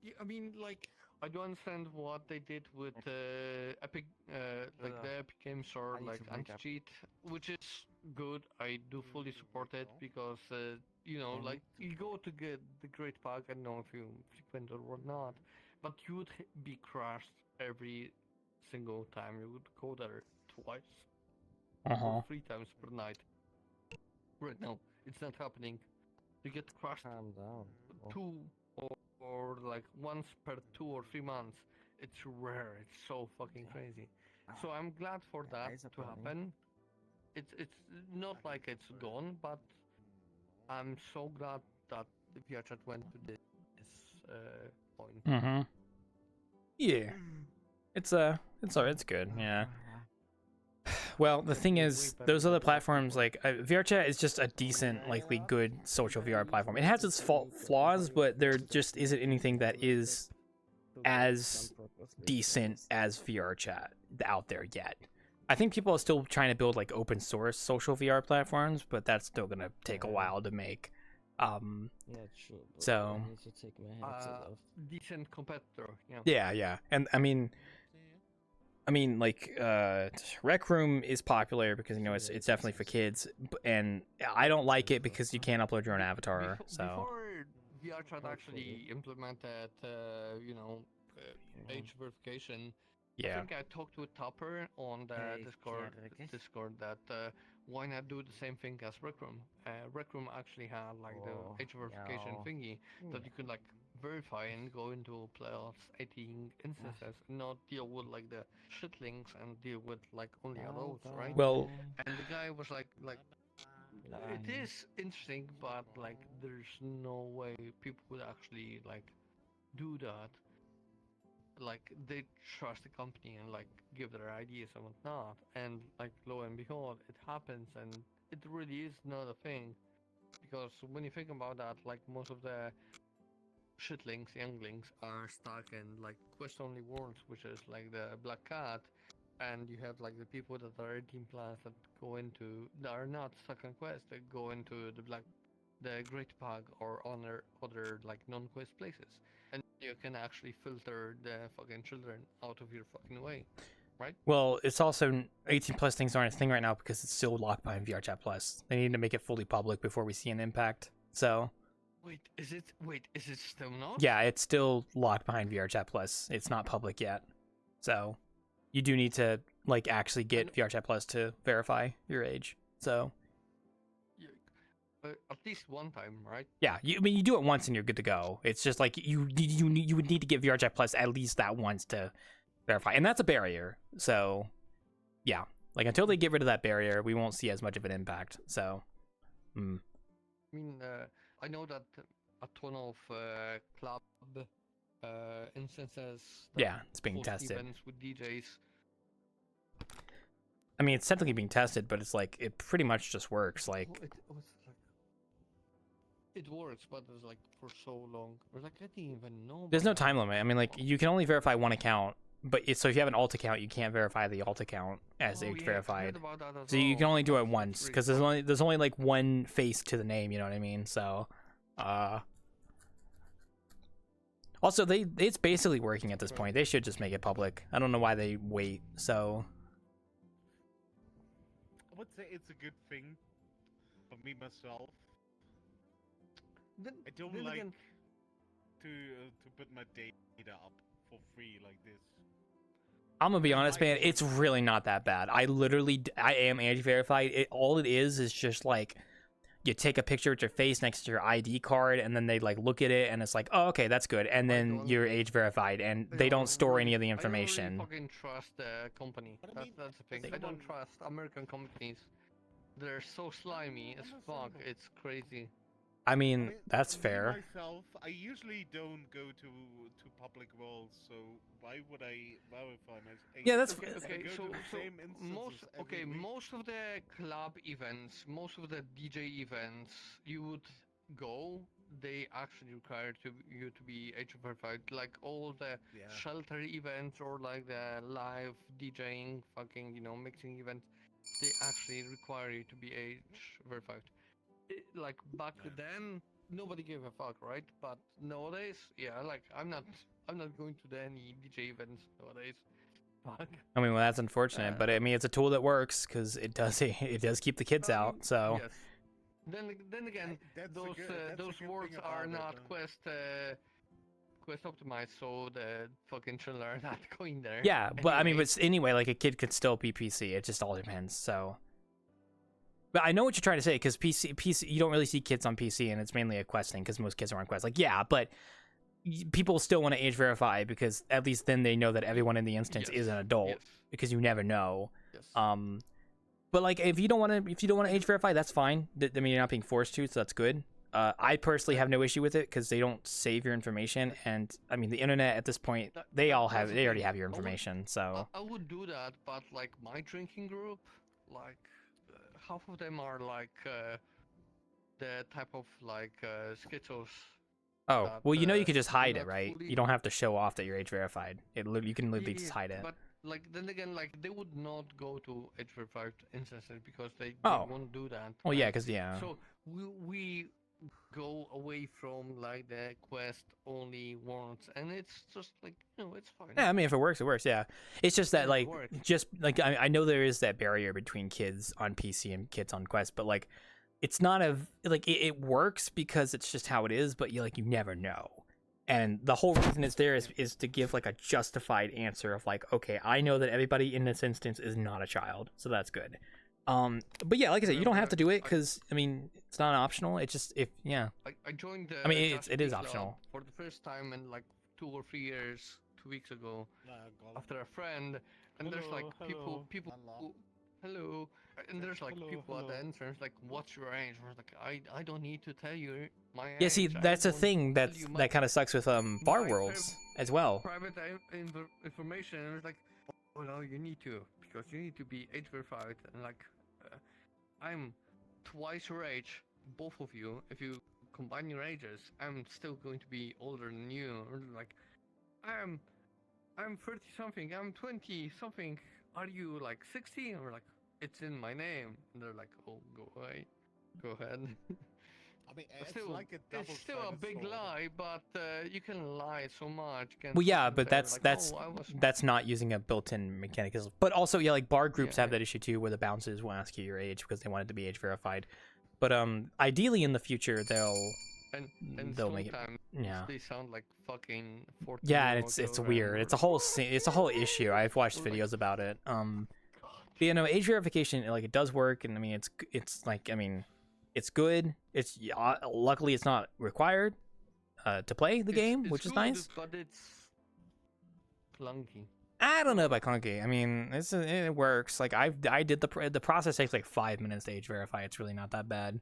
Speaker 18: Yeah, I mean, like I do understand what they did with Epic, like the Epic Games Store, like anti-cheat, which is good. I do fully support it because you know, like you go to get the Great Pack. I don't know if you frequent it or not, but you would be crashed every single time you would go there twice. Or 3 times per night. Right now, it's not happening. You get crashed 2 or like once per 2 or 3 months. It's rare. It's so fucking crazy. So I'm glad for that to happen. It's not like it's gone, but I'm so glad that the VRChat went to this point.
Speaker 1: Yeah, it's good. Yeah. Well, the thing is, those other platforms, like VRChat is just a decent, likely good social VR platform. It has its flaws, but there just isn't anything that is as decent as VRChat out there yet. I think people are still trying to build like open source social VR platforms, but that's still gonna take a while to make.
Speaker 4: Yeah, true.
Speaker 1: So.
Speaker 4: I need to take my headset off.
Speaker 18: Decent competitor.
Speaker 1: Yeah, and I mean, like, Rec Room is popular because, you know, it's definitely for kids, and I don't like it because you can't upload your own avatar, so.
Speaker 18: Before VRChat actually implemented, you know, age verification, I think I talked with Topper on the Discord that why not do the same thing as Rec Room? Rec Room actually had, like, the age verification thingy that you could, like, verify and go into playoffs 18 instances, not deal with like the shitlings and deal with like only adults, right?
Speaker 1: Well,
Speaker 18: and the guy was like it is interesting, but like there's no way people would actually like do that. Like they trust the company and like give their ideas and whatnot, and like lo and behold, it happens, and it really is not a thing. Because when you think about that, like most of the shitlings, younglings are stuck in like quest-only worlds, which is like the Black Cat, and you have like the people that are 18 plus that go into that are not stuck on quest, that go into the Great Pug or other like non-quest places, and you can actually filter the fucking children out of your fucking way, right?
Speaker 1: Well, it's also 18 plus things aren't a thing right now because it's still locked behind VRChat Plus. They need to make it fully public before we see an impact. So.
Speaker 18: Wait, is it still not?
Speaker 1: Yeah, it's still locked behind VRChat Plus. It's not public yet. So you do need to like actually get VRChat Plus to verify your age. So
Speaker 18: at least one time, right?
Speaker 1: yeah, I mean you do it once and you're good to go. It's just like you would need to get VRChat Plus at least that once to verify, and that's a barrier. So yeah, like until they get rid of that barrier, we won't see as much of an impact. So.
Speaker 18: I mean, I know that a ton of club instances.
Speaker 1: Yeah, it's being tested.
Speaker 18: Events with DJs.
Speaker 1: I mean, it's technically being tested, but it's like it pretty much just works. Like
Speaker 18: it works, but it's like for so long. Or like I didn't even know.
Speaker 1: There's no time limit. I mean, like you can only verify one account, but so if you have an alt account, you can't verify the alt account as age verified. So you can only do it once because there's only like one face to the name. You know what I mean? So, also it's basically working at this point. They should just make it public. I don't know why they wait. So.
Speaker 21: I would say it's a good thing for me myself. I don't like to put my data up for free like this.
Speaker 1: I'm gonna be honest, man. It's really not that bad. I am age verified. All it is just like you take a picture with your face next to your ID card, and then they like look at it, and it's like, oh, okay, that's good. And then you're age verified, and they don't store any of the information.
Speaker 18: I don't really fucking trust the company. That's the thing. I don't trust American companies. They're so slimy as fuck. It's crazy.
Speaker 1: I mean, that's fair.
Speaker 21: Myself, I usually don't go to public worlds, so why would I verify myself?
Speaker 1: Yeah, that's
Speaker 18: okay. So most of the club events, most of the DJ events you would go, they actually require you to be age verified. Like all the shelter events or like the live DJing, fucking mixing events, they actually require you to be age verified. Like back then, nobody gave a fuck, right? But nowadays, yeah, like I'm not going to any DJ events nowadays. Fuck.
Speaker 1: I mean, well, that's unfortunate, but I mean, it's a tool that works because it does keep the kids out. So.
Speaker 18: Yes. Then again, those worlds are not quest optimized, so the fucking children are not going there.
Speaker 1: Yeah, but I mean, but anyway, like a kid could still be PC. It just all depends. So. But I know what you're trying to say, because PC, you don't really see kids on PC, and it's mainly a quest thing, because most kids are on quest. Like, yeah, but people still want to age verify, because at least then they know that everyone in the instance is an adult, because you never know.
Speaker 18: Yes.
Speaker 1: But like, if you don't want to age verify, that's fine. I mean, you're not being forced to, so that's good. I personally have no issue with it, because they don't save your information, and I mean, the internet at this point, they already have your information. So
Speaker 18: I would do that, but like my drinking group, like. Half of them are like the type of like schizos.
Speaker 1: Oh, well, you could just hide it, right? You don't have to show off that you're age verified. You can literally just hide it.
Speaker 18: But like then again, like they would not go to age verified instances because they won't do that.
Speaker 1: Oh yeah, because yeah.
Speaker 18: So we go away from like the quest only worlds, and it's just like it's fine.
Speaker 1: Yeah, I mean, if it works, it works. Yeah, it's just that like I know there is that barrier between kids on PC and kids on Quest, but like it's not it works because it's just how it is. But you never know, and the whole reason it's there is to give like a justified answer of like, okay, I know that everybody in this instance is not a child, so that's good. But yeah, like I said, you don't have to do it because I mean it's not optional. It's just
Speaker 18: I joined.
Speaker 1: I mean, it is optional.
Speaker 18: For the first time in like 2 or 3 years, 2 weeks ago, after a friend, and there's like people hello. And there's like people at the entrance like, what's your age? We're like, I don't need to tell you my age.
Speaker 1: Yeah, see, that's a thing that kind of sucks with Bar Worlds as well.
Speaker 18: Private information, and it's like, oh no, you need to, because you need to be age verified. And like, I'm twice your age, both of you. If you combine your ages, I'm still going to be older than you. Or like, I'm 30 something, I'm 20 something. Are you like 16? Or like, it's in my name. And they're like, oh, go away, go ahead.
Speaker 21: I mean,
Speaker 18: It's
Speaker 21: it's
Speaker 18: still a big lie, but you can lie so much.
Speaker 1: Well, yeah, but that's not using a built-in mechanic. But also, yeah, like bar groups have that issue too, where the bouncers will ask you your age because they want it to be age verified. But ideally in the future they'll make it. Yeah.
Speaker 18: They sound like fucking 14.
Speaker 1: Yeah, it's weird. It's a whole issue. I've watched videos about it. But, you know, age verification, like, it does work, and I mean, it's like, I mean, it's good. It's luckily it's not required to play the game, which is
Speaker 18: good,
Speaker 1: nice.
Speaker 18: But it's clunky.
Speaker 1: I don't know about clunky. I mean, it works. Like I did the process takes like 5 minutes to age verify. It's really not that bad.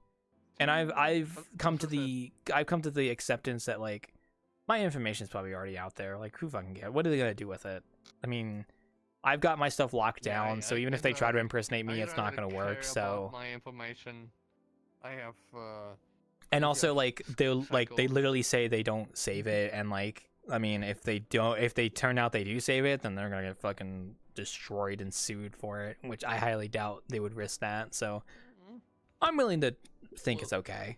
Speaker 1: And I've come to the acceptance that like my information is probably already out there. Like who fucking cares? What are they gonna do with it? I mean, I've got my stuff locked down, so even if they try to impersonate me, it's not gonna work. So
Speaker 18: my information, I have.
Speaker 1: And also, like they literally say they don't save it, and like I mean, if they turn out they do save it, then they're gonna get fucking destroyed and sued for it, which I highly doubt they would risk that. So I'm willing to think it's okay.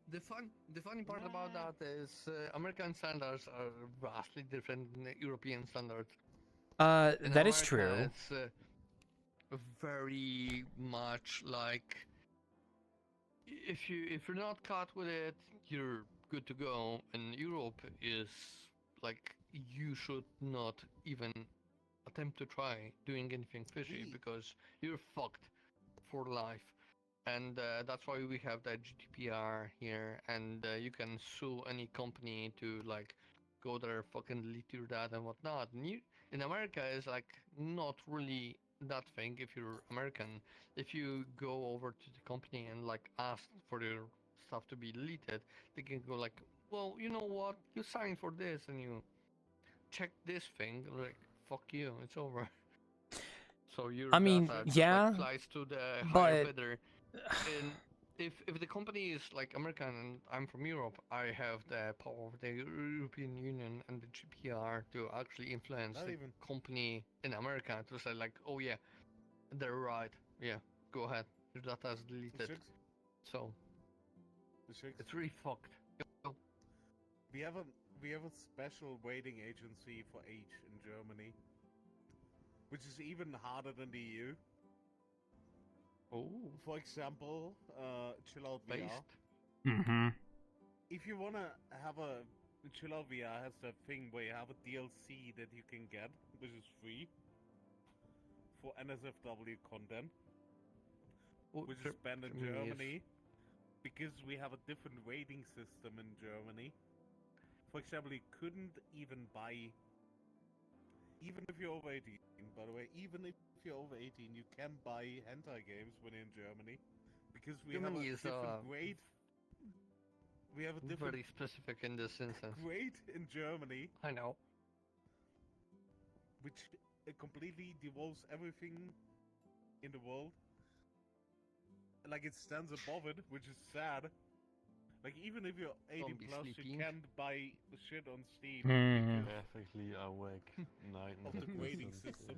Speaker 18: The funny part about that is American standards are vastly different than European standards.
Speaker 1: That is true.
Speaker 18: It's very much like if you're not caught with it, you're good to go. And Europe is like you should not even attempt to try doing anything fishy because you're fucked for life. And that's why we have that GDPR here, and you can sue any company to like go there, fucking delete your data and whatnot. And in America, it's like not really that thing. If you're American, if you go over to the company and like ask for your stuff to be deleted, they can go like, well, you know what, you signed for this and you check this thing, like fuck you, it's over. So your data just, like, flies to the higher bidder. And if the company is like American and I'm from Europe, I have the power of the European Union and the GDPR to actually influence the company in America to say like, oh yeah, they're right, yeah, go ahead, your data is deleted. So it's really fucked.
Speaker 21: We have a special rating agency for age in Germany, which is even harder than the EU.
Speaker 18: Oh.
Speaker 21: For example, Chill Out VR.
Speaker 1: Mm-hmm.
Speaker 21: If you wanna have a Chill Out VR has that thing where you have a DLC that you can get, which is free for NSFW content, which is banned in Germany because we have a different rating system in Germany. For example, you couldn't even buy, even if you're over 18, by the way, even if you're over 18, you can buy hentai games when you're in Germany, because we have a different grade. We have a different
Speaker 18: very specific in this instance.
Speaker 21: Grade in Germany.
Speaker 18: I know.
Speaker 21: Which completely devolves everything in the world. Like it stands above it, which is sad. Like even if you're 18 plus, you can't buy shit on Steam.
Speaker 11: Perfectly awake.
Speaker 21: Of the grading system.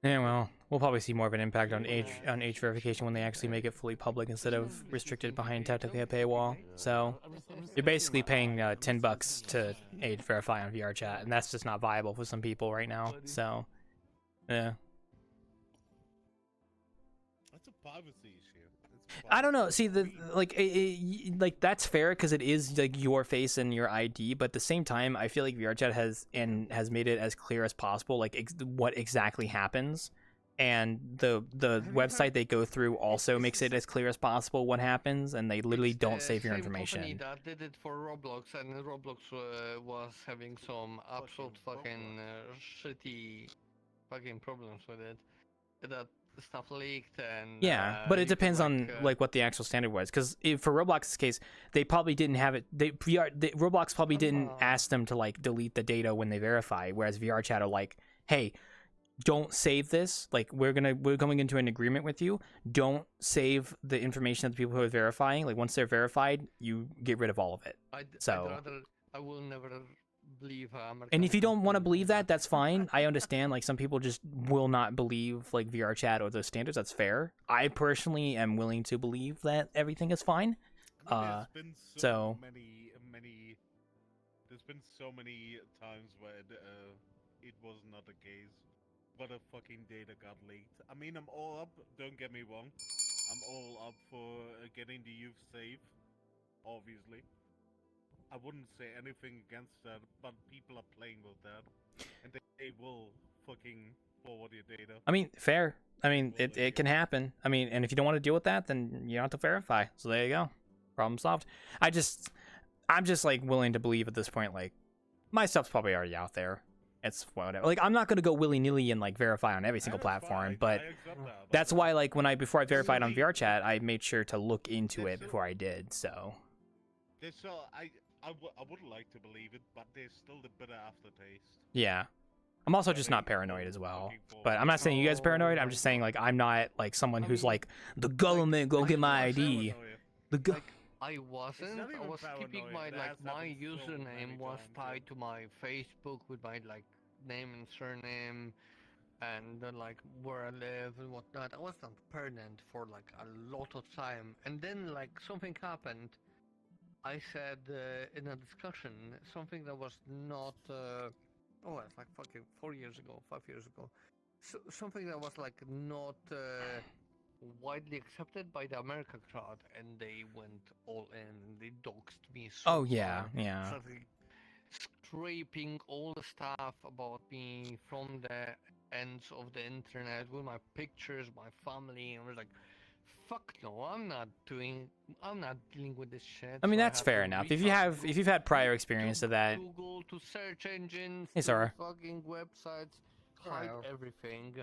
Speaker 1: Yeah, well, we'll probably see more of an impact on age verification when they actually make it fully public instead of restricted behind technically a paywall. So you're basically paying $10 to age verify on VRChat, and that's just not viable for some people right now. So, yeah.
Speaker 21: That's a privacy issue.
Speaker 1: I don't know. See, like that's fair because it is like your face and your ID, but at the same time, I feel like VRChat has made it as clear as possible, like what exactly happens, and the website they go through also makes it as clear as possible what happens, and they literally don't save your information.
Speaker 18: Company that did it for Roblox, and Roblox was having some absolute fucking shitty fucking problems with it. That stuff leaked and
Speaker 1: yeah, but it depends on like what the actual standard was. Because for Roblox's case, they probably didn't have it. Roblox probably didn't ask them to like delete the data when they verify. Whereas VRChat are like, hey, don't save this. Like we're going into an agreement with you. Don't save the information of the people who are verifying. Like once they're verified, you get rid of all of it.
Speaker 18: I will never believe
Speaker 1: and if you don't want to believe that, that's fine. I understand. Like some people just will not believe like VRChat or those standards. That's fair. I personally am willing to believe that everything is fine.
Speaker 21: There's been so many. There's been so many times where it was not the case. But a fucking data got leaked. I mean, I'm all up. Don't get me wrong. I'm all up for getting the youth safe. Obviously. I wouldn't say anything against that, but people are playing with that, and they will fucking forward your data.
Speaker 1: I mean, fair. I mean, it can happen. I mean, and if you don't want to deal with that, then you don't have to verify. So there you go. Problem solved. I'm just like willing to believe at this point, like my stuff's probably already out there. It's whatever. Like I'm not gonna go willy-nilly and like verify on every single platform, but that's why like before I verified on VRChat, I made sure to look into it before I did. So.
Speaker 21: I would like to believe it, but there's still the bitter aftertaste.
Speaker 1: Yeah. I'm also just not paranoid as well. But I'm not saying you guys are paranoid. I'm just saying like I'm not like someone who's like the government go get my ID.
Speaker 18: I wasn't. I was keeping my username was tied to my Facebook with my like name and surname, and like where I live and whatnot. I was not paranoid for like a lot of time, and then like something happened. I said in a discussion something that was not. It's like fucking 4 years ago, 5 years ago. So, something that was like not widely accepted by the American crowd, and they went all in. They doxed me. So
Speaker 1: yeah.
Speaker 18: Started scraping all the stuff about me from the ends of the internet with my pictures, my family, and I was like, fuck no, I'm not dealing with this shit.
Speaker 1: I mean, that's fair enough. If you've had prior experience to that.
Speaker 18: Google, to search engines,
Speaker 1: hey,
Speaker 18: to fucking websites, hide everything,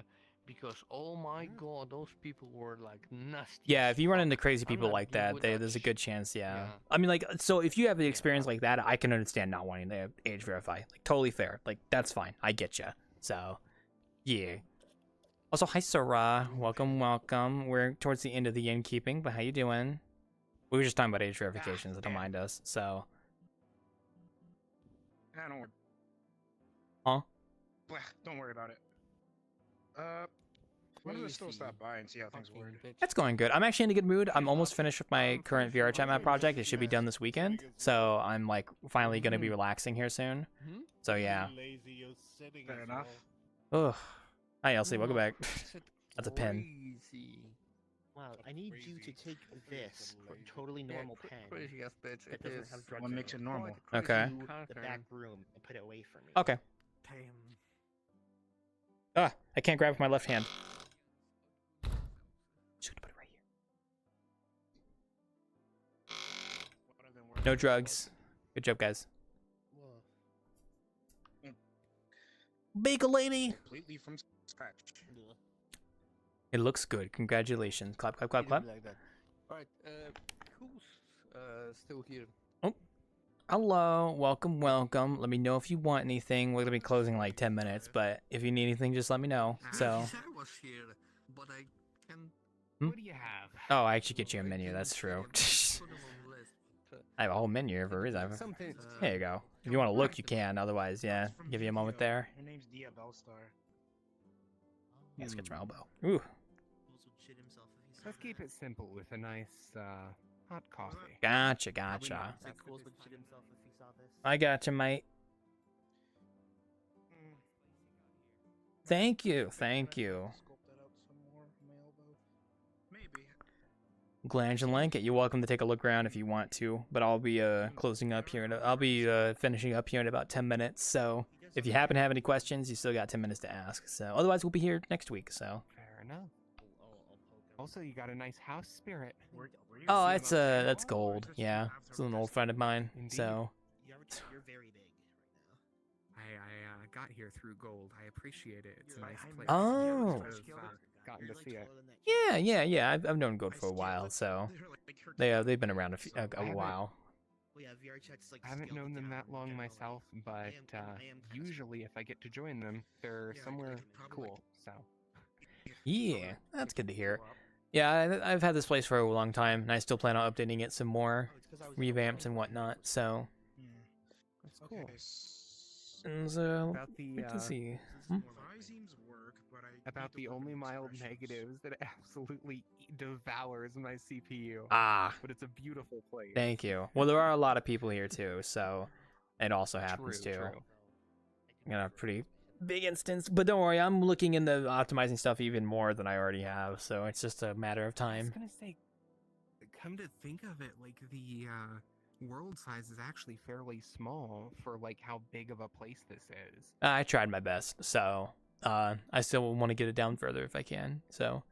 Speaker 18: because oh my god, those people were like nasty.
Speaker 1: Yeah, if you run into crazy people like that, there's a good chance. Yeah. I mean, like, so if you have the experience like that, I can understand not wanting to age verify. Like, totally fair. Like, that's fine. I get you. So, yeah. Also, hi Sarah, welcome. We're towards the end of the Innkeeping, but how you doing? We were just talking about age verifications, so don't mind us. So,
Speaker 3: don't worry.
Speaker 1: Huh?
Speaker 3: Don't worry about it. When do I still stop by and see how things work?
Speaker 1: That's going good. I'm actually in a good mood. I'm almost finished with my current VRChat map project. It should be done this weekend, so I'm like finally gonna be relaxing here soon. So yeah.
Speaker 3: Fair enough.
Speaker 1: Ugh. Hi Elsie, welcome back. That's a pen.
Speaker 22: Wow, I need you to take this totally normal pen
Speaker 18: crazy ass bitch.
Speaker 22: that doesn't have drugs
Speaker 3: What
Speaker 22: in
Speaker 3: makes
Speaker 22: it
Speaker 3: it normal?
Speaker 1: Okay.
Speaker 22: to the back room and put it away from me.
Speaker 1: Okay. I can't grab with my left hand. Just gonna put it right here. No drugs. Good job, guys. Bagel lady.
Speaker 3: Completely from scratch.
Speaker 1: It looks good. Congratulations. Clap, clap, clap, clap.
Speaker 18: Like that. All right. Who's still here?
Speaker 1: Oh. Hello. Welcome. Let me know if you want anything. We're gonna be closing in like 10 minutes, but if you need anything, just let me know. So.
Speaker 18: I was here, but I can.
Speaker 1: What do you have? Oh, I actually get you a menu. That's true. I have a whole menu for a reason. There you go. If you want to look, you can. Otherwise, yeah. Give you a moment there.
Speaker 3: Her name's Dia Bellstar.
Speaker 1: Yeah, let's get my elbow. Ooh.
Speaker 23: Let's keep it simple with a nice hot coffee.
Speaker 1: Gotcha. I gotcha, mate. Thank you. Glange and Lankett, you're welcome to take a look around if you want to, but I'll be closing up here. I'll be finishing up here in about 10 minutes. So if you happen to have any questions, you still got 10 minutes to ask. So otherwise, we'll be here next week. So
Speaker 23: fair enough. Also, you got a nice house spirit.
Speaker 1: Oh, that's gold. Yeah, it's an old friend of mine.
Speaker 23: Indeed.
Speaker 1: So
Speaker 22: You're very big
Speaker 23: I got here through gold. I appreciate it. It's a nice place.
Speaker 1: Oh.
Speaker 23: gotten to see it.
Speaker 1: Yeah. I've known Goat for a while, so they've been around a while.
Speaker 22: Well, yeah, VRChat's like.
Speaker 23: I haven't known them that long myself, but usually if I get to join them, they're somewhere cool. So.
Speaker 1: Yeah, that's good to hear. Yeah, I've had this place for a long time, and I still plan on updating it some more, revamps and whatnot. So.
Speaker 23: That's cool.
Speaker 1: And so,
Speaker 23: about the
Speaker 1: good to see.
Speaker 23: About the only mild negatives that absolutely devours my CPU.
Speaker 1: Ah,
Speaker 23: but it's a beautiful place.
Speaker 1: Thank you. Well, there are a lot of people here too, so it also happens too.
Speaker 23: True.
Speaker 1: I got a pretty big instance, but don't worry, I'm looking into optimizing stuff even more than I already have, so it's just a matter of time.
Speaker 23: I was gonna say, come to think of it, like the world size is actually fairly small for like how big of a place this is.
Speaker 1: I tried my best, so I still want to get it down further if I can. So,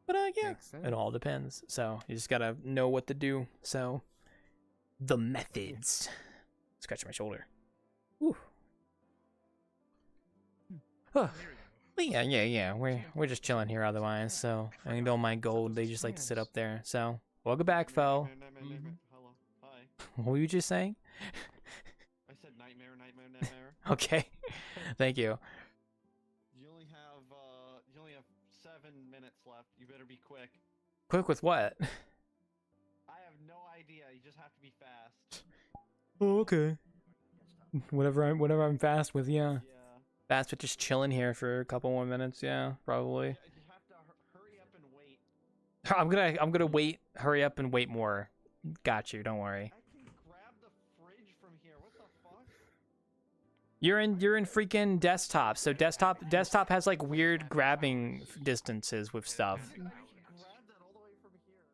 Speaker 1: but yeah, it all depends. So you just gotta know what to do. So the methods. Scratch my shoulder. Whew. Oh. But yeah. We're just chilling here otherwise. So I mean, don't mind gold. They just like to sit up there. So welcome back, Fo.
Speaker 8: Hello. Hi.
Speaker 1: What were you just saying?
Speaker 8: I said nightmare.
Speaker 1: Okay. Thank you.
Speaker 8: You only have 7 minutes left. You better be quick.
Speaker 1: Quick with what?
Speaker 8: I have no idea. You just have to be fast.
Speaker 1: Oh, okay. Whatever I'm fast with, yeah. Fast with just chilling here for a couple more minutes, yeah, probably.
Speaker 8: You have to hurry up and wait.
Speaker 1: I'm gonna wait. Hurry up and wait more. Got you. Don't worry.
Speaker 8: I can grab the fridge from here. What the fuck?
Speaker 1: You're in freaking desktop. So desktop has like weird grabbing distances with stuff.
Speaker 8: I can grab that all the way from here.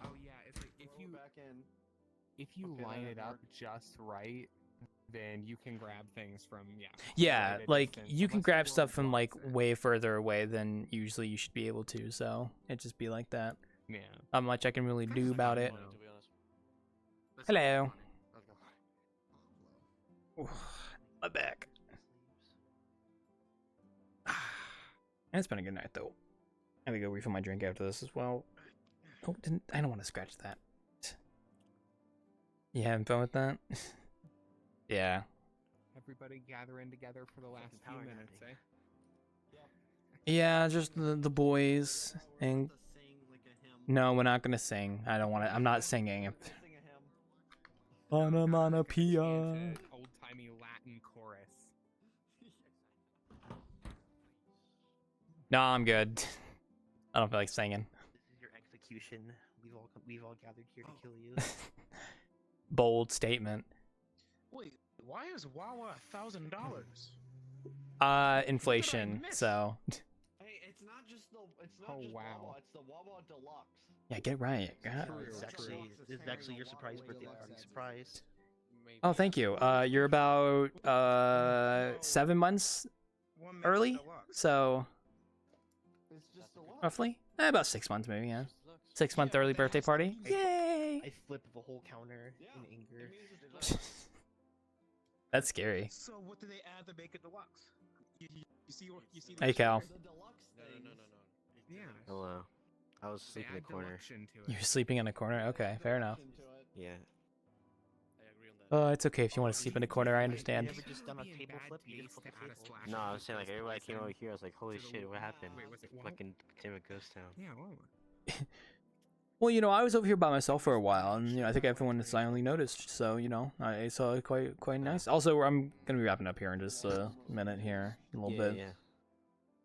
Speaker 23: Oh yeah, it's like if you line it up just right, then you can grab things from
Speaker 1: Yeah, like you can grab stuff from like way further away than usually you should be able to. So it just be like that.
Speaker 23: Yeah.
Speaker 1: Not much I can really do about it. Hello. My back. It's been a good night though. I'm gonna go refill my drink after this as well. Oh, I don't want to scratch that. You having fun with that? Yeah.
Speaker 23: Everybody gathering together for the last few minutes, eh?
Speaker 1: Yeah, just the boys and. No, we're not gonna sing. I don't want to. I'm not singing. Onomatopoeia.
Speaker 23: Old-timey Latin chorus.
Speaker 1: No, I'm good. I don't feel like singing.
Speaker 22: This is your execution. We've all gathered here to kill you.
Speaker 1: Bold statement.
Speaker 3: Wait, why is Wawa $1,000?
Speaker 1: Inflation. So.
Speaker 8: Hey, it's not just
Speaker 23: wow.
Speaker 8: Wawa, it's the Wawa Deluxe.
Speaker 1: Yeah, get right. God.
Speaker 22: This is actually your surprise birthday party surprise.
Speaker 1: Oh, thank you. You're about 7 months early, so roughly about 6 months, maybe. Yeah, 6 month early birthday party. Yay!
Speaker 22: I flip the whole counter in anger.
Speaker 1: That's scary.
Speaker 3: So what do they add to make it deluxe? You see
Speaker 1: Hey, Cal.
Speaker 6: No.
Speaker 23: Yeah.
Speaker 13: Hello. I was sleeping in the corner.
Speaker 1: You're sleeping in a corner. Okay, fair enough.
Speaker 13: Yeah.
Speaker 1: It's okay if you want to sleep in a corner. I understand.
Speaker 22: You ever just done a table flip? You just flip the table.
Speaker 13: No, I was saying like everybody came over here. I was like, holy shit, what happened? Fucking became a ghost town.
Speaker 23: Yeah,
Speaker 1: Well, you know, I was over here by myself for a while, and you know, I think everyone has finally noticed. So, you know, I saw it quite nice. Also, I'm gonna be wrapping up here in just a minute here, a little bit.
Speaker 13: Yeah.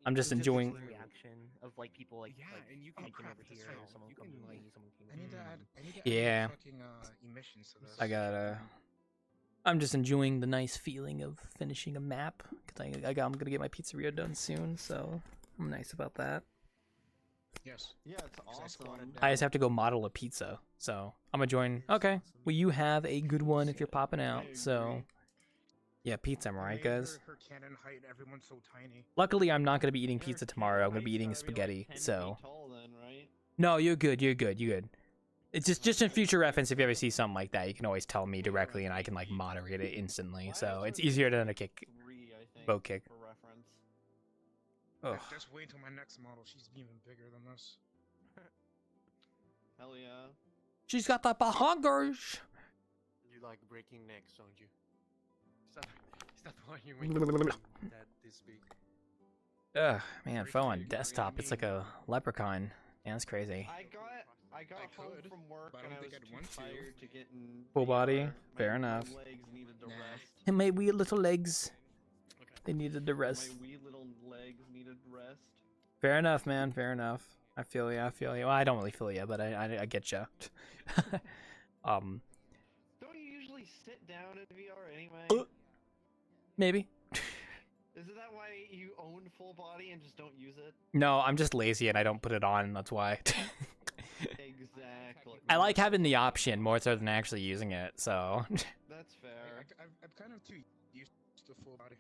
Speaker 1: I'm just enjoying.
Speaker 22: Reaction of like people like
Speaker 23: and you
Speaker 22: can
Speaker 23: can
Speaker 22: over here, someone come to me, someone came.
Speaker 3: I need to add
Speaker 1: Yeah.
Speaker 3: fucking emissions to this.
Speaker 1: I'm just enjoying the nice feeling of finishing a map because I'm gonna get my pizzeria done soon, so I'm nice about that.
Speaker 3: Yes.
Speaker 8: Yeah, it's awesome.
Speaker 1: I just have to go model a pizza, so I'm gonna join. Okay, well you have a good one if you're popping out. So yeah, pizza, am I right, guys?
Speaker 3: Her cannon height, everyone's so tiny.
Speaker 1: Luckily, I'm not gonna be eating pizza tomorrow. I'm gonna be eating spaghetti. So no, you're good. It's just in future reference. If you ever see something like that, you can always tell me directly, and I can like moderate it instantly. So it's easier than a kick, bow kick. Ugh.
Speaker 3: Just wait until my next model. She's even bigger than this.
Speaker 5: Hell yeah.
Speaker 1: She's got the bahungers.
Speaker 2: You like breaking necks, don't you? Is that why you make that this big?
Speaker 1: Ugh, man, phone on desktop. It's like a leprechaun. Yeah, that's crazy.
Speaker 8: I got home from work and I was too tired to get in
Speaker 1: Full body,
Speaker 8: VR.
Speaker 1: fair
Speaker 8: My
Speaker 1: enough.
Speaker 8: legs needed to rest.
Speaker 1: And my wee little legs, they needed the rest.
Speaker 8: My wee little legs needed rest.
Speaker 1: Fair enough, man. Fair enough. I feel you. I feel you. Well, I don't really feel you, but I get you.
Speaker 8: Don't you usually sit down in VR anyway?
Speaker 1: Maybe.
Speaker 8: Isn't that why you own full body and just don't use it?
Speaker 1: No, I'm just lazy and I don't put it on. That's why.
Speaker 8: Exactly.
Speaker 1: I like having the option more so than actually using it. So.
Speaker 8: That's fair.
Speaker 3: I'm kind of too used to full body.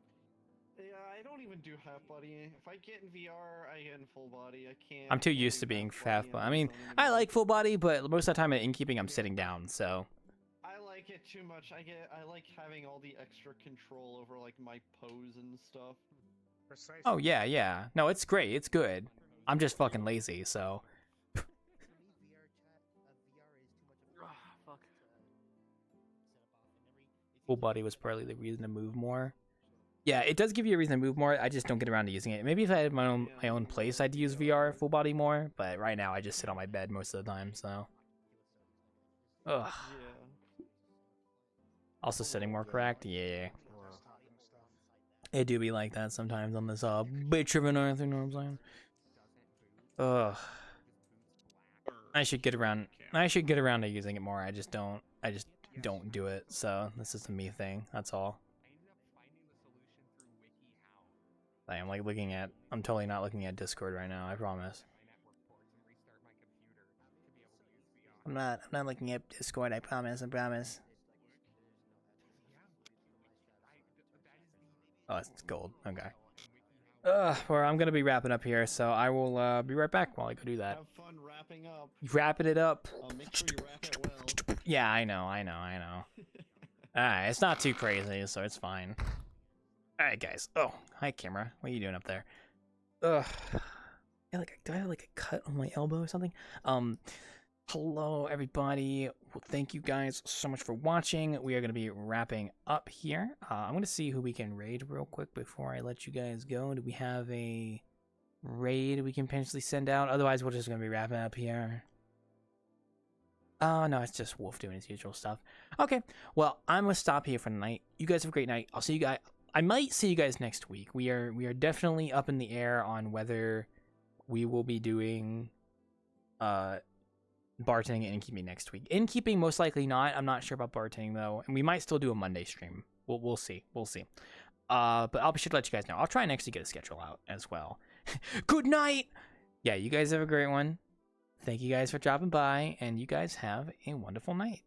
Speaker 8: Yeah, I don't even do half body. If I get in VR, I get in full body. I can't.
Speaker 1: I'm too used to being half body. I mean, I like full body, but most of the time at Innkeeping, I'm sitting down. So.
Speaker 8: I like it too much. I like having all the extra control over like my pose and stuff.
Speaker 3: Precisely.
Speaker 1: Oh yeah, yeah. No, it's great. It's good. I'm just fucking lazy. So. Full body was partly the reason to move more. Yeah, it does give you a reason to move more. I just don't get around to using it. Maybe if I had my own place, I'd use VR full body more. But right now, I just sit on my bed most of the time. So. Ugh. Also, sitting more correct. Yeah. It do be like that sometimes on this bitch of an earth. You know what I'm saying? Ugh. I should get around. I should get around to using it more. I just don't do it. So this is a me thing. That's all. I am like looking at. I'm totally not looking at Discord right now. I promise. I'm not looking at Discord. I promise. I promise. Oh, it's gold. Okay. Well, I'm gonna be wrapping up here, so I will be right back while I go do that.
Speaker 8: Have fun wrapping up.
Speaker 1: Wrapping it up.
Speaker 8: Make sure you wrap it well.
Speaker 1: Yeah, I know. Alright, it's not too crazy, so it's fine. Alright, guys. Oh, hi, camera. What are you doing up there? Ugh. Do I have like a cut on my elbow or something? Hello, everybody. Well, thank you guys so much for watching. We are going to be wrapping up here. I'm going to see who we can raid real quick before I let you guys go. Do we have a raid we can potentially send out? Otherwise, we're just going to be wrapping up here. Oh, no, it's just Wolf doing his usual stuff. Okay, well, I'm going to stop here for the night. You guys have a great night. I'll see you guys. I might see you guys next week. We are definitely up in the air on whether we will be doing bartending and Innkeeping next week. Innkeeping, most likely not. I'm not sure about bartending though, and we might still do a Monday stream. We'll see. We'll see. But I'll be sure to let you guys know. I'll try and actually get a schedule out as well. Good night. Yeah, you guys have a great one. Thank you guys for dropping by, and you guys have a wonderful night.